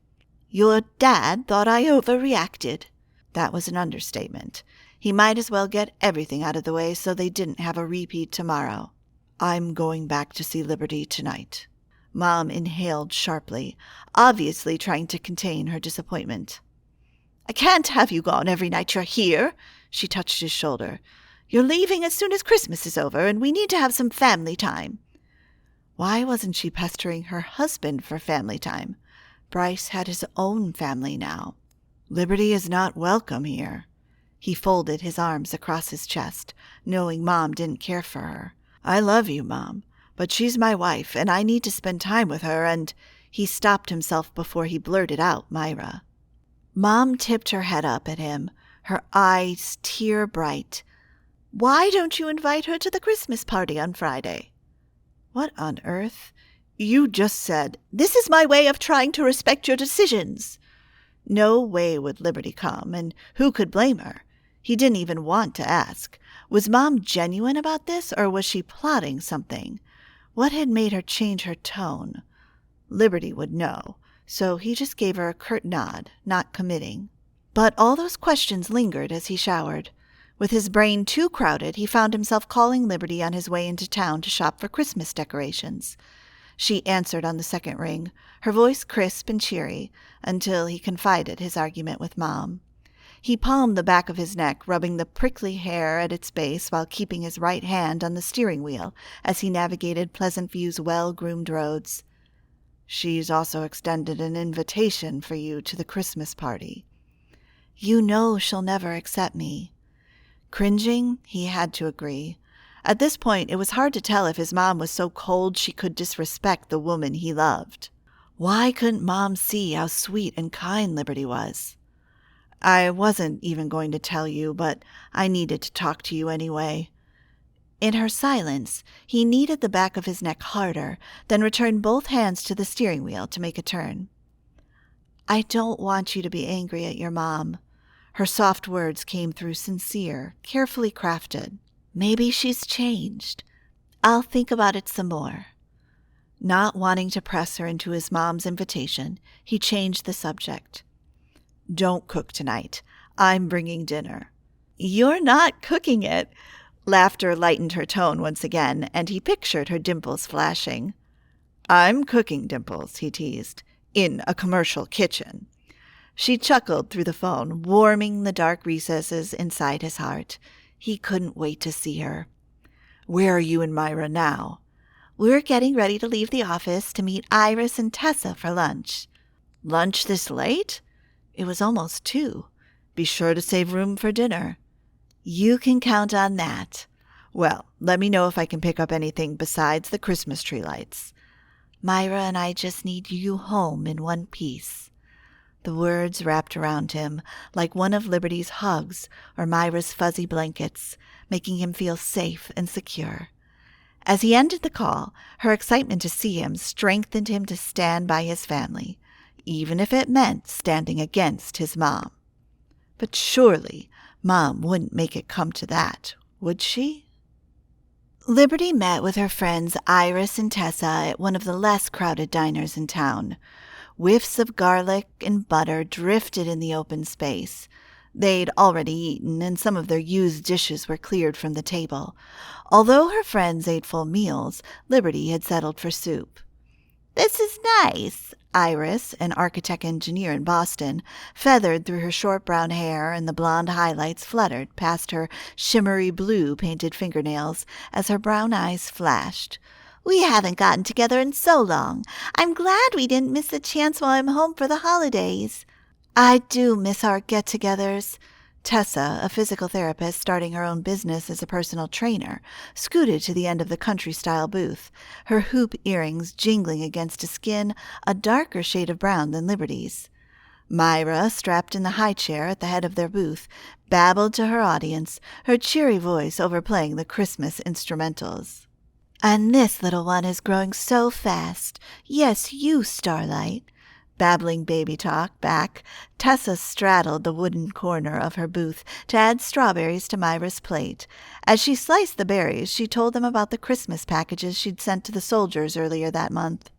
"Your dad thought I overreacted." That was an understatement. He might as well get everything out of the way so they didn't have a repeat tomorrow. "I'm going back to see Liberty tonight." Mom inhaled sharply, obviously trying to contain her disappointment. "I can't have you gone every night you're here." She touched his shoulder. "You're leaving as soon as Christmas is over, and we need to have some family time." Why wasn't she pestering her husband for family time? Bryce had his own family now. "Liberty is not welcome here." He folded his arms across his chest, knowing Mom didn't care for her. "I love you, Mom, but she's my wife, and I need to spend time with her, and—" He stopped himself before he blurted out Myra. Mom tipped her head up at him, her eyes tear-bright. "Why don't you invite her to the Christmas party on Friday?" "What on earth?" "You just said, 'This is my way of trying to respect your decisions.'" No way would Liberty come, and who could blame her? He didn't even want to ask. Was Mom genuine about this, or was she plotting something? What had made her change her tone? Liberty would know, so he just gave her a curt nod, not committing. But all those questions lingered as he showered. With his brain too crowded, he found himself calling Liberty on his way into town to shop for Christmas decorations. She answered on the second ring, her voice crisp and cheery, until he confided his argument with Mom. He palmed the back of his neck, rubbing the prickly hair at its base while keeping his right hand on the steering wheel as he navigated Pleasant View's well-groomed roads. "She's also extended an invitation for you to the Christmas party." "You know she'll never accept me." Cringing, he had to agree. At this point, it was hard to tell if his mom was so cold she could disrespect the woman he loved. Why couldn't Mom see how sweet and kind Liberty was? "I wasn't even going to tell you, but I needed to talk to you anyway." In her silence, he kneaded the back of his neck harder, then returned both hands to the steering wheel to make a turn. "I don't want you to be angry at your mom." Her soft words came through sincere, carefully crafted. "Maybe she's changed. I'll think about it some more." Not wanting to press her into his mom's invitation, he changed the subject. "Don't cook tonight. I'm bringing dinner." "You're not cooking it." Laughter lightened her tone once again, and he pictured her dimples flashing. "I'm cooking, Dimples," he teased, "in a commercial kitchen." She chuckled through the phone, warming the dark recesses inside his heart. He couldn't wait to see her. "Where are you and Myra now?" "We're getting ready to leave the office to meet Iris and Tessa for lunch." "Lunch this late?" It was almost 2. "Be sure to save room for dinner." "You can count on that." "Well, let me know if I can pick up anything besides the Christmas tree lights." "Myra and I just need you home in one piece." The words wrapped around him like one of Liberty's hugs or Myra's fuzzy blankets, making him feel safe and secure. As he ended the call, her excitement to see him strengthened him to stand by his family, even if it meant standing against his mom. But surely Mom wouldn't make it come to that, would she? Liberty met with her friends Iris and Tessa at one of the less crowded diners in town. Whiffs of garlic and butter drifted in the open space. They'd already eaten, and some of their used dishes were cleared from the table. Although her friends ate full meals, Liberty had settled for soup. "This is nice." Iris, an architect-engineer in Boston, feathered through her short brown hair, and the blonde highlights fluttered past her shimmery blue painted fingernails as her brown eyes flashed. We haven't gotten together in so long. I'm glad we didn't miss the chance while I'm home for the holidays. I do miss our get-togethers. Tessa, a physical therapist starting her own business as a personal trainer, scooted to the end of the country-style booth, her hoop earrings jingling against a skin a darker shade of brown than Liberty's. Myra, strapped in the high chair at the head of their booth, babbled to her audience, her cheery voice overplaying the Christmas instrumentals. And this little one is growing so fast. Yes, you, Starlight. Babbling baby talk back, Tessa straddled the wooden corner of her booth to add strawberries to Myra's plate. As she sliced the berries, she told them about the Christmas packages she'd sent to the soldiers earlier that month.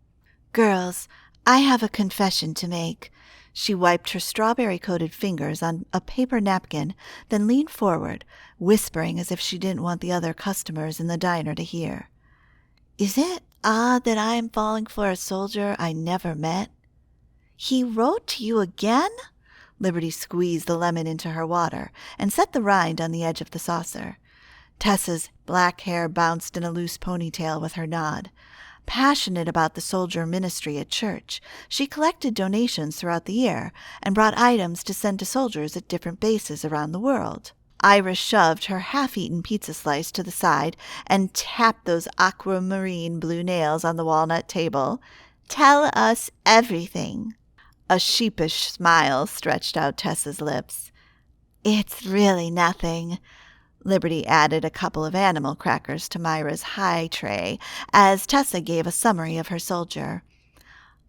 Girls, I have a confession to make. She wiped her strawberry-coated fingers on a paper napkin, then leaned forward, whispering as if she didn't want the other customers in the diner to hear. Is it odd that I am falling for a soldier I never met? He wrote to you again? Liberty squeezed the lemon into her water and set the rind on the edge of the saucer. Tessa's black hair bounced in a loose ponytail with her nod. Passionate about the soldier ministry at church, she collected donations throughout the year and brought items to send to soldiers at different bases around the world. Iris shoved her half-eaten pizza slice to the side and tapped those aquamarine blue nails on the walnut table. Tell us everything. A sheepish smile stretched out Tessa's lips. It's really nothing. Liberty added a couple of animal crackers to Myra's high tray as Tessa gave a summary of her soldier.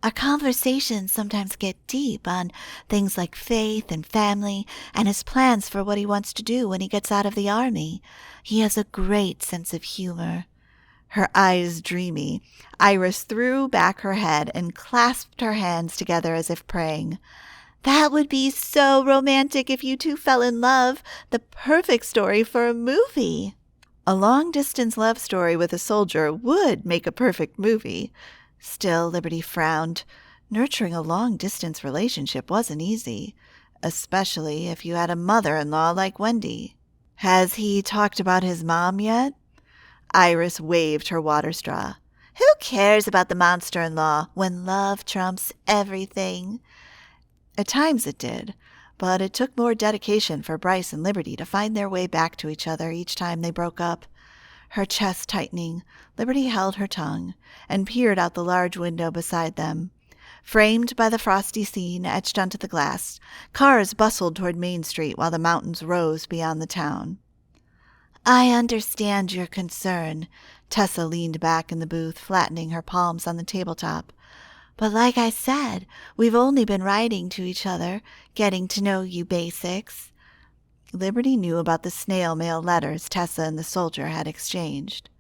Our conversations sometimes get deep on things like faith and family and his plans for what he wants to do when he gets out of the army. He has a great sense of humor. Her eyes dreamy, Iris threw back her head and clasped her hands together as if praying. That would be so romantic if you two fell in love. The perfect story for a movie. A long-distance love story with a soldier would make a perfect movie. Still, Liberty frowned. Nurturing a long-distance relationship wasn't easy, especially if you had a mother-in-law like Wendy. Has he talked about his mom yet? Iris waved her water straw. Who cares about the monster-in-law when love trumps everything? At times it did, but it took more dedication for Bryce and Liberty to find their way back to each other each time they broke up. Her chest tightening, Liberty held her tongue and peered out the large window beside them. Framed by the frosty scene etched onto the glass, cars bustled toward Main Street while the mountains rose beyond the town. I understand your concern. Tessa leaned back in the booth, flattening her palms on the tabletop. But like I said, we've only been writing to each other, getting to know you basics. Liberty knew about the snail mail letters Tessa and the soldier had exchanged.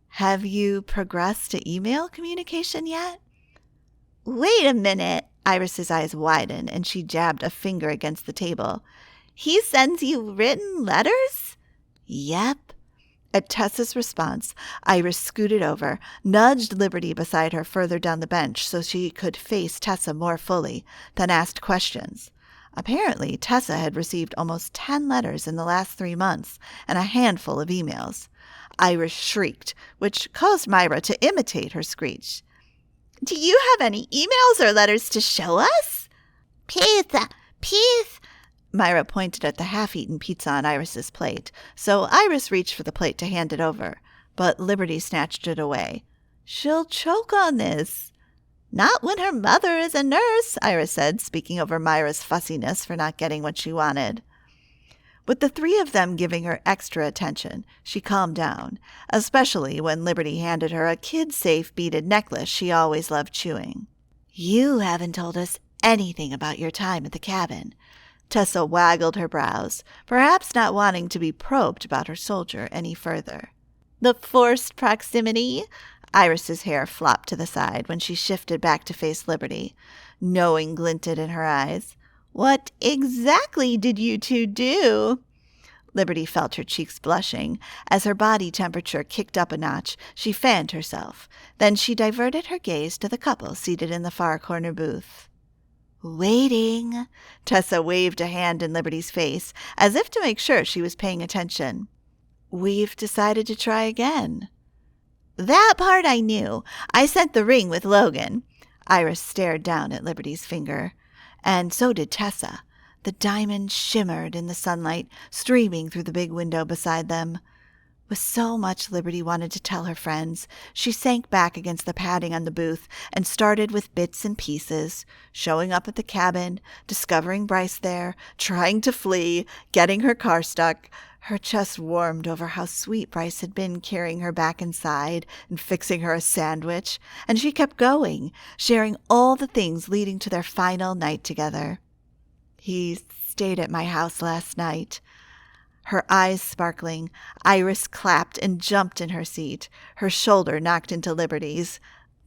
Have you progressed to email communication yet? Wait a minute. Iris's eyes widened, and she jabbed a finger against the table. He sends you written letters? Yep. At Tessa's response, Iris scooted over, nudged Liberty beside her further down the bench so she could face Tessa more fully, then asked questions. Apparently, Tessa had received almost 10 letters in the last 3 months and a handful of emails. Iris shrieked, which caused Myra to imitate her screech. Do you have any emails or letters to show us? Pizza! Myra pointed at the half-eaten pizza on Iris's plate, so Iris reached for the plate to hand it over, but Liberty snatched it away. She'll choke on this. Not when her mother is a nurse, Iris said, speaking over Myra's fussiness for not getting what she wanted. With the 3 of them giving her extra attention, she calmed down, especially when Liberty handed her a kid-safe beaded necklace she always loved chewing. You haven't told us anything about your time at the cabin. Tessa waggled her brows, perhaps not wanting to be probed about her soldier any further. The forced proximity? Iris's hair flopped to the side when she shifted back to face Liberty. Knowing glinted in her eyes. What exactly did you two do? Liberty felt her cheeks blushing. As her body temperature kicked up a notch, she fanned herself. Then she diverted her gaze to the couple seated in the far corner booth. Waiting. Tessa waved a hand in Liberty's face, as if to make sure she was paying attention. We've decided to try again. That part I knew. I sent the ring with Logan. Iris stared down at Liberty's finger. And so did Tessa. The diamond shimmered in the sunlight, streaming through the big window beside them. With so much Liberty wanted to tell her friends, she sank back against the padding on the booth and started with bits and pieces, showing up at the cabin, discovering Bryce there, trying to flee, getting her car stuck. Her chest warmed over how sweet Bryce had been carrying her back inside and fixing her a sandwich, and she kept going, sharing all the things leading to their final night together. He stayed at my house last night. Her eyes sparkling, Iris clapped and jumped in her seat, her shoulder knocked into Liberty's.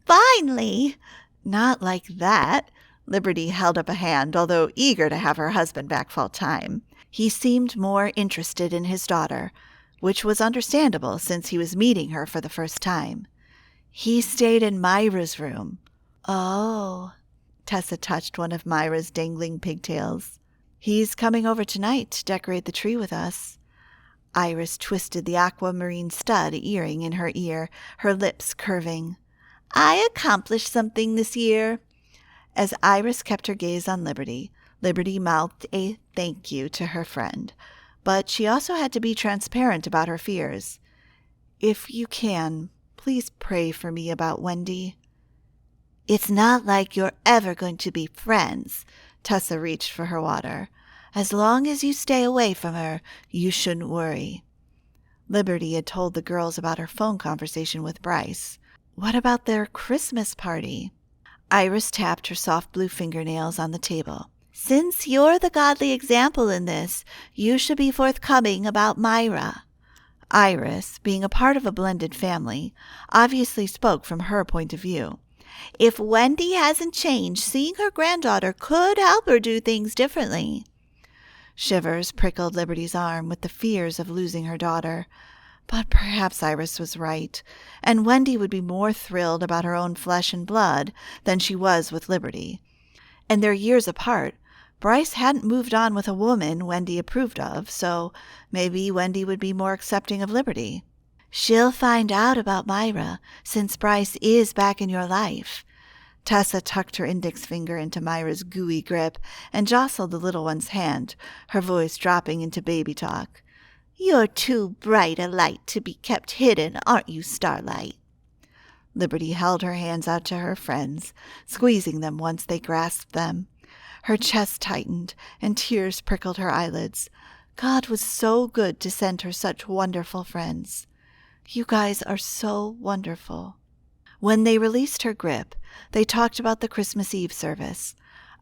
Finally! Not like that. Liberty held up a hand, although eager to have her husband back full-time. He seemed more interested in his daughter, which was understandable since he was meeting her for the first time. He stayed in Myra's room. Oh. Tessa touched one of Myra's dangling pigtails. He's coming over tonight to decorate the tree with us. Iris twisted the aquamarine stud earring in her ear, her lips curving. I accomplished something this year. As Iris kept her gaze on Liberty, Liberty mouthed a thank you to her friend, but she also had to be transparent about her fears. If you can, please pray for me about Wendy. It's not like you're ever going to be friends. Tessa reached for her water. As long as you stay away from her, you shouldn't worry. Liberty had told the girls about her phone conversation with Bryce. What about their Christmas party? Iris tapped her soft blue fingernails on the table. Since you're the godly example in this, you should be forthcoming about Myra. Iris, being a part of a blended family, obviously spoke from her point of view. If Wendy hasn't changed, seeing her granddaughter could help her do things differently. Shivers prickled Liberty's arm with the fears of losing her daughter. But perhaps Iris was right, and Wendy would be more thrilled about her own flesh and blood than she was with Liberty. And their years apart, Bryce hadn't moved on with a woman Wendy approved of, so maybe Wendy would be more accepting of Liberty. She'll find out about Myra, since Bryce is back in your life. Tessa tucked her index finger into Myra's gooey grip and jostled the little one's hand, her voice dropping into baby talk. You're too bright a light to be kept hidden, aren't you, Starlight? Liberty held her hands out to her friends, squeezing them once they grasped them. Her chest tightened, and tears prickled her eyelids. God was so good to send her such wonderful friends. You guys are so wonderful. When they released her grip, they talked about the Christmas Eve service.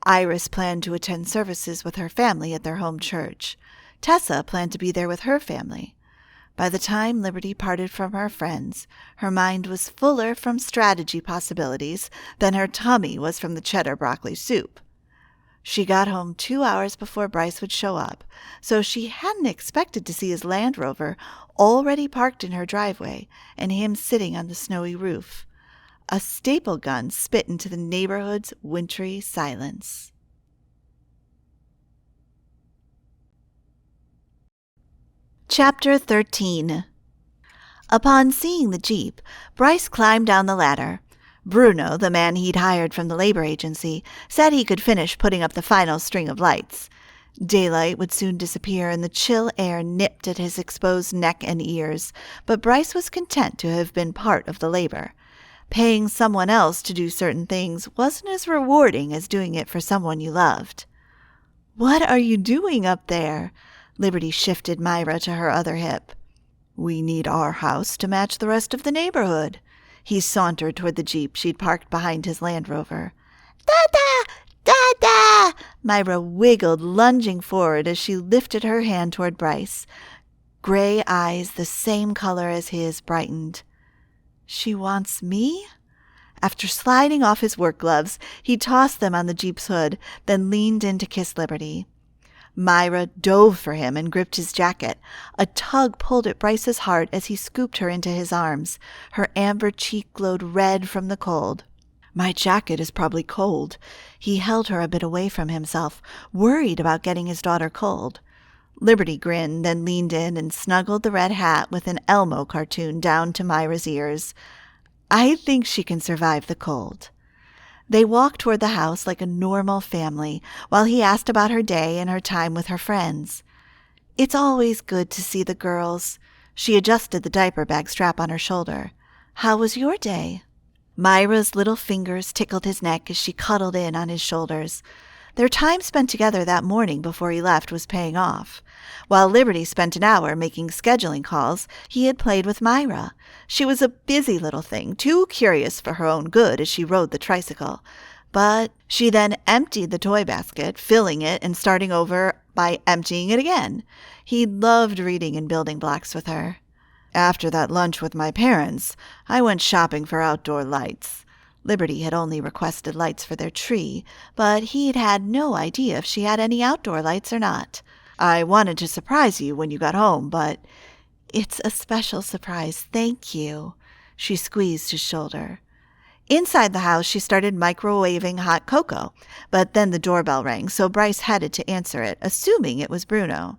Iris planned to attend services with her family at their home church. Tessa planned to be there with her family. By the time Liberty parted from her friends, her mind was fuller from strategy possibilities than her tummy was from the cheddar broccoli soup. She got home 2 hours before Bryce would show up, so she hadn't expected to see his Land Rover already parked in her driveway and him sitting on the snowy roof. A staple gun spit into the neighborhood's wintry silence. Chapter 13. Upon seeing the Jeep, Bryce climbed down the ladder. Bruno, the man he'd hired from the labor agency, said he could finish putting up the final string of lights. Daylight would soon disappear, and the chill air nipped at his exposed neck and ears, but Bryce was content to have been part of the labor. Paying someone else to do certain things wasn't as rewarding as doing it for someone you loved. What are you doing up there? Liberty shifted Myra to her other hip. We need our house to match the rest of the neighborhood. He sauntered toward the Jeep she'd parked behind his Land Rover. Dada! Dada! Myra wiggled, lunging forward as she lifted her hand toward Bryce. Gray eyes, the same color as his, brightened. She wants me? After sliding off his work gloves, he tossed them on the Jeep's hood, then leaned in to kiss Liberty. Myra dove for him and gripped his jacket. A tug pulled at Bryce's heart as he scooped her into his arms. Her amber cheek glowed red from the cold. My jacket is probably cold. He held her a bit away from himself, worried about getting his daughter cold. Liberty grinned, then leaned in and snuggled the red hat with an Elmo cartoon down to Myra's ears. I think she can survive the cold. They walked toward the house like a normal family while he asked about her day and her time with her friends. It's always good to see the girls. She adjusted the diaper bag strap on her shoulder. How was your day? Myra's little fingers tickled his neck as she cuddled in on his shoulders. Their time spent together that morning before he left was paying off. While Liberty spent an hour making scheduling calls, he had played with Myra. She was a busy little thing, too curious for her own good as she rode the tricycle. But she then emptied the toy basket, filling it and starting over by emptying it again. He loved reading and building blocks with her. After that lunch with my parents, I went shopping for outdoor lights. Liberty had only requested lights for their tree, but he'd had no idea if she had any outdoor lights or not. I wanted to surprise you when you got home, but it's a special surprise, thank you. She squeezed his shoulder. Inside the house, she started microwaving hot cocoa, but then the doorbell rang, so Bryce headed to answer it, assuming it was Bruno.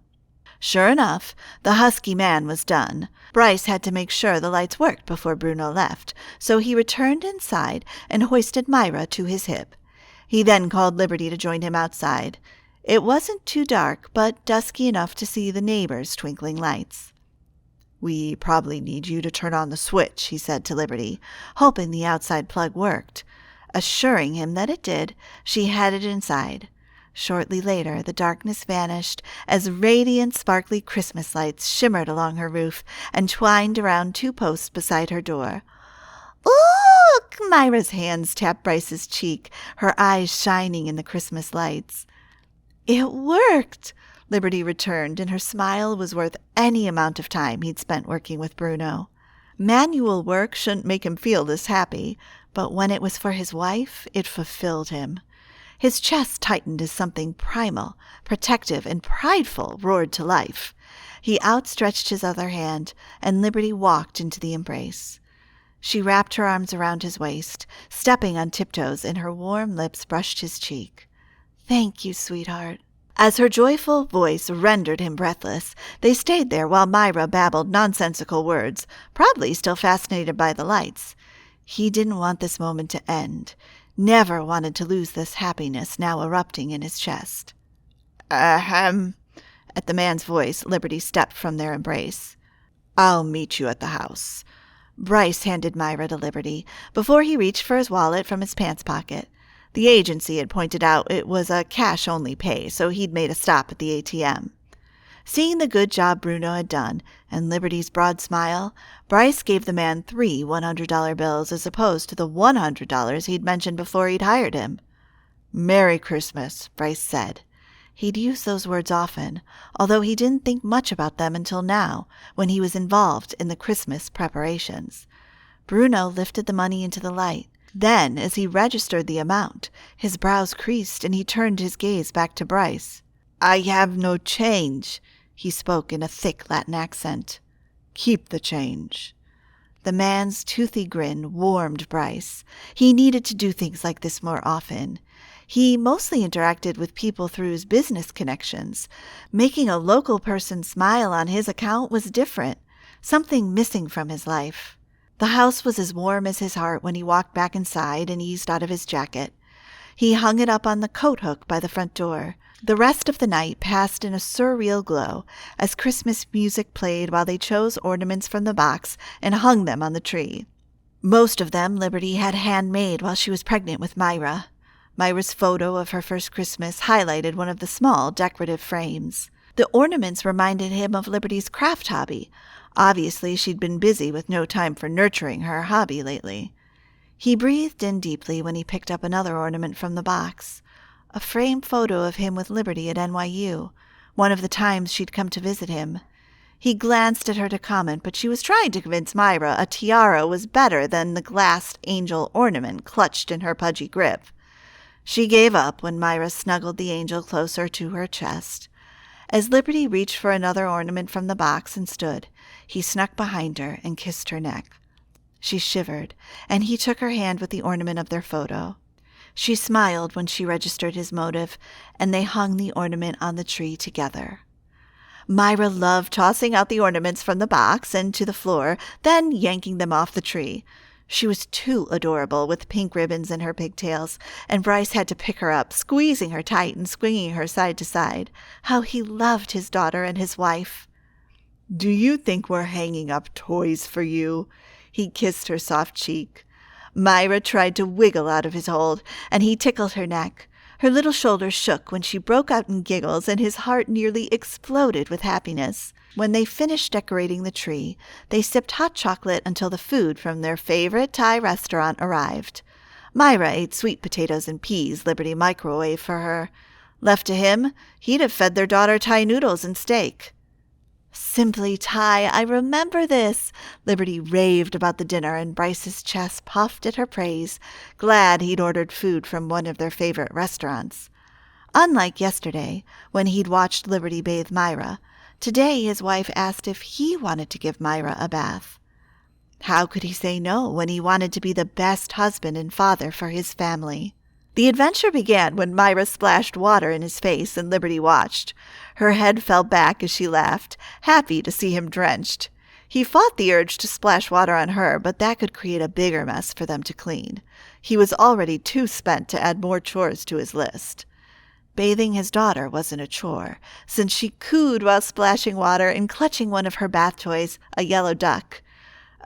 Sure enough, the husky man was done. Bryce had to make sure the lights worked before Bruno left, so he returned inside and hoisted Myra to his hip. He then called Liberty to join him outside. It wasn't too dark, but dusky enough to see the neighbors' twinkling lights. We probably need you to turn on the switch, he said to Liberty, hoping the outside plug worked. Assuring him that it did, she headed inside. Shortly later, the darkness vanished as radiant, sparkly Christmas lights shimmered along her roof and twined around two posts beside her door. Look! Myra's hands tapped Bryce's cheek, her eyes shining in the Christmas lights. It worked, Liberty returned, and her smile was worth any amount of time he'd spent working with Bruno. Manual work shouldn't make him feel this happy, but when it was for his wife, it fulfilled him. His chest tightened as something primal, protective, and prideful roared to life. He outstretched his other hand, and Liberty walked into the embrace. She wrapped her arms around his waist, stepping on tiptoes, and her warm lips brushed his cheek. Thank you, sweetheart. As her joyful voice rendered him breathless, they stayed there while Myra babbled nonsensical words, probably still fascinated by the lights. He didn't want this moment to end. Never wanted to lose this happiness now erupting in his chest. Ahem. At the man's voice, Liberty stepped from their embrace. I'll meet you at the house. Bryce handed Myra to Liberty before he reached for his wallet from his pants pocket. The agency had pointed out it was a cash-only pay, so he'd made a stop at the ATM. Seeing the good job Bruno had done, and Liberty's broad smile, Bryce gave the man 3 $100 bills as opposed to the $100 he'd mentioned before he'd hired him. Merry Christmas, Bryce said. He'd used those words often, although he didn't think much about them until now, when he was involved in the Christmas preparations. Bruno lifted the money into the light. Then, as he registered the amount, his brows creased and he turned his gaze back to Bryce. I have no change, he spoke in a thick Latin accent. Keep the change. The man's toothy grin warmed Bryce. He needed to do things like this more often. He mostly interacted with people through his business connections. Making a local person smile on his account was different, something missing from his life. The house was as warm as his heart when he walked back inside and eased out of his jacket. He hung it up on the coat hook by the front door. The rest of the night passed in a surreal glow as Christmas music played while they chose ornaments from the box and hung them on the tree. Most of them Liberty had handmade while she was pregnant with Myra. Myra's photo of her first Christmas highlighted one of the small decorative frames. The ornaments reminded him of Liberty's craft hobby. Obviously, she'd been busy with no time for nurturing her hobby lately. He breathed in deeply when he picked up another ornament from the box. A framed photo of him with Liberty at NYU, one of the times she'd come to visit him. He glanced at her to comment, but she was trying to convince Myra a tiara was better than the glassed angel ornament clutched in her pudgy grip. She gave up when Myra snuggled the angel closer to her chest. As Liberty reached for another ornament from the box and stood, he snuck behind her and kissed her neck. She shivered, and he took her hand with the ornament of their photo. She smiled when she registered his motive, and they hung the ornament on the tree together. Myra loved tossing out the ornaments from the box and to the floor, then yanking them off the tree. She was too adorable with pink ribbons in her pigtails, and Bryce had to pick her up, squeezing her tight and swinging her side to side. How he loved his daughter and his wife. "Do you think we're hanging up toys for you?" He kissed her soft cheek. Myra tried to wiggle out of his hold, and he tickled her neck. Her little shoulders shook when she broke out in giggles, and his heart nearly exploded with happiness. When they finished decorating the tree, they sipped hot chocolate until the food from their favorite Thai restaurant arrived. Myra ate sweet potatoes and peas Liberty microwaved for her. Left to him, he'd have fed their daughter Thai noodles and steak. "Simply Thai, I remember this." Liberty raved about the dinner, and Bryce's chest puffed at her praise, glad he'd ordered food from one of their favorite restaurants. Unlike yesterday, when he'd watched Liberty bathe Myra, today his wife asked if he wanted to give Myra a bath. How could he say no when he wanted to be the best husband and father for his family? The adventure began when Myra splashed water in his face and Liberty watched. Her head fell back as she laughed, happy to see him drenched. He fought the urge to splash water on her, but that could create a bigger mess for them to clean. He was already too spent to add more chores to his list. Bathing his daughter wasn't a chore, since she cooed while splashing water and clutching one of her bath toys, a yellow duck.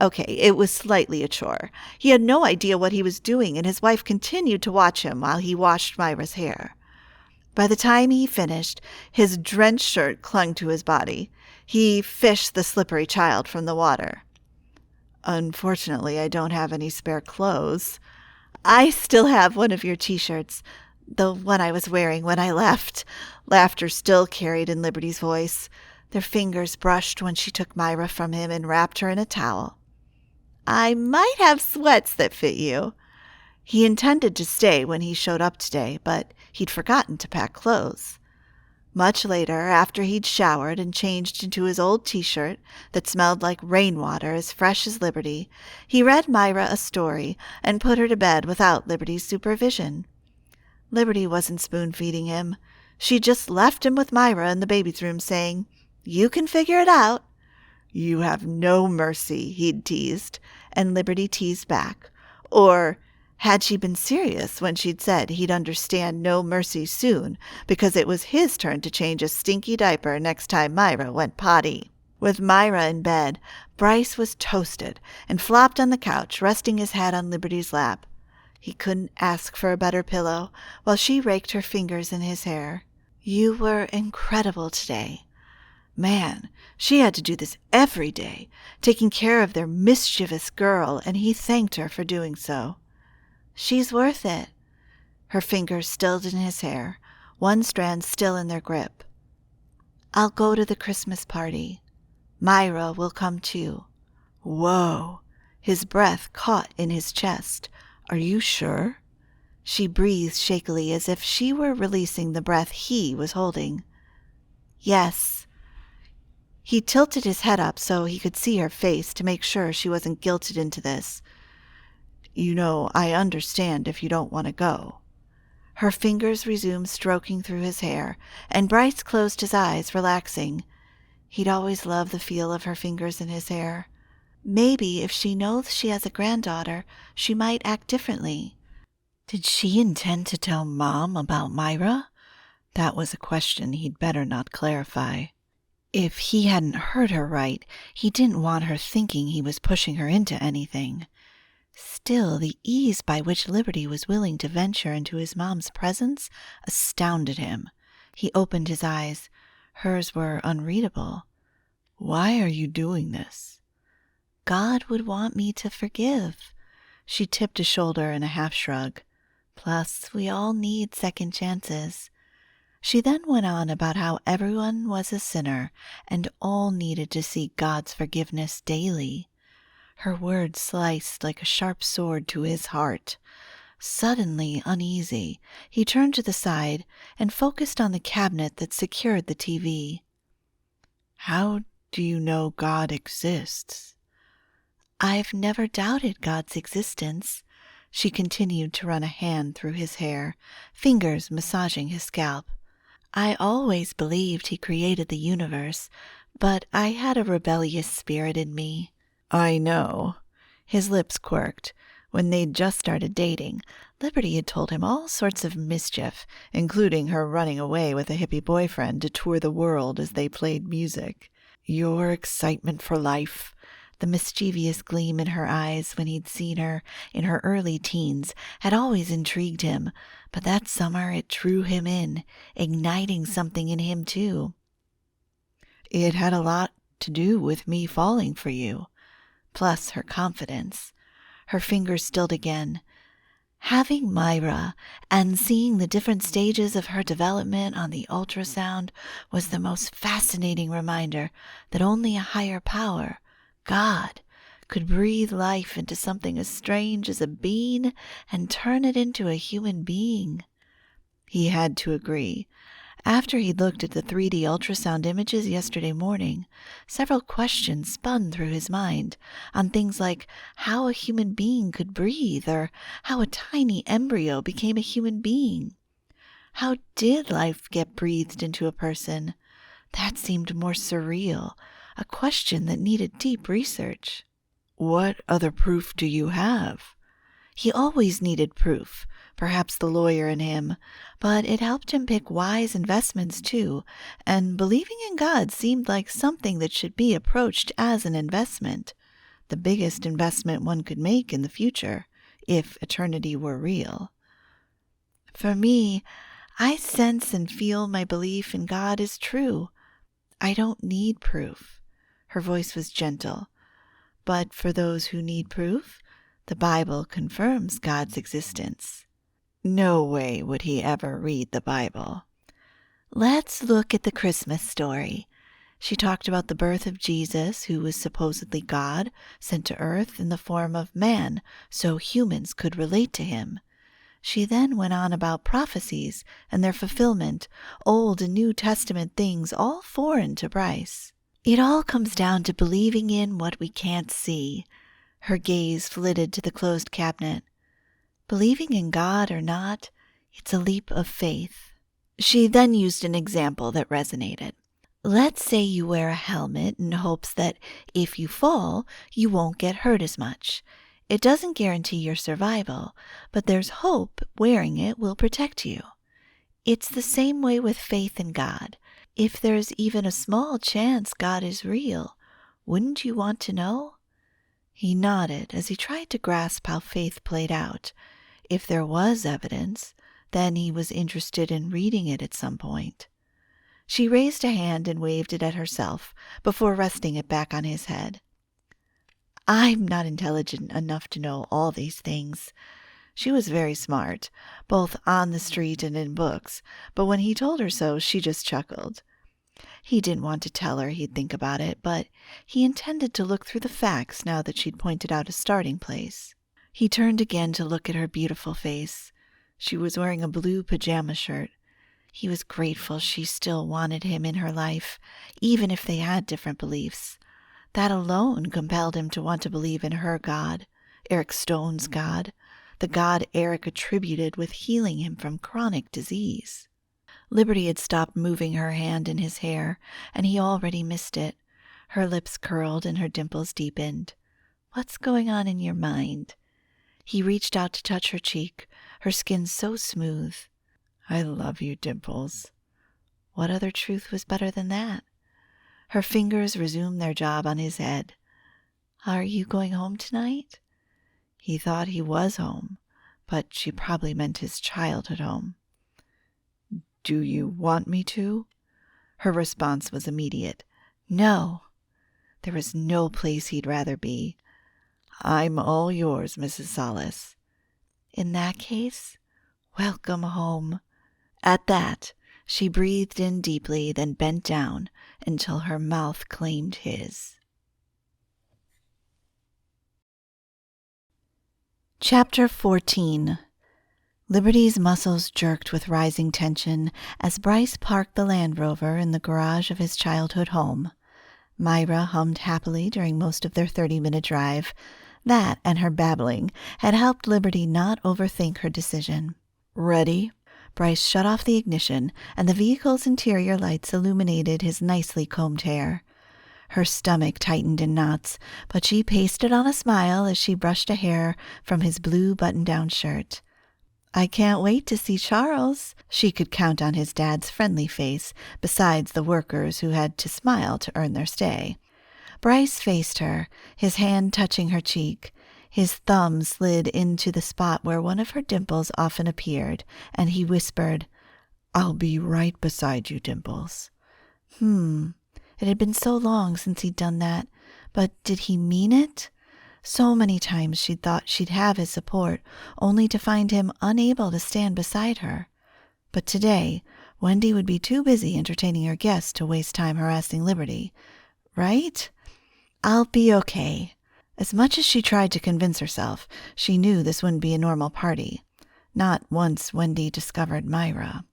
Okay, it was slightly a chore. He had no idea what he was doing, and his wife continued to watch him while he washed Myra's hair. By the time he finished, his drenched shirt clung to his body. He fished the slippery child from the water. "Unfortunately, I don't have any spare clothes." "I still have one of your T-shirts, the one I was wearing when I left." Laughter still carried in Liberty's voice. Their fingers brushed when she took Myra from him and wrapped her in a towel. "I might have sweats that fit you." He intended to stay when he showed up today, but he'd forgotten to pack clothes. Much later, after he'd showered and changed into his old T-shirt that smelled like rainwater as fresh as Liberty, he read Myra a story and put her to bed without Liberty's supervision. Liberty wasn't spoon-feeding him. She just left him with Myra in the baby's room saying, "You can figure it out." "You have no mercy," he'd teased, and Liberty teased back. Or had she been serious when she'd said he'd understand no mercy soon because it was his turn to change a stinky diaper next time Myra went potty? With Myra in bed, Bryce was toasted and flopped on the couch, resting his head on Liberty's lap. He couldn't ask for a better pillow while she raked her fingers in his hair. "You were incredible today." Man, she had to do this every day, taking care of their mischievous girl, and he thanked her for doing so. "She's worth it." Her fingers stilled in his hair, one strand still in their grip. "I'll go to the Christmas party. Myra will come too." Whoa! His breath caught in his chest. "Are you sure?" She breathed shakily as if she were releasing the breath he was holding. "Yes." He tilted his head up so he could see her face to make sure she wasn't guilted into this. "You know, I understand if you don't want to go." Her fingers resumed stroking through his hair, and Bryce closed his eyes, relaxing. He'd always loved the feel of her fingers in his hair. Maybe if she knows she has a granddaughter, she might act differently. Did she intend to tell Mom about Myra? That was a question he'd better not clarify. If he hadn't heard her right, he didn't want her thinking he was pushing her into anything. Still, the ease by which Liberty was willing to venture into his mom's presence astounded him. He opened his eyes. Hers were unreadable. "Why are you doing this?" "God would want me to forgive." She tipped a shoulder in a half shrug. "Plus, we all need second chances." She then went on about how everyone was a sinner and all needed to seek God's forgiveness daily. Her words sliced like a sharp sword to his heart. Suddenly uneasy, he turned to the side and focused on the cabinet that secured the TV. "How do you know God exists?" "I've never doubted God's existence." She continued to run a hand through his hair, fingers massaging his scalp. I always believed he created the universe, but I had a rebellious spirit in me. I know. His lips quirked. When they'd just started dating, Liberty had told him all sorts of mischief, including her running away with a hippie boyfriend to tour the world as they played music. Your excitement for life. The mischievous gleam in her eyes when he'd seen her in her early teens had always intrigued him, but that summer it drew him in, igniting something in him too. It had a lot to do with me falling for you. Plus her confidence. Her fingers stilled again. Having Myra and seeing the different stages of her development on the ultrasound was the most fascinating reminder that only a higher power, God, could breathe life into something as strange as a bean and turn it into a human being. He had to agree. After he'd looked at the 3D ultrasound images yesterday morning, several questions spun through his mind on things like how a human being could breathe or how a tiny embryo became a human being. How did life get breathed into a person? That seemed more surreal, a question that needed deep research. What other proof do you have? He always needed proof, perhaps the lawyer in him, but it helped him pick wise investments too, and believing in God seemed like something that should be approached as an investment, the biggest investment one could make in the future, if eternity were real. For me, I sense and feel my belief in God is true. I don't need proof. Her voice was gentle. But for those who need proof, the Bible confirms God's existence. No way would he ever read the Bible. Let's look at the Christmas story. She talked about the birth of Jesus, who was supposedly God, sent to earth in the form of man so humans could relate to him. She then went on about prophecies and their fulfillment, Old and New Testament things all foreign to Bryce. It all comes down to believing in what we can't see. Her gaze flitted to the closed cabinet. Believing in God or not, it's a leap of faith. She then used an example that resonated. Let's say you wear a helmet in hopes that if you fall, you won't get hurt as much. It doesn't guarantee your survival, but there's hope wearing it will protect you. It's the same way with faith in God. If there's even a small chance God is real, wouldn't you want to know? He nodded as he tried to grasp how faith played out. If there was evidence, then he was interested in reading it at some point. She raised a hand and waved it at herself before resting it back on his head. I'm not intelligent enough to know all these things. She was very smart, both on the street and in books, but when he told her so, she just chuckled. He didn't want to tell her he'd think about it, but he intended to look through the facts now that she'd pointed out a starting place. He turned again to look at her beautiful face. She was wearing a blue pajama shirt. He was grateful she still wanted him in her life, even if they had different beliefs. That alone compelled him to want to believe in her God, Eric Stone's God, the God Eric attributed with healing him from chronic disease. Liberty had stopped moving her hand in his hair, and he already missed it. Her lips curled and her dimples deepened. What's going on in your mind? He reached out to touch her cheek, her skin so smooth. I love you, Dimples. What other truth was better than that? Her fingers resumed their job on his head. Are you going home tonight? He thought he was home, but she probably meant his childhood home. Do you want me to? Her response was immediate. No. There was no place he'd rather be. I'm all yours, Mrs. Solace. In that case, welcome home. At that, she breathed in deeply, then bent down until her mouth claimed his. Chapter 14. Liberty's muscles jerked with rising tension as Bryce parked the Land Rover in the garage of his childhood home. Myra hummed happily during most of their 30-minute drive. That and her babbling had helped Liberty not overthink her decision. Ready? Bryce shut off the ignition, and the vehicle's interior lights illuminated his nicely combed hair. Her stomach tightened in knots, but she pasted on a smile as she brushed a hair from his blue button-down shirt. "I can't wait to see Charles." She could count on his dad's friendly face, besides the workers who had to smile to earn their stay. Bryce faced her, his hand touching her cheek. His thumb slid into the spot where one of her dimples often appeared, and he whispered, "I'll be right beside you, Dimples." It had been so long since he'd done that, but did he mean it? So many times she'd thought she'd have his support, only to find him unable to stand beside her. But today, Wendy would be too busy entertaining her guests to waste time harassing Liberty. Right? "I'll be okay." As much as she tried to convince herself, she knew this wouldn't be a normal party. Not once Wendy discovered Myra.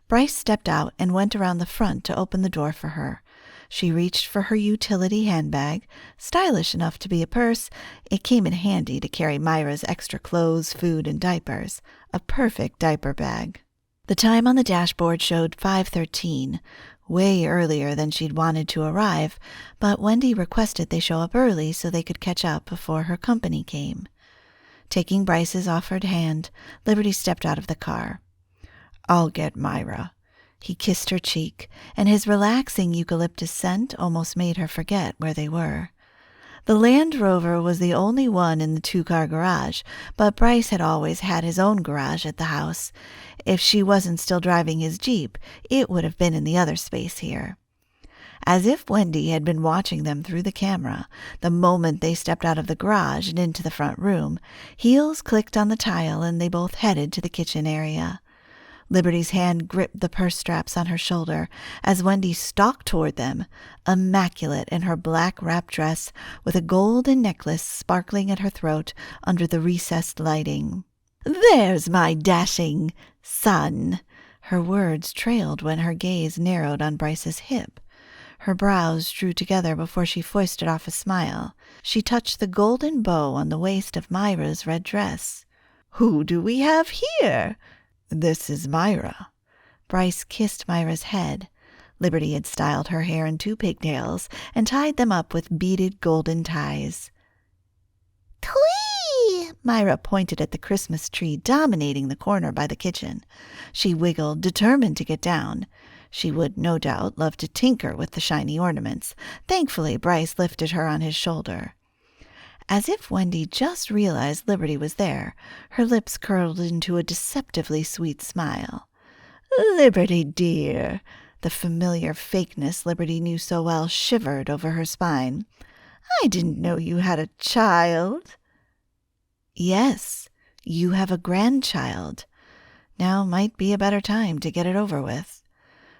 Bryce stepped out and went around the front to open the door for her. She reached for her utility handbag. Stylish enough to be a purse, it came in handy to carry Myra's extra clothes, food, and diapers. A perfect diaper bag. The time on the dashboard showed 5:13, way earlier than she'd wanted to arrive, but Wendy requested they show up early so they could catch up before her company came. Taking Bryce's offered hand, Liberty stepped out of the car. "I'll get Myra." He kissed her cheek, and his relaxing eucalyptus scent almost made her forget where they were. The Land Rover was the only one in the two-car garage, but Bryce had always had his own garage at the house. If she wasn't still driving his Jeep, it would have been in the other space here. As if Wendy had been watching them through the camera, the moment they stepped out of the garage and into the front room, heels clicked on the tile and they both headed to the kitchen area. Liberty's hand gripped the purse straps on her shoulder as Wendy stalked toward them, immaculate in her black wrap dress with a golden necklace sparkling at her throat under the recessed lighting. "There's my dashing son." Her words trailed when her gaze narrowed on Bryce's hip. Her brows drew together before she foisted off a smile. She touched the golden bow on the waist of Myra's red dress. "Who do we have here?" "This is Myra." Bryce kissed Myra's head. Liberty had styled her hair in 2 pigtails and tied them up with beaded golden ties. "Twee!" Myra pointed at the Christmas tree dominating the corner by the kitchen. She wiggled, determined to get down. She would, no doubt, love to tinker with the shiny ornaments. Thankfully, Bryce lifted her on his shoulder. As if Wendy just realized Liberty was there, her lips curled into a deceptively sweet smile. "Liberty, dear." The familiar fakeness Liberty knew so well shivered over her spine. "I didn't know you had a child." "Yes, you have a grandchild. Now might be a better time to get it over with."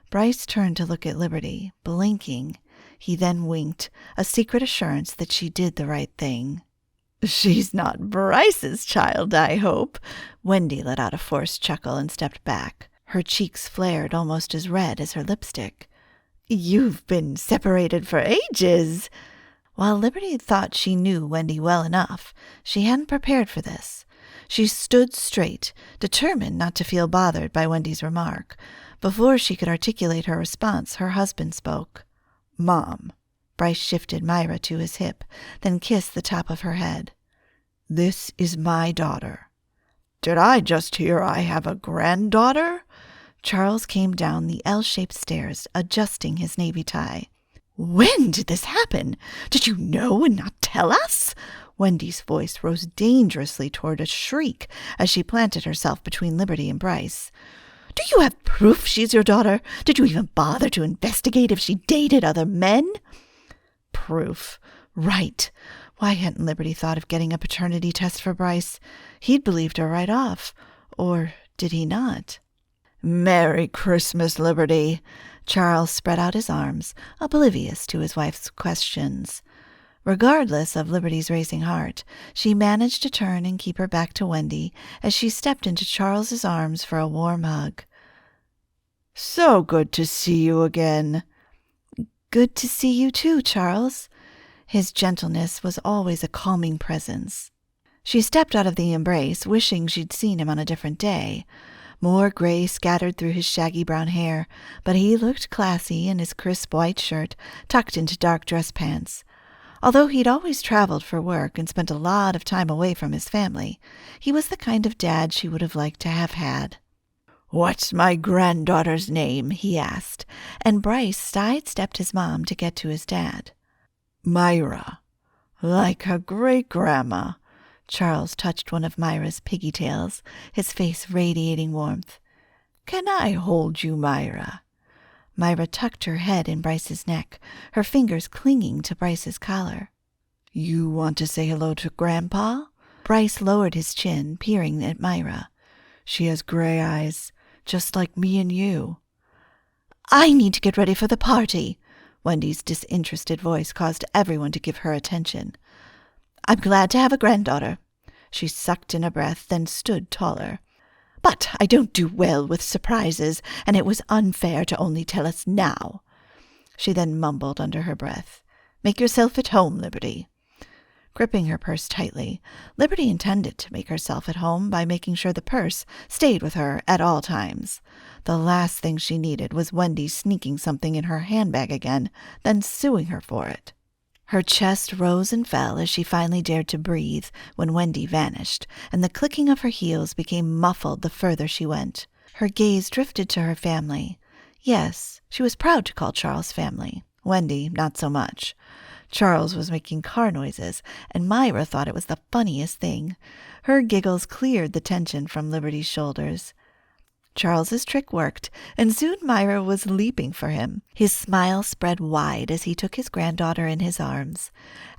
Bryce turned to look at Liberty, blinking. He then winked, a secret assurance that she did the right thing. "She's not Bryce's child, I hope." Wendy let out a forced chuckle and stepped back. Her cheeks flared almost as red as her lipstick. "You've been separated for ages." While Liberty thought she knew Wendy well enough, she hadn't prepared for this. She stood straight, determined not to feel bothered by Wendy's remark. Before she could articulate her response, her husband spoke. "Mom." Bryce shifted Myra to his hip, then kissed the top of her head. "This is my daughter." "Did I just hear I have a granddaughter?" Charles came down the L-shaped stairs, adjusting his navy tie. "When did this happen? Did you know and not tell us?" Wendy's voice rose dangerously toward a shriek as she planted herself between Liberty and Bryce. "Do you have proof she's your daughter? Did you even bother to investigate if she dated other men?" Proof. Right. Why hadn't Liberty thought of getting a paternity test for Bryce? He'd believed her right off. Or did he not? "Merry Christmas, Liberty." Charles spread out his arms, oblivious to his wife's questions. Regardless of Liberty's racing heart, she managed to turn and keep her back to Wendy as she stepped into Charles's arms for a warm hug. "So good to see you again." "Good to see you too, Charles." His gentleness was always a calming presence. She stepped out of the embrace, wishing she'd seen him on a different day. More gray scattered through his shaggy brown hair, but he looked classy in his crisp white shirt tucked into dark dress pants. Although he'd always traveled for work and spent a lot of time away from his family, he was the kind of dad she would have liked to have had. "What's my granddaughter's name?" he asked, and Bryce sidestepped his mom to get to his dad. "Myra. Like her great-grandma." Charles touched one of Myra's piggy tails, his face radiating warmth. "Can I hold you, Myra?" Myra tucked her head in Bryce's neck, her fingers clinging to Bryce's collar. "You want to say hello to Grandpa?" Bryce lowered his chin, peering at Myra. "She has gray eyes, just like me and you." "I need to get ready for the party." Wendy's disinterested voice caused everyone to give her attention. "I'm glad to have a granddaughter." She sucked in a breath, then stood taller. "But I don't do well with surprises, and it was unfair to only tell us now." She then mumbled under her breath, "Make yourself at home, Liberty." Gripping her purse tightly, Liberty intended to make herself at home by making sure the purse stayed with her at all times. The last thing she needed was Wendy sneaking something in her handbag again, then suing her for it. Her chest rose and fell as she finally dared to breathe when Wendy vanished, and the clicking of her heels became muffled the further she went. Her gaze drifted to her family. Yes, she was proud to call Charles family. Wendy, not so much. Charles was making car noises, and Myra thought it was the funniest thing. Her giggles cleared the tension from Liberty's shoulders. Charles's trick worked, and soon Myra was leaping for him. His smile spread wide as he took his granddaughter in his arms.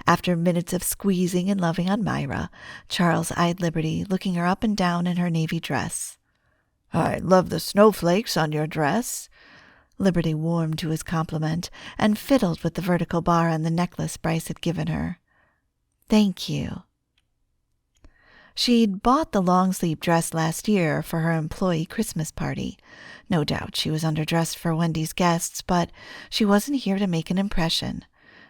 After minutes of squeezing and loving on Myra, Charles eyed Liberty, looking her up and down in her navy dress. "I love the snowflakes on your dress." Liberty warmed to his compliment and fiddled with the vertical bar on the necklace Bryce had given her. "Thank you." She'd bought the long-sleeve dress last year for her employee Christmas party. No doubt she was underdressed for Wendy's guests, but she wasn't here to make an impression.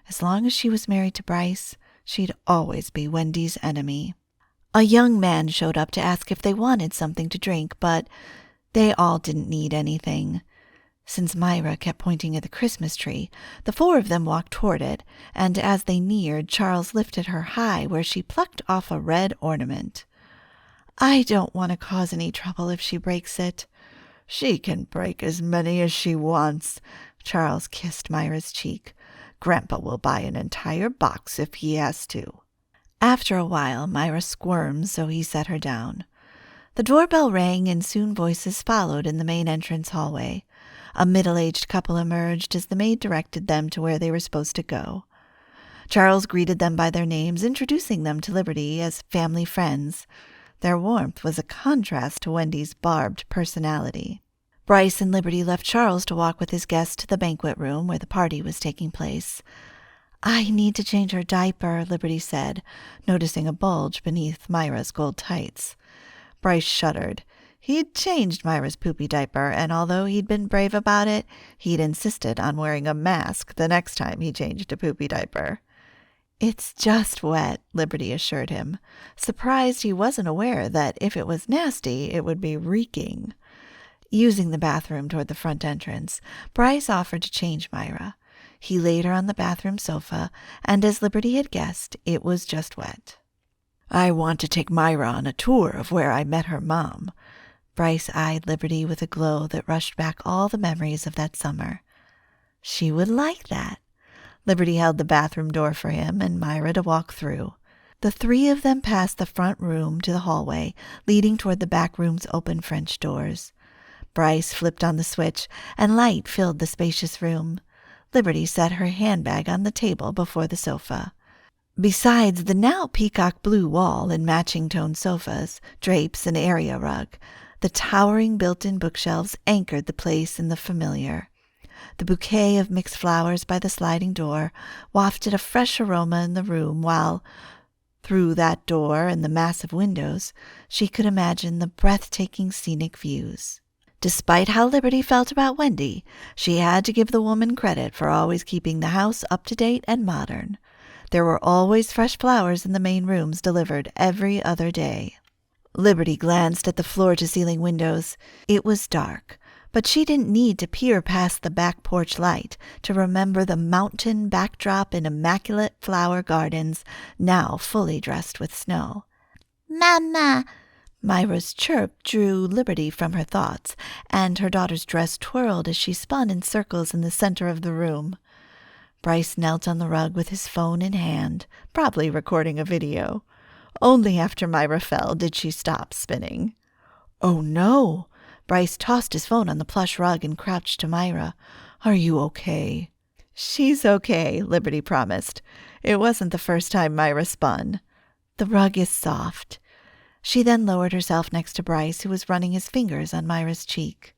As long as she was married to Bryce, she'd always be Wendy's enemy. A young man showed up to ask if they wanted something to drink, but they all didn't need anything. Since Myra kept pointing at the Christmas tree, the four of them walked toward it, and as they neared, Charles lifted her high where she plucked off a red ornament. "I don't want to cause any trouble if she breaks it." "She can break as many as she wants." Charles kissed Myra's cheek. "Grandpa will buy an entire box if he has to." After a while, Myra squirmed, so he set her down. The doorbell rang, and soon voices followed in the main entrance hallway. A middle-aged couple emerged as the maid directed them to where they were supposed to go. Charles greeted them by their names, introducing them to Liberty as family friends. Their warmth was a contrast to Wendy's barbed personality. Bryce and Liberty left Charles to walk with his guests to the banquet room where the party was taking place. "I need to change her diaper," Liberty said, noticing a bulge beneath Myra's gold tights. Bryce shuddered. He'd changed Myra's poopy diaper, and although he'd been brave about it, he'd insisted on wearing a mask the next time he changed a poopy diaper. "It's just wet," Liberty assured him, surprised he wasn't aware that if it was nasty, it would be reeking. Using the bathroom toward the front entrance, Bryce offered to change Myra. He laid her on the bathroom sofa, and as Liberty had guessed, it was just wet. "I want to take Myra on a tour of where I met her mom." Bryce eyed Liberty with a glow that rushed back all the memories of that summer. She would like that. Liberty held the bathroom door for him and Myra to walk through. The three of them passed the front room to the hallway, leading toward the back room's open French doors. Bryce flipped on the switch, and light filled the spacious room. Liberty set her handbag on the table before the sofa. Besides the now peacock blue wall and matching toned sofas, drapes, and area rug, the towering built-in bookshelves anchored the place in the familiar. The bouquet of mixed flowers by the sliding door wafted a fresh aroma in the room while, through that door and the massive windows, she could imagine the breathtaking scenic views. Despite how Liberty felt about Wendy, she had to give the woman credit for always keeping the house up to date and modern. There were always fresh flowers in the main rooms delivered every other day. Liberty glanced at the floor-to-ceiling windows. It was dark, but she didn't need to peer past the back porch light to remember the mountain backdrop in immaculate flower gardens, now fully dressed with snow. "Mama!" Myra's chirp drew Liberty from her thoughts, and her daughter's dress twirled as she spun in circles in the center of the room. Bryce knelt on the rug with his phone in hand, probably recording a video. Only after Myra fell did she stop spinning. "Oh no!" Bryce tossed his phone on the plush rug and crouched to Myra. "Are you okay?" "She's okay," Liberty promised. It wasn't the first time Myra spun. "The rug is soft." She then lowered herself next to Bryce, who was running his fingers on Myra's cheek.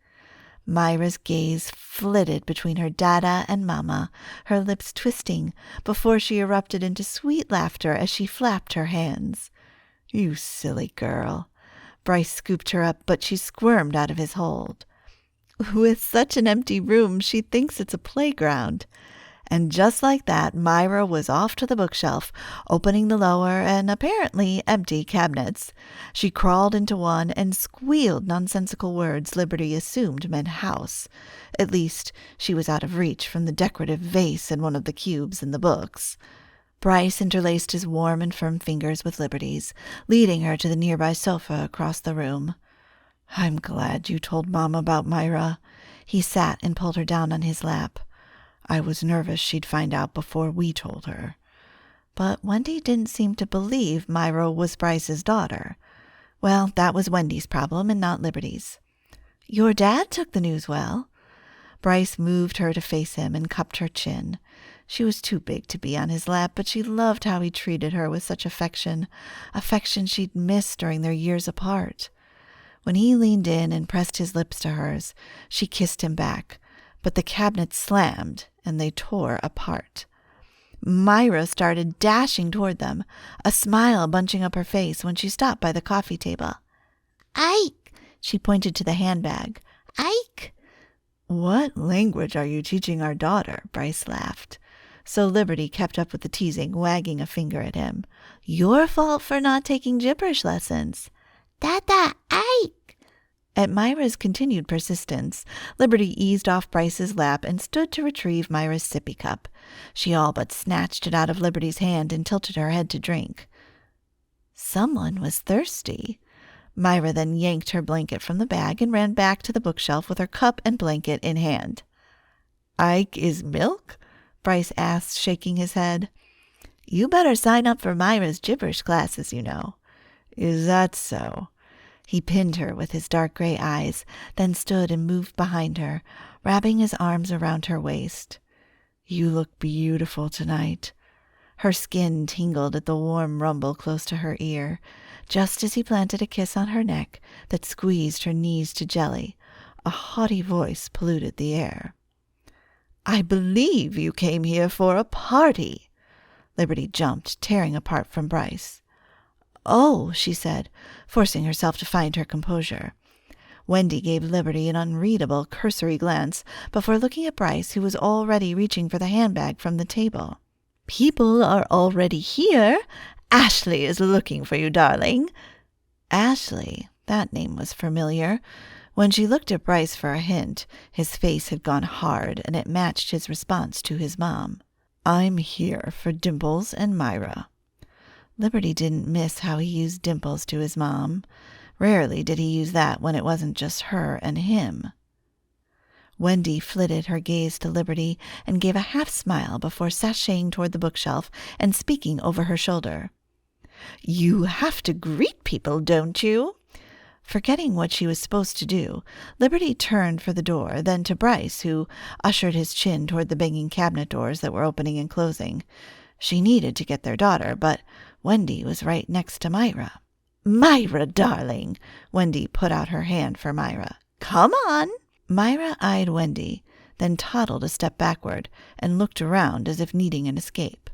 Myra's gaze flitted between her dada and mama, her lips twisting, before she erupted into sweet laughter as she flapped her hands. "You silly girl." Bryce scooped her up, but she squirmed out of his hold. "With such an empty room, she thinks it's a playground." And just like that, Myra was off to the bookshelf, opening the lower and apparently empty cabinets. She crawled into one and squealed nonsensical words Liberty assumed meant house. At least, she was out of reach from the decorative vase in one of the cubes in the books. Bryce interlaced his warm and firm fingers with Liberty's, leading her to the nearby sofa across the room. "I'm glad you told Mom about Myra." He sat and pulled her down on his lap. "I was nervous she'd find out before we told her." But Wendy didn't seem to believe Myra was Bryce's daughter. Well, that was Wendy's problem and not Liberty's. "Your dad took the news well." Bryce moved her to face him and cupped her chin. She was too big to be on his lap, but she loved how he treated her with such affection she'd missed during their years apart. When he leaned in and pressed his lips to hers, she kissed him back, but the cabinet slammed and they tore apart. Myra started dashing toward them, a smile bunching up her face when she stopped by the coffee table. "Ike!" She pointed to the handbag. "Ike!" "What language are you teaching our daughter?" Bryce laughed. So Liberty kept up with the teasing, wagging a finger at him. "Your fault for not taking gibberish lessons." "Dada, Ike!" At Myra's continued persistence, Liberty eased off Bryce's lap and stood to retrieve Myra's sippy cup. She all but snatched it out of Liberty's hand and tilted her head to drink. Someone was thirsty. Myra then yanked her blanket from the bag and ran back to the bookshelf with her cup and blanket in hand. "Ike is milk?" Bryce asked, shaking his head. "You better sign up for Myra's gibberish classes, you know." "Is that so?" He pinned her with his dark gray eyes, then stood and moved behind her, wrapping his arms around her waist. "You look beautiful tonight." Her skin tingled at the warm rumble close to her ear, just as he planted a kiss on her neck that squeezed her knees to jelly. A haughty voice polluted the air. "I believe you came here for a party." Liberty jumped, tearing apart from Bryce. "Oh," she said, forcing herself to find her composure. Wendy gave Liberty an unreadable, cursory glance before looking at Bryce, who was already reaching for the handbag from the table. "People are already here. Ashley is looking for you, darling." Ashley, that name was familiar. When she looked at Bryce for a hint, his face had gone hard, and it matched his response to his mom. "I'm here for Dimples and Myra." Liberty didn't miss how he used Dimples to his mom. Rarely did he use that when it wasn't just her and him. Wendy flitted her gaze to Liberty and gave a half-smile before sashaying toward the bookshelf and speaking over her shoulder. "You have to greet people, don't you?" Forgetting what she was supposed to do, Liberty turned for the door, then to Bryce, who ushered his chin toward the banging cabinet doors that were opening and closing. She needed to get their daughter, but Wendy was right next to Myra. "Myra, darling!" Wendy put out her hand for Myra. "Come on!" Myra eyed Wendy, then toddled a step backward and looked around as if needing an escape.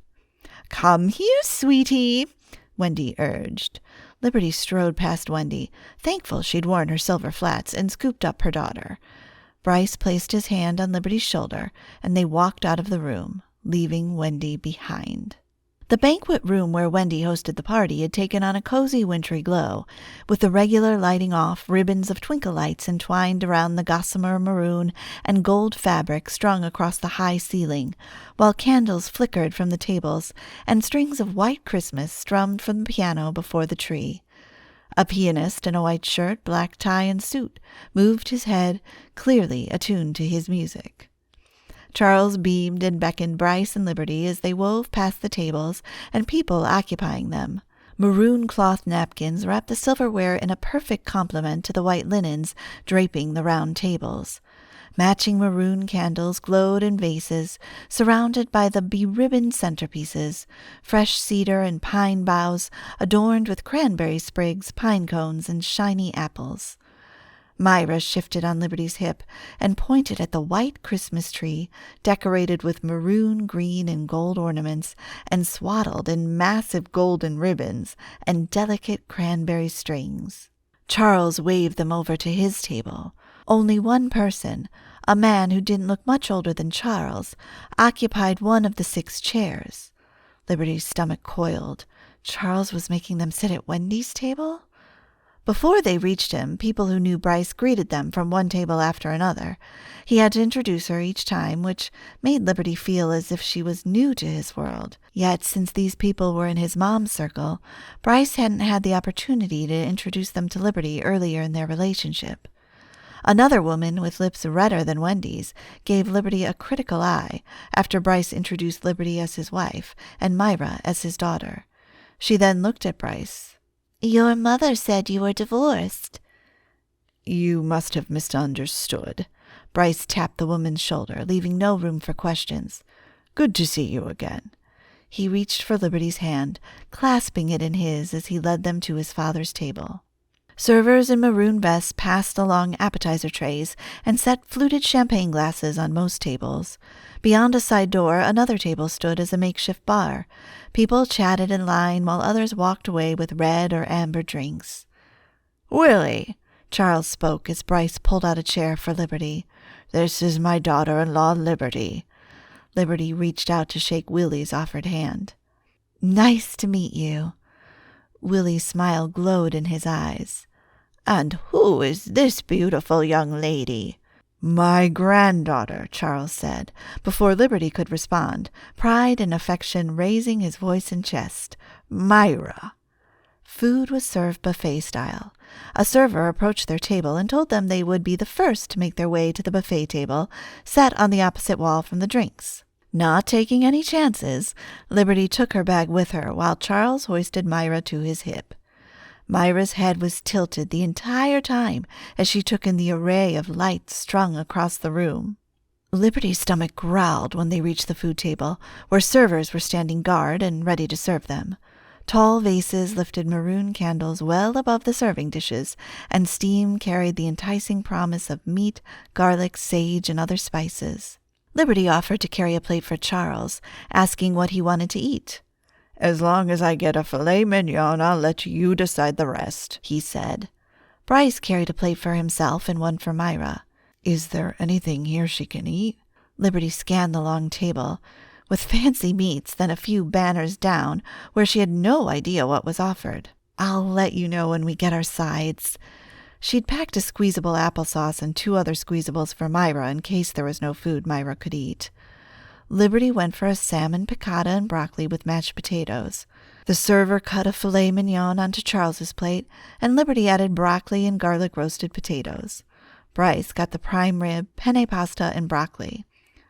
"Come here, sweetie," Wendy urged. Liberty strode past Wendy, thankful she'd worn her silver flats, and scooped up her daughter. Bryce placed his hand on Liberty's shoulder, and they walked out of the room, leaving Wendy behind. The banquet room where Wendy hosted the party had taken on a cozy wintry glow, with the regular lighting off ribbons of twinkle lights entwined around the gossamer maroon and gold fabric strung across the high ceiling, while candles flickered from the tables and strings of white Christmas strummed from the piano before the tree. A pianist in a white shirt, black tie, and suit moved his head, clearly attuned to his music. Charles beamed and beckoned Bryce and Liberty as they wove past the tables and people occupying them. Maroon cloth napkins wrapped the silverware in a perfect complement to the white linens draping the round tables. Matching maroon candles glowed in vases, surrounded by the beribboned centerpieces, fresh cedar and pine boughs adorned with cranberry sprigs, pine cones, and shiny apples. Myra shifted on Liberty's hip and pointed at the white Christmas tree, decorated with maroon, green, and gold ornaments, and swaddled in massive golden ribbons and delicate cranberry strings. Charles waved them over to his table. Only one person, a man who didn't look much older than Charles, occupied one of the 6 chairs. Liberty's stomach coiled. Charles was making them sit at Wendy's table? Before they reached him, people who knew Bryce greeted them from one table after another. He had to introduce her each time, which made Liberty feel as if she was new to his world. Yet, since these people were in his mom's circle, Bryce hadn't had the opportunity to introduce them to Liberty earlier in their relationship. Another woman, with lips redder than Wendy's, gave Liberty a critical eye after Bryce introduced Liberty as his wife and Myra as his daughter. She then looked at Bryce. "Your mother said you were divorced." "You must have misunderstood." Bryce tapped the woman's shoulder, leaving no room for questions. "Good to see you again." He reached for Liberty's hand, clasping it in his as he led them to his father's table. Servers in maroon vests passed along appetizer trays and set fluted champagne glasses on most tables. Beyond a side door, another table stood as a makeshift bar. People chatted in line while others walked away with red or amber drinks. "Willie," Charles spoke as Bryce pulled out a chair for Liberty. "This is my daughter-in-law, Liberty." Liberty reached out to shake Willie's offered hand. "Nice to meet you." Willie's smile glowed in his eyes. "And who is this beautiful young lady?" "My granddaughter," Charles said, before Liberty could respond, pride and affection raising his voice and chest. "Myra." Food was served buffet style. A server approached their table and told them they would be the first to make their way to the buffet table, set on the opposite wall from the drinks. Not taking any chances, Liberty took her bag with her while Charles hoisted Myra to his hip. Myra's head was tilted the entire time as she took in the array of lights strung across the room. Liberty's stomach growled when they reached the food table, where servers were standing guard and ready to serve them. Tall vases lifted maroon candles well above the serving dishes, and steam carried the enticing promise of meat, garlic, sage, and other spices. Liberty offered to carry a plate for Charles, asking what he wanted to eat. "As long as I get a filet mignon, I'll let you decide the rest," he said. Bryce carried a plate for himself and one for Myra. "Is there anything here she can eat?" Liberty scanned the long table, with fancy meats, then a few banners down, where she had no idea what was offered. "I'll let you know when we get our sides." She'd packed a squeezable applesauce and 2 other squeezables for Myra in case there was no food Myra could eat. Liberty went for a salmon piccata and broccoli with mashed potatoes. The server cut a filet mignon onto Charles's plate, and Liberty added broccoli and garlic roasted potatoes. Bryce got the prime rib, penne pasta, and broccoli.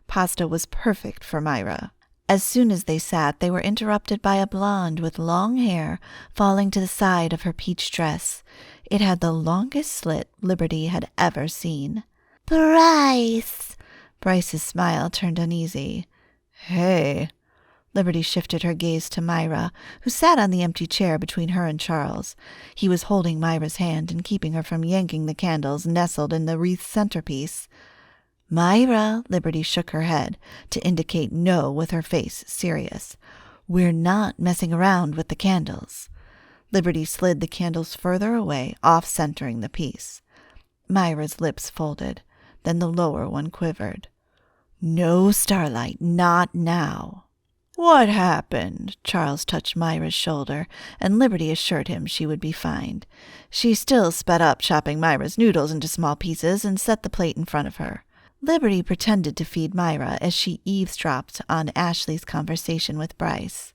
Pasta was perfect for Myra. As soon as they sat, they were interrupted by a blonde with long hair falling to the side of her peach dress. It had the longest slit Liberty had ever seen. "Bryce!" Bryce's smile turned uneasy. "Hey." Liberty shifted her gaze to Myra, who sat on the empty chair between her and Charles. He was holding Myra's hand and keeping her from yanking the candles nestled in the wreath's centerpiece. "Myra," Liberty shook her head to indicate no with her face serious. "We're not messing around with the candles." Liberty slid the candles further away, off-centering the piece. Myra's lips folded. Then the lower one quivered. "No starlight, not now." "What happened?" Charles touched Myra's shoulder, and Liberty assured him she would be fine. She still sped up, chopping Myra's noodles into small pieces, and set the plate in front of her. Liberty pretended to feed Myra as she eavesdropped on Ashley's conversation with Bryce.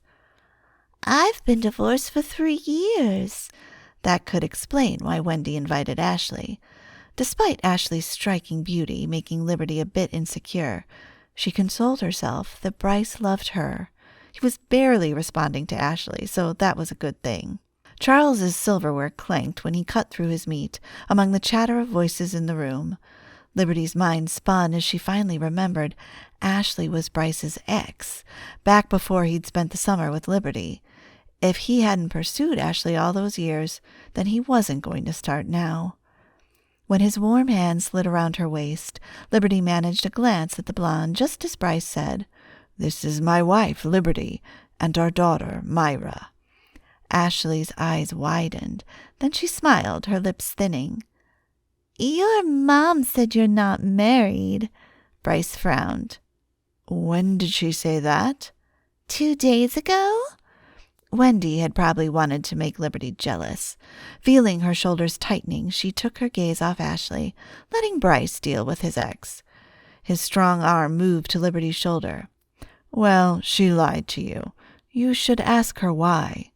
"I've been divorced for 3 years." That could explain why Wendy invited Ashley. Despite Ashley's striking beauty making Liberty a bit insecure, she consoled herself that Bryce loved her. He was barely responding to Ashley, so that was a good thing. Charles's silverware clanked when he cut through his meat among the chatter of voices in the room. Liberty's mind spun as she finally remembered Ashley was Bryce's ex, back before he'd spent the summer with Liberty. If he hadn't pursued Ashley all those years, then he wasn't going to start now. When his warm hand slid around her waist, Liberty managed a glance at the blonde just as Bryce said, "This is my wife, Liberty, and our daughter, Myra." Ashley's eyes widened. Then she smiled, her lips thinning. "Your mom said you're not married." Bryce frowned. "When did she say that?" 2 days ago?" Wendy had probably wanted to make Liberty jealous. Feeling her shoulders tightening, she took her gaze off Ashley, letting Bryce deal with his ex. His strong arm moved to Liberty's shoulder. "Well, she lied to you. You should ask her why."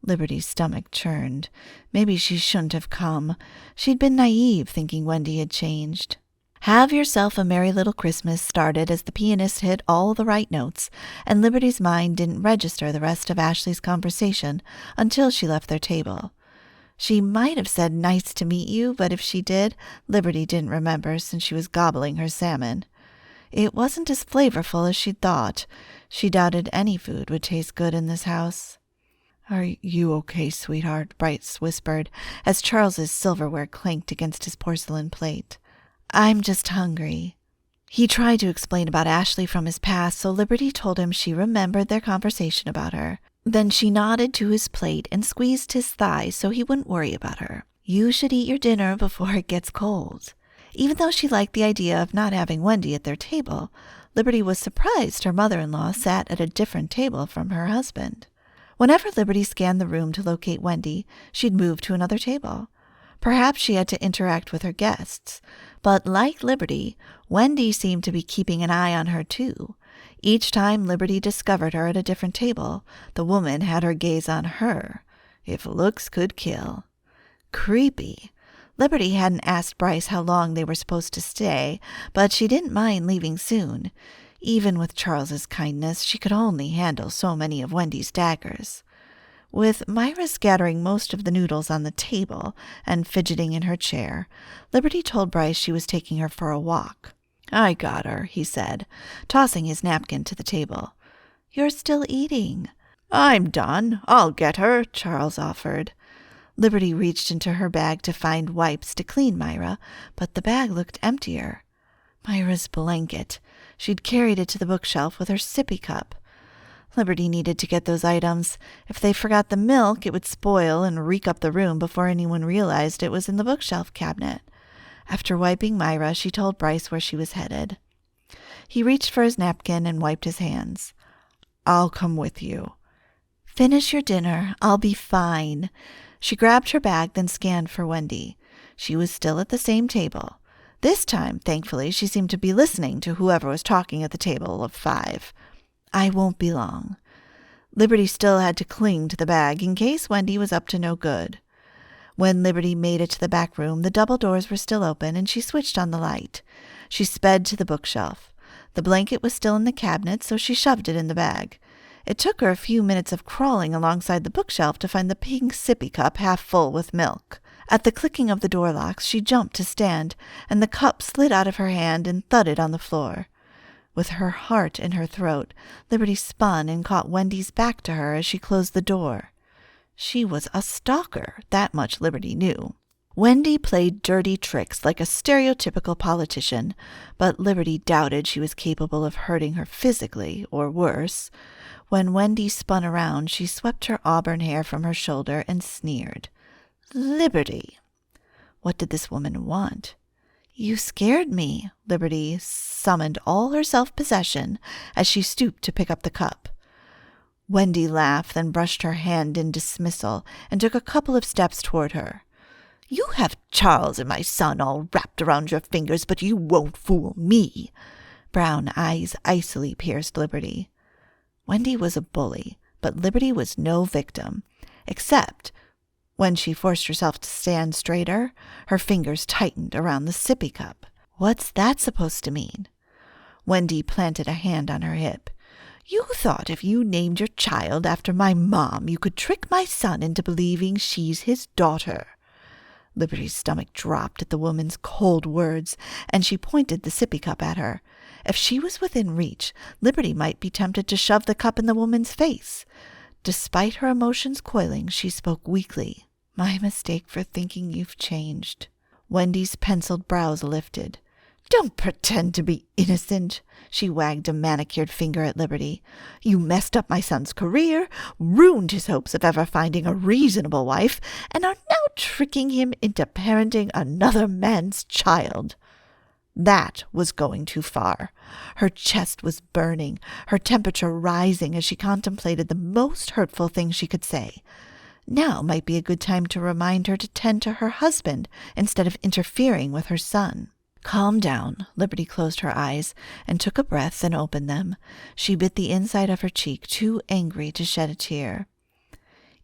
Liberty's stomach churned. Maybe she shouldn't have come. She'd been naive, thinking Wendy had changed. Have Yourself a Merry Little Christmas started as the pianist hit all the right notes, and Liberty's mind didn't register the rest of Ashley's conversation until she left their table. She might have said nice to meet you, but if she did, Liberty didn't remember since she was gobbling her salmon. It wasn't as flavorful as she'd thought. She doubted any food would taste good in this house. "Are you okay, sweetheart?" Bryce whispered as Charles's silverware clanked against his porcelain plate. "I'm just hungry." He tried to explain about Ashley from his past, so Liberty told him she remembered their conversation about her. Then she nodded to his plate and squeezed his thigh so he wouldn't worry about her. "You should eat your dinner before it gets cold." Even though she liked the idea of not having Wendy at their table, Liberty was surprised her mother-in-law sat at a different table from her husband. Whenever Liberty scanned the room to locate Wendy, she'd move to another table. Perhaps she had to interact with her guests. But like Liberty, Wendy seemed to be keeping an eye on her too. Each time Liberty discovered her at a different table, the woman had her gaze on her. If looks could kill. Creepy. Liberty hadn't asked Bryce how long they were supposed to stay, but she didn't mind leaving soon. Even with Charles's kindness, she could only handle so many of Wendy's daggers. With Myra scattering most of the noodles on the table and fidgeting in her chair, Liberty told Bryce she was taking her for a walk. "I got her," he said, tossing his napkin to the table. "You're still eating." "I'm done. I'll get her," Charles offered. Liberty reached into her bag to find wipes to clean Myra, but the bag looked emptier. Myra's blanket. She'd carried it to the bookshelf with her sippy cup. Liberty needed to get those items. If they forgot the milk, it would spoil and reek up the room before anyone realized it was in the bookshelf cabinet. After wiping Myra, she told Bryce where she was headed. He reached for his napkin and wiped his hands. "I'll come with you." "Finish your dinner. I'll be fine." She grabbed her bag, then scanned for Wendy. She was still at the same table. This time, thankfully, she seemed to be listening to whoever was talking at the table of 5. "I won't be long." Liberty still had to cling to the bag in case Wendy was up to no good. When Liberty made it to the back room, the double doors were still open, and she switched on the light. She sped to the bookshelf. The blanket was still in the cabinet, so she shoved it in the bag. It took her a few minutes of crawling alongside the bookshelf to find the pink sippy cup half full with milk. At the clicking of the door locks, she jumped to stand, and the cup slid out of her hand and thudded on the floor. With her heart in her throat, Liberty spun and caught Wendy's back to her as she closed the door. She was a stalker, that much Liberty knew. Wendy played dirty tricks like a stereotypical politician, but Liberty doubted she was capable of hurting her physically, or worse. When Wendy spun around, she swept her auburn hair from her shoulder and sneered. "Liberty!" What did this woman want? "You scared me." Liberty summoned all her self-possession as she stooped to pick up the cup. Wendy laughed, then brushed her hand in dismissal and took a couple of steps toward her. You have Charles and my son all wrapped around your fingers, but you won't fool me. Brown eyes icily pierced Liberty. Wendy was a bully, but Liberty was no victim, except when she forced herself to stand straighter, her fingers tightened around the sippy cup. What's that supposed to mean? Wendy planted a hand on her hip. You thought if you named your child after my mom, you could trick my son into believing she's his daughter. Liberty's stomach dropped at the woman's cold words, and she pointed the sippy cup at her. If she was within reach, Liberty might be tempted to shove the cup in the woman's face. Despite her emotions coiling, she spoke weakly. My mistake for thinking you've changed. Wendy's penciled brows lifted. Don't pretend to be innocent. She wagged a manicured finger at Liberty. You messed up my son's career, ruined his hopes of ever finding a reasonable wife, and are now tricking him into parenting another man's child. That was going too far. Her chest was burning, her temperature rising as she contemplated the most hurtful thing she could say. Now might be a good time to remind her to tend to her husband instead of interfering with her son. Calm down. Liberty closed her eyes and took a breath and opened them. She bit the inside of her cheek, too angry to shed a tear.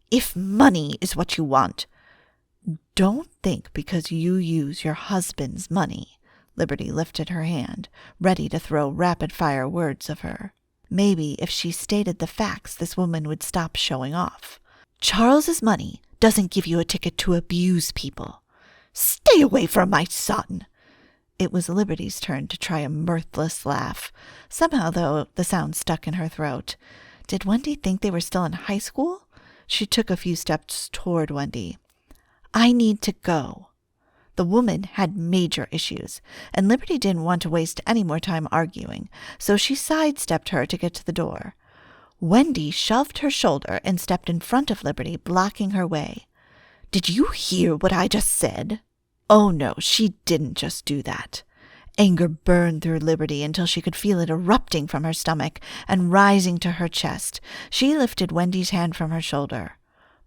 If money is what you want. Don't think because you use your husband's money. Liberty lifted her hand, ready to throw rapid-fire words of her. Maybe if she stated the facts, this woman would stop showing off. Charles's money doesn't give you a ticket to abuse people. Stay away from my son. It was Liberty's turn to try a mirthless laugh. Somehow, though, the sound stuck in her throat. Did Wendy think they were still in high school? She took a few steps toward Wendy. I need to go. The woman had major issues, and Liberty didn't want to waste any more time arguing, so she sidestepped her to get to the door. Wendy shoved her shoulder and stepped in front of Liberty, blocking her way. Did you hear what I just said? Oh no, she didn't just do that. Anger burned through Liberty until she could feel it erupting from her stomach and rising to her chest. She lifted Wendy's hand from her shoulder.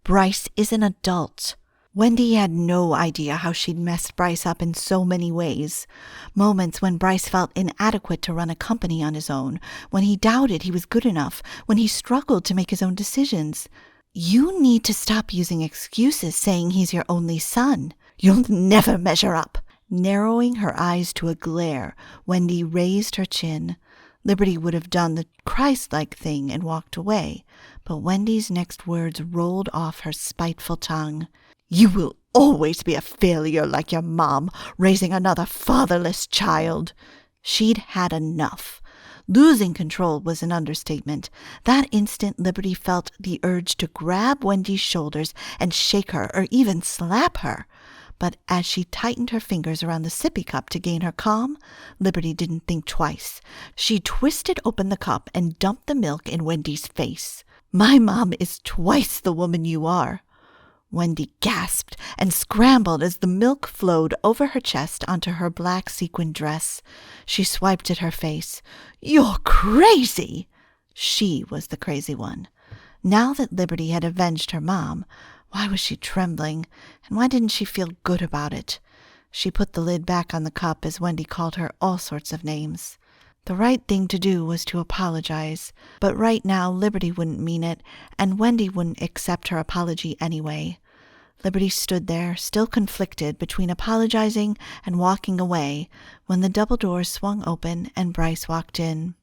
Bryce is an adult. Wendy had no idea how she'd messed Bryce up in so many ways. Moments when Bryce felt inadequate to run a company on his own, when he doubted he was good enough, when he struggled to make his own decisions. You need to stop using excuses saying he's your only son. You'll never measure up. Narrowing her eyes to a glare, Wendy raised her chin. Liberty would have done the Christ-like thing and walked away, but Wendy's next words rolled off her spiteful tongue. You will always be a failure like your mom, raising another fatherless child. She'd had enough. Losing control was an understatement. That instant, Liberty felt the urge to grab Wendy's shoulders and shake her or even slap her. But as she tightened her fingers around the sippy cup to gain her calm, Liberty didn't think twice. She twisted open the cup and dumped the milk in Wendy's face. My mom is twice the woman you are. Wendy gasped and scrambled as the milk flowed over her chest onto her black sequin dress. She swiped at her face. You're crazy! She was the crazy one. Now that Liberty had avenged her mom, why was she trembling, and why didn't she feel good about it? She put the lid back on the cup as Wendy called her all sorts of names. The right thing to do was to apologize, but right now Liberty wouldn't mean it, and Wendy wouldn't accept her apology anyway. Liberty stood there, still conflicted between apologizing and walking away, when the double doors swung open and Bryce walked in.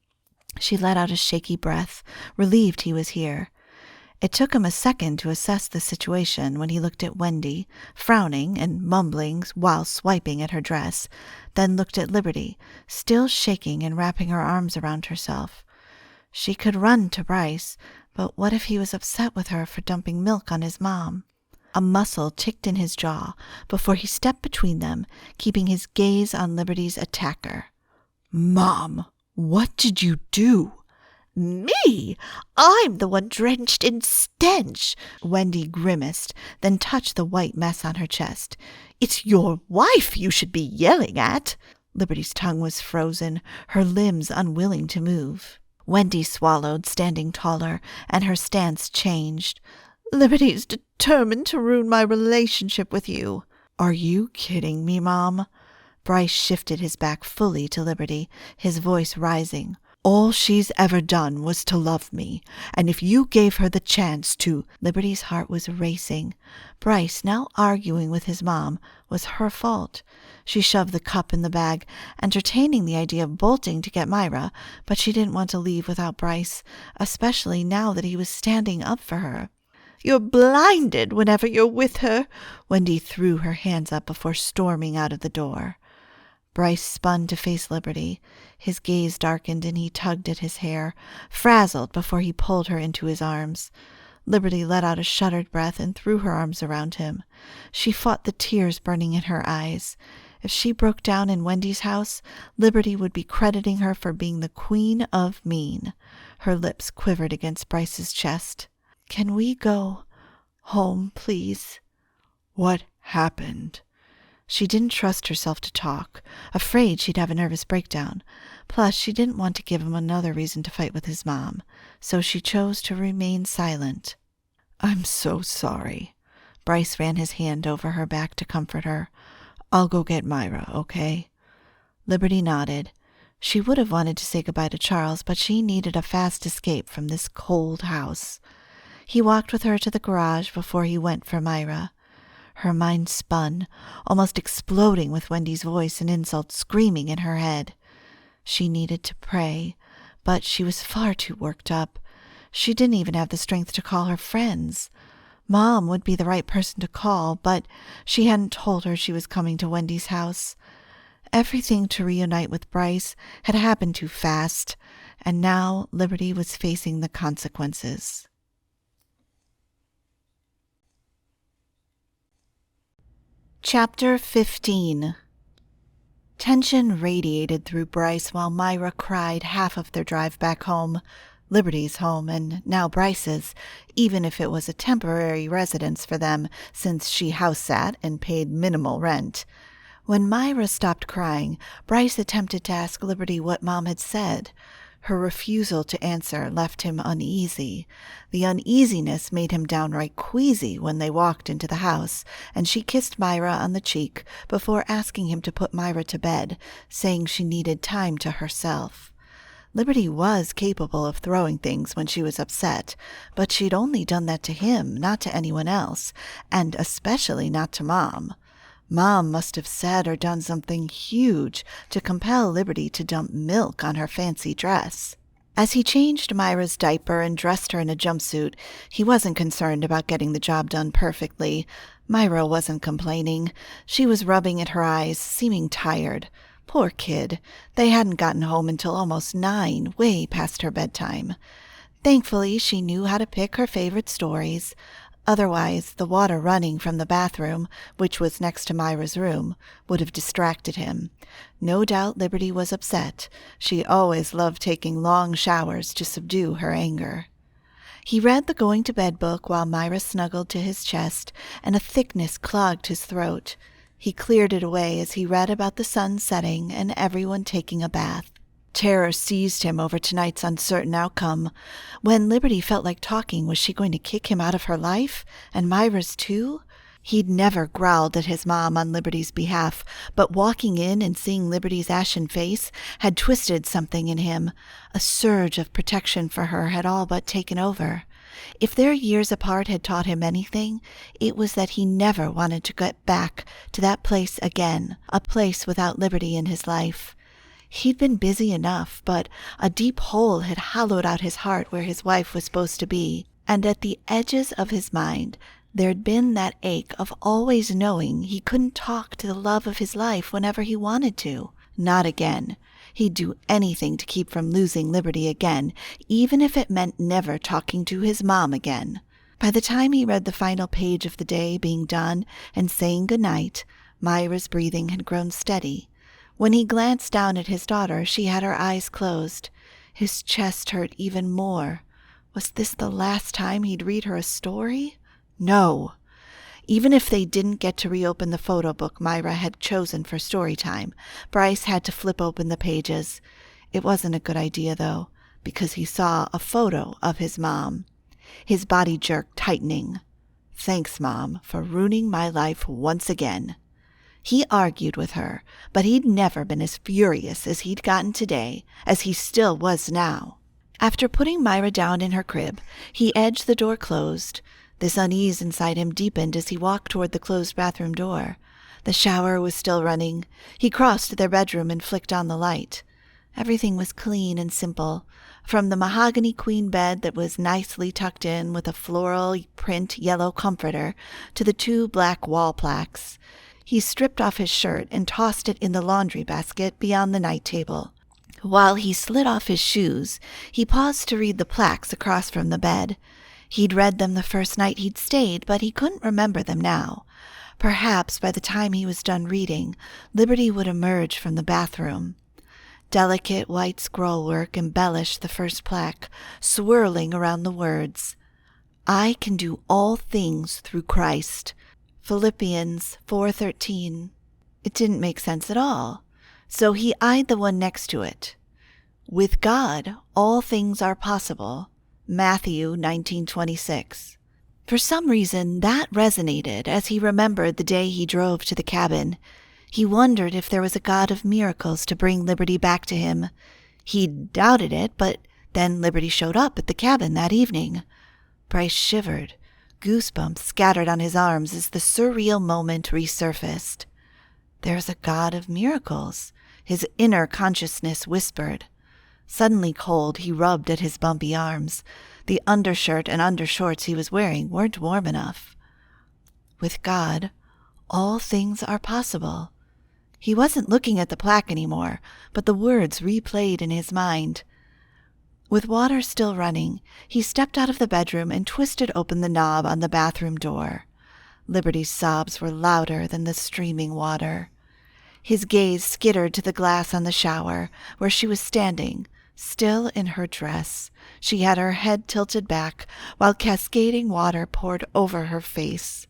She let out a shaky breath, relieved he was here. It took him a second to assess the situation when he looked at Wendy, frowning and mumbling while swiping at her dress, then looked at Liberty, still shaking and wrapping her arms around herself. She could run to Bryce, but what if he was upset with her for dumping milk on his mom? A muscle ticked in his jaw before he stepped between them, keeping his gaze on Liberty's attacker. Mom, what did you do? Me? I'm the one drenched in stench. Wendy grimaced, then touched the white mess on her chest. It's your wife you should be yelling at. Liberty's tongue was frozen, her limbs unwilling to move. Wendy swallowed, standing taller, and her stance changed. "Liberty's determined to ruin my relationship with you." "Are you kidding me, Mom?" Bryce shifted his back fully to Liberty, his voice rising. "All she's ever done was to love me, and if you gave her the chance to—" Liberty's heart was racing. Bryce, now arguing with his mom, was her fault. She shoved the cup in the bag, entertaining the idea of bolting to get Myra, but she didn't want to leave without Bryce, especially now that he was standing up for her. "You're blinded whenever you're with her." Wendy threw her hands up before storming out of the door. Bryce spun to face Liberty. His gaze darkened and he tugged at his hair, frazzled before he pulled her into his arms. Liberty let out a shuddered breath and threw her arms around him. She fought the tears burning in her eyes. If she broke down in Wendy's house, Liberty would be crediting her for being the queen of mean. Her lips quivered against Bryce's chest. "Can we go home, please?" "What happened?" She didn't trust herself to talk, afraid she'd have a nervous breakdown. Plus, she didn't want to give him another reason to fight with his mom, so she chose to remain silent. "I'm so sorry." Bryce ran his hand over her back to comfort her. "I'll go get Myra, okay?" Liberty nodded. She would have wanted to say goodbye to Charles, but she needed a fast escape from this cold house. He walked with her to the garage before he went for Myra. Her mind spun, almost exploding with Wendy's voice and insults screaming in her head. She needed to pray, but she was far too worked up. She didn't even have the strength to call her friends. Mom would be the right person to call, but she hadn't told her she was coming to Wendy's house. Everything to reunite with Bryce had happened too fast, and now Liberty was facing the consequences. Chapter 15. Tension radiated through Bryce while Myra cried half of their drive back home, Liberty's home and now Bryce's, even if it was a temporary residence for them since she house sat and paid minimal rent. When Myra stopped crying, Bryce attempted to ask Liberty what Mom had said. Her refusal to answer left him uneasy. The uneasiness made him downright queasy when they walked into the house, and she kissed Myra on the cheek before asking him to put Myra to bed, saying she needed time to herself. Liberty was capable of throwing things when she was upset, but she'd only done that to him, not to anyone else, and especially not to Mom. Mom must have said or done something huge to compel Liberty to dump milk on her fancy dress. As he changed Myra's diaper and dressed her in a jumpsuit, he wasn't concerned about getting the job done perfectly. Myra wasn't complaining. She was rubbing at her eyes, seeming tired. Poor kid. They hadn't gotten home until almost 9, way past her bedtime. Thankfully, she knew how to pick her favorite stories. Otherwise, the water running from the bathroom, which was next to Myra's room, would have distracted him. No doubt Liberty was upset. She always loved taking long showers to subdue her anger. He read the going-to-bed book while Myra snuggled to his chest, and a thickness clogged his throat. He cleared it away as he read about the sun setting and everyone taking a bath. Terror seized him over tonight's uncertain outcome. When Liberty felt like talking, was she going to kick him out of her life? And Myra's too? He'd never growled at his mom on Liberty's behalf, but walking in and seeing Liberty's ashen face had twisted something in him. A surge of protection for her had all but taken over. If their years apart had taught him anything, it was that he never wanted to get back to that place again, a place without Liberty in his life. He'd been busy enough, but a deep hole had hollowed out his heart where his wife was supposed to be, and at the edges of his mind there'd been that ache of always knowing he couldn't talk to the love of his life whenever he wanted to. Not again. He'd do anything to keep from losing Liberty again, even if it meant never talking to his mom again. By the time he read the final page of the day being done and saying goodnight, Myra's breathing had grown steady. When he glanced down at his daughter, she had her eyes closed. His chest hurt even more. Was this the last time he'd read her a story? No. Even if they didn't get to reopen the photo book Myra had chosen for story time, Bryce had to flip open the pages. It wasn't a good idea, though. because he saw a photo of his mom. His body jerked, tightening. Thanks, Mom, for ruining my life once again. He argued with her, but he'd never been as furious as he'd gotten today, as he still was now. After putting Myra down in her crib, he edged the door closed. This unease inside him deepened as he walked toward the closed bathroom door. The shower was still running. He crossed to their bedroom and flicked on the light. Everything was clean and simple, from the mahogany queen bed that was nicely tucked in with a floral print yellow comforter to the 2 black wall plaques. He stripped off his shirt and tossed it in the laundry basket beyond the night table. While he slid off his shoes, he paused to read the plaques across from the bed. He'd read them the first night he'd stayed, but he couldn't remember them now. Perhaps by the time he was done reading, Liberty would emerge from the bathroom. Delicate white scrollwork embellished the first plaque, swirling around the words, "I can do all things through Christ." Philippians 4:13. It didn't make sense at all, so he eyed the one next to it. With God, all things are possible. Matthew 19:26. For some reason, that resonated as he remembered the day he drove to the cabin. He wondered if there was a God of miracles to bring Liberty back to him. He doubted it, but then Liberty showed up at the cabin that evening. Bryce shivered. Goosebumps scattered on his arms as the surreal moment resurfaced. There's a God of miracles, his inner consciousness whispered. Suddenly cold, he rubbed at his bumpy arms. The undershirt and undershorts he was wearing weren't warm enough. With God, all things are possible. He wasn't looking at the plaque anymore, but the words replayed in his mind. With water still running, he stepped out of the bedroom and twisted open the knob on the bathroom door. Liberty's sobs were louder than the streaming water. His gaze skittered to the glass on the shower, where she was standing, still in her dress. She had her head tilted back, while cascading water poured over her face.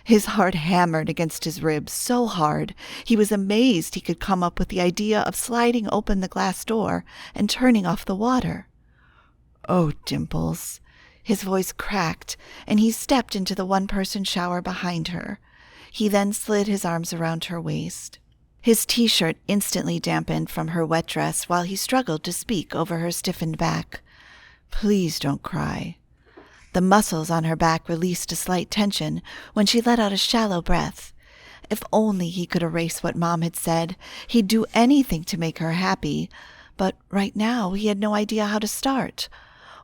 His heart hammered against his ribs so hard he was amazed he could come up with the idea of sliding open the glass door and turning off the water. "Oh, Dimples." His voice cracked, and he stepped into the one-person shower behind her. He then slid his arms around her waist. His T-shirt instantly dampened from her wet dress while he struggled to speak over her stiffened back. "Please don't cry." The muscles on her back released a slight tension when she let out a shallow breath. If only he could erase what Mom had said. He'd do anything to make her happy. But right now he had no idea how to start.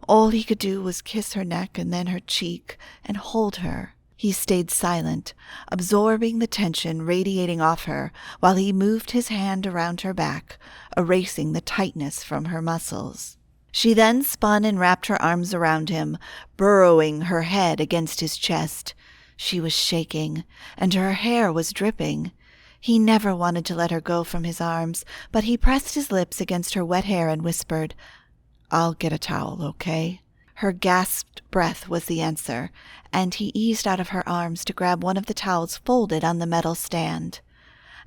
All he could do was kiss her neck and then her cheek and hold her. He stayed silent, absorbing the tension radiating off her while he moved his hand around her back, erasing the tightness from her muscles. She then spun and wrapped her arms around him, burrowing her head against his chest. She was shaking, and her hair was dripping. He never wanted to let her go from his arms, but he pressed his lips against her wet hair and whispered, "I'll get a towel, okay?" Her gasped breath was the answer, and he eased out of her arms to grab one of the towels folded on the metal stand.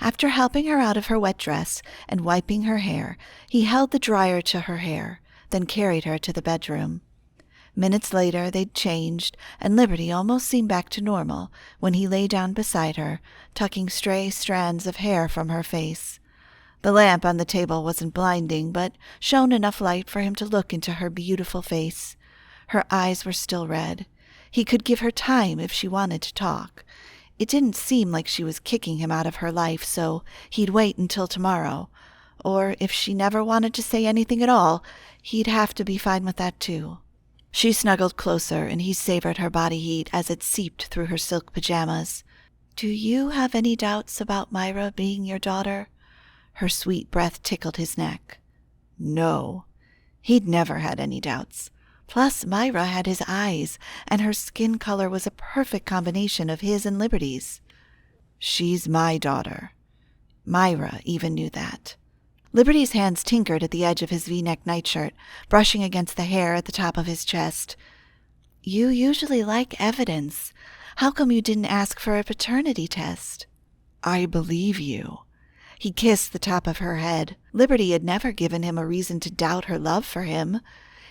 After helping her out of her wet dress and wiping her hair, he held the dryer to her hair, then carried her to the bedroom. Minutes later they'd changed, and Liberty almost seemed back to normal when he lay down beside her, tucking stray strands of hair from her face. The lamp on the table wasn't blinding, but shone enough light for him to look into her beautiful face. Her eyes were still red. He could give her time if she wanted to talk. It didn't seem like she was kicking him out of her life, so he'd wait until tomorrow. Or if she never wanted to say anything at all, he'd have to be fine with that too. She snuggled closer, and he savored her body heat as it seeped through her silk pajamas. "Do you have any doubts about Myra being your daughter?" Her sweet breath tickled his neck. No. He'd never had any doubts. Plus, Myra had his eyes, and her skin color was a perfect combination of his and Liberty's. "She's my daughter." Myra even knew that. Liberty's hands tinkered at the edge of his V-neck nightshirt, brushing against the hair at the top of his chest. "You usually like evidence. How come you didn't ask for a paternity test?" "I believe you." He kissed the top of her head. Liberty had never given him a reason to doubt her love for him.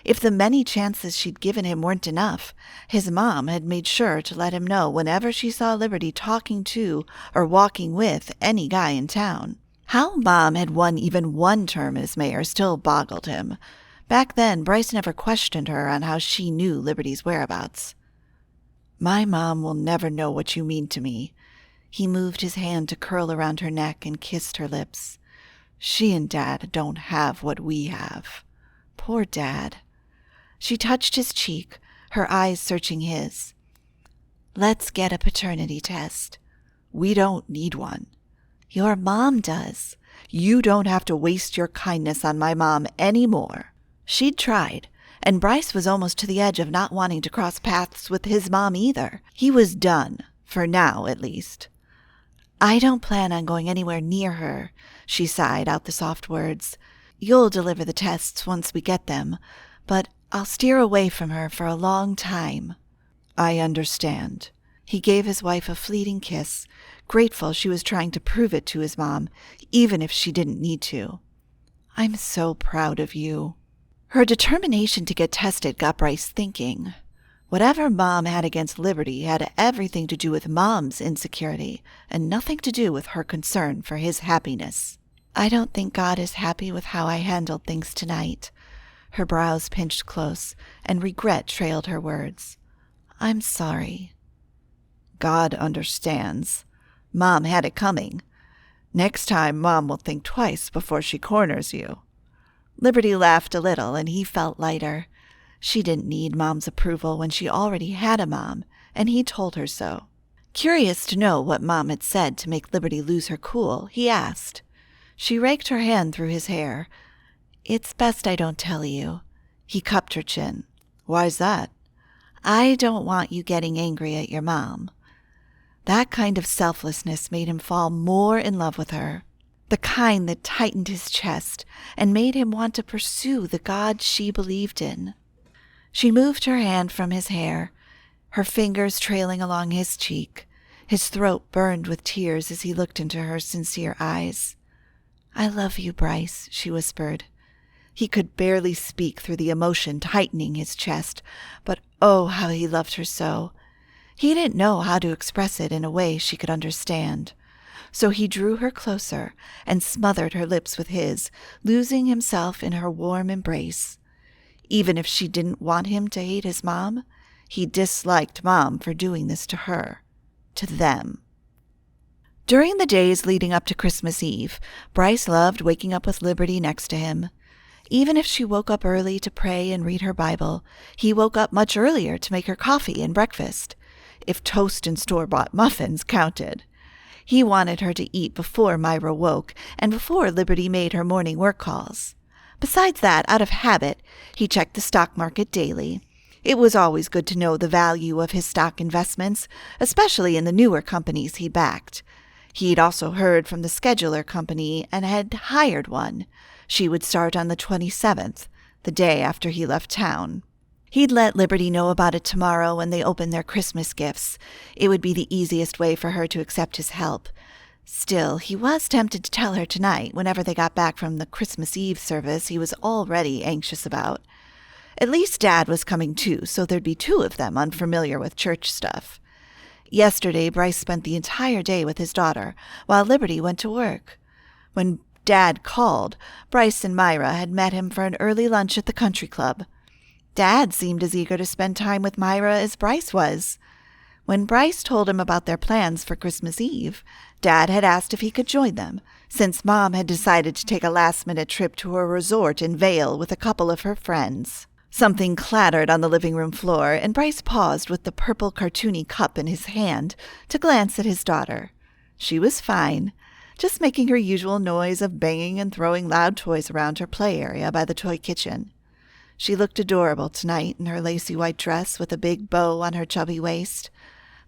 If the many chances she'd given him weren't enough, his mom had made sure to let him know whenever she saw Liberty talking to or walking with any guy in town. How Mom had won even one term as mayor still boggled him. Back then, Bryce never questioned her on how she knew Liberty's whereabouts. "My mom will never know what you mean to me." He moved his hand to curl around her neck and kissed her lips. "She and Dad don't have what we have. Poor Dad." She touched his cheek, her eyes searching his. "Let's get a paternity test." "We don't need one." "Your mom does." "You don't have to waste your kindness on my mom anymore." She'd tried, and Bryce was almost to the edge of not wanting to cross paths with his mom either. He was done, for now at least. "I don't plan on going anywhere near her," she sighed out the soft words. "You'll deliver the tests once we get them, but I'll steer away from her for a long time." "I understand." He gave his wife a fleeting kiss, grateful she was trying to prove it to his mom, even if she didn't need to. "I'm so proud of you." Her determination to get tested got Bryce thinking. Whatever Mom had against Liberty had everything to do with Mom's insecurity and nothing to do with her concern for his happiness. "I don't think God is happy with how I handled things tonight." Her brows pinched close, and regret trailed her words. "I'm sorry." "God understands. Mom had it coming. Next time, Mom will think twice before she corners you." Liberty laughed a little, and he felt lighter. She didn't need Mom's approval when she already had a mom, and he told her so. Curious to know what Mom had said to make Liberty lose her cool, he asked. She raked her hand through his hair. "It's best I don't tell you." He cupped her chin. "Why's that?" "I don't want you getting angry at your mom." That kind of selflessness made him fall more in love with her, the kind that tightened his chest and made him want to pursue the God she believed in. She moved her hand from his hair, her fingers trailing along his cheek. His throat burned with tears as he looked into her sincere eyes. "I love you, Bryce," she whispered. He could barely speak through the emotion tightening his chest, but oh, how he loved her so. He didn't know how to express it in a way she could understand. So he drew her closer and smothered her lips with his, losing himself in her warm embrace. Even if she didn't want him to hate his mom, he disliked Mom for doing this to her, to them. During the days leading up to Christmas Eve, Bryce loved waking up with Liberty next to him. Even if she woke up early to pray and read her Bible, he woke up much earlier to make her coffee and breakfast, if toast and store-bought muffins counted. He wanted her to eat before Myra woke and before Liberty made her morning work calls. Besides that, out of habit, he checked the stock market daily. It was always good to know the value of his stock investments, especially in the newer companies he backed. He'd also heard from the scheduler company and had hired one. She would start on the 27th, the day after he left town. He'd let Liberty know about it tomorrow when they opened their Christmas gifts. It would be the easiest way for her to accept his help. Still, he was tempted to tell her tonight, whenever they got back from the Christmas Eve service he was already anxious about. At least Dad was coming too, so there'd be two of them unfamiliar with church stuff. Yesterday, Bryce spent the entire day with his daughter, while Liberty went to work. When Dad called, Bryce and Myra had met him for an early lunch at the country club. Dad seemed as eager to spend time with Myra as Bryce was. When Bryce told him about their plans for Christmas Eve, Dad had asked if he could join them, since Mom had decided to take a last-minute trip to a resort in Vail with a couple of her friends. Something clattered on the living room floor, and Bryce paused with the purple cartoony cup in his hand to glance at his daughter. She was fine, just making her usual noise of banging and throwing loud toys around her play area by the toy kitchen. She looked adorable tonight in her lacy white dress with a big bow on her chubby waist.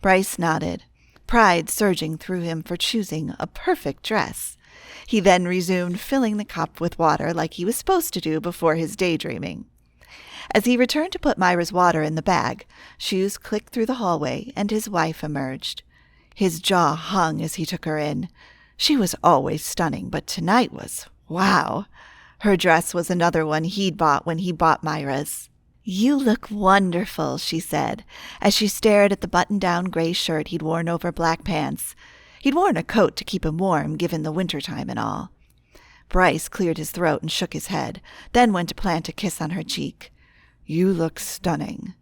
Bryce nodded, pride surging through him for choosing a perfect dress. He then resumed filling the cup with water like he was supposed to do before his daydreaming. As he returned to put Myra's water in the bag, shoes clicked through the hallway and his wife emerged. His jaw hung as he took her in. She was always stunning, but tonight was wow. Her dress was another one he'd bought when he bought Myra's. "You look wonderful," she said, as she stared at the button-down gray shirt he'd worn over black pants. He'd worn a coat to keep him warm, given the winter time and all. Bryce cleared his throat and shook his head, then went to plant a kiss on her cheek. "You look stunning."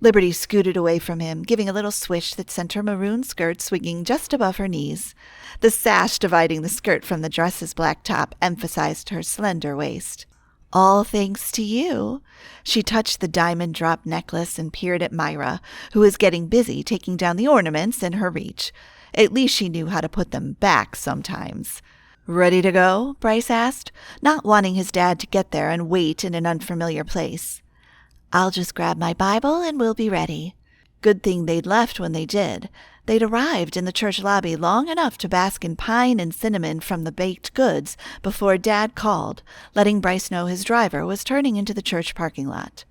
Liberty scooted away from him, giving a little swish that sent her maroon skirt swinging just above her knees. The sash dividing the skirt from the dress's black top emphasized her slender waist. "All thanks to you." She touched the diamond drop necklace and peered at Myra, who was getting busy taking down the ornaments in her reach. At least she knew how to put them back sometimes. "Ready to go?" Bryce asked, not wanting his dad to get there and wait in an unfamiliar place. "I'll just grab my Bible and we'll be ready." Good thing they'd left when they did. They'd arrived in the church lobby long enough to bask in pine and cinnamon from the baked goods before Dad called, letting Bryce know his driver was turning into the church parking lot.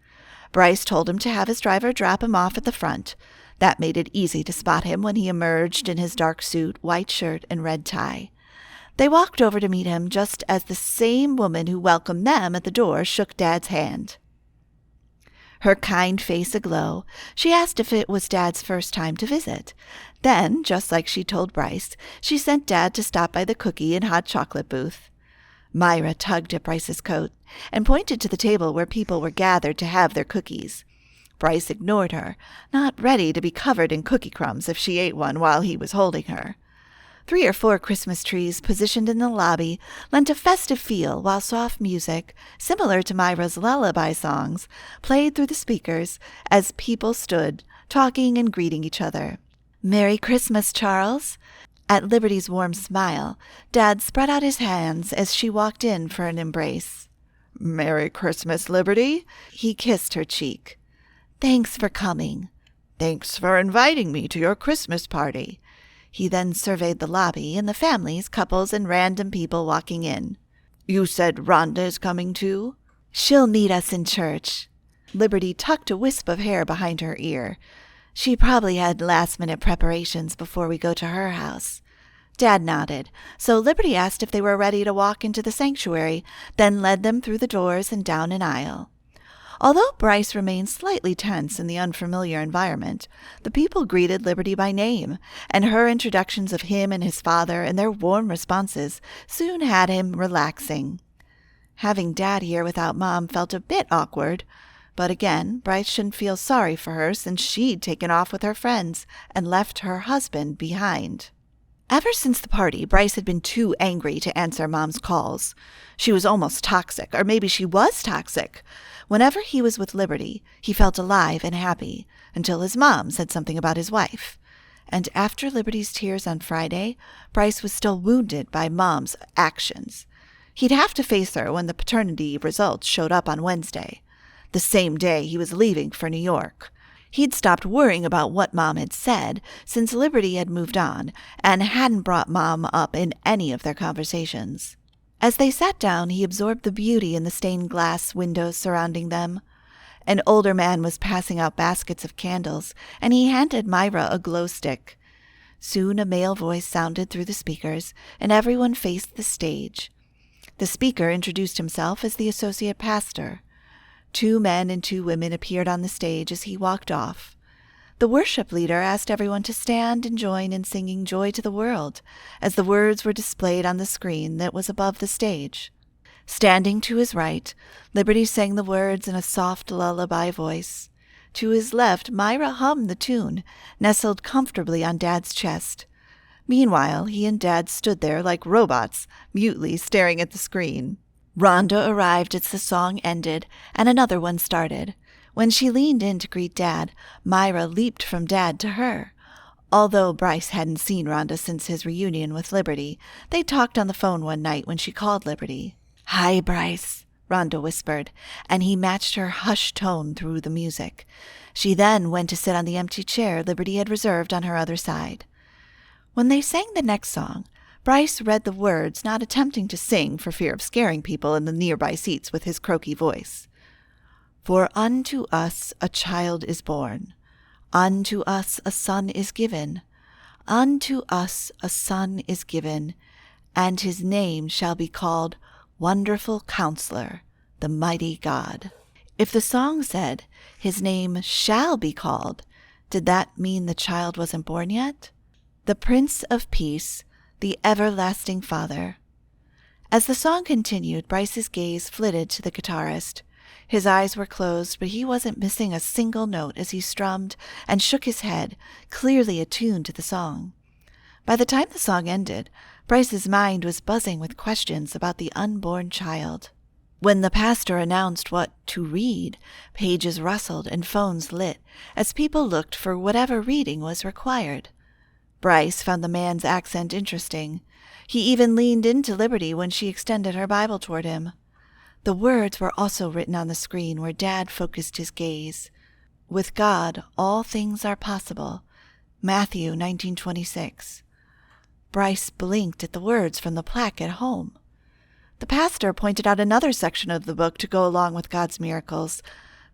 Bryce told him to have his driver drop him off at the front. That made it easy to spot him when he emerged in his dark suit, white shirt, and red tie. They walked over to meet him just as the same woman who welcomed them at the door shook Dad's hand. Her kind face aglow, she asked if it was Dad's first time to visit. Then, just like she told Bryce, she sent Dad to stop by the cookie and hot chocolate booth. Myra tugged at Bryce's coat and pointed to the table where people were gathered to have their cookies. Bryce ignored her, not ready to be covered in cookie crumbs if she ate one while he was holding her. 3 or 4 Christmas trees positioned in the lobby lent a festive feel while soft music, similar to Myra's lullaby songs, played through the speakers as people stood, talking and greeting each other. "Merry Christmas, Charles." At Liberty's warm smile, Dad spread out his hands as she walked in for an embrace. "Merry Christmas, Liberty." He kissed her cheek. "Thanks for coming." "Thanks for inviting me to your Christmas party." He then surveyed the lobby and the families, couples, and random people walking in. "You said Rhonda is coming too?" "She'll meet us in church." Liberty tucked a wisp of hair behind her ear. "She probably had last-minute preparations before we go to her house." Dad nodded, so Liberty asked if they were ready to walk into the sanctuary, then led them through the doors and down an aisle. Although Bryce remained slightly tense in the unfamiliar environment, the people greeted Liberty by name, and her introductions of him and his father and their warm responses soon had him relaxing. Having Dad here without Mom felt a bit awkward, but again, Bryce shouldn't feel sorry for her since she'd taken off with her friends and left her husband behind. Ever since the party, Bryce had been too angry to answer Mom's calls. She was almost toxic, or maybe she was toxic. Whenever he was with Liberty, he felt alive and happy, until his mom said something about his wife. And after Liberty's tears on Friday, Bryce was still wounded by Mom's actions. He'd have to face her when the paternity results showed up on Wednesday, the same day he was leaving for New York. He'd stopped worrying about what Mom had said since Liberty had moved on and hadn't brought Mom up in any of their conversations. As they sat down, he absorbed the beauty in the stained glass windows surrounding them. An older man was passing out baskets of candles, and he handed Myra a glow stick. Soon a male voice sounded through the speakers, and everyone faced the stage. The speaker introduced himself as the associate pastor. 2 men and 2 women appeared on the stage as he walked off. The worship leader asked everyone to stand and join in singing Joy to the World, as the words were displayed on the screen that was above the stage. Standing to his right, Liberty sang the words in a soft lullaby voice. To his left, Myra hummed the tune, nestled comfortably on Dad's chest. Meanwhile, he and Dad stood there like robots, mutely staring at the screen. Rhonda arrived as the song ended, and another one started. When she leaned in to greet Dad, Myra leaped from Dad to her. Although Bryce hadn't seen Rhonda since his reunion with Liberty, they talked on the phone one night when she called Liberty. "Hi, Bryce," Rhonda whispered, and he matched her hushed tone through the music. She then went to sit on the empty chair Liberty had reserved on her other side. When they sang the next song, Bryce read the words, not attempting to sing for fear of scaring people in the nearby seats with his croaky voice. "For unto us a child is born, unto us a son is given, unto us a son is given, and his name shall be called Wonderful Counselor, the Mighty God. If the song said, his name shall be called, did that mean the child wasn't born yet? The Prince of Peace, the Everlasting Father. As the song continued, Bryce's gaze flitted to the guitarist. His eyes were closed, but he wasn't missing a single note as he strummed and shook his head, clearly attuned to the song. By the time the song ended, Bryce's mind was buzzing with questions about the unborn child. When the pastor announced what to read, pages rustled and phones lit as people looked for whatever reading was required. Bryce found the man's accent interesting. He even leaned into Liberty when she extended her Bible toward him. The words were also written on the screen where Dad focused his gaze. With God, all things are possible. Matthew 19:26. Bryce blinked at the words from the plaque at home. The pastor pointed out another section of the book to go along with God's miracles.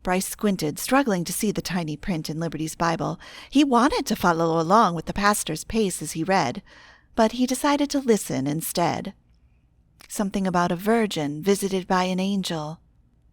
Bryce squinted, struggling to see the tiny print in Liberty's Bible. He wanted to follow along with the pastor's pace as he read, but he decided to listen instead. Something about a virgin visited by an angel.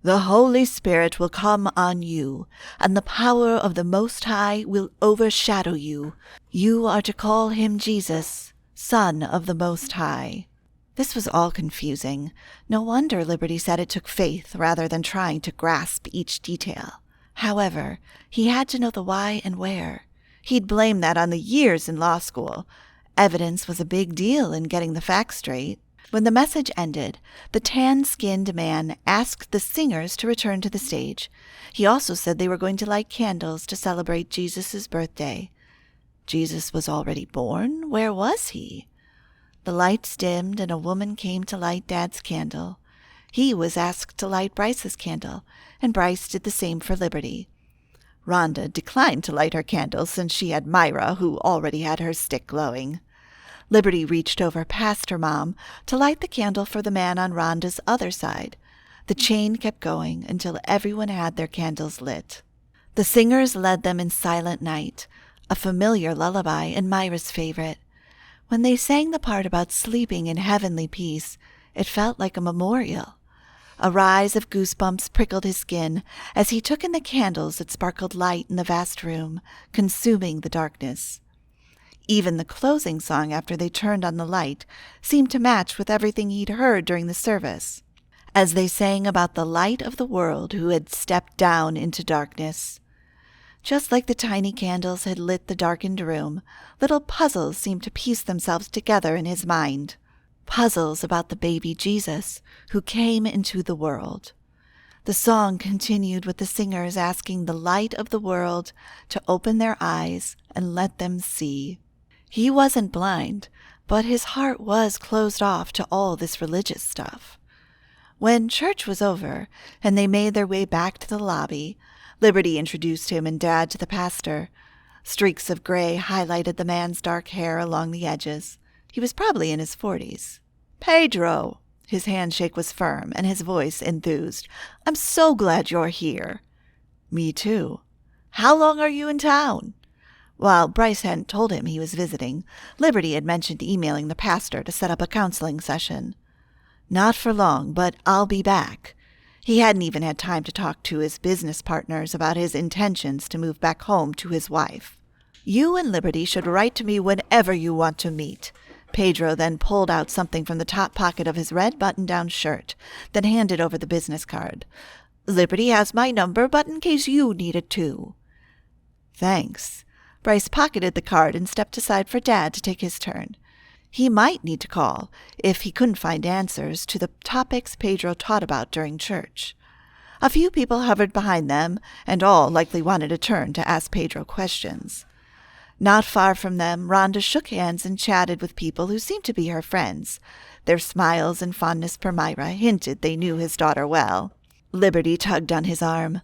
The Holy Spirit will come on you, and the power of the Most High will overshadow you. You are to call him Jesus, Son of the Most High. This was all confusing. No wonder Liberty said it took faith rather than trying to grasp each detail. However, he had to know the why and where. He'd blame that on the years in law school. Evidence was a big deal in getting the facts straight. When the message ended, the tan-skinned man asked the singers to return to the stage. He also said they were going to light candles to celebrate Jesus' birthday. Jesus was already born? Where was he? The lights dimmed and a woman came to light Dad's candle. He was asked to light Bryce's candle, and Bryce did the same for Liberty. Rhonda declined to light her candle since she had Myra, who already had her stick glowing. Liberty reached over past her mom to light the candle for the man on Rhonda's other side. The chain kept going until everyone had their candles lit. The singers led them in Silent Night, a familiar lullaby and Myra's favorite. When they sang the part about sleeping in heavenly peace, it felt like a memorial. A rise of goosebumps prickled his skin as he took in the candles that sparkled light in the vast room, consuming the darkness. Even the closing song after they turned on the light seemed to match with everything he'd heard during the service, as they sang about the light of the world who had stepped down into darkness. Just like the tiny candles had lit the darkened room, little puzzles seemed to piece themselves together in his mind. Puzzles about the baby Jesus who came into the world. The song continued with the singers asking the light of the world to open their eyes and let them see. He wasn't blind, but his heart was closed off to all this religious stuff. When church was over and they made their way back to the lobby, Liberty introduced him and Dad to the pastor. Streaks of gray highlighted the man's dark hair along the edges. He was probably in his 40s. "Pedro!" His handshake was firm and his voice enthused. "I'm so glad you're here." "Me too." "How long are you in town?" While Bryce hadn't told him he was visiting, Liberty had mentioned emailing the pastor to set up a counseling session. "Not for long, but I'll be back." He hadn't even had time to talk to his business partners about his intentions to move back home to his wife. "You and Liberty should write to me whenever you want to meet." Pedro then pulled out something from the top pocket of his red button-down shirt, then handed over the business card. "Liberty has my number, but in case you need it too." "Thanks." Bryce pocketed the card and stepped aside for Dad to take his turn. He might need to call if he couldn't find answers to the topics Pedro taught about during church. A few people hovered behind them, and all likely wanted a turn to ask Pedro questions. Not far from them, Rhonda shook hands and chatted with people who seemed to be her friends. Their smiles and fondness for Myra hinted they knew his daughter well. Liberty tugged on his arm.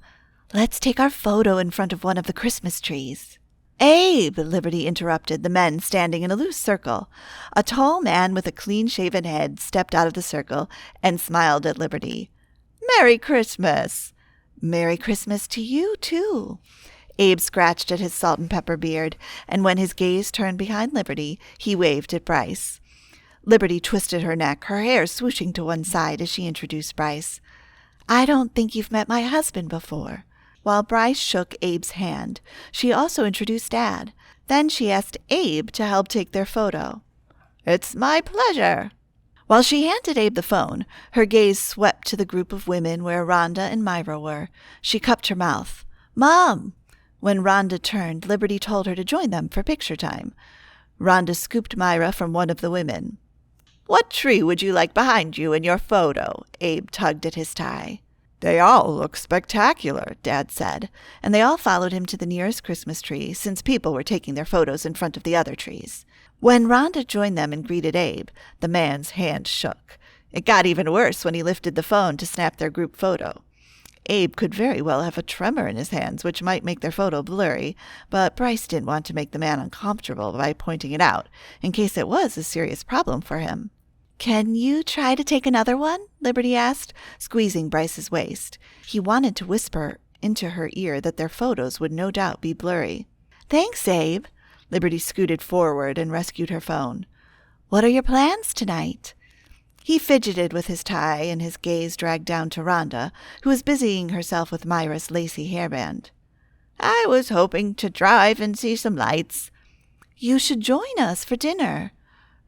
"Let's take our photo in front of one of the Christmas trees." "Abe!" Liberty interrupted the men standing in a loose circle. A tall man with a clean-shaven head stepped out of the circle and smiled at Liberty. "Merry Christmas!" "Merry Christmas to you, too." Abe scratched at his salt and pepper beard, and when his gaze turned behind Liberty, he waved at Bryce. Liberty twisted her neck, her hair swooshing to one side as she introduced Bryce. I don't think you've met my husband before. While Bryce shook Abe's hand, she also introduced Dad. Then she asked Abe to help take their photo. It's my pleasure. While she handed Abe the phone, her gaze swept to the group of women where Rhonda and Myra were. She cupped her mouth. Mom! When Rhonda turned, Liberty told her to join them for picture time. Rhonda scooped Myra from one of the women. What tree would you like behind you in your photo? Abe tugged at his tie. They all look spectacular, Dad said, and they all followed him to the nearest Christmas tree, since people were taking their photos in front of the other trees. When Rhonda joined them and greeted Abe, the man's hand shook. It got even worse when he lifted the phone to snap their group photo. Abe could very well have a tremor in his hands, which might make their photo blurry, but Bryce didn't want to make the man uncomfortable by pointing it out, in case it was a serious problem for him. Can you try to take another one? Liberty asked, squeezing Bryce's waist. He wanted to whisper into her ear that their photos would no doubt be blurry. Thanks, Abe. Liberty scooted forward and rescued her phone. What are your plans tonight? He fidgeted with his tie, and his gaze dragged down to Rhonda, who was busying herself with Myra's lacy hairband. I was hoping to drive and see some lights. You should join us for dinner.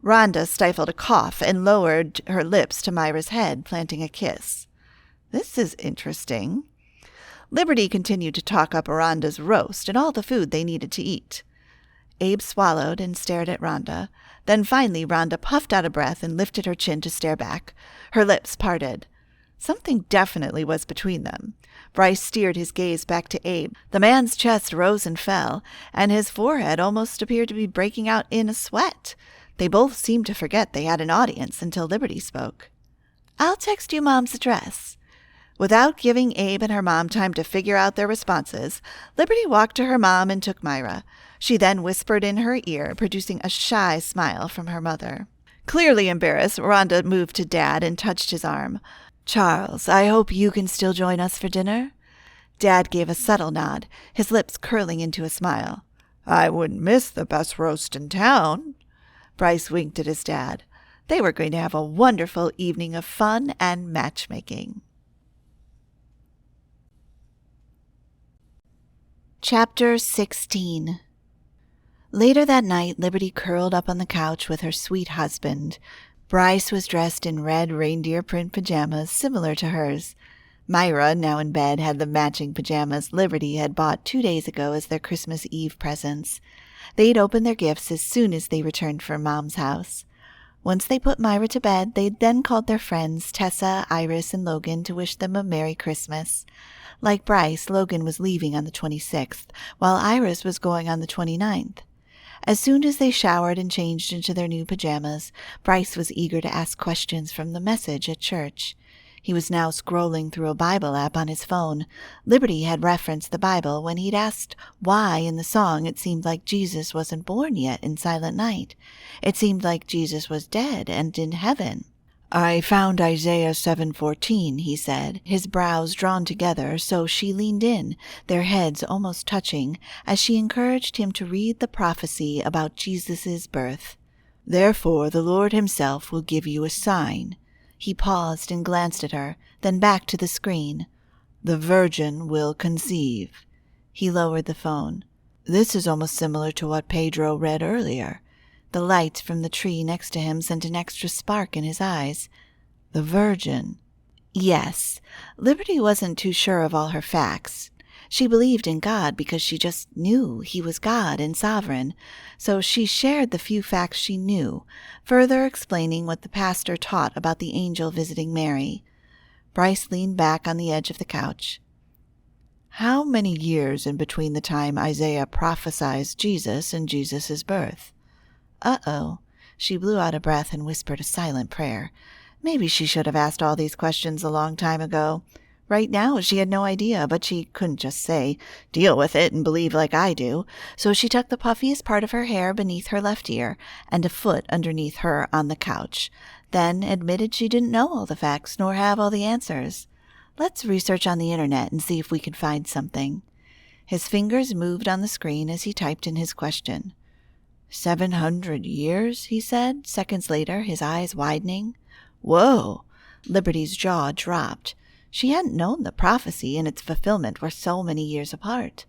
Rhonda stifled a cough and lowered her lips to Myra's head, planting a kiss. This is interesting. Liberty continued to talk up Rhonda's roast and all the food they needed to eat. Abe swallowed and stared at Rhonda. Then finally Rhonda puffed out a breath and lifted her chin to stare back. Her lips parted. Something definitely was between them. Bryce steered his gaze back to Abe. The man's chest rose and fell, and his forehead almost appeared to be breaking out in a sweat. They both seemed to forget they had an audience until Liberty spoke. I'll text you Mom's address. Without giving Abe and her mom time to figure out their responses, Liberty walked to her mom and took Myra. She then whispered in her ear, producing a shy smile from her mother. Clearly embarrassed, Rhonda moved to Dad and touched his arm. Charles, I hope you can still join us for dinner? Dad gave a subtle nod, his lips curling into a smile. I wouldn't miss the best roast in town. Bryce winked at his dad. They were going to have a wonderful evening of fun and matchmaking. Chapter 16. Later that night, Liberty curled up on the couch with her sweet husband. Bryce was dressed in red reindeer print pajamas similar to hers. Myra, now in bed, had the matching pajamas Liberty had bought 2 days ago as their Christmas Eve presents. They'd opened their gifts as soon as they returned from Mom's house. Once they put Myra to bed, they then called their friends, Tessa, Iris, and Logan, to wish them a Merry Christmas. Like Bryce, Logan was leaving on the 26th, while Iris was going on the 29th. As soon as they showered and changed into their new pajamas, Bryce was eager to ask questions from the message at church. He was now scrolling through a Bible app on his phone. Liberty had referenced the Bible when he'd asked why in the song it seemed like Jesus wasn't born yet in Silent Night. It seemed like Jesus was dead and in heaven. I found Isaiah 7:14, he said, his brows drawn together, so she leaned in, their heads almost touching, as she encouraged him to read the prophecy about Jesus' birth. Therefore the Lord himself will give you a sign. He paused and glanced at her, then back to the screen. The virgin will conceive. He lowered the phone. This is almost similar to what Pedro read earlier. The light from the tree next to him sent an extra spark in his eyes. The virgin. Yes, Liberty wasn't too sure of all her facts. She believed in God because she just knew he was God and sovereign, so she shared the few facts she knew, further explaining what the pastor taught about the angel visiting Mary. Bryce leaned back on the edge of the couch. How many years in between the time Isaiah prophesied Jesus and Jesus' birth? Uh-oh. She blew out a breath and whispered a silent prayer. Maybe she should have asked all these questions a long time ago. Right now, she had no idea, but she couldn't just say, deal with it and believe like I do. So she tucked the puffiest part of her hair beneath her left ear and a foot underneath her on the couch, then admitted she didn't know all the facts nor have all the answers. Let's research on the internet and see if we can find something. His fingers moved on the screen as he typed in his question. 700 years, he said, seconds later, his eyes widening. Whoa! Liberty's jaw dropped. She hadn't known the prophecy and its fulfillment were so many years apart.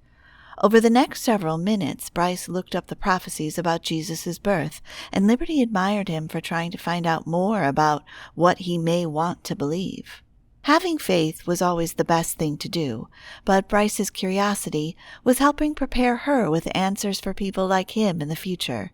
Over the next several minutes, Bryce looked up the prophecies about Jesus' birth, and Liberty admired him for trying to find out more about what he may want to believe. Having faith was always the best thing to do, but Bryce's curiosity was helping prepare her with answers for people like him in the future,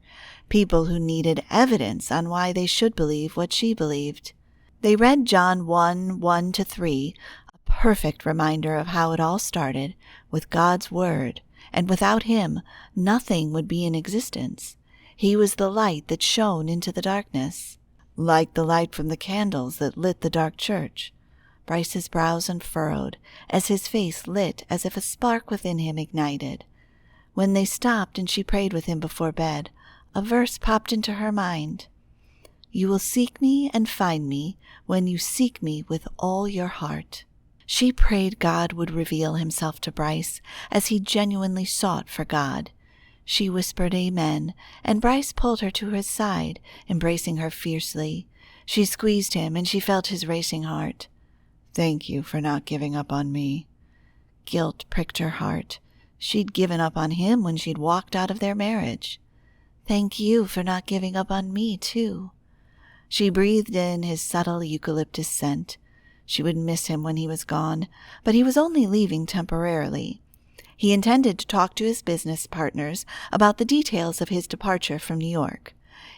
people who needed evidence on why they should believe what she believed. They read John 1:1-3, a perfect reminder of how it all started, with God's Word, and without Him, nothing would be in existence. He was the light that shone into the darkness, like the light from the candles that lit the dark church. Bryce's brows unfurrowed, as his face lit as if a spark within him ignited. When they stopped and she prayed with him before bed, a verse popped into her mind. You will seek me and find me when you seek me with all your heart. She prayed God would reveal himself to Bryce as he genuinely sought for God. She whispered amen, and Bryce pulled her to his side, embracing her fiercely. She squeezed him, and she felt his racing heart. Thank you for not giving up on me. Guilt pricked her heart. She'd given up on him when she'd walked out of their marriage. Thank you for not giving up on me, too. She breathed in his subtle eucalyptus scent. She would miss him when he was gone, but he was only leaving temporarily. He intended to talk to his business partners about the details of his departure from New York.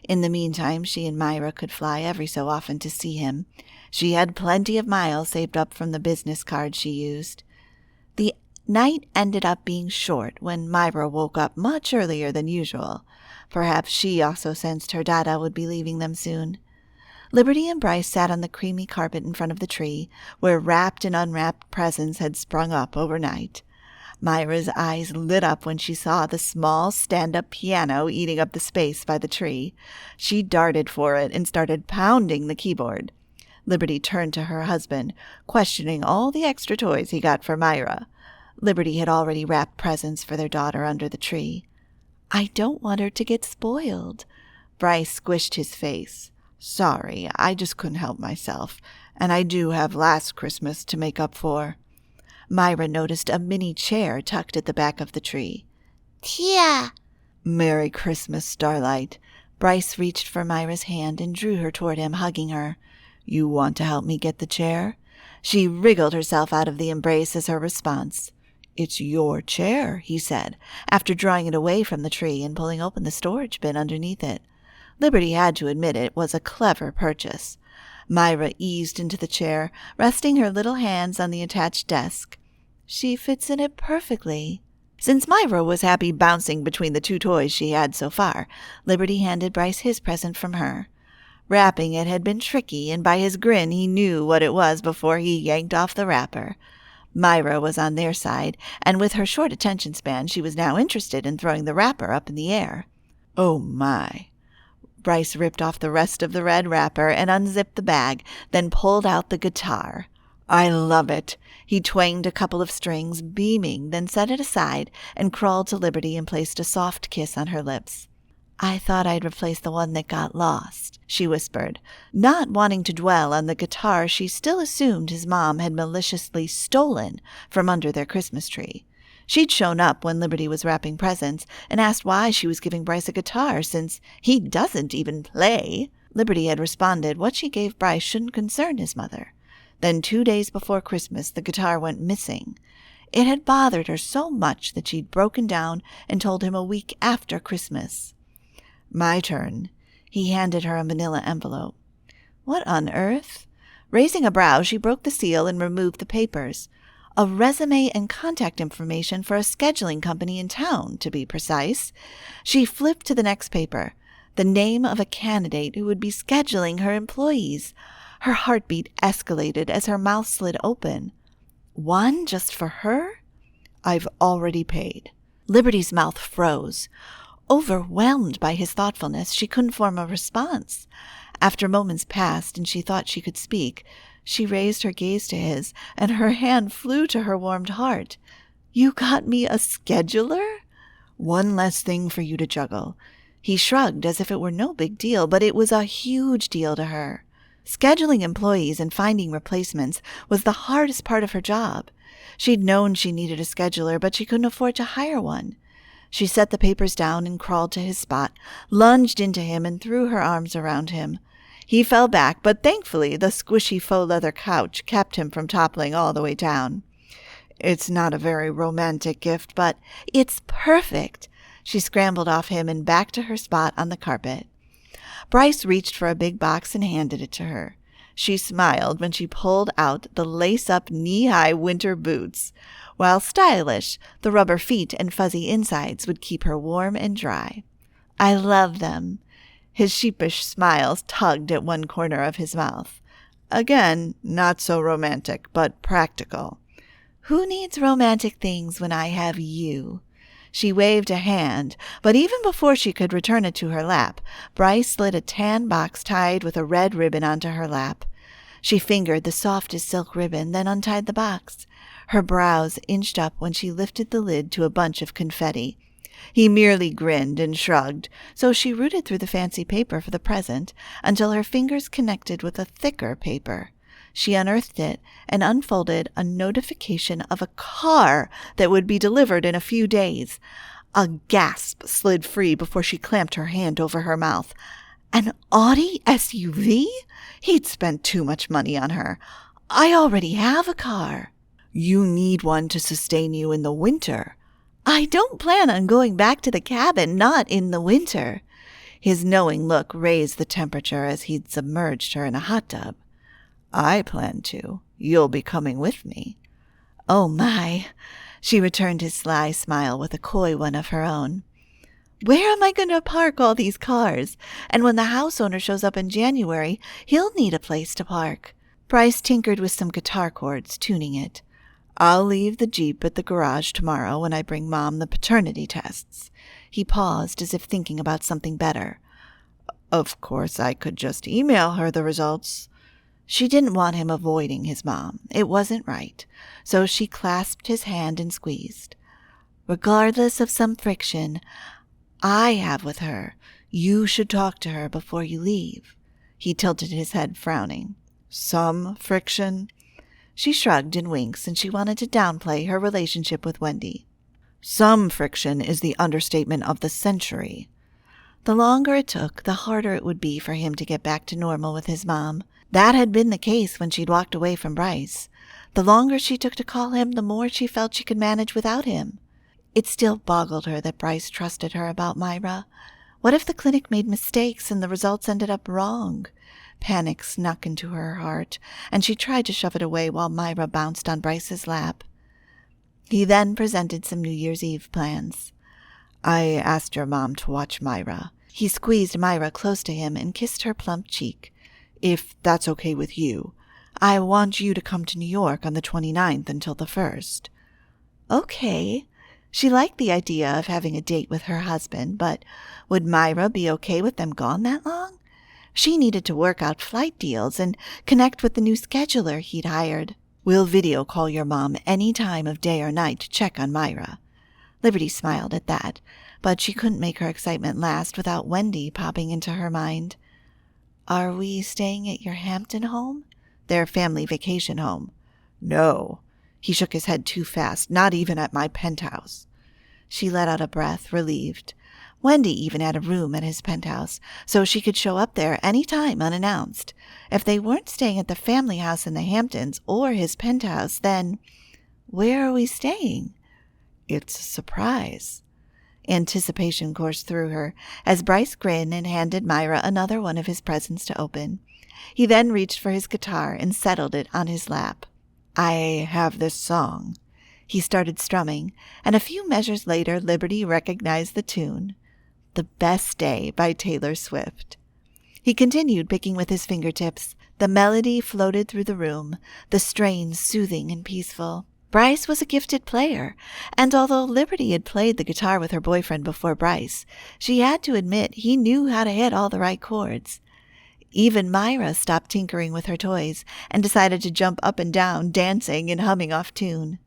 In the meantime, she and Myra could fly every so often to see him. She had plenty of miles saved up from the business card she used. The night ended up being short when Myra woke up much earlier than usual. Perhaps she also sensed her dada would be leaving them soon. Liberty and Bryce sat on the creamy carpet in front of the tree, where wrapped and unwrapped presents had sprung up overnight. Myra's eyes lit up when she saw the small stand-up piano eating up the space by the tree. She darted for it and started pounding the keyboard. Liberty turned to her husband, questioning all the extra toys he got for Myra. Liberty had already wrapped presents for their daughter under the tree. I don't want her to get spoiled. Bryce squished his face. Sorry, I just couldn't help myself, and I do have last Christmas to make up for. Myra noticed a mini chair tucked at the back of the tree. Tia! Merry Christmas, Starlight. Bryce reached for Myra's hand and drew her toward him, hugging her. You want to help me get the chair? She wriggled herself out of the embrace as her response. It's your chair, he said, after drawing it away from the tree and pulling open the storage bin underneath it. Liberty had to admit it was a clever purchase. Myra eased into the chair, resting her little hands on the attached desk. She fits in it perfectly. Since Myra was happy bouncing between the two toys she had so far, Liberty handed Bryce his present from her. Wrapping it had been tricky, and by his grin he knew what it was before he yanked off the wrapper. Myra was on their side, and with her short attention span she was now interested in throwing the wrapper up in the air. Oh my! Bryce ripped off the rest of the red wrapper and unzipped the bag, then pulled out the guitar. I love it. He twanged a couple of strings, beaming, then set it aside and crawled to Liberty and placed a soft kiss on her lips. I thought I'd replace the one that got lost, she whispered. Not wanting to dwell on the guitar she still assumed his mom had maliciously stolen from under their Christmas tree. She'd shown up when Liberty was wrapping presents and asked why she was giving Bryce a guitar since he doesn't even play. Liberty had responded what she gave Bryce shouldn't concern his mother. Then 2 days before Christmas the guitar went missing. It had bothered her so much that she'd broken down and told him a week after Christmas. My turn. He handed her a manila envelope. What on earth? Raising a brow, she broke the seal and removed the papers. A resume and contact information for a scheduling company in town, to be precise. She flipped to the next paper. The name of a candidate who would be scheduling her employees. Her heartbeat escalated as her mouth slid open. One just for her? I've already paid. Liberty's mouth froze. Overwhelmed by his thoughtfulness, she couldn't form a response. After moments passed and she thought she could speak, she raised her gaze to his, and her hand flew to her warmed heart. You got me a scheduler? One less thing for you to juggle. He shrugged as if it were no big deal, but it was a huge deal to her. Scheduling employees and finding replacements was the hardest part of her job. She'd known she needed a scheduler, but she couldn't afford to hire one. She set the papers down and crawled to his spot, lunged into him and threw her arms around him. He fell back, but thankfully the squishy faux leather couch kept him from toppling all the way down. "It's not a very romantic gift, but it's perfect." She scrambled off him and back to her spot on the carpet. Bryce reached for a big box and handed it to her. She smiled when she pulled out the lace-up knee-high winter boots. While stylish, the rubber feet and fuzzy insides would keep her warm and dry. "I love them." His sheepish smiles tugged at one corner of his mouth. "Again, not so romantic, but practical." "Who needs romantic things when I have you?" She waved a hand, but even before she could return it to her lap, Bryce slid a tan box tied with a red ribbon onto her lap. She fingered the softest silk ribbon, then untied the box. Her brows inched up when she lifted the lid to a bunch of confetti. He merely grinned and shrugged, so she rooted through the fancy paper for the present until her fingers connected with a thicker paper. She unearthed it and unfolded a notification of a car that would be delivered in a few days. A gasp slid free before she clamped her hand over her mouth. An Audi SUV? He'd spent too much money on her. "I already have a car." "You need one to sustain you in the winter." "I don't plan on going back to the cabin, not in the winter." His knowing look raised the temperature as he'd submerged her in a hot tub. "I plan to. You'll be coming with me." "Oh, my." She returned his sly smile with a coy one of her own. "Where am I going to park all these cars? And when the house owner shows up in January, he'll need a place to park." Bryce tinkered with some guitar chords, tuning it. "I'll leave the Jeep at the garage tomorrow when I bring Mom the paternity tests." He paused as if thinking about something better. "Of course, I could just email her the results." She didn't want him avoiding his mom. It wasn't right. So she clasped his hand and squeezed. "Regardless of some friction I have with her, you should talk to her before you leave." He tilted his head, frowning. "Some friction?" She shrugged in winks, and she wanted to downplay her relationship with Wendy. "Some friction is the understatement of the century." The longer it took, the harder it would be for him to get back to normal with his mom. That had been the case when she'd walked away from Bryce. The longer she took to call him, the more she felt she could manage without him. It still boggled her that Bryce trusted her about Myra. What if the clinic made mistakes and the results ended up wrong? Panic snuck into her heart, and she tried to shove it away while Myra bounced on Bryce's lap. He then presented some New Year's Eve plans. "I asked your mom to watch Myra." He squeezed Myra close to him and kissed her plump cheek. "If that's okay with you. I want you to come to New York on the 29th until the 1st. "Okay." She liked the idea of having a date with her husband, but would Myra be okay with them gone that long? She needed to work out flight deals and connect with the new scheduler he'd hired. "We'll video call your mom any time of day or night to check on Myra." Liberty smiled at that, but she couldn't make her excitement last without Wendy popping into her mind. "Are we staying at your Hampton home?" "Their family vacation home." "No." He shook his head too fast. "Not even at my penthouse." She let out a breath, relieved. Wendy even had a room at his penthouse, so she could show up there any time unannounced. If they weren't staying at the family house in the Hamptons or his penthouse, then where are we staying? "It's a surprise." Anticipation coursed through her as Bryce grinned and handed Myra another one of his presents to open. He then reached for his guitar and settled it on his lap. "I have this song." He started strumming, and a few measures later Liberty recognized the tune. "The Best Day" by Taylor Swift. He continued picking with his fingertips. The melody floated through the room, the strains soothing and peaceful. Bryce was a gifted player, and although Liberty had played the guitar with her boyfriend before Bryce, she had to admit he knew how to hit all the right chords. Even Myra stopped tinkering with her toys and decided to jump up and down, dancing and humming off tune.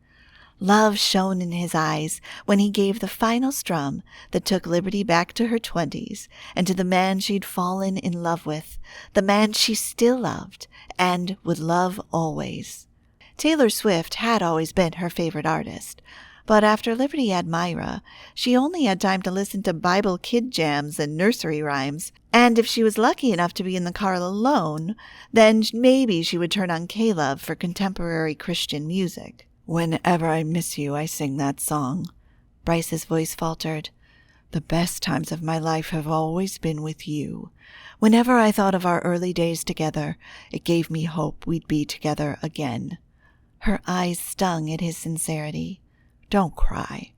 Love shone in his eyes when he gave the final strum that took Liberty back to her 20s and to the man she'd fallen in love with, the man she still loved and would love always. Taylor Swift had always been her favorite artist, but after Liberty had Myra, she only had time to listen to Bible kid jams and nursery rhymes, and if she was lucky enough to be in the car alone, then maybe she would turn on Caleb for contemporary Christian music. "Whenever I miss you, I sing that song," Bryce's voice faltered. "The best times of my life have always been with you. Whenever I thought of our early days together, it gave me hope we'd be together again." Her eyes stung at his sincerity. "Don't cry."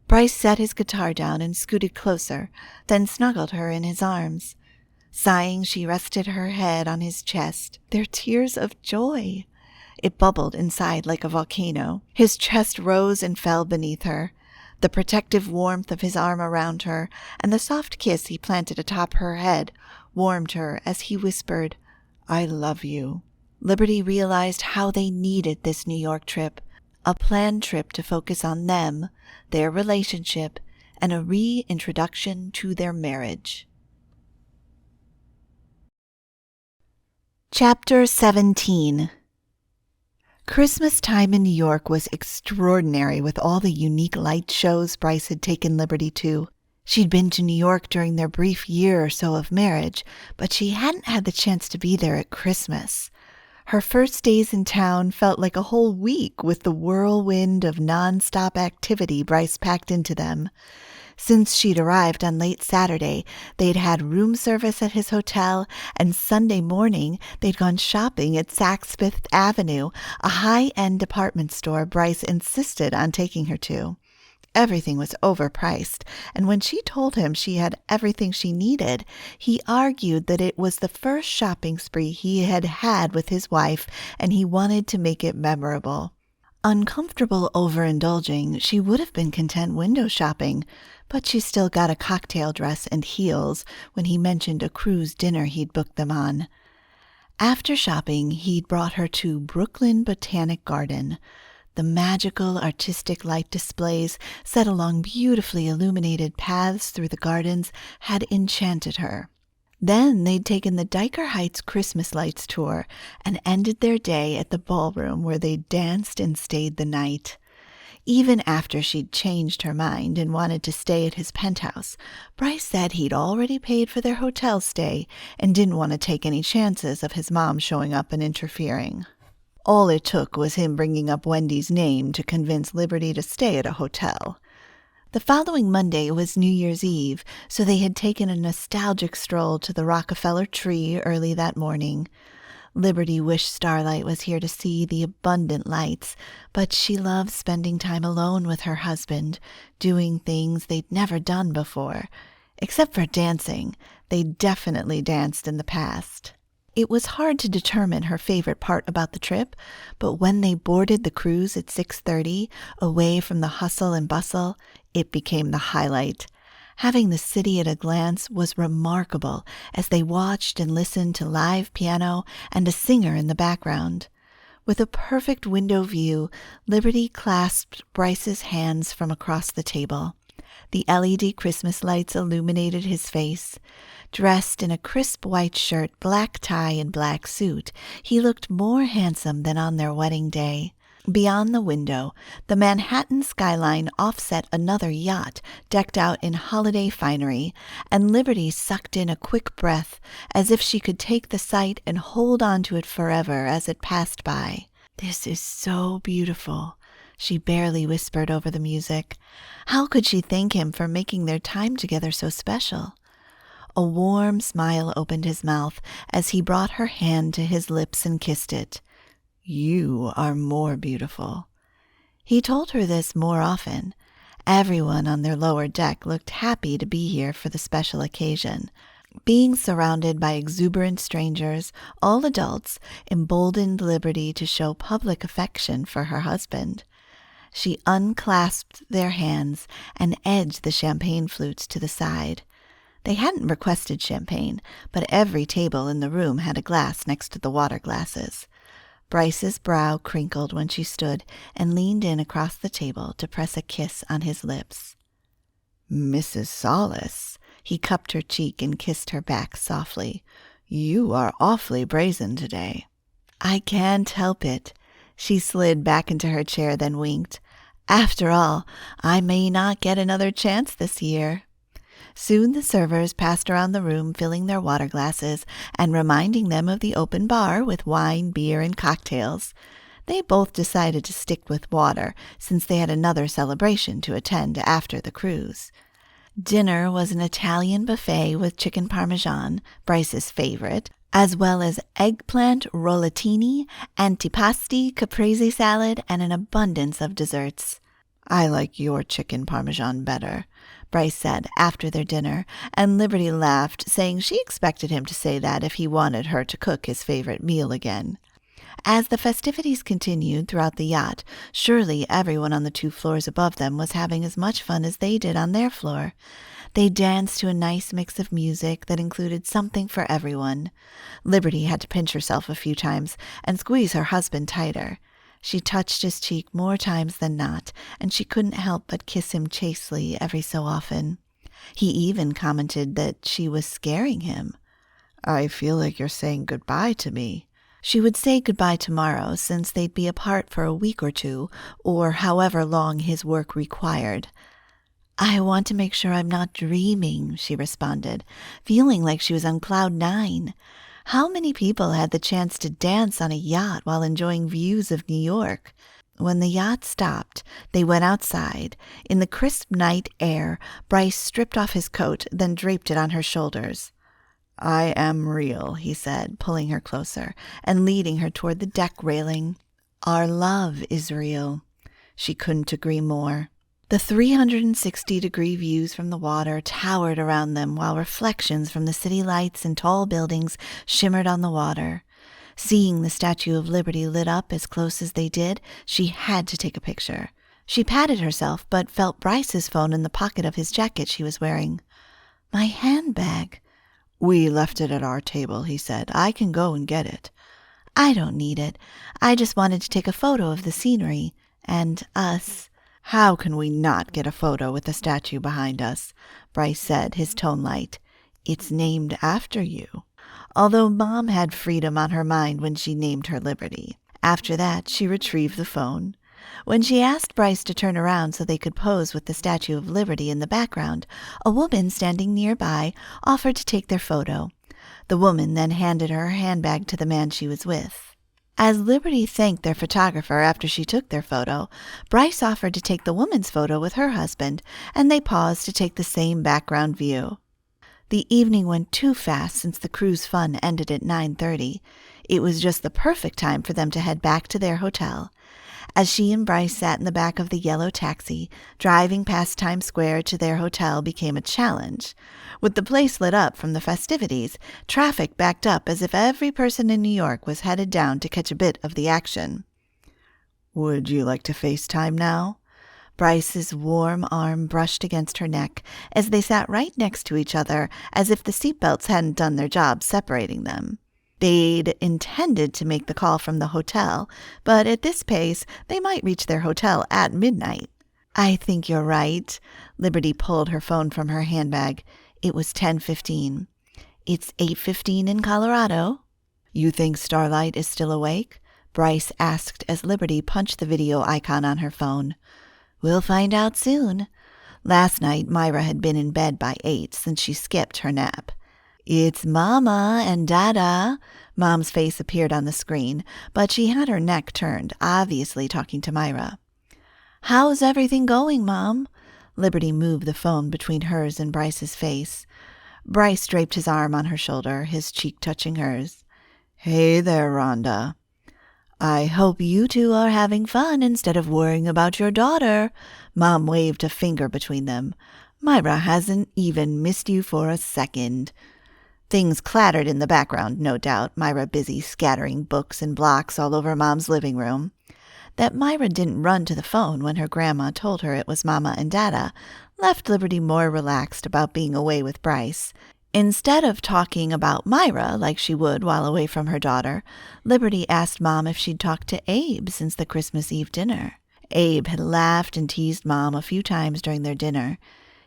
Bryce set his guitar down and scooted closer, then snuggled her in his arms. Sighing, she rested her head on his chest. Their tears of joy. It bubbled inside like a volcano. His chest rose and fell beneath her. The protective warmth of his arm around her and the soft kiss he planted atop her head warmed her as he whispered, "I love you." Liberty realized how they needed this New York trip, a planned trip to focus on them, their relationship, and a reintroduction to their marriage. Chapter 17. Christmas time in New York was extraordinary with all the unique light shows Bryce had taken Liberty to. She'd been to New York during their brief year or so of marriage, but she hadn't had the chance to be there at Christmas. Her first days in town felt like a whole week with the whirlwind of nonstop activity Bryce packed into them. Since she'd arrived on late Saturday, they'd had room service at his hotel, and Sunday morning they'd gone shopping at Saks Fifth Avenue, a high-end department store Bryce insisted on taking her to. Everything was overpriced, and when she told him she had everything she needed, he argued that it was the first shopping spree he had had with his wife, and he wanted to make it memorable. Uncomfortable overindulging, she would have been content window shopping, but she still got a cocktail dress and heels when he mentioned a cruise dinner he'd booked them on. After shopping, he'd brought her to Brooklyn Botanic Garden. The magical artistic light displays set along beautifully illuminated paths through the gardens had enchanted her. Then they'd taken the Dyker Heights Christmas Lights tour and ended their day at the ballroom where they danced and stayed the night. Even after she'd changed her mind and wanted to stay at his penthouse, Bryce said he'd already paid for their hotel stay and didn't want to take any chances of his mom showing up and interfering. All it took was him bringing up Wendy's name to convince Liberty to stay at a hotel. The following Monday was New Year's Eve, so they had taken a nostalgic stroll to the Rockefeller Tree early that morning. Liberty wished Starlight was here to see the abundant lights, but she loved spending time alone with her husband, doing things they'd never done before. Except for dancing. They'd definitely danced in the past. It was hard to determine her favorite part about the trip, but when they boarded the cruise at 6:30, away from the hustle and bustle, it became the highlight. Having the city at a glance was remarkable as they watched and listened to live piano and a singer in the background. With a perfect window view, Liberty clasped Bryce's hands from across the table. The LED Christmas lights illuminated his face. Dressed in a crisp white shirt, black tie, and black suit, he looked more handsome than on their wedding day. Beyond the window, the Manhattan skyline offset another yacht decked out in holiday finery, and Liberty sucked in a quick breath as if she could take the sight and hold on to it forever as it passed by. "This is so beautiful," she barely whispered over the music. How could she thank him for making their time together so special? A warm smile opened his mouth as he brought her hand to his lips and kissed it. "You are more beautiful." He told her this more often. Everyone on their lower deck looked happy to be here for the special occasion. Being surrounded by exuberant strangers, all adults, emboldened Liberty to show public affection for her husband. She unclasped their hands and edged the champagne flutes to the side. They hadn't requested champagne, but every table in the room had a glass next to the water glasses. Bryce's brow crinkled when she stood and leaned in across the table to press a kiss on his lips. Mrs. Solace, he cupped her cheek and kissed her back softly. You are awfully brazen today. I can't help it. She slid back into her chair, then winked. After all, I may not get another chance this year. Soon the servers passed around the room, filling their water glasses and reminding them of the open bar with wine, beer, and cocktails. They both decided to stick with water, since they had another celebration to attend after the cruise. Dinner was an Italian buffet with chicken parmesan, Bryce's favorite, as well as eggplant rollatini, antipasti, caprese salad, and an abundance of desserts. I like your chicken parmesan better, Bryce said after their dinner, and Liberty laughed, saying she expected him to say that if he wanted her to cook his favorite meal again. As the festivities continued throughout the yacht, surely everyone on the 2 floors above them was having as much fun as they did on their floor. They danced to a nice mix of music that included something for everyone. Liberty had to pinch herself a few times and squeeze her husband tighter. She touched his cheek more times than not, and she couldn't help but kiss him chastely every so often. He even commented that she was scaring him. I feel like you're saying goodbye to me. She would say goodbye tomorrow, since they'd be apart for a week or 2, or however long his work required. I want to make sure I'm not dreaming, she responded, feeling like she was on cloud 9. How many people had the chance to dance on a yacht while enjoying views of New York? When the yacht stopped, they went outside. In the crisp night air, Bryce stripped off his coat, then draped it on her shoulders. I am real, he said, pulling her closer and leading her toward the deck railing. Our love is real. She couldn't agree more. The 360-degree views from the water towered around them, while reflections from the city lights and tall buildings shimmered on the water. Seeing the Statue of Liberty lit up as close as they did, she had to take a picture. She patted herself, but felt Bryce's phone in the pocket of his jacket she was wearing. My handbag. We left it at our table, he said. I can go and get it. I don't need it. I just wanted to take a photo of the scenery. And us. How can we not get a photo with the statue behind us? Bryce said, his tone light. It's named after you. Although Mom had freedom on her mind when she named her Liberty. After that, she retrieved the phone. When she asked Bryce to turn around so they could pose with the Statue of Liberty in the background, a woman standing nearby offered to take their photo. The woman then handed her handbag to the man she was with. As Liberty thanked their photographer after she took their photo, Bryce offered to take the woman's photo with her husband, and they paused to take the same background view. The evening went too fast since the cruise fun ended at 9:30. It was just the perfect time for them to head back to their hotel. As she and Bryce sat in the back of the yellow taxi, driving past Times Square to their hotel became a challenge. With the place lit up from the festivities, traffic backed up as if every person in New York was headed down to catch a bit of the action. Would you like to FaceTime now? Bryce's warm arm brushed against her neck as they sat right next to each other, as if the seatbelts hadn't done their job separating them. They'd intended to make the call from the hotel, but at this pace, they might reach their hotel at midnight. I think you're right. Liberty pulled her phone from her handbag. It was 10:15. It's 8:15 in Colorado. You think Starlight is still awake? Bryce asked as Liberty punched the video icon on her phone. We'll find out soon. Last night, Myra had been in bed by 8 since she skipped her nap. It's Mama and Dada. Mom's face appeared on the screen, but she had her neck turned, obviously talking to Myra. How's everything going, Mom? Liberty moved the phone between hers and Bryce's face. Bryce draped his arm on her shoulder, his cheek touching hers. Hey there, Rhonda. I hope you two are having fun instead of worrying about your daughter. Mom waved a finger between them. Myra hasn't even missed you for a second. Things clattered in the background, no doubt, Myra busy scattering books and blocks all over Mom's living room. That Myra didn't run to the phone when her grandma told her it was Mama and Dada left Liberty more relaxed about being away with Bryce. Instead of talking about Myra like she would while away from her daughter, Liberty asked Mom if she'd talked to Abe since the Christmas Eve dinner. Abe had laughed and teased Mom a few times during their dinner.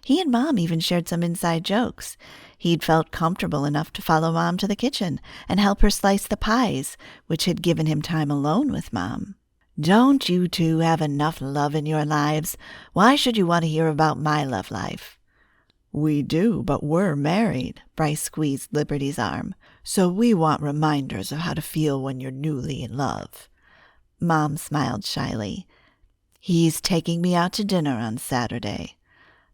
He and Mom even shared some inside jokes. He'd felt comfortable enough to follow Mom to the kitchen and help her slice the pies, which had given him time alone with Mom. "Don't you two have enough love in your lives? Why should you want to hear about my love life?" "We do, but we're married," Bryce squeezed Liberty's arm, "so we want reminders of how to feel when you're newly in love." Mom smiled shyly. "He's taking me out to dinner on Saturday."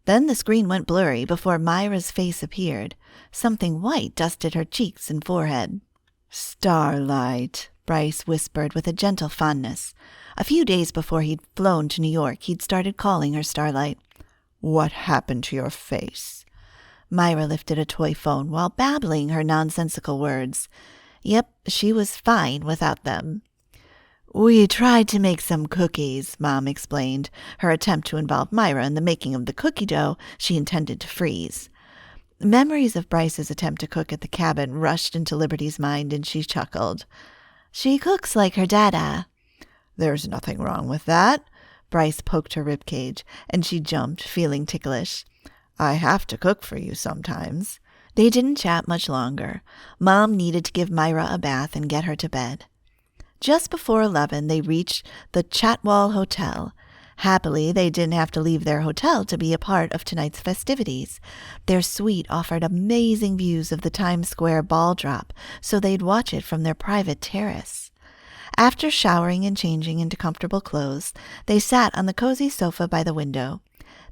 Then the screen went blurry before Myra's face appeared. Something white dusted her cheeks and forehead. "Starlight," Bryce whispered with a gentle fondness. A few days before he'd flown to New York, he'd started calling her Starlight. "What happened to your face?" Myra lifted a toy phone while babbling her nonsensical words. Yep, she was fine without them. "We tried to make some cookies," Mom explained, her attempt to involve Myra in the making of the cookie dough she intended to freeze. Memories of Bryce's attempt to cook at the cabin rushed into Liberty's mind, and she chuckled. "She cooks like her dada." "There's nothing wrong with that." Bryce poked her ribcage, and she jumped, feeling ticklish. "I have to cook for you sometimes." They didn't chat much longer. Mom needed to give Myra a bath and get her to bed. Just before 11, they reached the Chatwall Hotel. Happily, they didn't have to leave their hotel to be a part of tonight's festivities. Their suite offered amazing views of the Times Square ball drop, so they'd watch it from their private terrace. After showering and changing into comfortable clothes, they sat on the cozy sofa by the window.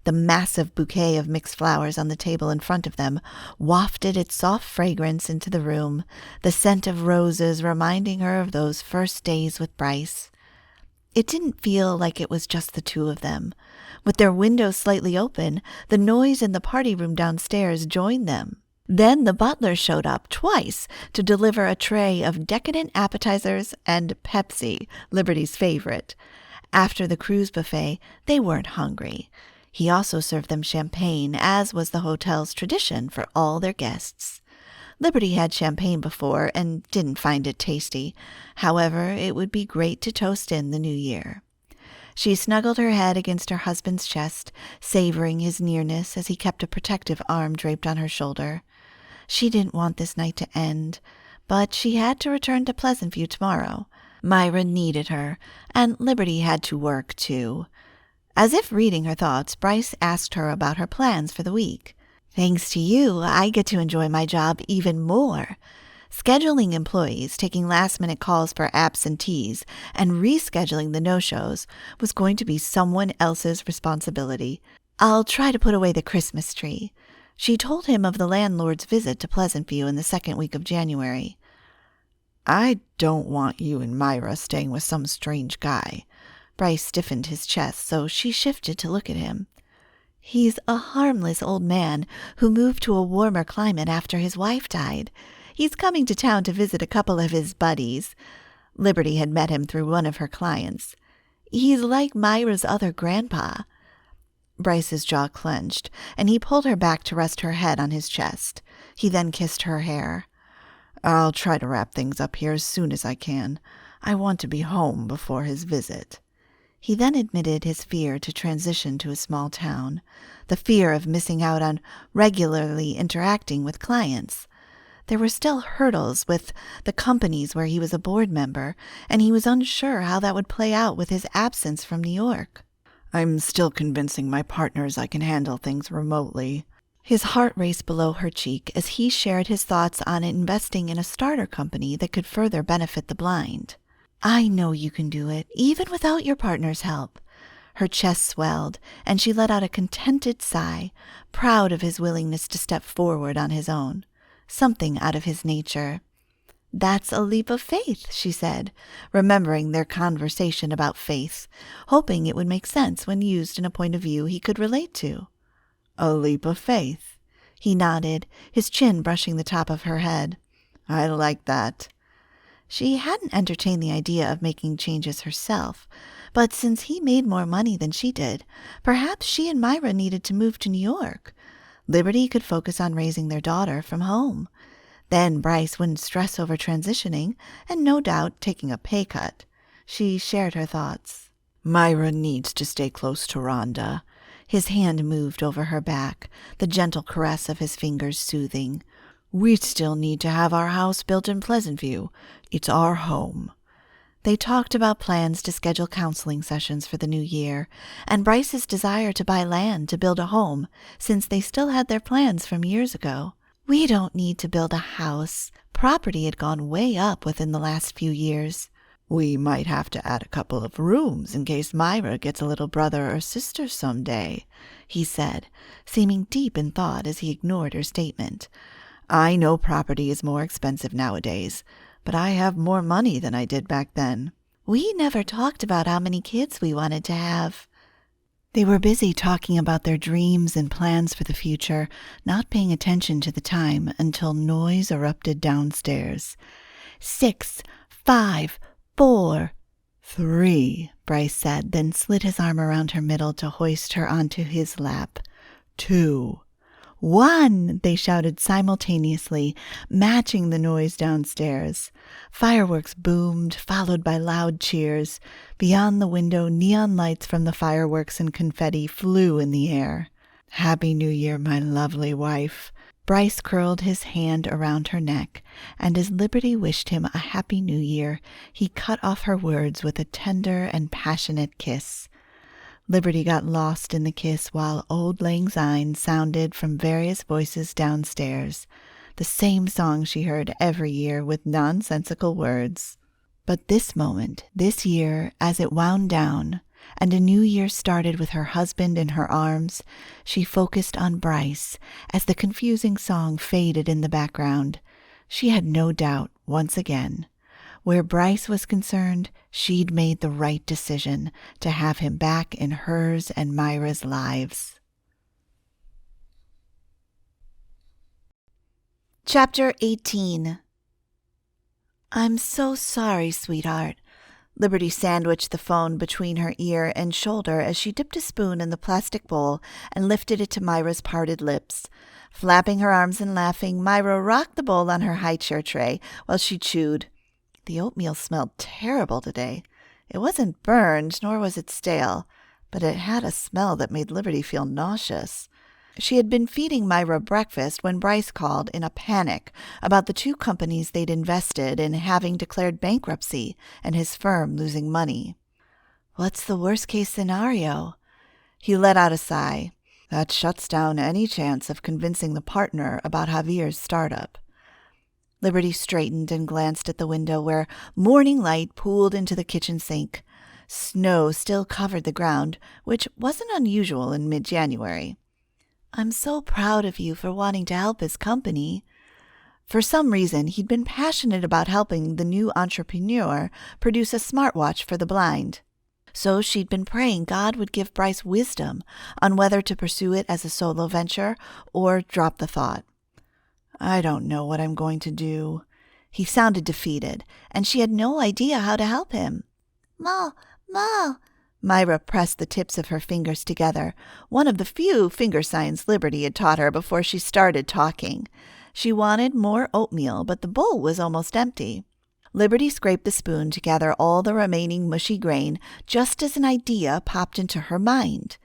The massive bouquet of mixed flowers on the table in front of them wafted its soft fragrance into the room, the scent of roses reminding her of those first days with Bryce. It didn't feel like it was just the two of them. With their windows slightly open, the noise in the party room downstairs joined them. Then the butler showed up twice to deliver a tray of decadent appetizers and Pepsi, Liberty's favorite. After the cruise buffet, they weren't hungry. He also served them champagne, as was the hotel's tradition for all their guests. Liberty had champagne before and didn't find it tasty. However, it would be great to toast in the new year. She snuggled her head against her husband's chest, savoring his nearness as he kept a protective arm draped on her shoulder. She didn't want this night to end, but she had to return to Pleasantview tomorrow. Myra needed her, and Liberty had to work too. As if reading her thoughts, Bryce asked her about her plans for the week. "Thanks to you, I get to enjoy my job even more. Scheduling employees, taking last-minute calls for absentees, and rescheduling the no-shows was going to be someone else's responsibility. I'll try to put away the Christmas tree." She told him of the landlord's visit to Pleasantview in the second week of January. "I don't want you and Myra staying with some strange guy." Bryce stiffened his chest, so she shifted to look at him. "He's a harmless old man who moved to a warmer climate after his wife died. He's coming to town to visit a couple of his buddies." Liberty had met him through one of her clients. "He's like Myra's other grandpa." Bryce's jaw clenched, and he pulled her back to rest her head on his chest. He then kissed her hair. "I'll try to wrap things up here as soon as I can. I want to be home before his visit." He then admitted his fear to transition to a small town, the fear of missing out on regularly interacting with clients. There were still hurdles with the companies where he was a board member, and he was unsure how that would play out with his absence from New York. "I'm still convincing my partners I can handle things remotely." His heart raced below her cheek as he shared his thoughts on investing in a starter company that could further benefit the blind. "I know you can do it, even without your partner's help." Her chest swelled, and she let out a contented sigh, proud of his willingness to step forward on his own. Something out of his nature. "That's a leap of faith," she said, remembering their conversation about faith, hoping it would make sense when used in a point of view he could relate to. "A leap of faith." He nodded, his chin brushing the top of her head. "I like that." She hadn't entertained the idea of making changes herself, but since he made more money than she did, perhaps she and Myra needed to move to New York. Liberty could focus on raising their daughter from home. Then Bryce wouldn't stress over transitioning and no doubt taking a pay cut. She shared her thoughts. Myra needs to stay close to Rhonda. His hand moved over her back, the gentle caress of his fingers soothing. We still need to have our house built in Pleasant View. It's our home. They talked about plans to schedule counseling sessions for the new year, and Bryce's desire to buy land to build a home, since they still had their plans from years ago. We don't need to build a house. Property had gone way up within the last few years. We might have to add a couple of rooms in case Myra gets a little brother or sister someday, he said, seeming deep in thought as he ignored her statement. I know property is more expensive nowadays, but I have more money than I did back then. We never talked about how many kids we wanted to have. They were busy talking about their dreams and plans for the future, not paying attention to the time until noise erupted downstairs. 6, 5, 4, 3, Bryce said, then slid his arm around her middle to hoist her onto his lap. 2, 1, they shouted simultaneously, matching the noise downstairs. Fireworks boomed, followed by loud cheers. Beyond the window, neon lights from the fireworks and confetti flew in the air. Happy New Year, my lovely wife. Bryce curled his hand around her neck, and as Liberty wished him a happy New Year, he cut off her words with a tender and passionate kiss. Liberty got lost in the kiss while Auld Lang Syne sounded from various voices downstairs, the same song she heard every year with nonsensical words. But this moment, this year, as it wound down, and a new year started with her husband in her arms, she focused on Bryce as the confusing song faded in the background. She had no doubt, once again. Where Bryce was concerned, she'd made the right decision to have him back in hers and Myra's lives. Chapter 18. I'm so sorry, sweetheart. Liberty sandwiched the phone between her ear and shoulder as she dipped a spoon in the plastic bowl and lifted it to Myra's parted lips. Flapping her arms and laughing, Myra rocked the bowl on her high chair tray while she chewed. The oatmeal smelled terrible today. It wasn't burned, nor was it stale, but it had a smell that made Liberty feel nauseous. She had been feeding Myra breakfast when Bryce called in a panic about the 2 companies they'd invested in having declared bankruptcy and his firm losing money. What's the worst-case scenario? He let out a sigh. That shuts down any chance of convincing the partner about Javier's startup. Liberty straightened and glanced at the window where morning light pooled into the kitchen sink. Snow still covered the ground, which wasn't unusual in mid-January. I'm so proud of you for wanting to help his company. For some reason, he'd been passionate about helping the new entrepreneur produce a smartwatch for the blind. So she'd been praying God would give Bryce wisdom on whether to pursue it as a solo venture or drop the thought. I don't know what I'm going to do. He sounded defeated, and she had no idea how to help him. Ma. Myra pressed the tips of her fingers together, one of the few finger signs Liberty had taught her before she started talking. She wanted more oatmeal, but the bowl was almost empty. Liberty scraped the spoon to gather all the remaining mushy grain just as an idea popped into her mind.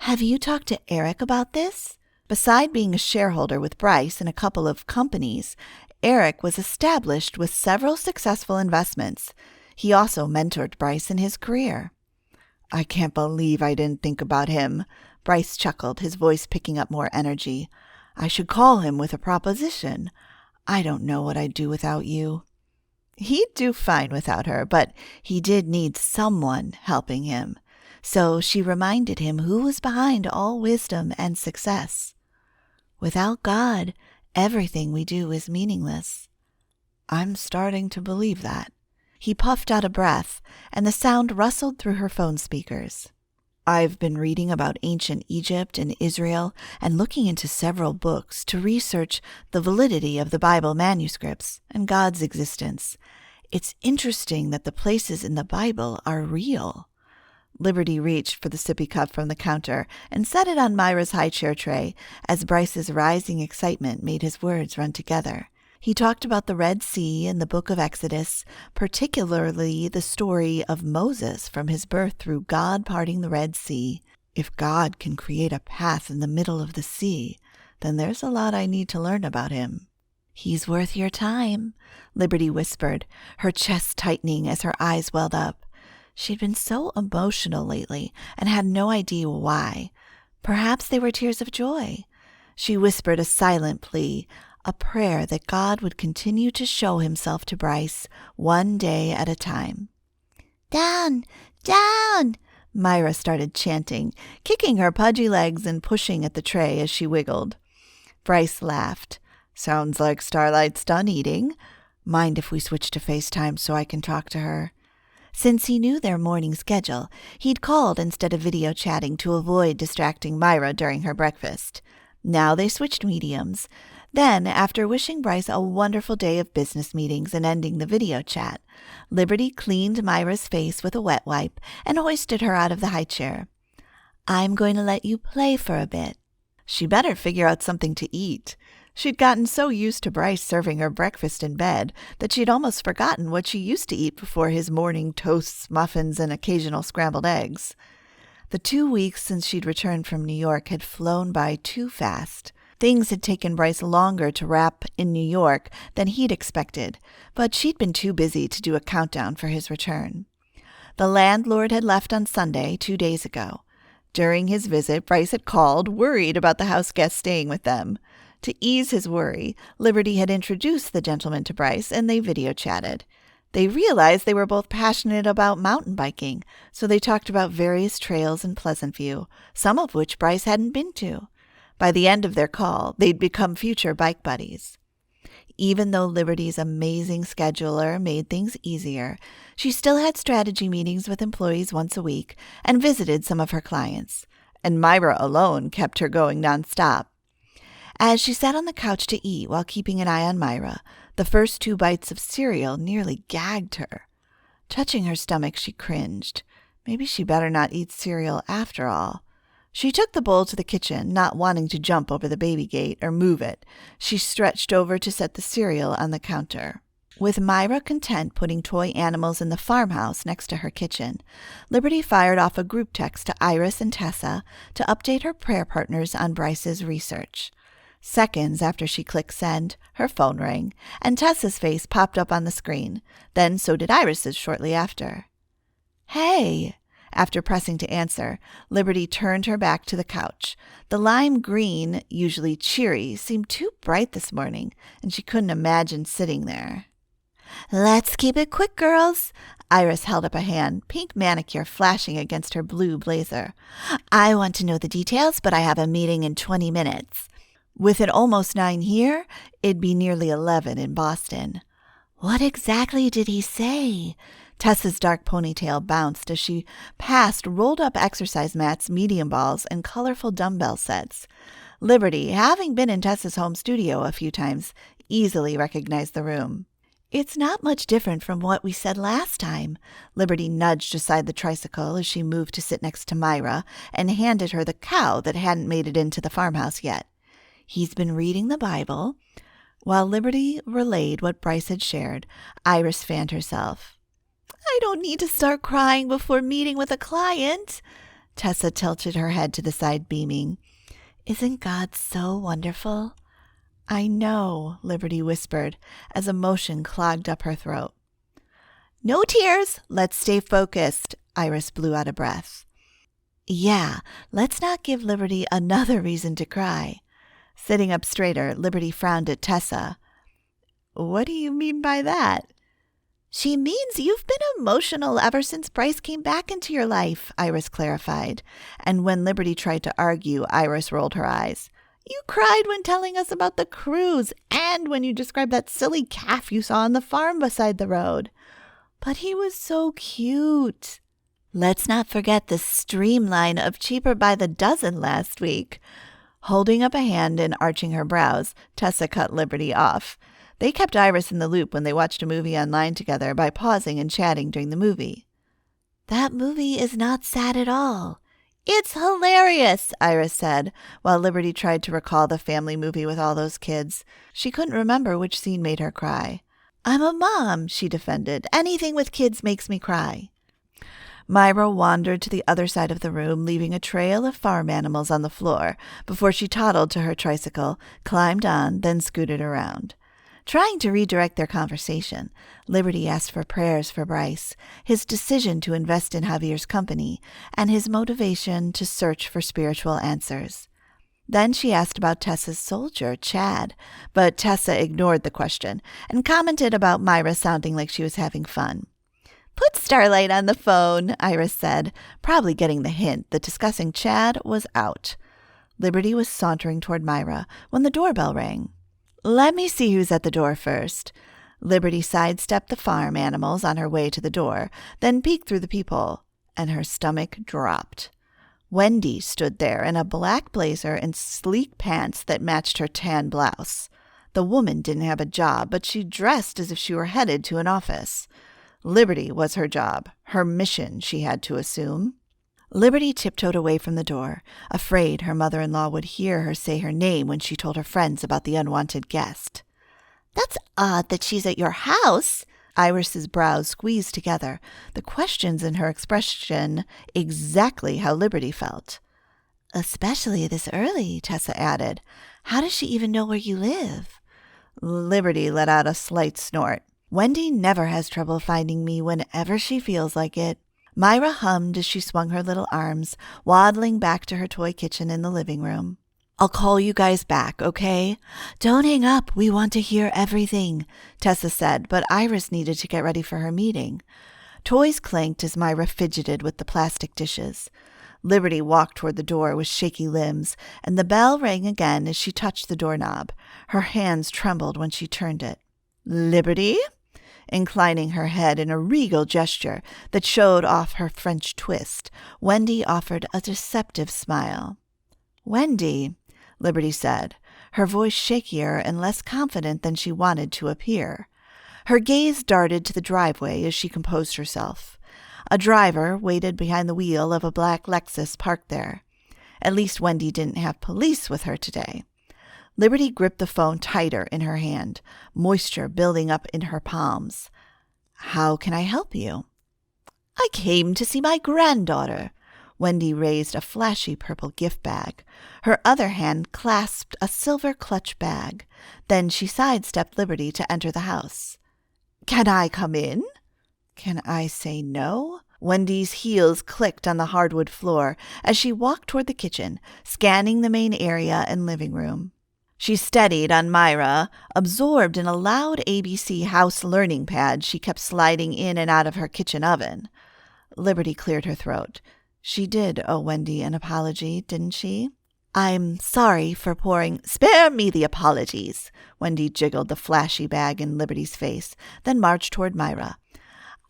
Have you talked to Eric about this? Beside being a shareholder with Bryce in a couple of companies, Eric was established with several successful investments. He also mentored Bryce in his career. I can't believe I didn't think about him. Bryce chuckled, his voice picking up more energy. I should call him with a proposition. I don't know what I'd do without you. He'd do fine without her, but he did need someone helping him. So she reminded him who was behind all wisdom and success. Without God, everything we do is meaningless. I'm starting to believe that. He puffed out a breath, and the sound rustled through her phone speakers. I've been reading about ancient Egypt and Israel and looking into several books to research the validity of the Bible manuscripts and God's existence. It's interesting that the places in the Bible are real. Liberty reached for the sippy cup from the counter and set it on Myra's high chair tray as Bryce's rising excitement made his words run together. He talked about the Red Sea and the Book of Exodus, particularly the story of Moses from his birth through God parting the Red Sea. If God can create a path in the middle of the sea, then there's a lot I need to learn about him. He's worth your time, Liberty whispered, her chest tightening as her eyes welled up. She'd been so emotional lately and had no idea why. Perhaps they were tears of joy. She whispered a silent plea, a prayer that God would continue to show himself to Bryce one day at a time. Down! Down! Myra started chanting, kicking her pudgy legs and pushing at the tray as she wiggled. Bryce laughed. Sounds like Starlight's done eating. Mind if we switch to FaceTime so I can talk to her? Since he knew their morning schedule, he'd called instead of video chatting to avoid distracting Myra during her breakfast. Now they switched mediums. Then, after wishing Bryce a wonderful day of business meetings and ending the video chat, Liberty cleaned Myra's face with a wet wipe and hoisted her out of the high chair. I'm going to let you play for a bit. She better figure out something to eat. She'd gotten so used to Bryce serving her breakfast in bed that she'd almost forgotten what she used to eat before his morning toasts, muffins, and occasional scrambled eggs. The 2 weeks since she'd returned from New York had flown by too fast. Things had taken Bryce longer to wrap in New York than he'd expected, but she'd been too busy to do a countdown for his return. The landlord had left on Sunday 2 days ago. During his visit, Bryce had called, worried about the house guests staying with them. To ease his worry, Liberty had introduced the gentleman to Bryce, and they video chatted. They realized they were both passionate about mountain biking, so they talked about various trails in Pleasant View, some of which Bryce hadn't been to. By the end of their call, they'd become future bike buddies. Even though Liberty's amazing scheduler made things easier, she still had strategy meetings with employees once a week and visited some of her clients. And Myra alone kept her going nonstop. As she sat on the couch to eat while keeping an eye on Myra, the first 2 bites of cereal nearly gagged her. Touching her stomach, she cringed. Maybe she better not eat cereal after all. She took the bowl to the kitchen, not wanting to jump over the baby gate or move it. She stretched over to set the cereal on the counter. With Myra content putting toy animals in the farmhouse next to her kitchen, Liberty fired off a group text to Iris and Tessa to update her prayer partners on Bryce's research. Seconds after she clicked send, her phone rang, and Tessa's face popped up on the screen. Then so did Iris's shortly after. "Hey!" After pressing to answer, Liberty turned her back to the couch. The lime green, usually cheery, seemed too bright this morning, and she couldn't imagine sitting there. Let's keep it quick, girls. Iris held up a hand, pink manicure flashing against her blue blazer. I want to know the details, but I have a meeting in 20 minutes. With it almost 9 here, it'd be nearly 11 in Boston. What exactly did he say? Tessa's dark ponytail bounced as she passed rolled-up exercise mats, medium balls, and colorful dumbbell sets. Liberty, having been in Tessa's home studio a few times, easily recognized the room. It's not much different from what we said last time. Liberty nudged aside the tricycle as she moved to sit next to Myra and handed her the cow that hadn't made it into the farmhouse yet. He's been reading the Bible. While Liberty relayed what Bryce had shared, Iris fanned herself. I don't need to start crying before meeting with a client. Tessa tilted her head to the side, beaming. Isn't God so wonderful? I know, Liberty whispered, as emotion clogged up her throat. No tears. Let's stay focused. Iris blew out a breath. Yeah, let's not give Liberty another reason to cry. Sitting up straighter, Liberty frowned at Tessa. What do you mean by that? She means you've been emotional ever since Bryce came back into your life, Iris clarified. And when Liberty tried to argue, Iris rolled her eyes. You cried when telling us about the cruise and when you described that silly calf you saw on the farm beside the road. But he was so cute. Let's not forget the streamline of Cheaper by the Dozen last week. Holding up a hand and arching her brows, Tessa cut Liberty off. They kept Iris in the loop when they watched a movie online together by pausing and chatting during the movie. That movie is not sad at all. It's hilarious, Iris said, while Liberty tried to recall the family movie with all those kids. She couldn't remember which scene made her cry. I'm a mom, she defended. Anything with kids makes me cry. Myra wandered to the other side of the room, leaving a trail of farm animals on the floor before she toddled to her tricycle, climbed on, then scooted around. Trying to redirect their conversation, Liberty asked for prayers for Bryce, his decision to invest in Javier's company, and his motivation to search for spiritual answers. Then she asked about Tessa's soldier, Chad, but Tessa ignored the question and commented about Myra sounding like she was having fun. Put Starlight on the phone, Iris said, probably getting the hint that discussing Chad was out. Liberty was sauntering toward Myra when the doorbell rang. Let me see who's at the door first. Liberty sidestepped the farm animals on her way to the door, then peeked through the peephole, and her stomach dropped. Wendy stood there in a black blazer and sleek pants that matched her tan blouse. The woman didn't have a job, but she dressed as if she were headed to an office. Liberty was her job, her mission, she had to assume. Liberty tiptoed away from the door, afraid her mother-in-law would hear her say her name when she told her friends about the unwanted guest. That's odd that she's at your house. Iris's brows squeezed together, the questions in her expression exactly how Liberty felt. Especially this early, Tessa added. How does she even know where you live? Liberty let out a slight snort. Wendy never has trouble finding me whenever she feels like it. Myra hummed as she swung her little arms, waddling back to her toy kitchen in the living room. I'll call you guys back, okay? Don't hang up. We want to hear everything, Tessa said, but Iris needed to get ready for her meeting. Toys clanked as Myra fidgeted with the plastic dishes. Liberty walked toward the door with shaky limbs, and the bell rang again as she touched the doorknob. Her hands trembled when she turned it. Liberty? Inclining her head in a regal gesture that showed off her French twist, Wendy offered a deceptive smile. Wendy, Liberty said, her voice shakier and less confident than she wanted to appear. Her gaze darted to the driveway as she composed herself. A driver waited behind the wheel of a black Lexus parked there. At least Wendy didn't have police with her today. Liberty gripped the phone tighter in her hand, moisture building up in her palms. How can I help you? I came to see my granddaughter. Wendy raised a flashy purple gift bag. Her other hand clasped a silver clutch bag. Then she sidestepped Liberty to enter the house. Can I come in? Can I say no? Wendy's heels clicked on the hardwood floor as she walked toward the kitchen, scanning the main area and living room. She steadied on Myra, absorbed in a loud ABC house learning pad she kept sliding in and out of her kitchen oven. Liberty cleared her throat. She did owe Wendy an apology, didn't she? I'm sorry for pouring— Spare me the apologies. Wendy jiggled the flashy bag in Liberty's face, then marched toward Myra.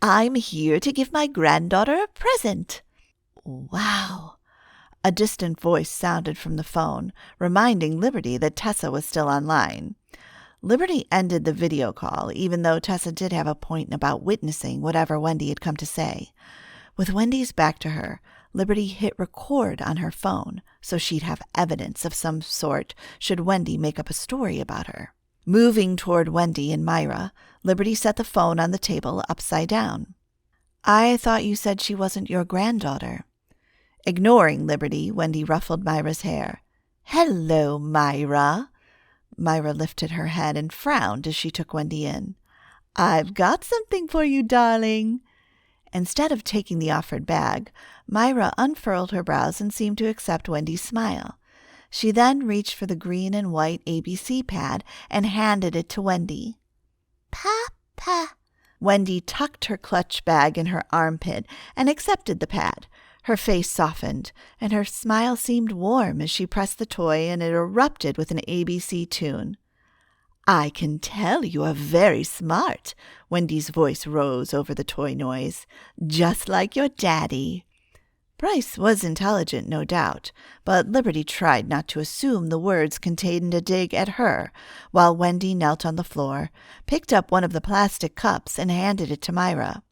I'm here to give my granddaughter a present. Wow. A distant voice sounded from the phone, reminding Liberty that Tessa was still online. Liberty ended the video call, even though Tessa did have a point about witnessing whatever Wendy had come to say. With Wendy's back to her, Liberty hit record on her phone so she'd have evidence of some sort should Wendy make up a story about her. Moving toward Wendy and Myra, Liberty set the phone on the table upside down. I thought you said she wasn't your granddaughter. Ignoring Liberty, Wendy ruffled Myra's hair. Hello, Myra. Myra lifted her head and frowned as she took Wendy in. I've got something for you, darling. Instead of taking the offered bag, Myra unfurled her brows and seemed to accept Wendy's smile. She then reached for the green and white ABC pad and handed it to Wendy. Papa. Wendy tucked her clutch bag in her armpit and accepted the pad. Her face softened, and her smile seemed warm as she pressed the toy and it erupted with an ABC tune. I can tell you are very smart. Wendy's voice rose over the toy noise. Just like your daddy. Bryce was intelligent, no doubt, but Liberty tried not to assume the words contained a dig at her, while Wendy knelt on the floor, picked up one of the plastic cups, and handed it to Myra.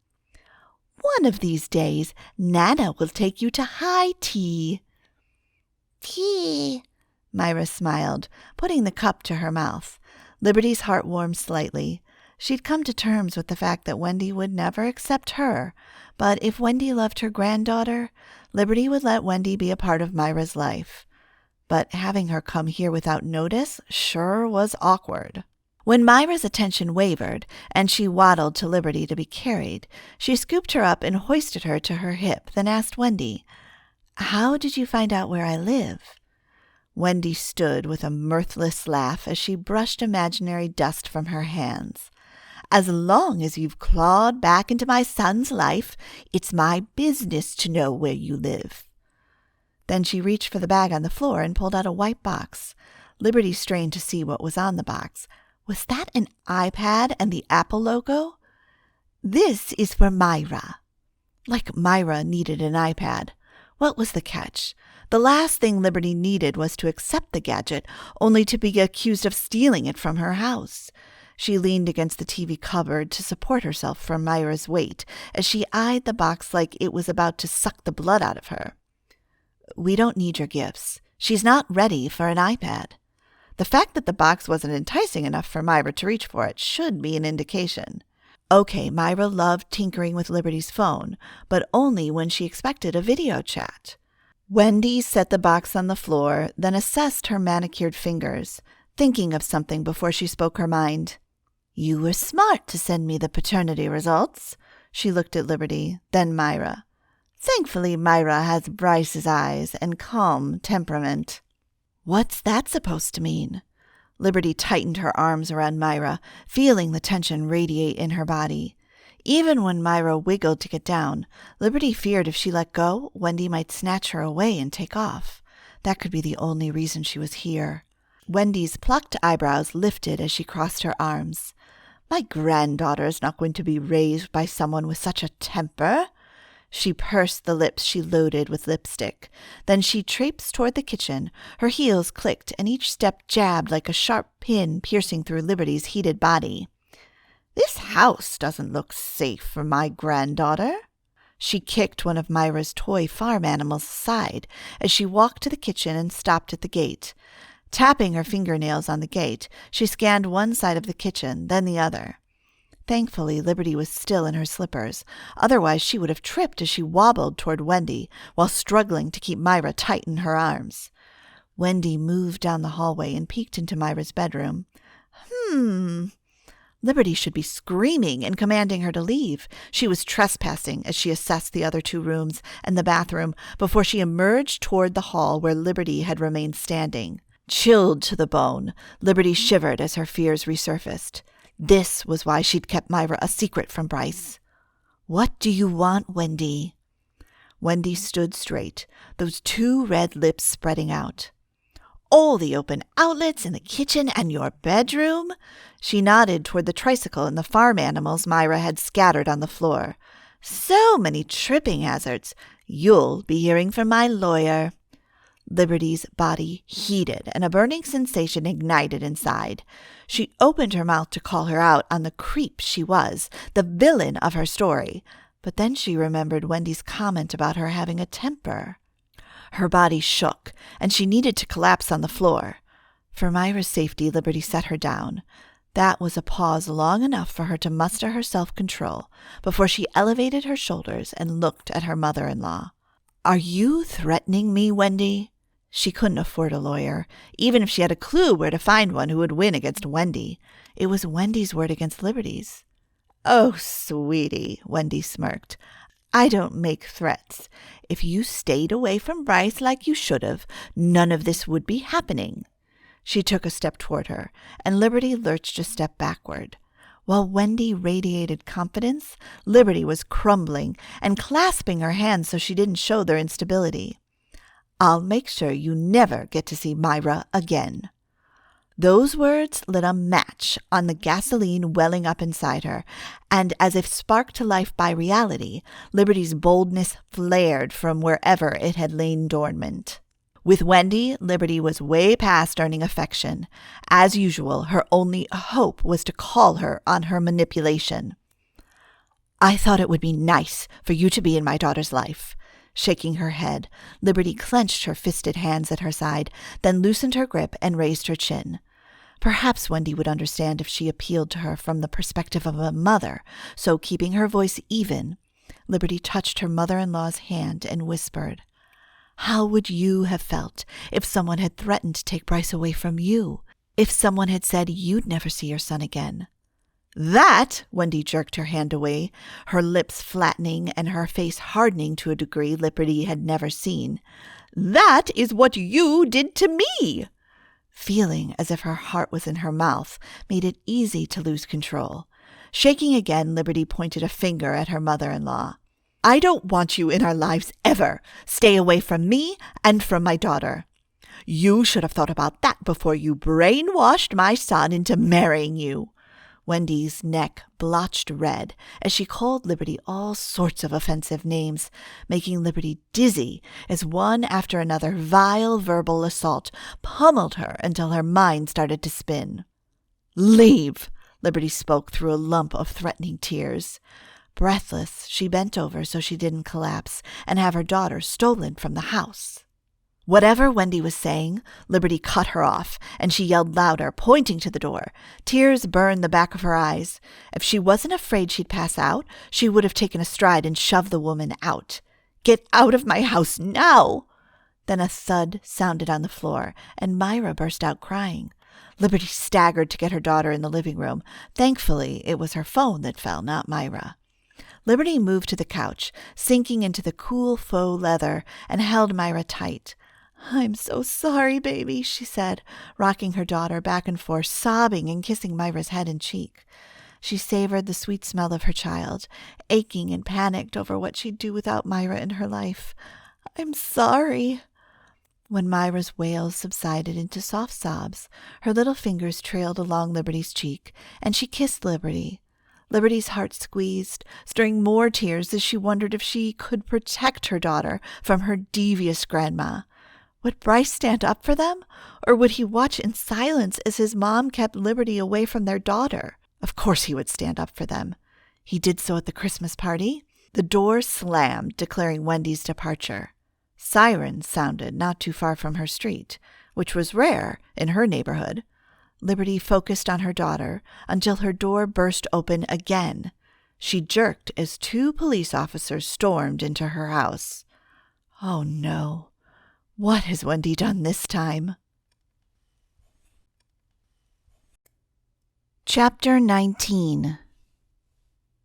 One of these days, Nana will take you to high tea." "Tea," Myra smiled, putting the cup to her mouth. Liberty's heart warmed slightly. She'd come to terms with the fact that Wendy would never accept her, but if Wendy loved her granddaughter, Liberty would let Wendy be a part of Myra's life. But having her come here without notice sure was awkward. When Myra's attention wavered and she waddled to Liberty to be carried, she scooped her up and hoisted her to her hip, then asked Wendy, "How did you find out where I live?" Wendy stood with a mirthless laugh as she brushed imaginary dust from her hands. "As long as you've clawed back into my son's life, it's my business to know where you live." Then she reached for the bag on the floor and pulled out a white box. Liberty strained to see what was on the box. Was that an iPad and the Apple logo? "This is for Myra." Like Myra needed an iPad. What was the catch? The last thing Liberty needed was to accept the gadget, only to be accused of stealing it from her house. She leaned against the TV cupboard to support herself from Myra's weight as she eyed the box like it was about to suck the blood out of her. "We don't need your gifts. She's not ready for an iPad." The fact that the box wasn't enticing enough for Myra to reach for it should be an indication. Okay, Myra loved tinkering with Liberty's phone, but only when she expected a video chat. Wendy set the box on the floor, then assessed her manicured fingers, thinking of something before she spoke her mind. "You were smart to send me the paternity results." She looked at Liberty, then Myra. Thankfully, Myra has Bryce's eyes and calm temperament. What's that supposed to mean? Liberty tightened her arms around Myra, feeling the tension radiate in her body. Even when Myra wiggled to get down, Liberty feared if she let go, Wendy might snatch her away and take off. That could be the only reason she was here. Wendy's plucked eyebrows lifted as she crossed her arms. "My granddaughter is not going to be raised by someone with such a temper." She pursed the lips she loaded with lipstick. Then she traipsed toward the kitchen. Her heels clicked, and each step jabbed like a sharp pin piercing through Liberty's heated body. "This house doesn't look safe for my granddaughter." She kicked one of Myra's toy farm animals aside as she walked to the kitchen and stopped at the gate. Tapping her fingernails on the gate, she scanned one side of the kitchen, then the other. Thankfully, Liberty was still in her slippers. Otherwise, she would have tripped as she wobbled toward Wendy while struggling to keep Myra tight in her arms. Wendy moved down the hallway and peeked into Myra's bedroom. Liberty should be screaming and commanding her to leave. She was trespassing as she assessed the other two rooms and the bathroom before she emerged toward the hall where Liberty had remained standing. Chilled to the bone, Liberty shivered as her fears resurfaced. This was why she'd kept Myra a secret from Bryce. "What do you want, Wendy?" Wendy stood straight, those two red lips spreading out. "All the open outlets in the kitchen and your bedroom?" She nodded toward the tricycle and the farm animals Myra had scattered on the floor. "So many tripping hazards. You'll be hearing from my lawyer." Liberty's body heated, and a burning sensation ignited inside. She opened her mouth to call her out on the creep she was, the villain of her story. But then she remembered Wendy's comment about her having a temper. Her body shook, and she needed to collapse on the floor. For Myra's safety, Liberty set her down. That was a pause long enough for her to muster her self-control before she elevated her shoulders and looked at her mother-in-law. "Are you threatening me, Wendy?" She couldn't afford a lawyer, even if she had a clue where to find one who would win against Wendy. It was Wendy's word against Liberty's. "Oh, sweetie," Wendy smirked. "I don't make threats. If you stayed away from Bryce like you should have, none of this would be happening." She took a step toward her, and Liberty lurched a step backward. While Wendy radiated confidence, Liberty was crumbling and clasping her hands so she didn't show their instability. "I'll make sure you never get to see Myra again." Those words lit a match on the gasoline welling up inside her, and as if sparked to life by reality, Liberty's boldness flared from wherever it had lain dormant. With Wendy, Liberty was way past earning affection. As usual, her only hope was to call her on her manipulation. I thought it would be nice for you to be in my daughter's life." Shaking her head, Liberty clenched her fisted hands at her side, then loosened her grip and raised her chin. Perhaps Wendy would understand if she appealed to her from the perspective of a mother, so keeping her voice even, Liberty touched her mother-in-law's hand and whispered, "How would you have felt if someone had threatened to take Bryce away from you? If someone had said you'd never see your son again?" "That," Wendy jerked her hand away, her lips flattening and her face hardening to a degree Liberty had never seen, "that is what you did to me." Feeling as if her heart was in her mouth made it easy to lose control. Shaking again, Liberty pointed a finger at her mother-in-law. "I don't want you in our lives ever. Stay away from me and from my daughter. You should have thought about that before you brainwashed my son into marrying you." Wendy's neck blotched red as she called Liberty all sorts of offensive names, making Liberty dizzy as one after another vile verbal assault pummeled her until her mind started to spin. "Leave," Liberty spoke through a lump of threatening tears. Breathless, she bent over so she didn't collapse and have her daughter stolen from the house. Whatever Wendy was saying, Liberty cut her off, and she yelled louder, pointing to the door. Tears burned the back of her eyes. If she wasn't afraid she'd pass out, she would have taken a stride and shoved the woman out. "Get out of my house now!" Then a thud sounded on the floor, and Myra burst out crying. Liberty staggered to get her daughter in the living room. Thankfully, it was her phone that fell, not Myra. Liberty moved to the couch, sinking into the cool faux leather, and held Myra tight. "I'm so sorry, baby," she said, rocking her daughter back and forth, sobbing and kissing Myra's head and cheek. She savored the sweet smell of her child, aching and panicked over what she'd do without Myra in her life. "I'm sorry." When Myra's wails subsided into soft sobs, her little fingers trailed along Liberty's cheek, and she kissed Liberty. Liberty's heart squeezed, stirring more tears as she wondered if she could protect her daughter from her devious grandma. Would Bryce stand up for them, or would he watch in silence as his mom kept Liberty away from their daughter? Of course he would stand up for them. He did so at the Christmas party. The door slammed, declaring Wendy's departure. Sirens sounded not too far from her street, which was rare in her neighborhood. Liberty focused on her daughter until her door burst open again. She jerked as 2 police officers stormed into her house. Oh no. What has Wendy done this time? Chapter 19.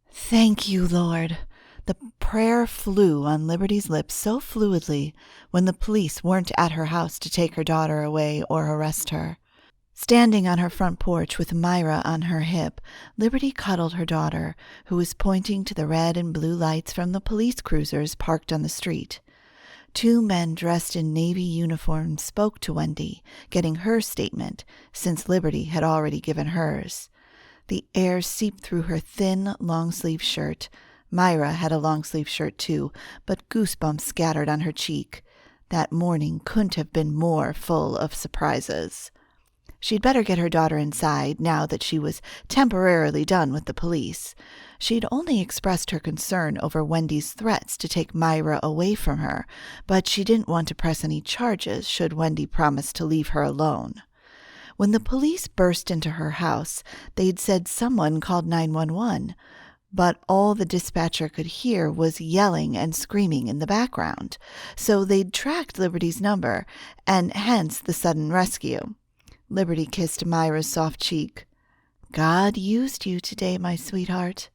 Thank you, Lord. The prayer flew on Liberty's lips so fluidly when the police weren't at her house to take her daughter away or arrest her. Standing on her front porch with Myra on her hip, Liberty cuddled her daughter, who was pointing to the red and blue lights from the police cruisers parked on the street. 2 men dressed in navy uniforms spoke to Wendy, getting her statement, since Liberty had already given hers. The air seeped through her thin, long-sleeve shirt. Myra had a long-sleeve shirt too, but goosebumps scattered on her cheek. That morning couldn't have been more full of surprises. She'd better get her daughter inside now that she was temporarily done with the police. She'd only expressed her concern over Wendy's threats to take Myra away from her, but she didn't want to press any charges should Wendy promise to leave her alone. When the police burst into her house, they'd said someone called 911, but all the dispatcher could hear was yelling and screaming in the background, so they'd tracked Liberty's number, and hence the sudden rescue. Liberty kissed Myra's soft cheek. "God used you today, my sweetheart."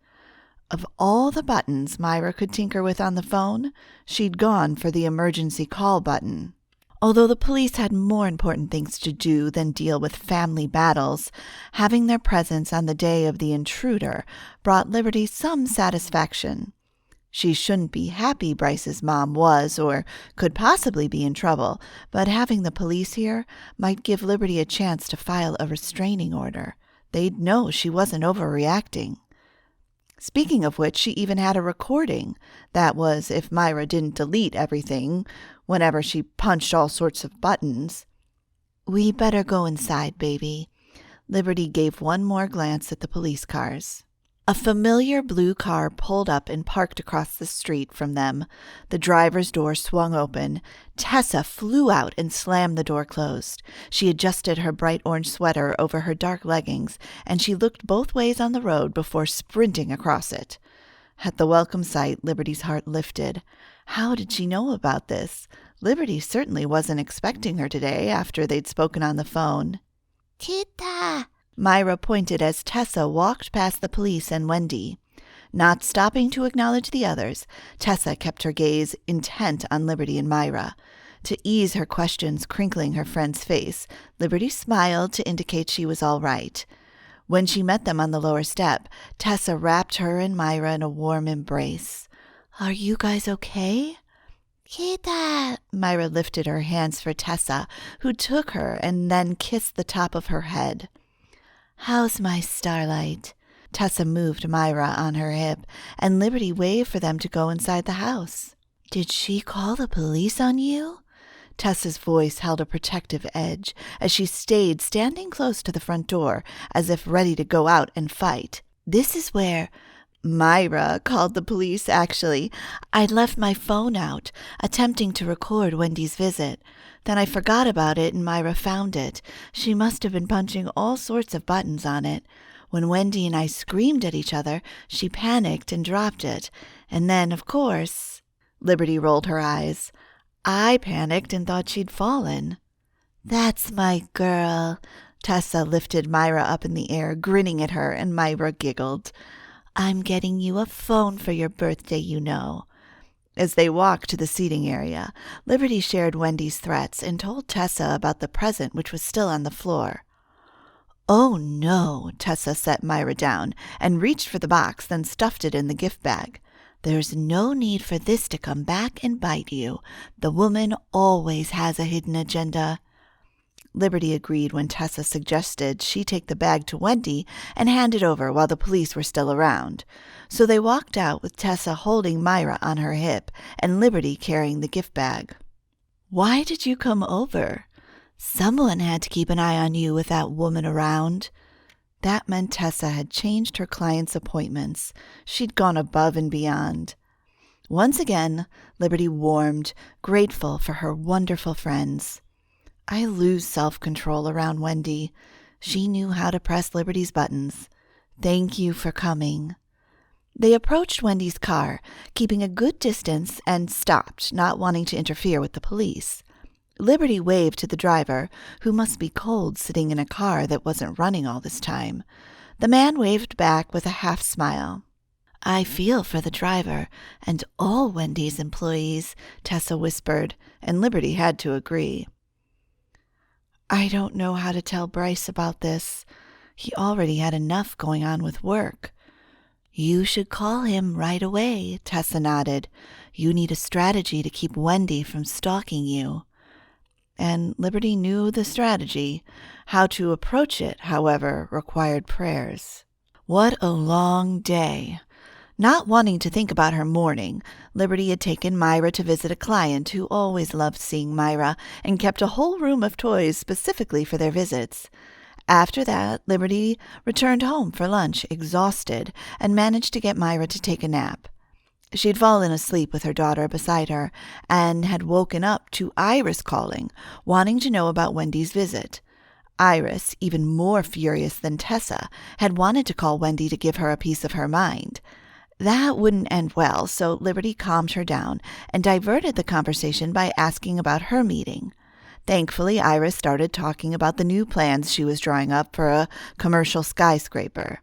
Of all the buttons Myra could tinker with on the phone, she'd gone for the emergency call button. Although the police had more important things to do than deal with family battles, having their presence on the day of the intruder brought Liberty some satisfaction. She shouldn't be happy Bryce's mom was or could possibly be in trouble, but having the police here might give Liberty a chance to file a restraining order. They'd know she wasn't overreacting. Speaking of which, she even had a recording. That was, if Myra didn't delete everything whenever she punched all sorts of buttons. "We better go inside, baby." Liberty gave one more glance at the police cars. A familiar blue car pulled up and parked across the street from them. The driver's door swung open. Tessa flew out and slammed the door closed. She adjusted her bright orange sweater over her dark leggings, and she looked both ways on the road before sprinting across it. At the welcome sight, Liberty's heart lifted. How did she know about this? Liberty certainly wasn't expecting her today after they'd spoken on the phone. Tita! Myra pointed as Tessa walked past the police and Wendy. Not stopping to acknowledge the others, Tessa kept her gaze intent on Liberty and Myra. To ease her questions crinkling her friend's face, Liberty smiled to indicate she was all right. When she met them on the lower step, Tessa wrapped her and Myra in a warm embrace. "Are you guys okay?" Tita! Myra lifted her hands for Tessa, who took her and then kissed the top of her head. "How's my starlight?" Tessa moved Myra on her hip, and Liberty waved for them to go inside the house. "Did she call the police on you?" Tessa's voice held a protective edge as she stayed standing close to the front door, as if ready to go out and fight. "This is where—" "Myra called the police, actually. I'd left my phone out, attempting to record Wendy's visit. Then I forgot about it and Myra found it. She must have been punching all sorts of buttons on it. When Wendy and I screamed at each other, she panicked and dropped it. And then, of course—" Liberty rolled her eyes. "I panicked and thought she'd fallen." "That's my girl." Tessa lifted Myra up in the air, grinning at her, and Myra giggled. "I'm getting you a phone for your birthday, you know." As they walked to the seating area, Liberty shared Wendy's threats and told Tessa about the present which was still on the floor. "Oh, no," Tessa set Myra down and reached for the box, then stuffed it in the gift bag. "There's no need for this to come back and bite you. The woman always has a hidden agenda." Liberty agreed when Tessa suggested she take the bag to Wendy and hand it over while the police were still around. So they walked out with Tessa holding Myra on her hip and Liberty carrying the gift bag. "Why did you come over?" "Someone had to keep an eye on you with that woman around." That meant Tessa had changed her clients' appointments. She'd gone above and beyond. Once again, Liberty warmed, grateful for her wonderful friends. I lose self-control around Wendy. She knew how to press Liberty's buttons. "Thank you for coming." They approached Wendy's car, keeping a good distance, and stopped, not wanting to interfere with the police. Liberty waved to the driver, who must be cold sitting in a car that wasn't running all this time. The man waved back with a half smile. "I feel for the driver and all Wendy's employees," Tessa whispered, and Liberty had to agree. "I don't know how to tell Bryce about this. He already had enough going on with work." "You should call him right away," Tessa nodded. "You need a strategy to keep Wendy from stalking you." And Liberty knew the strategy. How to approach it, however, required prayers. What a long day. Not wanting to think about her morning, Liberty had taken Myra to visit a client who always loved seeing Myra and kept a whole room of toys specifically for their visits. After that, Liberty returned home for lunch, exhausted, and managed to get Myra to take a nap. She'd fallen asleep with her daughter beside her and had woken up to Iris calling, wanting to know about Wendy's visit. Iris, even more furious than Tessa, had wanted to call Wendy to give her a piece of her mind. That wouldn't end well, so Liberty calmed her down and diverted the conversation by asking about her meeting. Thankfully, Iris started talking about the new plans she was drawing up for a commercial skyscraper.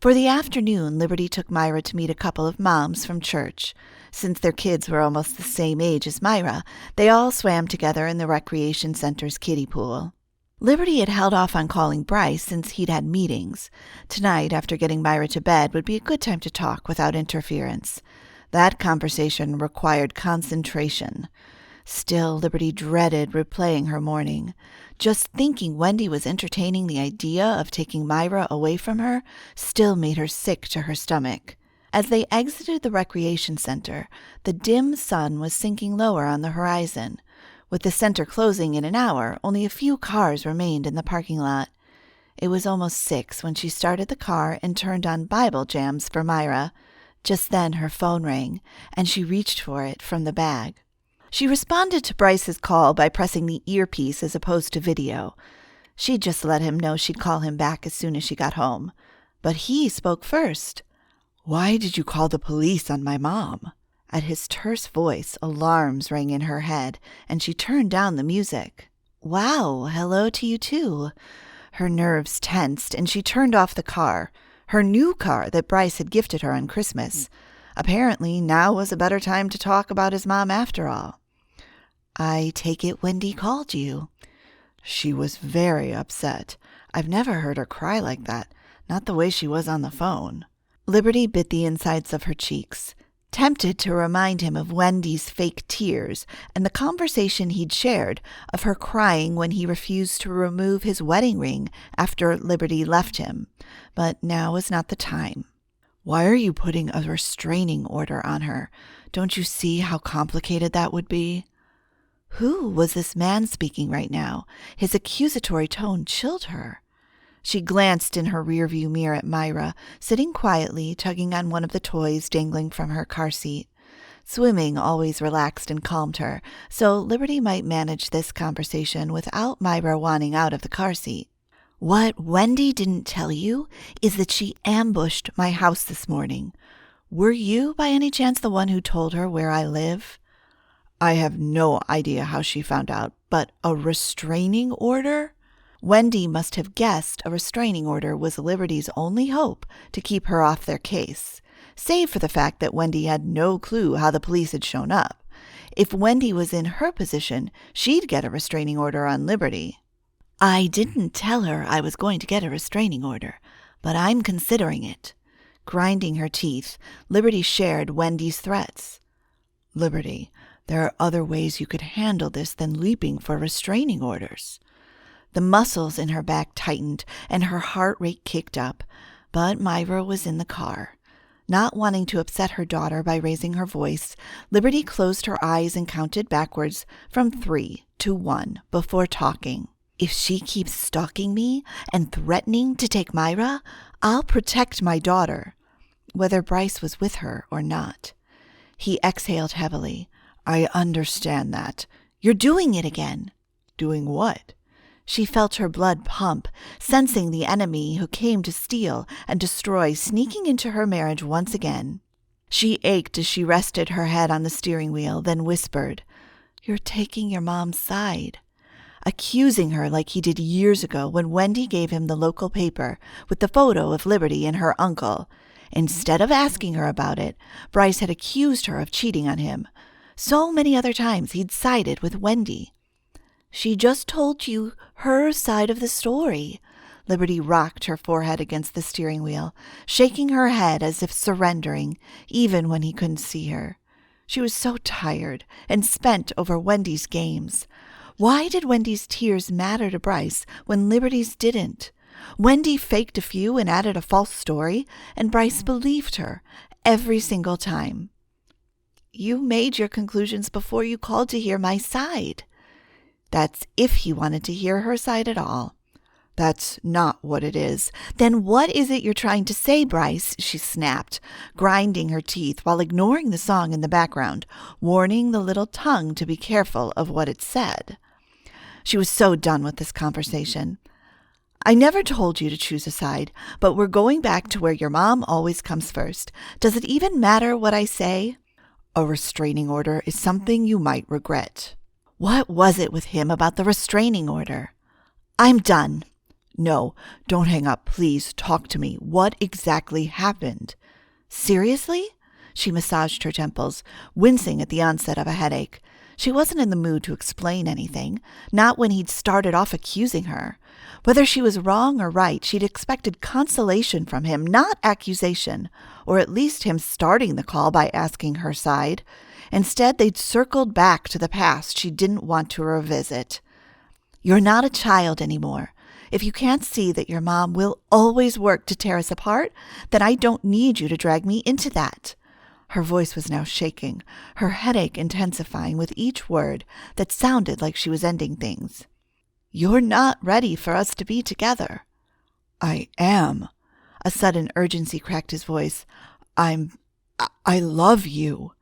For the afternoon, Liberty took Myra to meet a couple of moms from church. Since their kids were almost the same age as Myra, they all swam together in the recreation center's kiddie pool. Liberty had held off on calling Bryce since he'd had meetings. Tonight, after getting Myra to bed, would be a good time to talk without interference. That conversation required concentration. Still, Liberty dreaded replaying her morning. Just thinking Wendy was entertaining the idea of taking Myra away from her still made her sick to her stomach. As they exited the recreation center, the dim sun was sinking lower on the horizon. With the center closing in an hour, only a few cars remained in the parking lot. It was almost 6 when she started the car and turned on Bible jams for Myra. Just then her phone rang, and she reached for it from the bag. She responded to Bryce's call by pressing the earpiece as opposed to video. She'd just let him know she'd call him back as soon as she got home. But he spoke first. "Why did you call the police on my mom?" At his terse voice, alarms rang in her head, and she turned down the music. "Wow, hello to you too." Her nerves tensed, and she turned off the car, her new car that Bryce had gifted her on Christmas. Apparently, now was a better time to talk about his mom after all. "I take it Wendy called you." "She was very upset. I've never heard her cry like that, not the way she was on the phone." Liberty bit the insides of her cheeks, tempted to remind him of Wendy's fake tears and the conversation he'd shared of her crying when he refused to remove his wedding ring after Liberty left him. But now was not the time. "Why are you putting a restraining order on her? Don't you see how complicated that would be?" Who was this man speaking right now? His accusatory tone chilled her. She glanced in her rearview mirror at Myra, sitting quietly, tugging on one of the toys dangling from her car seat. Swimming always relaxed and calmed her, so Liberty might manage this conversation without Myra wanting out of the car seat. "What Wendy didn't tell you is that she ambushed my house this morning. Were you, by any chance, the one who told her where I live?" "I have no idea how she found out, but a restraining order?" Wendy must have guessed a restraining order was Liberty's only hope to keep her off their case, save for the fact that Wendy had no clue how the police had shown up. If Wendy was in her position, she'd get a restraining order on Liberty. "I didn't tell her I was going to get a restraining order, but I'm considering it." Grinding her teeth, Liberty shared Wendy's threats. "Liberty, there are other ways you could handle this than leaping for restraining orders." The muscles in her back tightened and her heart rate kicked up, but Myra was in the car. Not wanting to upset her daughter by raising her voice, Liberty closed her eyes and counted backwards from 3 to 1 before talking. "If she keeps stalking me and threatening to take Myra, I'll protect my daughter," whether Bryce was with her or not. He exhaled heavily. "I understand that." "You're doing it again." "Doing what?" She felt her blood pump, sensing the enemy who came to steal and destroy sneaking into her marriage once again. She ached as she rested her head on the steering wheel, then whispered, "You're taking your mom's side," accusing her like he did years ago when Wendy gave him the local paper with the photo of Liberty and her uncle. Instead of asking her about it, Bryce had accused her of cheating on him. So many other times he'd sided with Wendy. "She just told you her side of the story." Liberty rocked her forehead against the steering wheel, shaking her head as if surrendering, even when he couldn't see her. She was so tired and spent over Wendy's games. Why did Wendy's tears matter to Bryce when Liberty's didn't? Wendy faked a few and added a false story, and Bryce believed her every single time. "You made your conclusions before you called to hear my side." That's if he wanted to hear her side at all. "That's not what it is." "Then what is it you're trying to say, Bryce?" she snapped, grinding her teeth while ignoring the song in the background, warning the little tongue to be careful of what it said. She was so done with this conversation. "I never told you to choose a side, but we're going back to where your mom always comes first. Does it even matter what I say?" "A restraining order is something you might regret." What was it with him about the restraining order? "I'm done." "No, don't hang up. Please talk to me. What exactly happened?" "Seriously?" She massaged her temples, wincing at the onset of a headache. She wasn't in the mood to explain anything, not when he'd started off accusing her. Whether she was wrong or right, she'd expected consolation from him, not accusation, or at least him starting the call by asking her side. Instead, they'd circled back to the past she didn't want to revisit. "You're not a child anymore. If you can't see that your mom will always work to tear us apart, then I don't need you to drag me into that." Her voice was now shaking, her headache intensifying with each word that sounded like she was ending things. "You're not ready for us to be together." I am. A sudden urgency cracked his voice. I love you.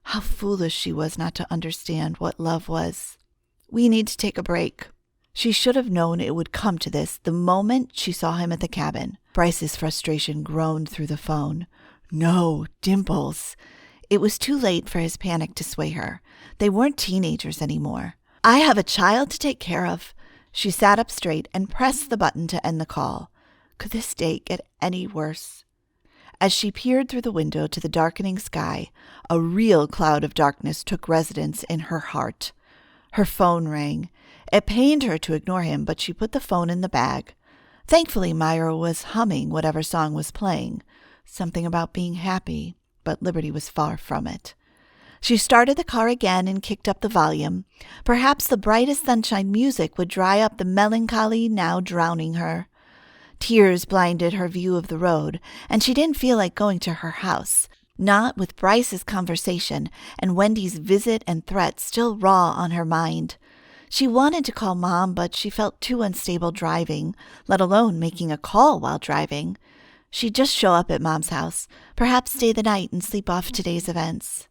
How foolish she was not to understand what love was. We need to take a break. She should have known it would come to this the moment she saw him at the cabin. Bryce's frustration groaned through the phone. No, Dimples. It was too late for his panic to sway her. They weren't teenagers anymore. I have a child to take care of. She sat up straight and pressed the button to end the call. Could this day get any worse? As she peered through the window to the darkening sky, a real cloud of darkness took residence in her heart. Her phone rang. It pained her to ignore him, but she put the phone in the bag. Thankfully, Myra was humming whatever song was playing. Something about being happy, but Liberty was far from it. She started the car again and kicked up the volume. Perhaps the brightest sunshine music would dry up the melancholy now drowning her. Tears blinded her view of the road, and she didn't feel like going to her house, not with Bryce's conversation and Wendy's visit and threat still raw on her mind. She wanted to call Mom, but she felt too unstable driving, let alone making a call while driving. She'd just show up at Mom's house, perhaps stay the night and sleep off today's events.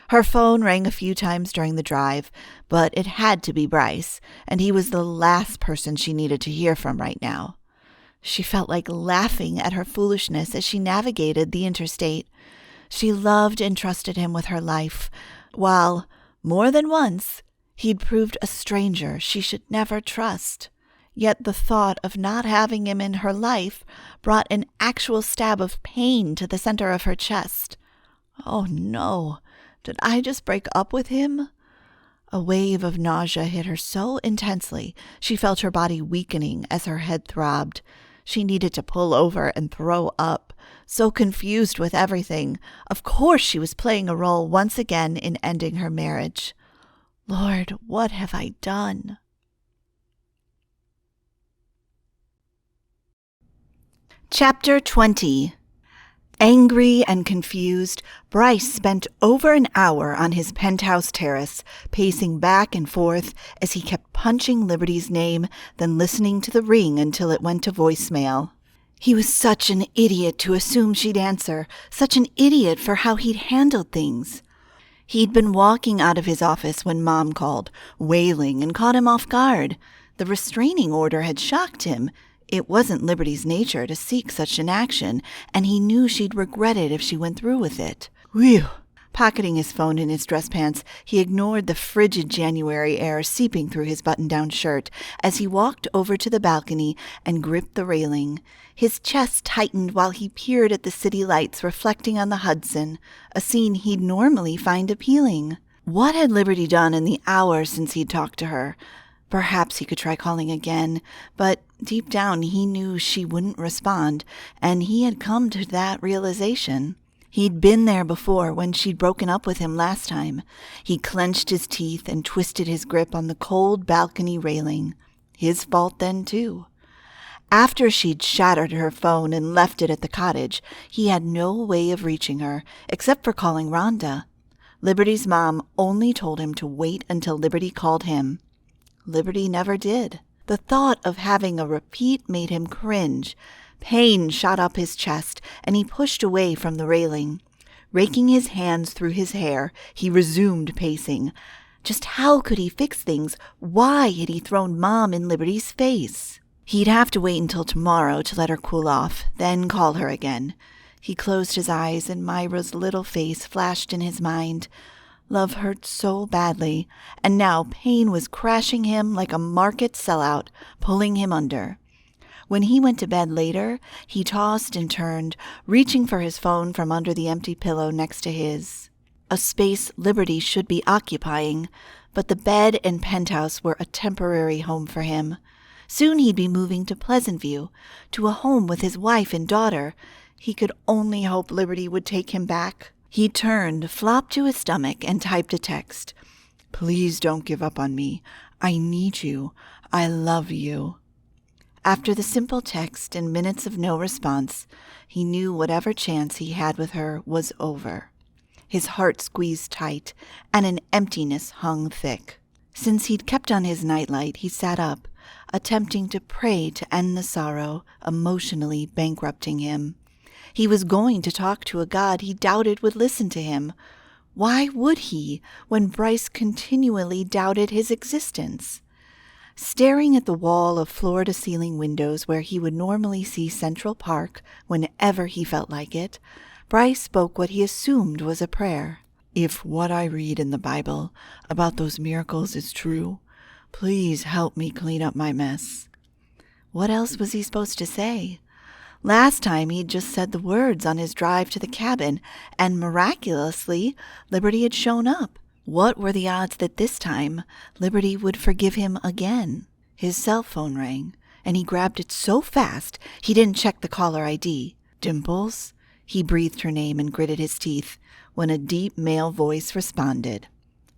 Her phone rang a few times during the drive, but it had to be Bryce, and he was the last person she needed to hear from right now. She felt like laughing at her foolishness as she navigated the interstate. She loved and trusted him with her life, while, more than once, he'd proved a stranger she should never trust. Yet the thought of not having him in her life brought an actual stab of pain to the center of her chest. Oh no, did I just break up with him? A wave of nausea hit her so intensely she felt her body weakening as her head throbbed. She needed to pull over and throw up. So confused with everything. Of course she was playing a role once again in ending her marriage. Lord, what have I done? Chapter 20. Angry and confused, Bryce spent over an hour on his penthouse terrace, pacing back and forth as he kept punching Liberty's name, then listening to the ring until it went to voicemail. He was such an idiot to assume she'd answer, such an idiot for how he'd handled things. He'd been walking out of his office when Mom called, wailing, and caught him off guard. The restraining order had shocked him. It wasn't Liberty's nature to seek such an action, and he knew she'd regret it if she went through with it. Whew! Pocketing his phone in his dress pants, he ignored the frigid January air seeping through his button-down shirt as he walked over to the balcony and gripped the railing. His chest tightened while he peered at the city lights reflecting on the Hudson, a scene he'd normally find appealing. What had Liberty done in the hour since he'd talked to her? Perhaps he could try calling again, but deep down he knew she wouldn't respond, and he had come to that realization. He'd been there before when she'd broken up with him last time. He clenched his teeth and twisted his grip on the cold balcony railing. His fault then, too. After she'd shattered her phone and left it at the cottage, he had no way of reaching her, except for calling Rhonda. Liberty's mom only told him to wait until Liberty called him. Liberty never did. The thought of having a repeat made him cringe. Pain shot up his chest, and he pushed away from the railing. Raking his hands through his hair, he resumed pacing. Just how could he fix things? Why had he thrown Mom in Liberty's face? He'd have to wait until tomorrow to let her cool off, then call her again. He closed his eyes, and Myra's little face flashed in his mind. Love hurt so badly, and now pain was crashing him like a market sellout, pulling him under. When he went to bed later, he tossed and turned, reaching for his phone from under the empty pillow next to his. A space Liberty should be occupying, but the bed and penthouse were a temporary home for him. Soon he'd be moving to Pleasantview, to a home with his wife and daughter. He could only hope Liberty would take him back. He turned, flopped to his stomach, and typed a text. Please don't give up on me. I need you. I love you. After the simple text and minutes of no response, he knew whatever chance he had with her was over. His heart squeezed tight, and an emptiness hung thick. Since he'd kept on his nightlight, he sat up, attempting to pray to end the sorrow emotionally bankrupting him. He was going to talk to a God he doubted would listen to him. Why would he, when Bryce continually doubted his existence? Staring at the wall of floor-to-ceiling windows where he would normally see Central Park whenever he felt like it, Bryce spoke what he assumed was a prayer. If what I read in the Bible about those miracles is true, please help me clean up my mess. What else was he supposed to say? Last time he'd just said the words on his drive to the cabin, and miraculously, Liberty had shown up. What were the odds that this time Liberty would forgive him again? His cell phone rang, and he grabbed it so fast he didn't check the caller ID. Dimples? He breathed her name and gritted his teeth when a deep male voice responded.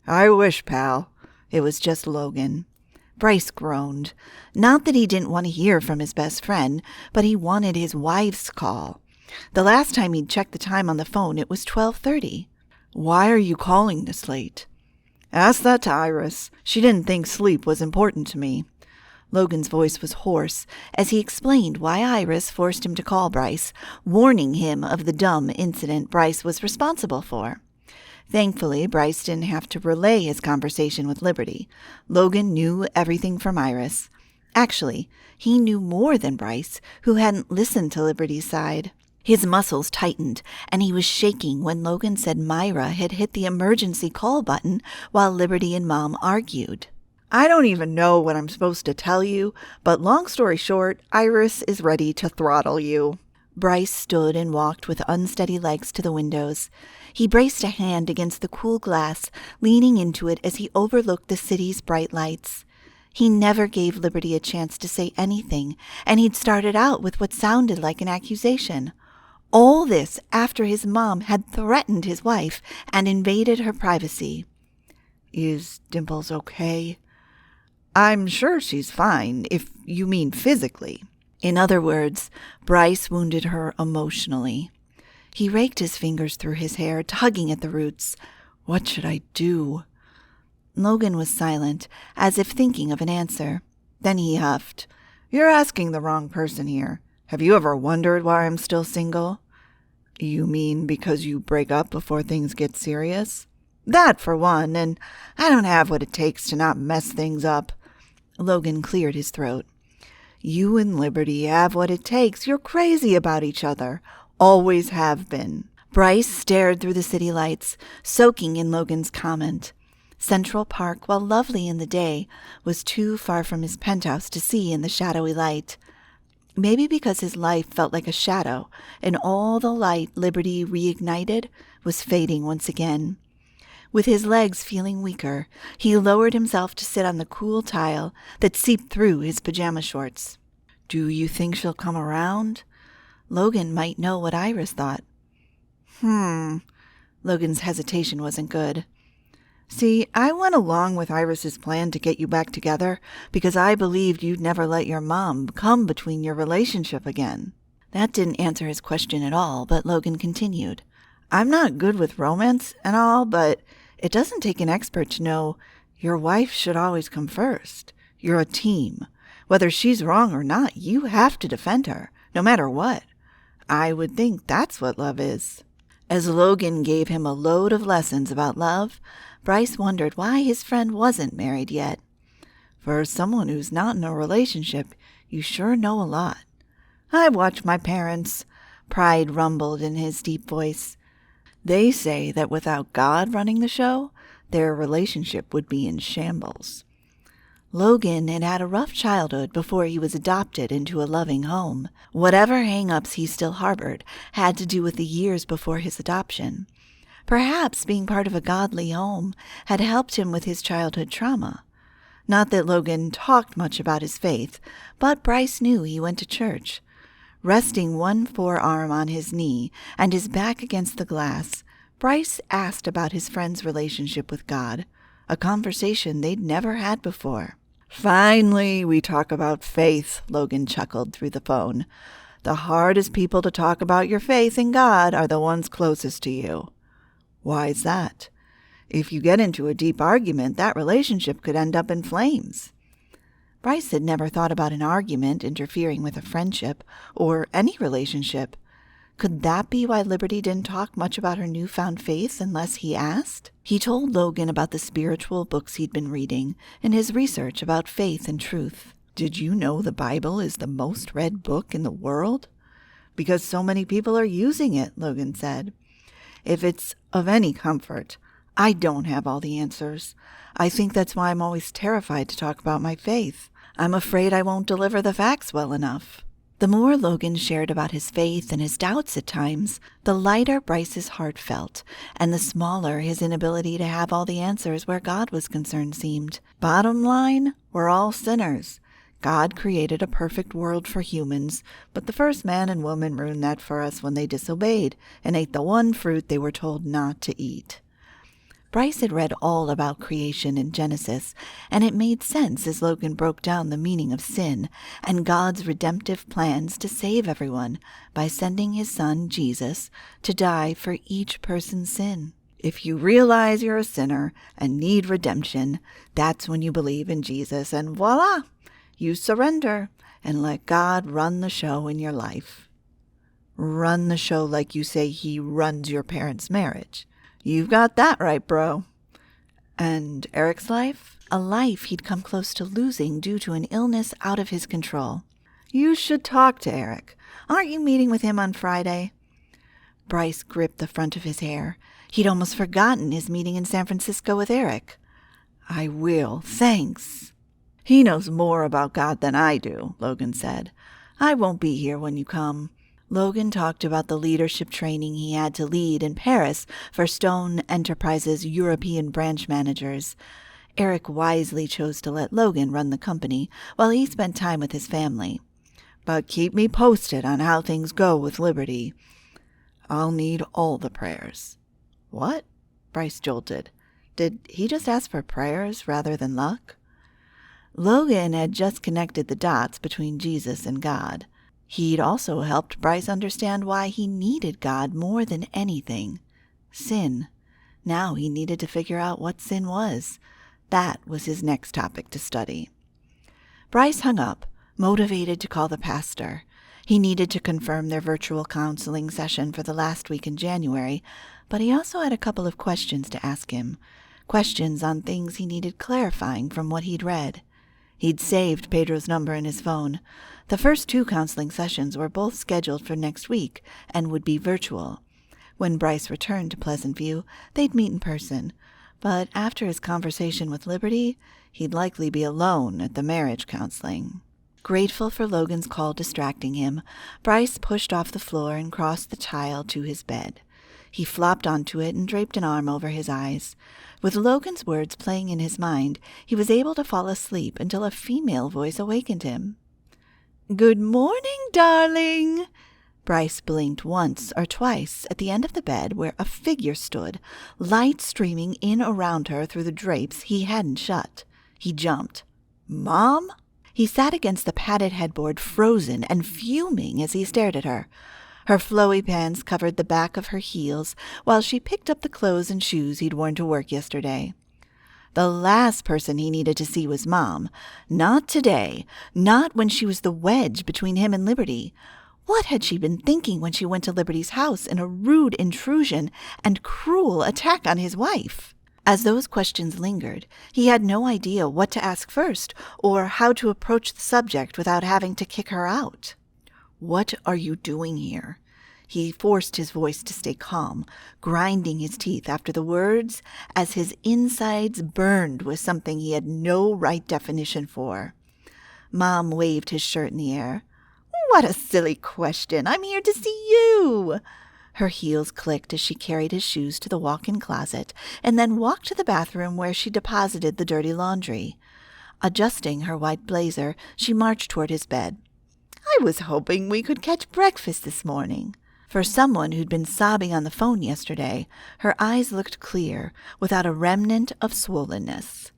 I wish, pal. It was just Logan. Bryce groaned. Not that he didn't want to hear from his best friend, but he wanted his wife's call. The last time he'd checked the time on the phone, it was 12:30. Why are you calling this late? Ask that to Iris. She didn't think sleep was important to me. Logan's voice was hoarse as he explained why Iris forced him to call Bryce, warning him of the dumb incident Bryce was responsible for. Thankfully, Bryce didn't have to relay his conversation with Liberty. Logan knew everything from Iris. Actually, he knew more than Bryce, who hadn't listened to Liberty's side. His muscles tightened, and he was shaking when Logan said Myra had hit the emergency call button while Liberty and Mom argued. I don't even know what I'm supposed to tell you, but long story short, Iris is ready to throttle you. Bryce stood and walked with unsteady legs to the windows. He braced a hand against the cool glass, leaning into it as he overlooked the city's bright lights. He never gave Liberty a chance to say anything, and he'd started out with what sounded like an accusation. All this after his mom had threatened his wife and invaded her privacy. Is Dimples okay? I'm sure she's fine, if you mean physically. In other words, Bryce wounded her emotionally. He raked his fingers through his hair, tugging at the roots. What should I do? Logan was silent, as if thinking of an answer. Then he huffed. You're asking the wrong person here. Have you ever wondered why I'm still single? You mean because you break up before things get serious? That for one, and I don't have what it takes to not mess things up. Logan cleared his throat. You and Liberty have what it takes. You're crazy about each other. Always have been. Bryce stared through the city lights, soaking in Logan's comment. Central Park, while lovely in the day, was too far from his penthouse to see in the shadowy light. Maybe because his life felt like a shadow, and all the light Liberty reignited was fading once again. With his legs feeling weaker, he lowered himself to sit on the cool tile that seeped through his pajama shorts. Do you think she'll come around? Logan might know what Iris thought. Logan's hesitation wasn't good. See, I went along with Iris's plan to get you back together because I believed you'd never let your mom come between your relationship again. That didn't answer his question at all, but Logan continued. I'm not good with romance and all, but it doesn't take an expert to know your wife should always come first. You're a team. Whether she's wrong or not, you have to defend her, no matter what. I would think that's what love is. As Logan gave him a load of lessons about love, Bryce wondered why his friend wasn't married yet. For someone who's not in a relationship, you sure know a lot. I watch my parents. Pride rumbled in his deep voice. They say that without God running the show, their relationship would be in shambles. Logan had had a rough childhood before he was adopted into a loving home. Whatever hang-ups he still harbored had to do with the years before his adoption. Perhaps being part of a godly home had helped him with his childhood trauma. Not that Logan talked much about his faith, but Bryce knew he went to church. Resting one forearm on his knee and his back against the glass, Bryce asked about his friend's relationship with God, a conversation they'd never had before. Finally, we talk about faith, Logan chuckled through the phone. The hardest people to talk about your faith in God are the ones closest to you. Why's that? If you get into a deep argument, that relationship could end up in flames. Bryce had never thought about an argument interfering with a friendship or any relationship. Could that be why Liberty didn't talk much about her newfound faith unless he asked? He told Logan about the spiritual books he'd been reading and his research about faith and truth. "Did you know the Bible is the most read book in the world?" "Because so many people are using it," Logan said. "If it's of any comfort, I don't have all the answers. I think that's why I'm always terrified to talk about my faith. I'm afraid I won't deliver the facts well enough." The more Logan shared about his faith and his doubts at times, the lighter Bryce's heart felt, and the smaller his inability to have all the answers where God was concerned seemed. Bottom line, we're all sinners. God created a perfect world for humans, but the first man and woman ruined that for us when they disobeyed and ate the one fruit they were told not to eat. Bryce had read all about creation in Genesis, and it made sense as Logan broke down the meaning of sin and God's redemptive plans to save everyone by sending his son, Jesus, to die for each person's sin. If you realize you're a sinner and need redemption, that's when you believe in Jesus, and voila! You surrender and let God run the show in your life. Run the show like you say he runs your parents' marriage. You've got that right, bro. And Eric's life? A life he'd come close to losing due to an illness out of his control. You should talk to Eric. Aren't you meeting with him on Friday? Bryce gripped the front of his hair. He'd almost forgotten his meeting in San Francisco with Eric. I will, thanks. He knows more about God than I do, Logan said. I won't be here when you come. Logan talked about the leadership training he had to lead in Paris for Stone Enterprises' European branch managers. Eric wisely chose to let Logan run the company while he spent time with his family. But keep me posted on how things go with Liberty. I'll need all the prayers. What? Bryce jolted. Did he just ask for prayers rather than luck? Logan had just connected the dots between Jesus and God. He'd also helped Bryce understand why he needed God more than anything. Sin. Now he needed to figure out what sin was. That was his next topic to study. Bryce hung up, motivated to call the pastor. He needed to confirm their virtual counseling session for the last week in January, but he also had a couple of questions to ask him. Questions on things he needed clarifying from what he'd read. He'd saved Pedro's number in his phone. The first 2 counseling sessions were both scheduled for next week and would be virtual. When Bryce returned to Pleasant View, they'd meet in person. But after his conversation with Liberty, he'd likely be alone at the marriage counseling. Grateful for Logan's call distracting him, Bryce pushed off the floor and crossed the tile to his bed. He flopped onto it and draped an arm over his eyes. With Logan's words playing in his mind, he was able to fall asleep until a female voice awakened him. "Good morning, darling." Bryce blinked once or twice at the end of the bed where a figure stood, light streaming in around her through the drapes he hadn't shut. He jumped. "Mom?" He sat against the padded headboard, frozen and fuming as he stared at her. Her flowy pants covered the back of her heels while she picked up the clothes and shoes he'd worn to work yesterday. The last person he needed to see was Mom. Not today. Not when she was the wedge between him and Liberty. What had she been thinking when she went to Liberty's house in a rude intrusion and cruel attack on his wife? As those questions lingered, he had no idea what to ask first or how to approach the subject without having to kick her out. "What are you doing here?" He forced his voice to stay calm, grinding his teeth after the words as his insides burned with something he had no right definition for. Mom waved his shirt in the air. "What a silly question. I'm here to see you." Her heels clicked as she carried his shoes to the walk-in closet and then walked to the bathroom where she deposited the dirty laundry. Adjusting her white blazer, she marched toward his bed. "I was hoping we could catch breakfast this morning." For someone who'd been sobbing on the phone yesterday, her eyes looked clear, without a remnant of swollenness.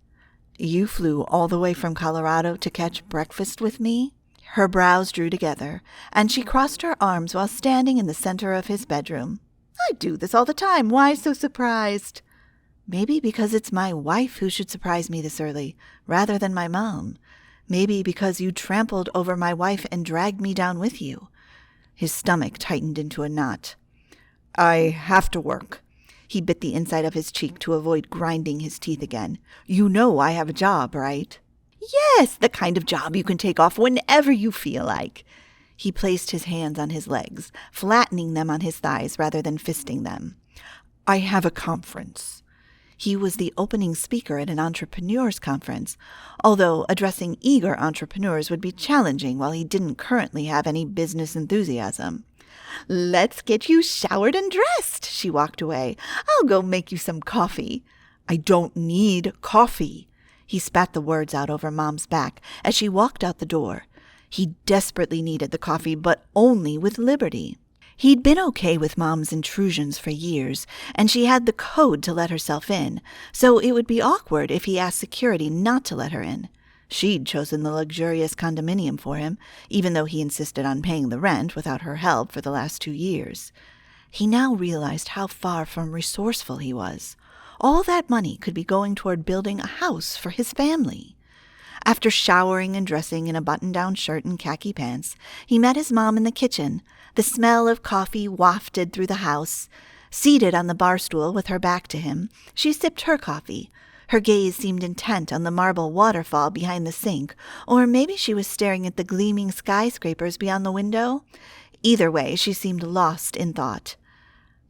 "You flew all the way from Colorado to catch breakfast with me?" Her brows drew together, and she crossed her arms while standing in the center of his bedroom. "I do this all the time. Why so surprised?" "Maybe because it's my wife who should surprise me this early, rather than my mom. Maybe because you trampled over my wife and dragged me down with you." His stomach tightened into a knot. "I have to work." He bit the inside of his cheek to avoid grinding his teeth again. "You know I have a job, right?" "Yes, the kind of job you can take off whenever you feel like." He placed his hands on his legs, flattening them on his thighs rather than fisting them. "I have a conference." He was the opening speaker at an entrepreneurs conference, although addressing eager entrepreneurs would be challenging while he didn't currently have any business enthusiasm. "Let's get you showered and dressed." She walked away. "I'll go make you some coffee." "I don't need coffee." He spat the words out over Mom's back as she walked out the door. He desperately needed the coffee, but only with Liberty. He'd been okay with Mom's intrusions for years, and she had the code to let herself in, so it would be awkward if he asked security not to let her in. She'd chosen the luxurious condominium for him, even though he insisted on paying the rent without her help for the last 2 years. He now realized how far from resourceful he was. All that money could be going toward building a house for his family. After showering and dressing in a button-down shirt and khaki pants, he met his mom in the kitchen. The smell of coffee wafted through the house. Seated on the bar stool with her back to him, she sipped her coffee. Her gaze seemed intent on the marble waterfall behind the sink, or maybe she was staring at the gleaming skyscrapers beyond the window. Either way, she seemed lost in thought.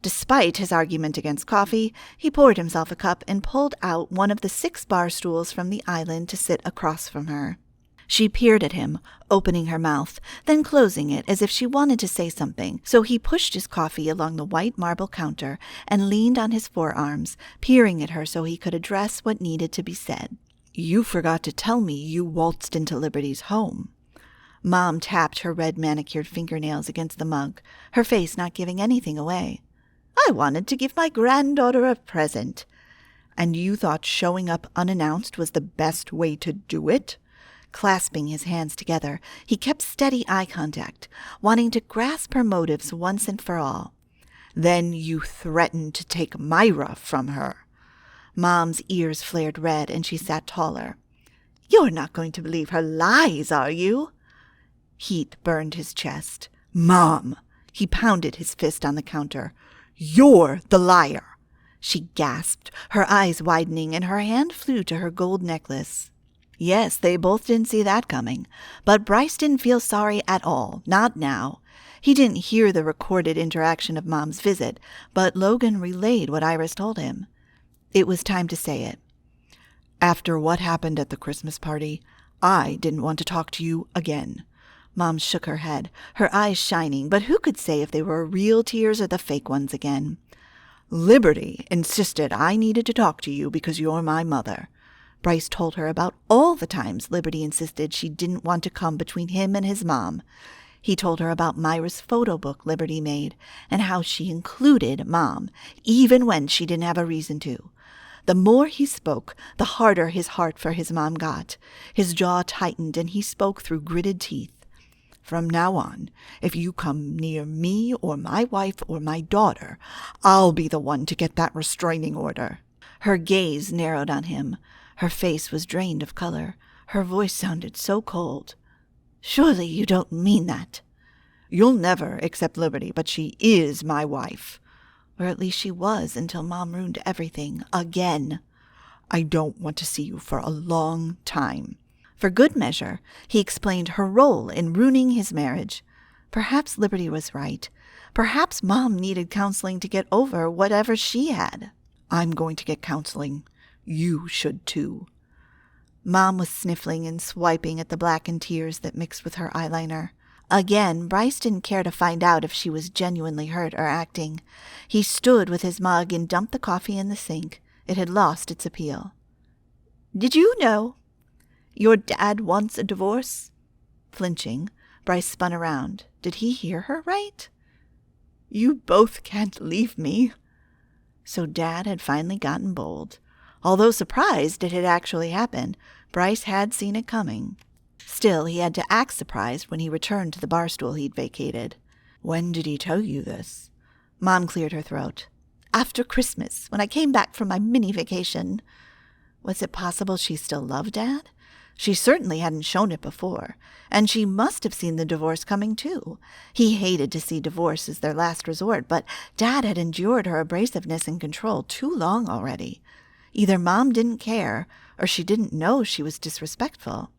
Despite his argument against coffee, he poured himself a cup and pulled out one of the 6 bar stools from the island to sit across from her. She peered at him, opening her mouth, then closing it as if she wanted to say something, so he pushed his coffee along the white marble counter and leaned on his forearms, peering at her so he could address what needed to be said. "You forgot to tell me you waltzed into Liberty's home." Mom tapped her red manicured fingernails against the mug, her face not giving anything away. "I wanted to give my granddaughter a present." "And you thought showing up unannounced was the best way to do it?" Clasping his hands together, he kept steady eye contact, wanting to grasp her motives once and for all. "Then you threatened to take Myra from her." Mom's ears flared red, and she sat taller. "You're not going to believe her lies, are you?" Heat burned his chest. "Mom!" He pounded his fist on the counter. "You're the liar!" She gasped, her eyes widening, and her hand flew to her gold necklace. Yes, they both didn't see that coming, but Bryce didn't feel sorry at all, not now. He didn't hear the recorded interaction of Mom's visit, but Logan relayed what Iris told him. It was time to say it. "After what happened at the Christmas party, I didn't want to talk to you again." Mom shook her head, her eyes shining, but who could say if they were real tears or the fake ones again? "Liberty insisted I needed to talk to you because you're my mother." Bryce told her about all the times Liberty insisted she didn't want to come between him and his mom. He told her about Myra's photo book Liberty made and how she included Mom, even when she didn't have a reason to. The more he spoke, the harder his heart for his mom got. His jaw tightened and he spoke through gritted teeth. "From now on, if you come near me or my wife or my daughter, I'll be the one to get that restraining order." Her gaze narrowed on him. Her face was drained of color. Her voice sounded so cold. "Surely you don't mean that." "You'll never accept Liberty, but she is my wife." Or at least she was until Mom ruined everything again. "I don't want to see you for a long time." For good measure, he explained her role in ruining his marriage. Perhaps Liberty was right. Perhaps Mom needed counseling to get over whatever she had. "I'm going to get counseling. You should too." Mom was sniffling and swiping at the blackened tears that mixed with her eyeliner. Again, Bryce didn't care to find out if she was genuinely hurt or acting. He stood with his mug and dumped the coffee in the sink. It had lost its appeal. "Did you know your dad wants a divorce?" Flinching, Bryce spun around. Did he hear her right? "You both can't leave me." So Dad had finally gotten bold. Although surprised it had actually happened, Bryce had seen it coming. Still, he had to act surprised when he returned to the bar stool he'd vacated. "When did he tell you this?" Mom cleared her throat. "After Christmas, when I came back from my mini vacation." Was it possible she still loved Dad? She certainly hadn't shown it before, and she must have seen the divorce coming too. He hated to see divorce as their last resort, but Dad had endured her abrasiveness and control too long already. Either Mom didn't care, or she didn't know she was disrespectful.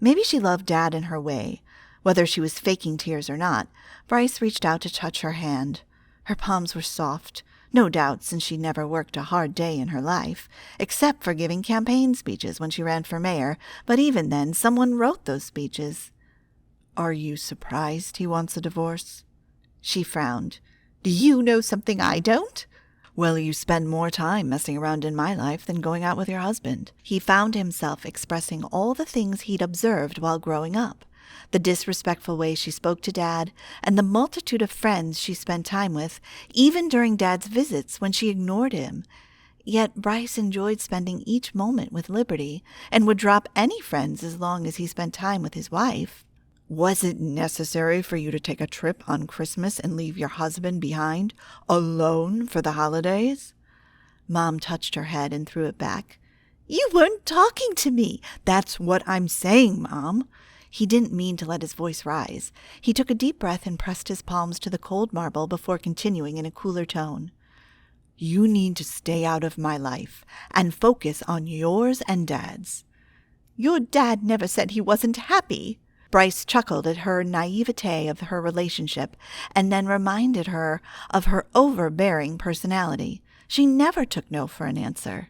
Maybe she loved Dad in her way. Whether she was faking tears or not, Bryce reached out to touch her hand. Her palms were soft, no doubt since she never worked a hard day in her life, except for giving campaign speeches when she ran for mayor, but even then someone wrote those speeches. "Are you surprised he wants a divorce?" She frowned. "Do you know something I don't?" "Well, you spend more time messing around in my life than going out with your husband." He found himself expressing all the things he'd observed while growing up. The disrespectful way she spoke to Dad, and the multitude of friends she spent time with, even during Dad's visits when she ignored him. Yet Bryce enjoyed spending each moment with Liberty, and would drop any friends as long as he spent time with his wife. "Was it necessary for you to take a trip on Christmas and leave your husband behind, alone for the holidays?" Mom touched her head and threw it back. "You weren't talking to me." "That's what I'm saying, Mom." He didn't mean to let his voice rise. He took a deep breath and pressed his palms to the cold marble before continuing in a cooler tone. "You need to stay out of my life and focus on yours and Dad's." "Your dad never said he wasn't happy." Bryce chuckled at her naivete of her relationship and then reminded her of her overbearing personality. She never took no for an answer.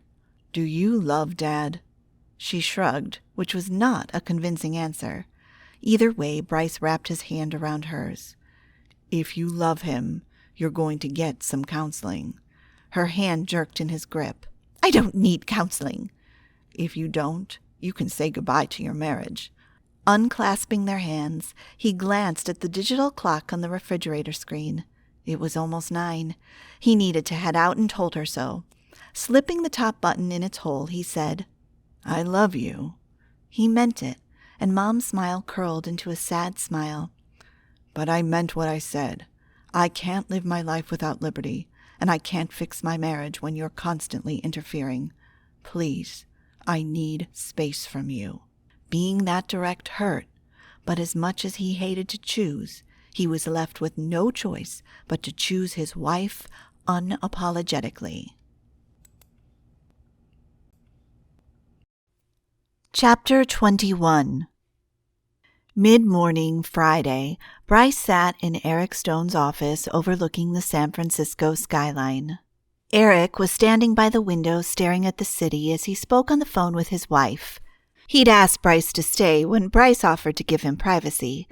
"Do you love Dad?" She shrugged, which was not a convincing answer. Either way, Bryce wrapped his hand around hers. "If you love him, you're going to get some counseling." Her hand jerked in his grip. "I don't need counseling." "If you don't, you can say goodbye to your marriage." Unclasping their hands, he glanced at the digital clock on the refrigerator screen. It was almost 9. He needed to head out and told her so. Slipping the top button in its hole, he said, "I love you." He meant it, and Mom's smile curled into a sad smile. "But I meant what I said. I can't live my life without Liberty, and I can't fix my marriage when you're constantly interfering. Please, I need space from you." Being that direct hurt, but as much as he hated to choose, he was left with no choice but to choose his wife unapologetically. Chapter 21. Mid-morning Friday, Bryce sat in Eric Stone's office overlooking the San Francisco skyline. Eric was standing by the window staring at the city as he spoke on the phone with his wife. He'd asked Bryce to stay when Bryce offered to give him privacy.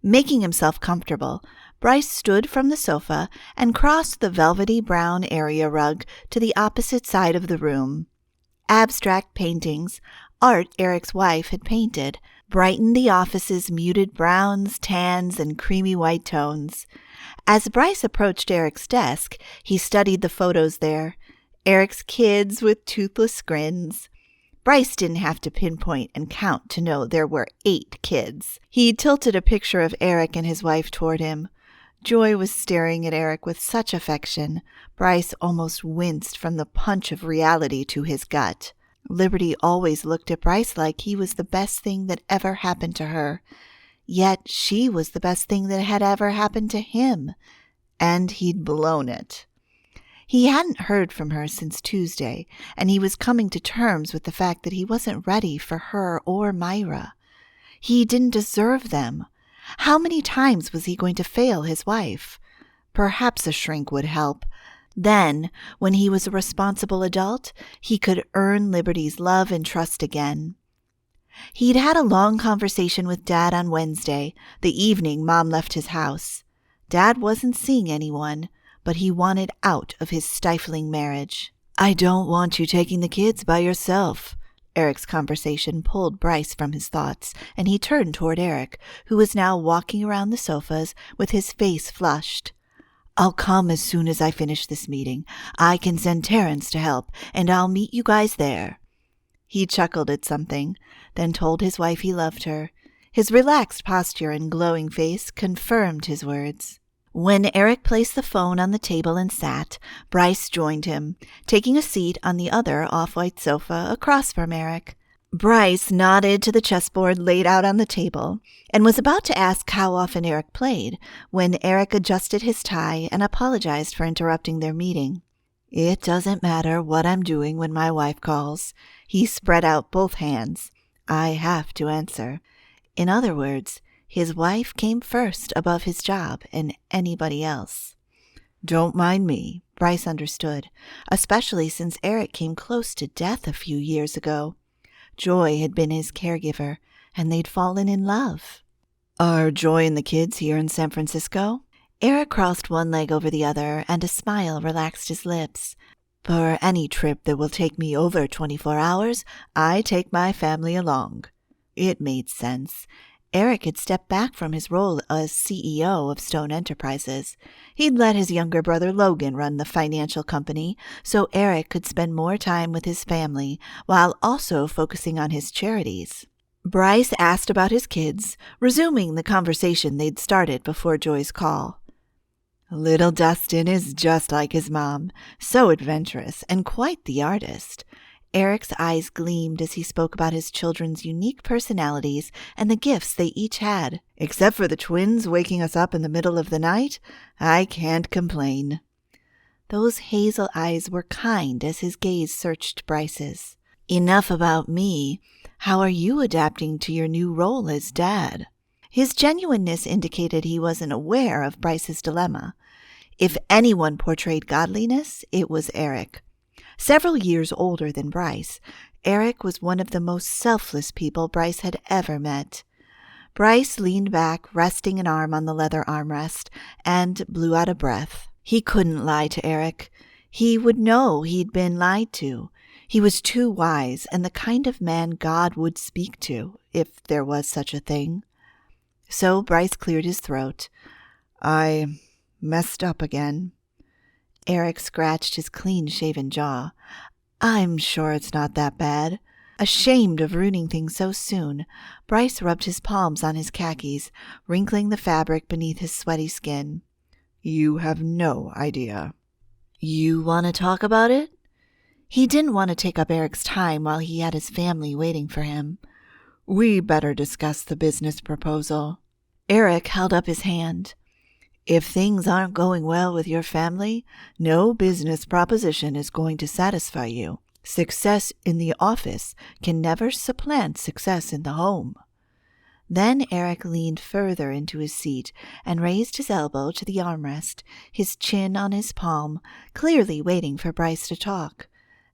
Making himself comfortable, Bryce stood from the sofa and crossed the velvety brown area rug to the opposite side of the room. Abstract paintings, art Eric's wife had painted, brightened the office's muted browns, tans, and creamy white tones. As Bryce approached Eric's desk, he studied the photos there. Eric's kids with toothless grins. Bryce didn't have to pinpoint and count to know there were 8 kids. He tilted a picture of Eric and his wife toward him. Joy was staring at Eric with such affection, Bryce almost winced from the punch of reality to his gut. Liberty always looked at Bryce like he was the best thing that ever happened to her. Yet she was the best thing that had ever happened to him. And he'd blown it. He hadn't heard from her since Tuesday, and he was coming to terms with the fact that he wasn't ready for her or Myra. He didn't deserve them. How many times was he going to fail his wife? Perhaps a shrink would help. Then, when he was a responsible adult, he could earn Liberty's love and trust again. He'd had a long conversation with Dad on Wednesday, the evening Mom left his house. Dad wasn't seeing anyone, but he wanted out of his stifling marriage. "I don't want you taking the kids by yourself." Eric's conversation pulled Bryce from his thoughts, and he turned toward Eric, who was now walking around the sofas with his face flushed. "I'll come as soon as I finish this meeting. I can send Terrence to help, and I'll meet you guys there." He chuckled at something, then told his wife he loved her. His relaxed posture and glowing face confirmed his words. When Eric placed the phone on the table and sat, Bryce joined him, taking a seat on the other off-white sofa across from Eric. Bryce nodded to the chessboard laid out on the table and was about to ask how often Eric played when Eric adjusted his tie and apologized for interrupting their meeting. It doesn't matter what I'm doing when my wife calls. He spread out both hands. I have to answer. In other words, his wife came first above his job and anybody else. Don't mind me, Bryce understood, especially since Eric came close to death a few years ago. Joy had been his caregiver, and they'd fallen in love. Are Joy and the kids here in San Francisco? Eric crossed one leg over the other, and a smile relaxed his lips. For any trip that will take me over 24 hours, I take my family along. It made sense. Eric had stepped back from his role as CEO of Stone Enterprises. He'd let his younger brother Logan run the financial company, so Eric could spend more time with his family while also focusing on his charities. Bryce asked about his kids, resuming the conversation they'd started before Joy's call. Little Dustin is just like his mom, so adventurous and quite the artist. Eric's eyes gleamed as he spoke about his children's unique personalities and the gifts they each had. Except for the twins waking us up in the middle of the night, I can't complain. Those hazel eyes were kind as his gaze searched Bryce's. Enough about me. How are you adapting to your new role as dad? His genuineness indicated he wasn't aware of Bryce's dilemma. If anyone portrayed godliness, it was Eric. Several years older than Bryce, Eric was one of the most selfless people Bryce had ever met. Bryce leaned back, resting an arm on the leather armrest, and blew out a breath. He couldn't lie to Eric. He would know he'd been lied to. He was too wise and the kind of man God would speak to, if there was such a thing. So Bryce cleared his throat. I messed up again. Eric scratched his clean-shaven jaw. I'm sure it's not that bad. Ashamed of ruining things so soon, Bryce rubbed his palms on his khakis, wrinkling the fabric beneath his sweaty skin. You have no idea. You want to talk about it? He didn't want to take up Eric's time while he had his family waiting for him. We better discuss the business proposal. Eric held up his hand. If things aren't going well with your family, no business proposition is going to satisfy you. Success in the office can never supplant success in the home. Then Eric leaned further into his seat and raised his elbow to the armrest, his chin on his palm, clearly waiting for Bryce to talk.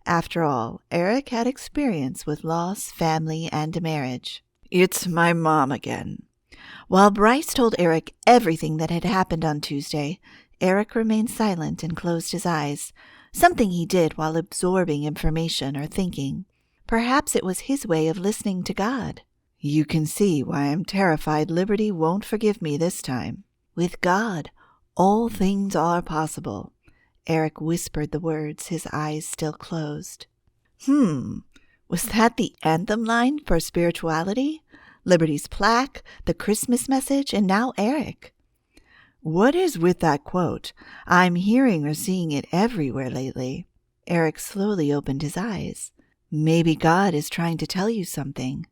After all, Eric had experience with loss, family, and marriage. It's my mom again. While Bryce told Eric everything that had happened on Tuesday, Eric remained silent and closed his eyes, something he did while absorbing information or thinking. Perhaps it was his way of listening to God. You can see why I'm terrified Liberty won't forgive me this time. With God, all things are possible. Eric whispered the words, his eyes still closed. Was that the anthem line for spirituality? Liberty's plaque, the Christmas message, and now Eric. What is with that quote? I'm hearing or seeing it everywhere lately. Eric slowly opened his eyes. Maybe God is trying to tell you something.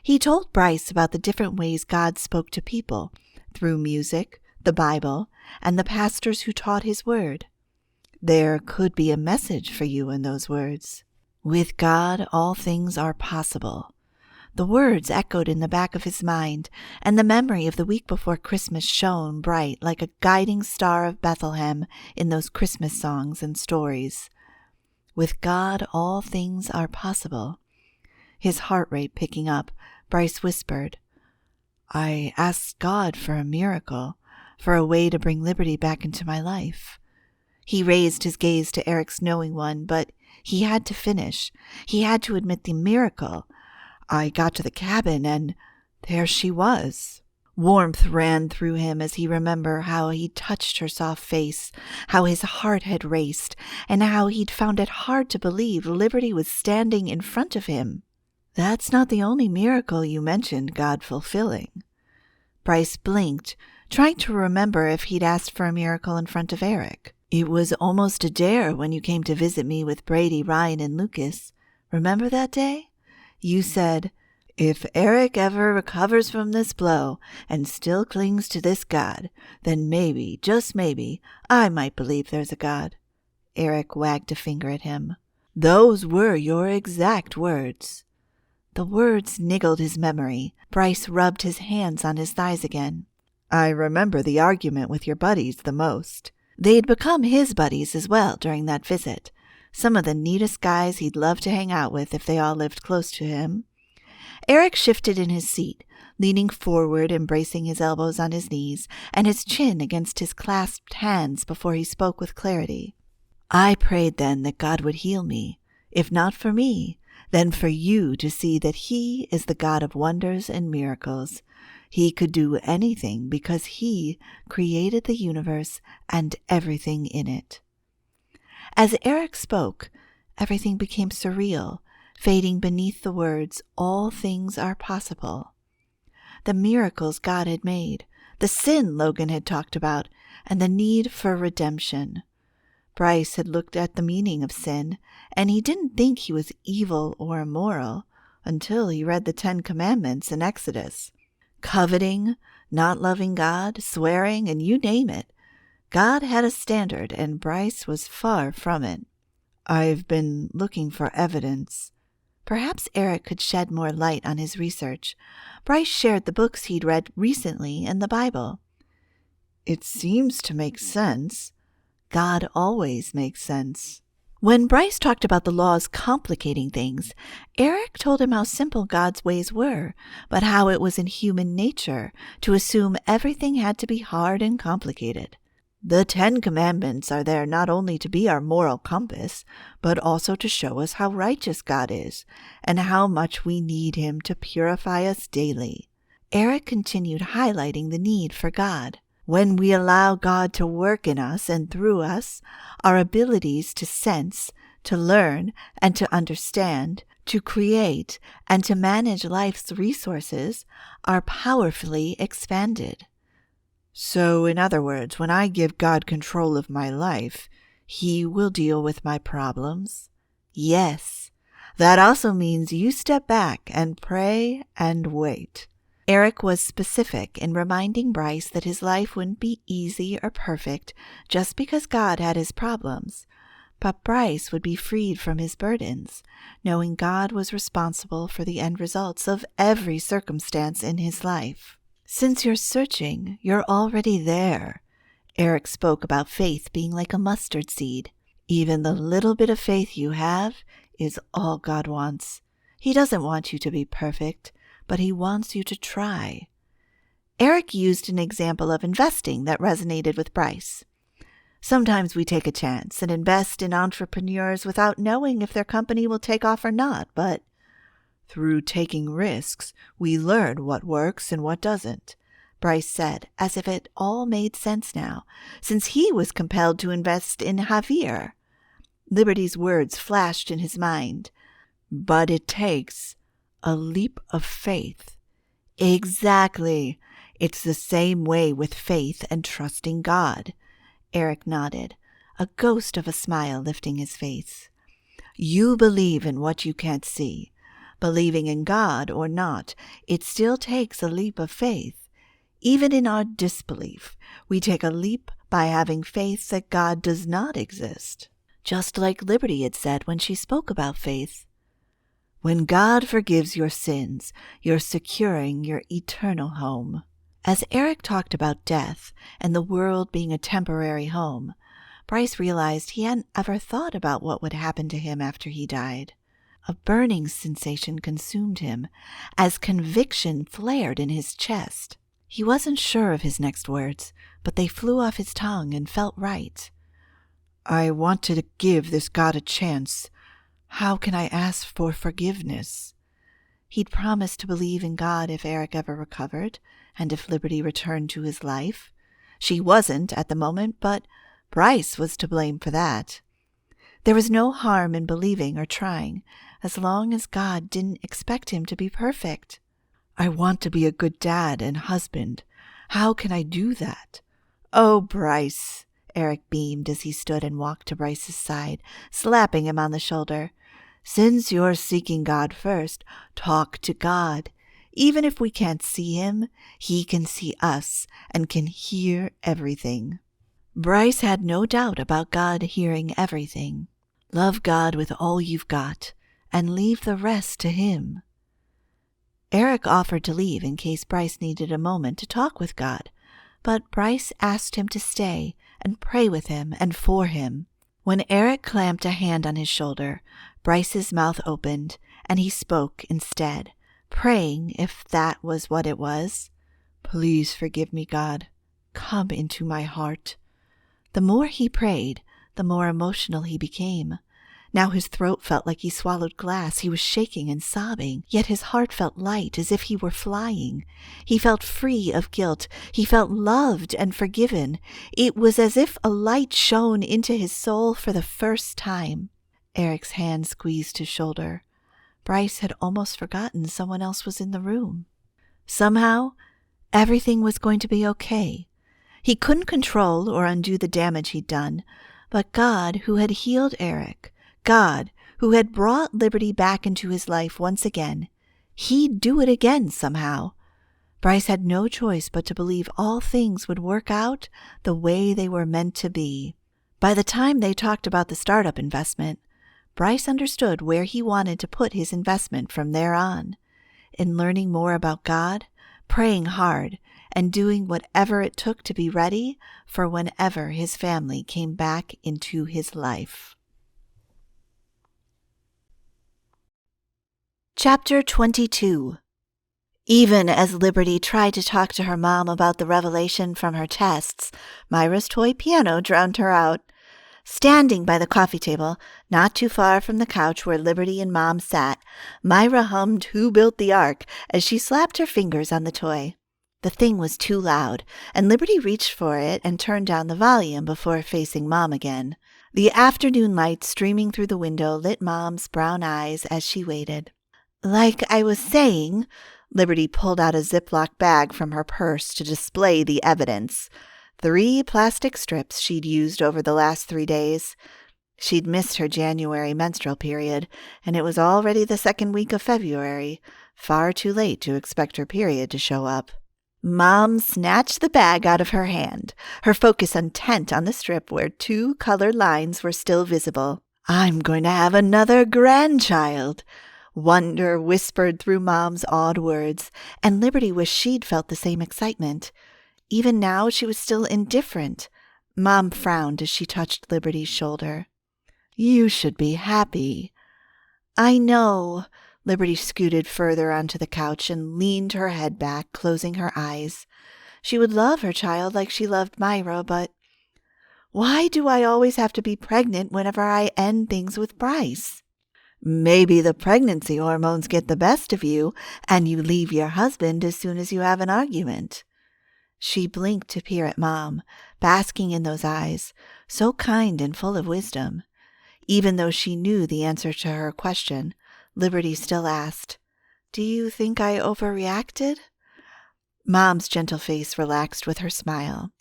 He told Bryce about the different ways God spoke to people, through music, the Bible, and the pastors who taught his word. There could be a message for you in those words. With God, all things are possible. The words echoed in the back of his mind, and the memory of the week before Christmas shone bright like a guiding star of Bethlehem in those Christmas songs and stories. With God, all things are possible. His heart rate picking up, Bryce whispered, I asked God for a miracle, for a way to bring Liberty back into my life. He raised his gaze to Eric's knowing one, but he had to finish. He had to admit the miracle. I got to the cabin, and there she was. Warmth ran through him as he remembered how he'd touched her soft face, how his heart had raced, and how he'd found it hard to believe Liberty was standing in front of him. That's not the only miracle you mentioned God fulfilling. Bryce blinked, trying to remember if he'd asked for a miracle in front of Eric. It was almost a dare when you came to visit me with Brady, Ryan, and Lucas. Remember that day? You said, "If Eric ever recovers from this blow and still clings to this God, then maybe, just maybe, I might believe there's a God." Eric wagged a finger at him. "Those were your exact words." The words niggled his memory. Bryce rubbed his hands on his thighs again. "I remember the argument with your buddies the most." They'd become his buddies as well during that visit. Some of the neatest guys he'd love to hang out with if they all lived close to him. Eric shifted in his seat, leaning forward and bracing his elbows on his knees and his chin against his clasped hands before he spoke with clarity. "I prayed then that God would heal me, if not for me, then for you to see that He is the God of wonders and miracles. He could do anything because He created the universe and everything in it." As Eric spoke, everything became surreal, fading beneath the words, "All things are possible." The miracles God had made, the sin Logan had talked about, and the need for redemption. Bryce had looked at the meaning of sin, and he didn't think he was evil or immoral until he read the 10 Commandments in Exodus. Coveting, not loving God, swearing, and you name it. God had a standard, and Bryce was far from it. "I've been looking for evidence." Perhaps Eric could shed more light on his research. Bryce shared the books he'd read recently in the Bible. "It seems to make sense." God always makes sense. When Bryce talked about the laws complicating things, Eric told him how simple God's ways were, but how it was in human nature to assume everything had to be hard and complicated. The 10 Commandments are there not only to be our moral compass, but also to show us how righteous God is, and how much we need Him to purify us daily. Eric continued highlighting the need for God. When we allow God to work in us and through us, our abilities to sense, to learn, and to understand, to create, and to manage life's resources are powerfully expanded. So, in other words, when I give God control of my life, He will deal with my problems? Yes. That also means you step back and pray and wait. Eric was specific in reminding Bryce that his life wouldn't be easy or perfect just because God had his problems, but Bryce would be freed from his burdens, knowing God was responsible for the end results of every circumstance in his life. "Since you're searching, you're already there." Eric spoke about faith being like a mustard seed. Even the little bit of faith you have is all God wants. He doesn't want you to be perfect, but He wants you to try. Eric used an example of investing that resonated with Bryce. Sometimes we take a chance and invest in entrepreneurs without knowing if their company will take off or not, but through taking risks, we learn what works and what doesn't, Bryce said, as if it all made sense now, since he was compelled to invest in Javier. Liberty's words flashed in his mind. "But it takes a leap of faith." Exactly. It's the same way with faith and trusting God. Eric nodded, a ghost of a smile lifting his face. You believe in what you can't see. Believing in God or not, it still takes a leap of faith. Even in our disbelief, we take a leap by having faith that God does not exist. Just like Liberty had said when she spoke about faith. When God forgives your sins, you're securing your eternal home. As Eric talked about death and the world being a temporary home, Bryce realized he hadn't ever thought about what would happen to him after he died. A burning sensation consumed him as conviction flared in his chest. He wasn't sure of his next words, but they flew off his tongue and felt right. I wanted to give this God a chance. How can I ask for forgiveness? He'd promised to believe in God if Eric ever recovered, and if Liberty returned to his life. She wasn't at the moment, but Bryce was to blame for that. There was no harm in believing or trying, as long as God didn't expect him to be perfect. I want to be a good dad and husband. How can I do that? Oh, Bryce, Eric beamed as he stood and walked to Bryce's side, slapping him on the shoulder. Since you're seeking God first, talk to God. Even if we can't see him, he can see us and can hear everything. Bryce had no doubt about God hearing everything. Love God with all you've got and leave the rest to him. Eric offered to leave in case Bryce needed a moment to talk with God, but Bryce asked him to stay and pray with him and for him. When Eric clamped a hand on his shoulder, Bryce's mouth opened, and he spoke instead, praying, if that was what it was. Please forgive me, God. Come into my heart. The more he prayed, the more emotional he became. Now his throat felt like he swallowed glass. He was shaking and sobbing, yet his heart felt light as if he were flying. He felt free of guilt. He felt loved and forgiven. It was as if a light shone into his soul for the first time. Eric's hand squeezed his shoulder. Bryce had almost forgotten someone else was in the room. Somehow, everything was going to be okay. He couldn't control or undo the damage he'd done, but God, who had healed Eric, God, who had brought Liberty back into his life once again, he'd do it again somehow. Bryce had no choice but to believe all things would work out the way they were meant to be. By the time they talked about the startup investment, Bryce understood where he wanted to put his investment from there on, in learning more about God, praying hard, and doing whatever it took to be ready for whenever his family came back into his life. Chapter 22. Even as Liberty tried to talk to her mom about the revelation from her tests, Myra's toy piano drowned her out. Standing by the coffee table, not too far from the couch where Liberty and Mom sat, Myra hummed Who Built the Ark as she slapped her fingers on the toy. The thing was too loud, and Liberty reached for it and turned down the volume before facing Mom again. The afternoon light streaming through the window lit Mom's brown eyes as she waited. Like I was saying, Liberty pulled out a Ziploc bag from her purse to display the evidence. 3 plastic strips she'd used over the last 3 days. She'd missed her January menstrual period, and it was already the 2nd week of February, far too late to expect her period to show up. Mom snatched the bag out of her hand, her focus intent on the strip where 2 colored lines were still visible. I'm going to have another grandchild. Wonder whispered through Mom's odd words, and Liberty wished she'd felt the same excitement. Even now she was still indifferent. Mom frowned as she touched Liberty's shoulder. You should be happy. I know. Liberty scooted further onto the couch and leaned her head back, closing her eyes. She would love her child like she loved Myra, but why do I always have to be pregnant whenever I end things with Bryce? Maybe the pregnancy hormones get the best of you, and you leave your husband as soon as you have an argument. She blinked to peer at Mom, basking in those eyes, so kind and full of wisdom. Even though she knew the answer to her question, Liberty still asked, Do you think I overreacted? Mom's gentle face relaxed with her smile.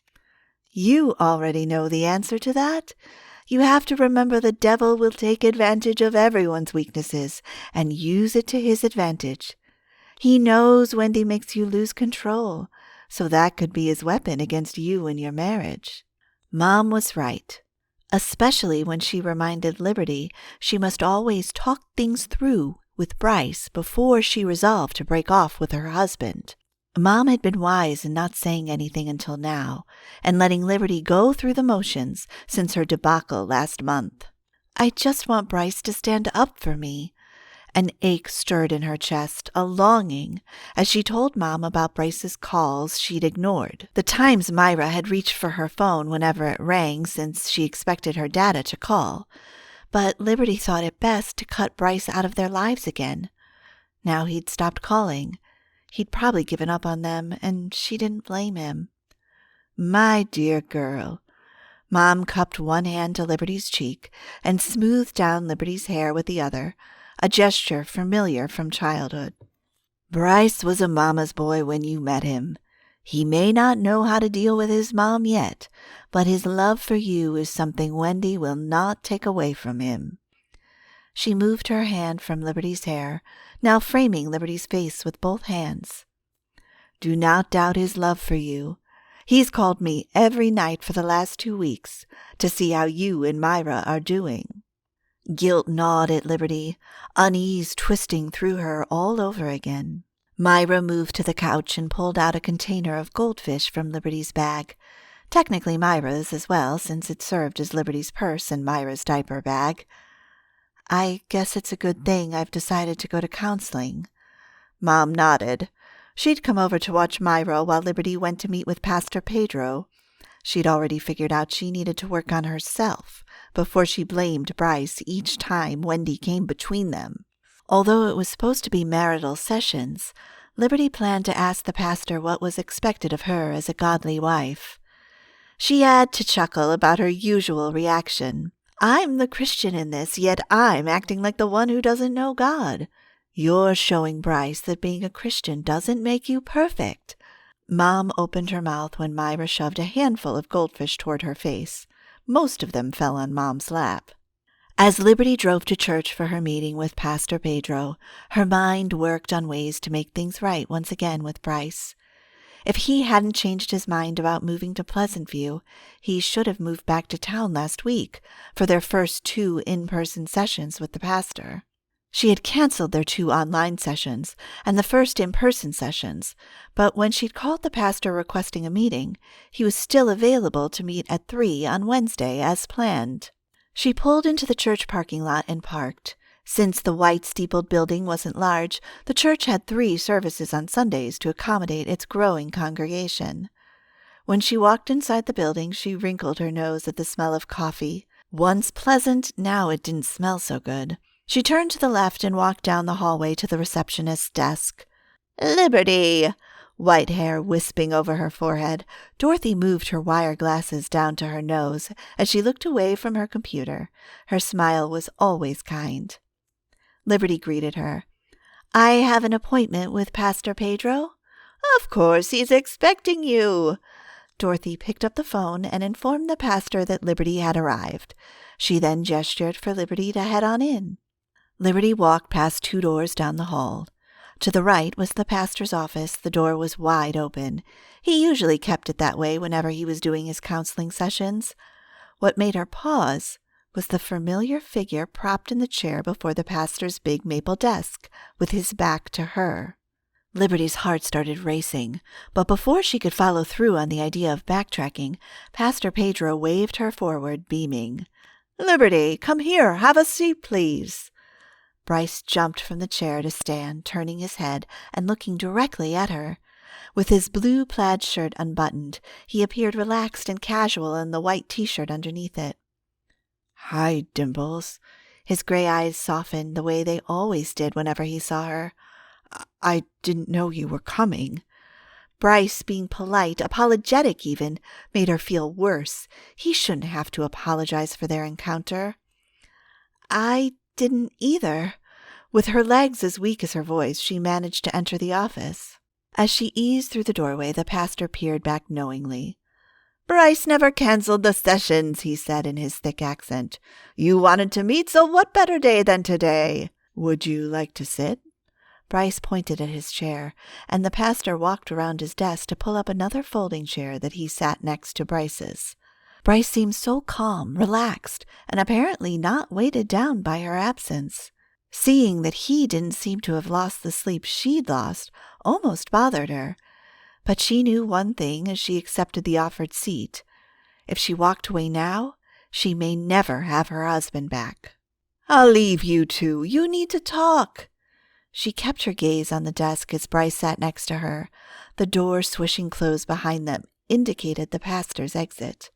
You already know the answer to that. You have to remember the devil will take advantage of everyone's weaknesses and use it to his advantage. He knows Wendy makes you lose control, so that could be his weapon against you in your marriage. Mom was right, especially when she reminded Liberty she must always talk things through with Bryce before she resolved to break off with her husband. Mom had been wise in not saying anything until now, and letting Liberty go through the motions since her debacle last month. I just want Bryce to stand up for me. An ache stirred in her chest, a longing, as she told Mom about Bryce's calls she'd ignored, the times Myra had reached for her phone whenever it rang since she expected her dada to call. But Liberty thought it best to cut Bryce out of their lives again. Now he'd stopped calling. He'd probably given up on them, and she didn't blame him. My dear girl. Mom cupped one hand to Liberty's cheek and smoothed down Liberty's hair with the other, a gesture familiar from childhood. Bryce was a mama's boy when you met him. He may not know how to deal with his mom yet, but his love for you is something Wendy will not take away from him. She moved her hand from Liberty's hair, now framing Liberty's face with both hands. "Do not doubt his love for you. He's called me every night for the last 2 weeks to see how you and Myra are doing." Guilt gnawed at Liberty, unease twisting through her all over again. Myra moved to the couch and pulled out a container of goldfish from Liberty's bag. Technically Myra's as well, since it served as Liberty's purse and Myra's diaper bag. "I guess it's a good thing I've decided to go to counseling." Mom nodded. She'd come over to watch Myra while Liberty went to meet with Pastor Pedro. She'd already figured out she needed to work on herself before she blamed Bryce each time Wendy came between them. Although it was supposed to be marital sessions, Liberty planned to ask the pastor what was expected of her as a godly wife. She had to chuckle about her usual reaction. "I'm the Christian in this, yet I'm acting like the one who doesn't know God. You're showing Bryce that being a Christian doesn't make you perfect." Mom opened her mouth when Myra shoved a handful of goldfish toward her face. Most of them fell on Mom's lap. As Liberty drove to church for her meeting with Pastor Pedro, her mind worked on ways to make things right once again with Bryce. If he hadn't changed his mind about moving to Pleasant View, he should have moved back to town last week for their first 2 in-person sessions with the pastor. She had canceled their 2 online sessions and the first in-person sessions, but when she'd called the pastor requesting a meeting, he was still available to meet at 3 on Wednesday as planned. She pulled into the church parking lot and parked. Since the white steepled building wasn't large, the church had 3 services on Sundays to accommodate its growing congregation. When she walked inside the building, she wrinkled her nose at the smell of coffee. Once pleasant, now it didn't smell so good. She turned to the left and walked down the hallway to the receptionist's desk. "Liberty!" White hair wisping over her forehead, Dorothy moved her wire glasses down to her nose as she looked away from her computer. Her smile was always kind. Liberty greeted her. "I have an appointment with Pastor Pedro." "Of course, he's expecting you." Dorothy picked up the phone and informed the pastor that Liberty had arrived. She then gestured for Liberty to head on in. Liberty walked past 2 doors down the hall. To the right was the pastor's office. The door was wide open. He usually kept it that way whenever he was doing his counseling sessions. What made her pause was the familiar figure propped in the chair before the pastor's big maple desk, with his back to her. Liberty's heart started racing, but before she could follow through on the idea of backtracking, Pastor Pedro waved her forward, beaming. "Liberty, come here. Have a seat, please." Bryce jumped from the chair to stand, turning his head and looking directly at her. With his blue plaid shirt unbuttoned, he appeared relaxed and casual in the white T-shirt underneath it. "Hi, Dimples." His gray eyes softened the way they always did whenever he saw her. "I didn't know you were coming." Bryce, being polite, apologetic even, made her feel worse. He shouldn't have to apologize for their encounter. "I didn't either." With her legs as weak as her voice, she managed to enter the office. As she eased through the doorway, the pastor peered back knowingly. "Bryce never canceled the sessions," he said in his thick accent. "You wanted to meet, so what better day than today? Would you like to sit?" Bryce pointed at his chair, and the pastor walked around his desk to pull up another folding chair that he sat next to Bryce's. Bryce seemed so calm, relaxed, and apparently not weighted down by her absence. Seeing that he didn't seem to have lost the sleep she'd lost almost bothered her. But she knew one thing as she accepted the offered seat. If she walked away now, she may never have her husband back. "I'll leave you two. You need to talk." She kept her gaze on the desk as Bryce sat next to her. The door swishing closed behind them indicated the pastor's exit.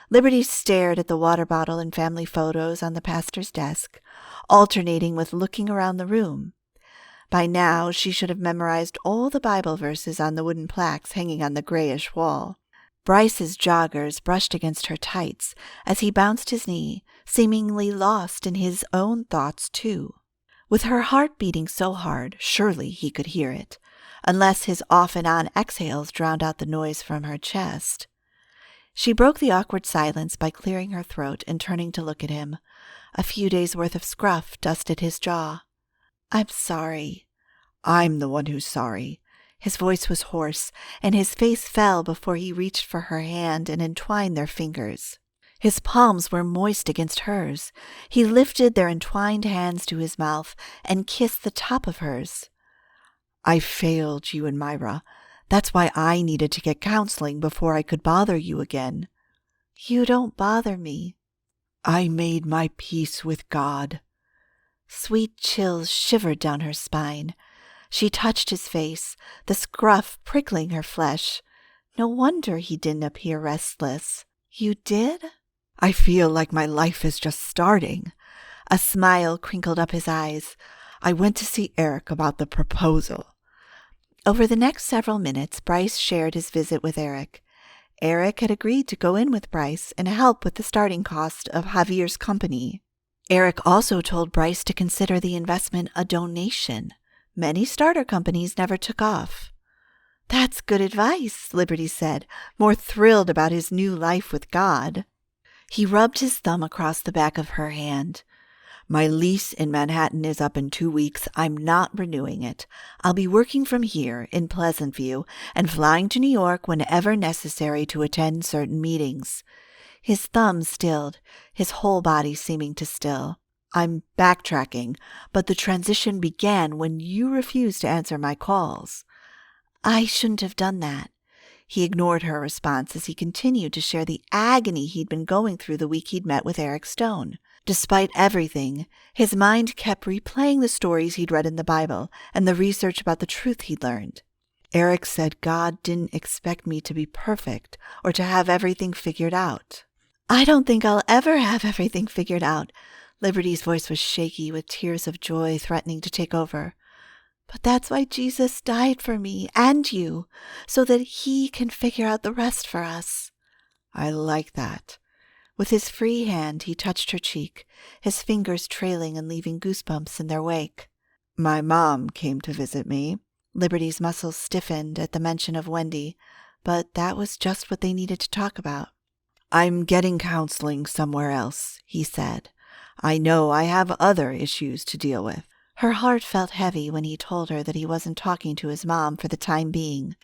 Liberty stared at the water bottle and family photos on the pastor's desk, alternating with looking around the room. By now, she should have memorized all the Bible verses on the wooden plaques hanging on the grayish wall. Bryce's joggers brushed against her tights as he bounced his knee, seemingly lost in his own thoughts too. With her heart beating so hard, surely he could hear it, unless his off and on exhales drowned out the noise from her chest. She broke the awkward silence by clearing her throat and turning to look at him. A few days' worth of scruff dusted his jaw. "I'm sorry." "I'm the one who's sorry." His voice was hoarse, and his face fell before he reached for her hand and entwined their fingers. His palms were moist against hers. He lifted their entwined hands to his mouth and kissed the top of hers. "I failed you and Myra. That's why I needed to get counseling before I could bother you again." "You don't bother me." "I made my peace with God." Sweet chills shivered down her spine. She touched his face, the scruff prickling her flesh. No wonder he didn't appear restless. "You did?" "I feel like my life is just starting." A smile crinkled up his eyes. "I went to see Eric about the proposal." Over the next several minutes, Bryce shared his visit with Eric. Eric had agreed to go in with Bryce and help with the starting cost of Javier's company. Eric also told Bryce to consider the investment a donation. Many starter companies never took off. "That's good advice," Liberty said, more thrilled about his new life with God. He rubbed his thumb across the back of her hand. "My lease in Manhattan is up in 2 weeks. I'm not renewing it. I'll be working from here in Pleasant View and flying to New York whenever necessary to attend certain meetings." His thumb stilled, his whole body seeming to still. "I'm backtracking, but the transition began when you refused to answer my calls." "I shouldn't have done that." He ignored her response as he continued to share the agony he'd been going through the week he'd met with Eric Stone. Despite everything, his mind kept replaying the stories he'd read in the Bible and the research about the truth he'd learned. "Eric said God didn't expect me to be perfect or to have everything figured out." "I don't think I'll ever have everything figured out." Liberty's voice was shaky with tears of joy threatening to take over. "But that's why Jesus died for me and you, so that he can figure out the rest for us." "I like that." With his free hand, he touched her cheek, his fingers trailing and leaving goosebumps in their wake. "My mom came to visit me." Liberty's muscles stiffened at the mention of Wendy, but that was just what they needed to talk about. "I'm getting counseling somewhere else," he said. "I know I have other issues to deal with." Her heart felt heavy when he told her that he wasn't talking to his mom for the time being.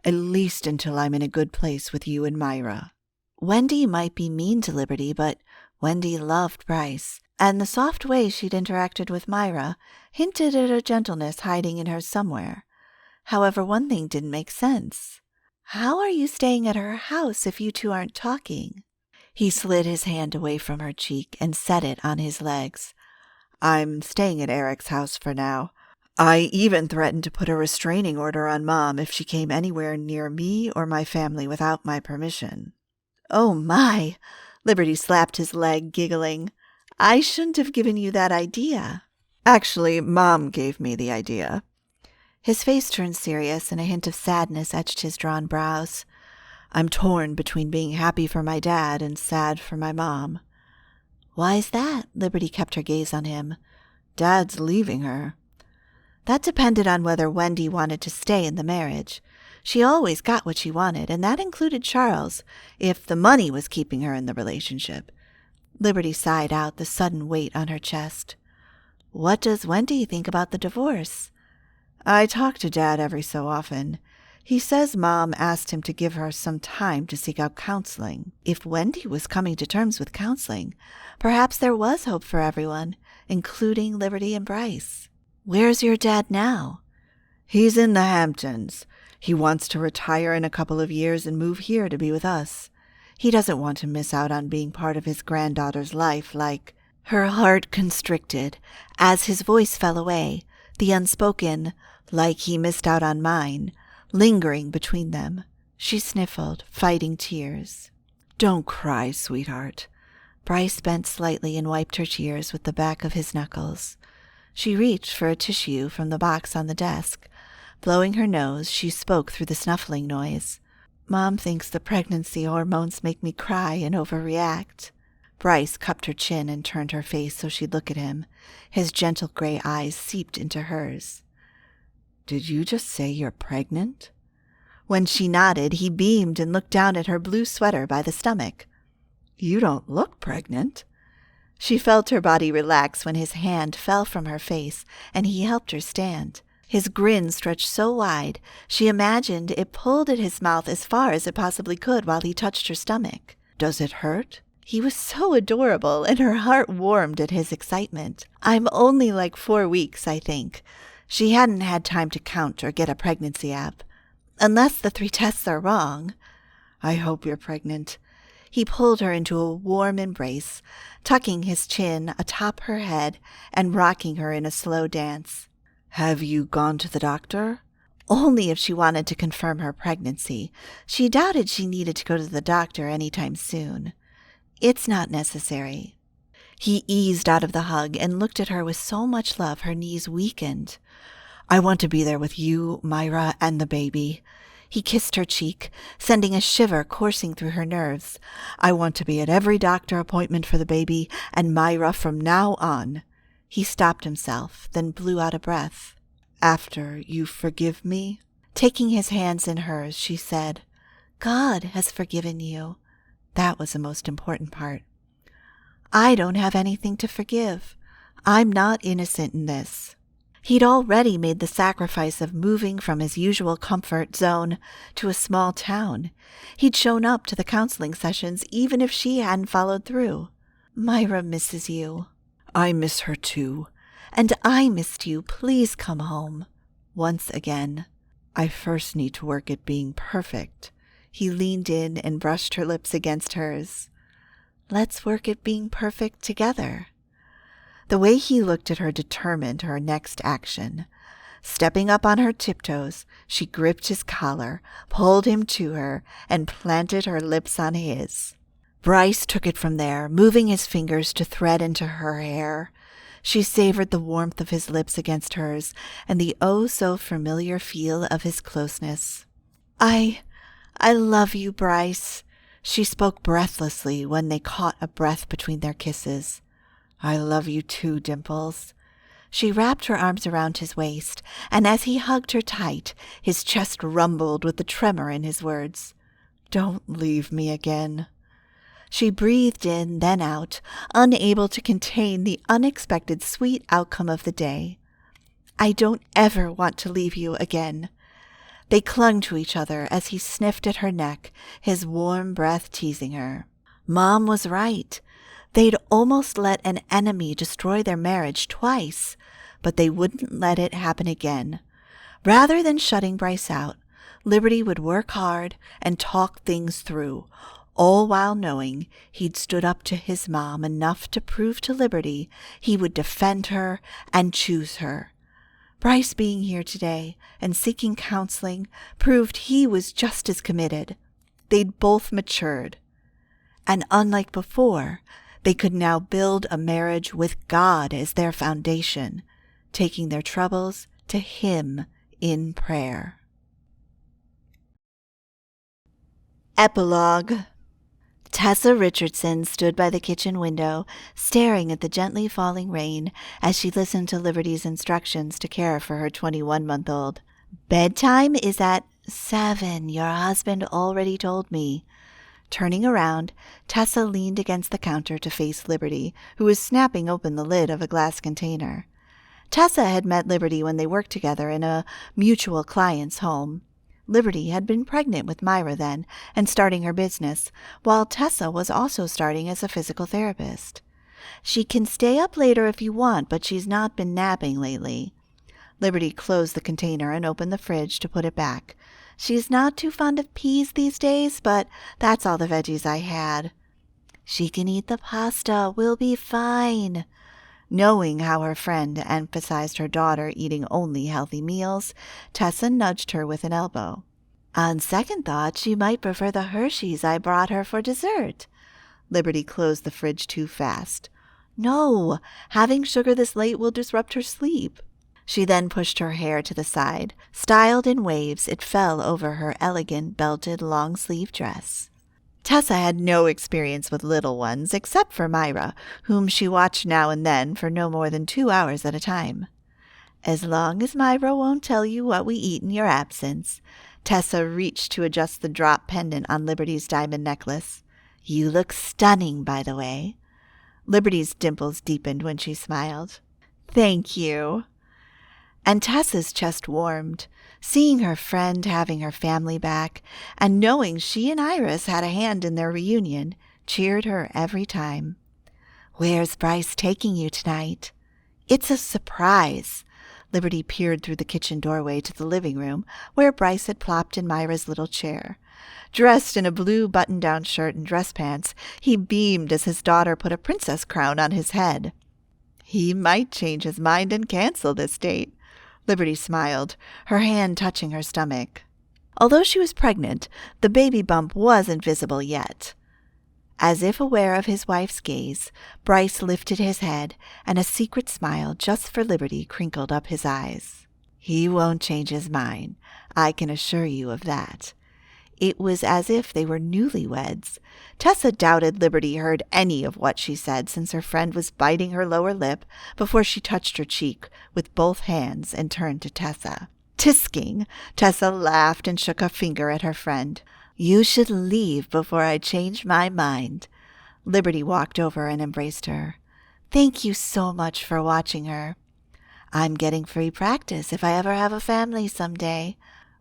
"At least until I'm in a good place with you and Myra." Wendy might be mean to Liberty, but Wendy loved Bryce, and the soft way she'd interacted with Myra hinted at a gentleness hiding in her somewhere. However, one thing didn't make sense. "How are you staying at her house if you two aren't talking?" He slid his hand away from her cheek and set it on his legs. "I'm staying at Eric's house for now. I even threatened to put a restraining order on Mom if she came anywhere near me or my family without my permission." "Oh my!" Liberty slapped his leg, giggling. "I shouldn't have given you that idea." "Actually, Mom gave me the idea." His face turned serious and a hint of sadness etched his drawn brows. "I'm torn between being happy for my dad and sad for my mom." "Why's that?" Liberty kept her gaze on him. "Dad's leaving her." That depended on whether Wendy wanted to stay in the marriage. She always got what she wanted, and that included Charles, if the money was keeping her in the relationship. Liberty sighed out the sudden weight on her chest. "What does Wendy think about the divorce?" "I talk to Dad every so often. He says Mom asked him to give her some time to seek out counseling." If Wendy was coming to terms with counseling, perhaps there was hope for everyone, including Liberty and Bryce. "Where's your dad now?" "He's in the Hamptons. He wants to retire in a couple of years and move here to be with us. He doesn't want to miss out on being part of his granddaughter's life like—" Her heart constricted as his voice fell away, the unspoken, "like he missed out on mine," lingering between them. She sniffled, fighting tears. "Don't cry, sweetheart." Bryce bent slightly and wiped her tears with the back of his knuckles. She reached for a tissue from the box on the desk. Blowing her nose, she spoke through the snuffling noise. "Mom thinks the pregnancy hormones make me cry and overreact." Bryce cupped her chin and turned her face so she'd look at him. His gentle gray eyes seeped into hers. "Did you just say you're pregnant?" When she nodded, he beamed and looked down at her blue sweater by the stomach. "You don't look pregnant." She felt her body relax when his hand fell from her face and he helped her stand. His grin stretched so wide, she imagined it pulled at his mouth as far as it possibly could while he touched her stomach. "Does it hurt?" He was so adorable, and her heart warmed at his excitement. "I'm only like 4 weeks, I think." She hadn't had time to count or get a pregnancy app. "Unless the 3 tests are wrong." "I hope you're pregnant." He pulled her into a warm embrace, tucking his chin atop her head and rocking her in a slow dance. "Have you gone to the doctor?" Only if she wanted to confirm her pregnancy. She doubted she needed to go to the doctor anytime soon. "It's not necessary." He eased out of the hug and looked at her with so much love her knees weakened. "I want to be there with you, Myra, and the baby." He kissed her cheek, sending a shiver coursing through her nerves. "I want to be at every doctor appointment for the baby and Myra from now on." He stopped himself, then blew out a breath. "After you forgive me?" Taking his hands in hers, she said, "God has forgiven you." That was the most important part. "I don't have anything to forgive. I'm not innocent in this." He'd already made the sacrifice of moving from his usual comfort zone to a small town. He'd shown up to the counseling sessions even if she hadn't followed through. "Myra misses you." "I miss her too." "And I missed you. Please come home." Once again. "I first need to work at being perfect." He leaned in and brushed her lips against hers. "Let's work at being perfect together." The way he looked at her determined her next action. Stepping up on her tiptoes, she gripped his collar, pulled him to her, and planted her lips on his. Bryce took it from there, moving his fingers to thread into her hair. She savored the warmth of his lips against hers and the oh-so-familiar feel of his closeness. I love you, Bryce." She spoke breathlessly when they caught a breath between their kisses. "I love you too, Dimples." She wrapped her arms around his waist, and as he hugged her tight, his chest rumbled with the tremor in his words. "Don't leave me again." She breathed in, then out, unable to contain the unexpected sweet outcome of the day. "I don't ever want to leave you again." They clung to each other as he sniffed at her neck, his warm breath teasing her. Mom was right. They'd almost let an enemy destroy their marriage twice, but they wouldn't let it happen again. Rather than shutting Bryce out, Liberty would work hard and talk things through, all while knowing he'd stood up to his mom enough to prove to Liberty he would defend her and choose her. Bryce being here today and seeking counseling proved he was just as committed. They'd both matured. And unlike before, they could now build a marriage with God as their foundation, taking their troubles to Him in prayer. Epilogue. Tessa Richardson stood by the kitchen window, staring at the gently falling rain as she listened to Liberty's instructions to care for her 21-month-old. "Bedtime is at 7, your husband already told me." Turning around, Tessa leaned against the counter to face Liberty, who was snapping open the lid of a glass container. Tessa had met Liberty when they worked together in a mutual client's home. Liberty had been pregnant with Myra then and starting her business, while Tessa was also starting as a physical therapist. "She can stay up later if you want, but she's not been napping lately." Liberty closed the container and opened the fridge to put it back. "She's not too fond of peas these days, but that's all the veggies I had." "She can eat the pasta. We'll be fine." Knowing how her friend emphasized her daughter eating only healthy meals, Tessa nudged her with an elbow. "On second thought, she might prefer the Hershey's I brought her for dessert." Liberty closed the fridge too fast. "No, having sugar this late will disrupt her sleep." She then pushed her hair to the side. Styled in waves, it fell over her elegant belted long-sleeve dress. Tessa had no experience with little ones except for Myra, whom she watched now and then for no more than 2 hours at a time. "As long as Myra won't tell you what we eat in your absence." Tessa reached to adjust the drop pendant on Liberty's diamond necklace. "You look stunning, by the way." Liberty's dimples deepened when she smiled. "Thank you." And Tessa's chest warmed, seeing her friend having her family back, and knowing she and Iris had a hand in their reunion, cheered her every time. "Where's Bryce taking you tonight?" "It's a surprise." Liberty peered through the kitchen doorway to the living room, where Bryce had plopped in Myra's little chair. Dressed in a blue button-down shirt and dress pants, he beamed as his daughter put a princess crown on his head. "He might change his mind and cancel this date." Liberty smiled, her hand touching her stomach. Although she was pregnant, the baby bump wasn't visible yet. As if aware of his wife's gaze, Bryce lifted his head, and a secret smile just for Liberty crinkled up his eyes. "He won't change his mind, I can assure you of that." It was as if they were newlyweds. Tessa doubted Liberty heard any of what she said, since her friend was biting her lower lip before she touched her cheek with both hands and turned to Tessa. Tisking, Tessa laughed and shook a finger at her friend. "You should leave before I change my mind." Liberty walked over and embraced her. "Thank you so much for watching her." "I'm getting free practice if I ever have a family someday."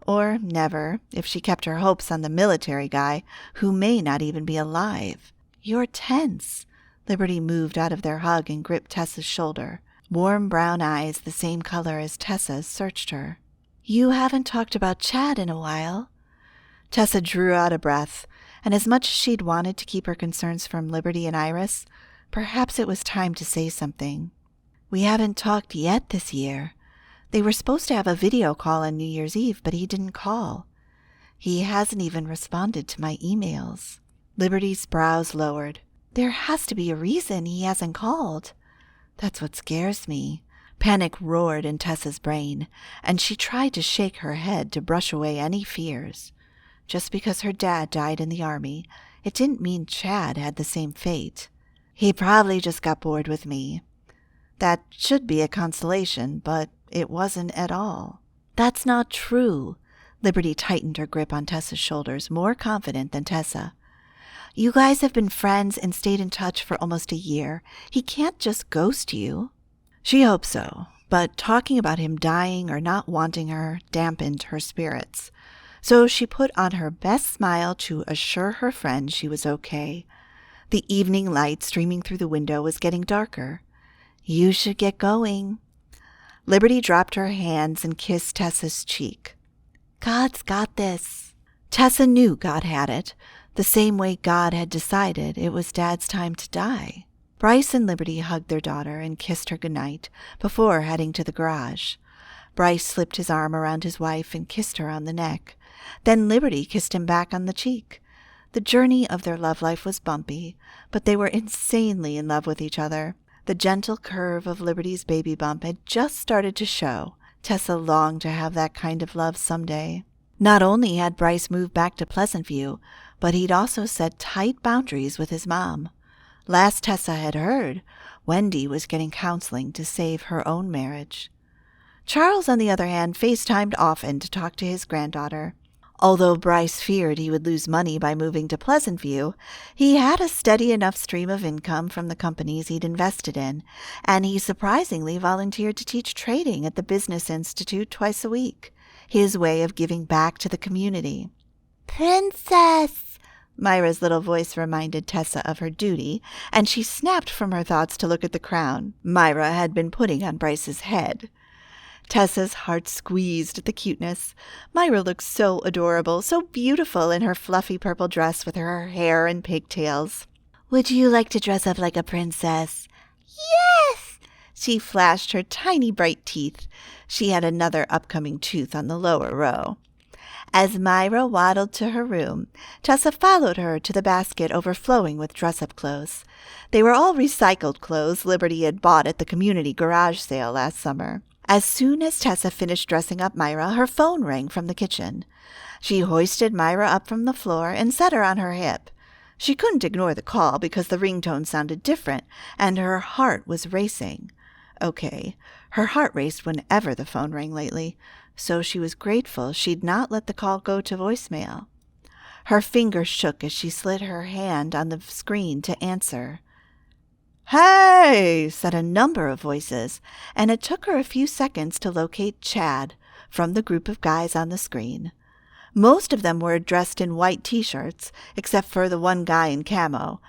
Or never, if she kept her hopes on the military guy, who may not even be alive. "You're tense." Liberty moved out of their hug and gripped Tessa's shoulder. Warm brown eyes, the same color as Tessa's, searched her. "You haven't talked about Chad in a while." Tessa drew out a breath, and as much as she'd wanted to keep her concerns from Liberty and Iris, perhaps it was time to say something. "We haven't talked yet this year. They were supposed to have a video call on New Year's Eve, but he didn't call. He hasn't even responded to my emails." Liberty's brows lowered. "There has to be a reason he hasn't called." "That's what scares me." Panic roared in Tessa's brain, and she tried to shake her head to brush away any fears. Just because her dad died in the army, it didn't mean Chad had the same fate. "He probably just got bored with me." That should be a consolation, but it wasn't at all. "That's not true." Liberty tightened her grip on Tessa's shoulders, more confident than Tessa. "You guys have been friends and stayed in touch for almost a year. He can't just ghost you." She hoped so, but talking about him dying or not wanting her dampened her spirits. So she put on her best smile to assure her friend she was okay. The evening light streaming through the window was getting darker. "You should get going." Liberty dropped her hands and kissed Tessa's cheek. "God's got this." Tessa knew God had it, the same way God had decided it was Dad's time to die. Bryce and Liberty hugged their daughter and kissed her goodnight before heading to the garage. Bryce slipped his arm around his wife and kissed her on the neck. Then Liberty kissed him back on the cheek. The journey of their love life was bumpy, but they were insanely in love with each other. The gentle curve of Liberty's baby bump had just started to show. Tessa longed to have that kind of love someday. Not only had Bryce moved back to Pleasant View, but he'd also set tight boundaries with his mom. Last Tessa had heard, Wendy was getting counseling to save her own marriage. Charles, on the other hand, FaceTimed often to talk to his granddaughter. Although Bryce feared he would lose money by moving to Pleasant View, he had a steady enough stream of income from the companies he'd invested in, and he surprisingly volunteered to teach trading at the Business Institute twice a week, his way of giving back to the community. "Princess!" Myra's little voice reminded Tessa of her duty, and she snapped from her thoughts to look at the crown Myra had been putting on Bryce's head. Tessa's heart squeezed at the cuteness. Myra looked so adorable, so beautiful in her fluffy purple dress with her hair and pigtails. "Would you like to dress up like a princess?" "Yes!" She flashed her tiny bright teeth. She had another upcoming tooth on the lower row. As Myra waddled to her room, Tessa followed her to the basket overflowing with dress-up clothes. They were all recycled clothes Liberty had bought at the community garage sale last summer. As soon as Tessa finished dressing up Myra, her phone rang from the kitchen. She hoisted Myra up from the floor and set her on her hip. She couldn't ignore the call because the ringtone sounded different, and her heart was racing. Okay, her heart raced whenever the phone rang lately. so she was grateful she'd not let the call go to voicemail. Her fingers shook as she slid her hand on the screen to answer. "Hey!" said a number of voices, and it took her a few seconds to locate Chad from the group of guys on the screen. Most of them were dressed in white t-shirts, except for the one guy in camo,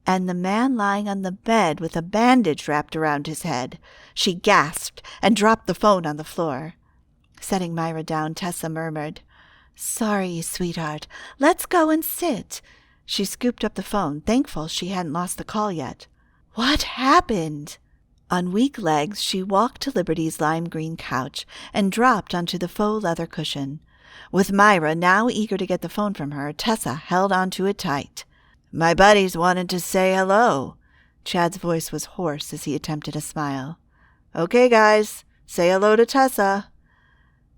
and the man lying on the bed with a bandage wrapped around his head. She gasped and dropped the phone on the floor. Setting Myra down, Tessa murmured, "Sorry, sweetheart. Let's go and sit." She scooped up the phone, thankful she hadn't lost the call yet. "What happened?" On weak legs, she walked to Liberty's lime green couch and dropped onto the faux leather cushion. With Myra now eager to get the phone from her, Tessa held onto it tight. "My buddies wanted to say hello." Chad's voice was hoarse as he attempted a smile. "Okay, guys, say hello to Tessa."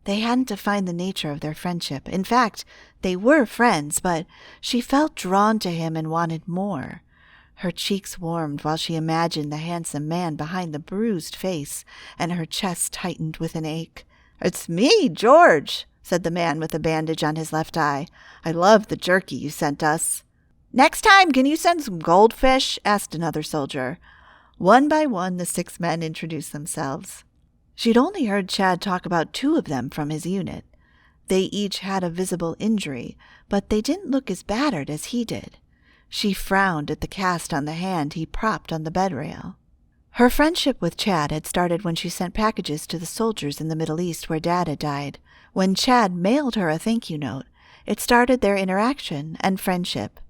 They hadn't defined the nature of their friendship. In fact, they were friends, but she felt drawn to him and wanted more. Her cheeks warmed while she imagined the handsome man behind the bruised face, and her chest tightened with an ache. "It's me, George," said the man with the bandage on his left eye. "I love the jerky you sent us." "Next time, can you send some goldfish?" asked another soldier. One by one, the 6 men introduced themselves. She'd only heard Chad talk about 2 of them from his unit. They each had a visible injury, but they didn't look as battered as he did. She frowned at the cast on the hand he propped on the bed rail. Her friendship with Chad had started when she sent packages to the soldiers in the Middle East where Dad had died. When Chad mailed her a thank you note, it started their interaction and friendship.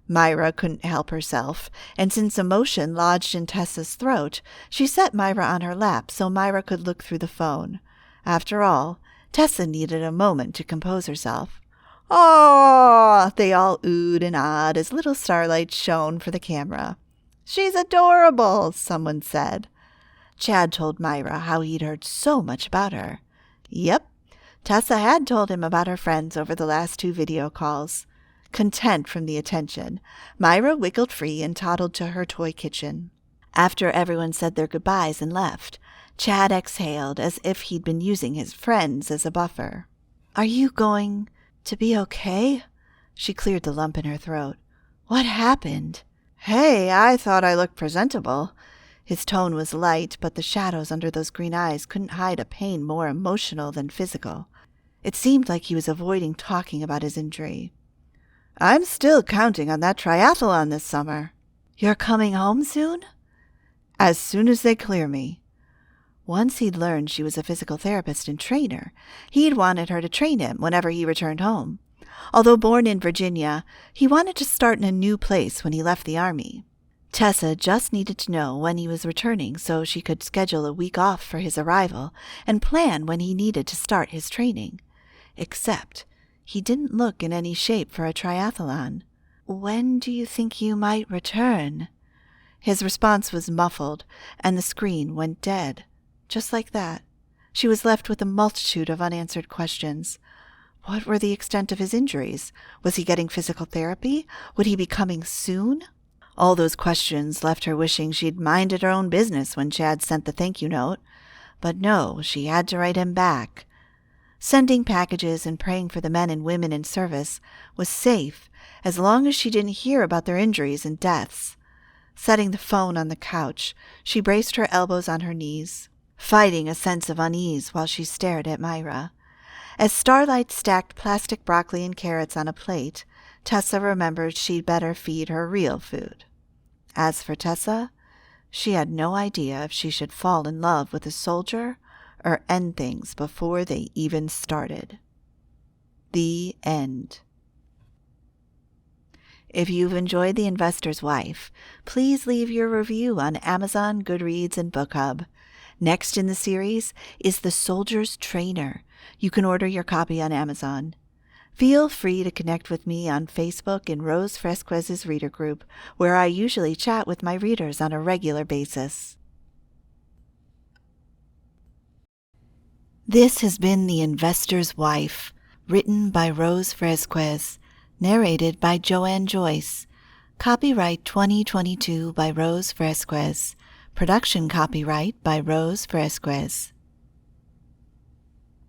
Myra couldn't help herself, and since emotion lodged in Tessa's throat, she set Myra on her lap so Myra could look through the phone. After all, Tessa needed a moment to compose herself. "Aw!" they all oohed and ahed as little starlights shone for the camera. "She's adorable," someone said. Chad told Myra how he'd heard so much about her. Yep, Tessa had told him about her friends over the last 2 video calls. Content from the attention, Myra wiggled free and toddled to her toy kitchen. After everyone said their goodbyes and left, Chad exhaled as if he'd been using his friends as a buffer. "Are you going to be okay?" She cleared the lump in her throat. "What happened?" "Hey, I thought I looked presentable." His tone was light, but the shadows under those green eyes couldn't hide a pain more emotional than physical. It seemed like he was avoiding talking about his injury. "I'm still counting on that triathlon this summer." "You're coming home soon?" "As soon as they clear me." Once he'd learned she was a physical therapist and trainer, he'd wanted her to train him whenever he returned home. Although born in Virginia, he wanted to start in a new place when he left the Army. Tessa just needed to know when he was returning so she could schedule a week off for his arrival and plan when he needed to start his training. Except he didn't look in any shape for a triathlon. "When do you think you might return?" His response was muffled, and the screen went dead. Just like that. She was left with a multitude of unanswered questions. What were the extent of his injuries? Was he getting physical therapy? Would he be coming soon? All those questions left her wishing she'd minded her own business when Chad sent the thank you note. But no, she had to write him back. Sending packages and praying for the men and women in service was safe as long as she didn't hear about their injuries and deaths. Setting the phone on the couch, she braced her elbows on her knees, fighting a sense of unease while she stared at Myra. As Starlight stacked plastic broccoli and carrots on a plate, Tessa remembered she'd better feed her real food. As for Tessa, she had no idea if she should fall in love with a soldier or end things before they even started. The end. If you've enjoyed The Investor's Wife, please leave your review on Amazon, Goodreads, and BookHub. Next in the series is The Soldier's Trainer. You can order your copy on Amazon. Feel free to connect with me on Facebook in Rose Fresquez's reader group, where I usually chat with my readers on a regular basis. This has been The Investor's Wife, written by Rose Fresquez, narrated by Joanne Joyce. Copyright 2022 by Rose Fresquez. Production copyright by Rose Fresquez.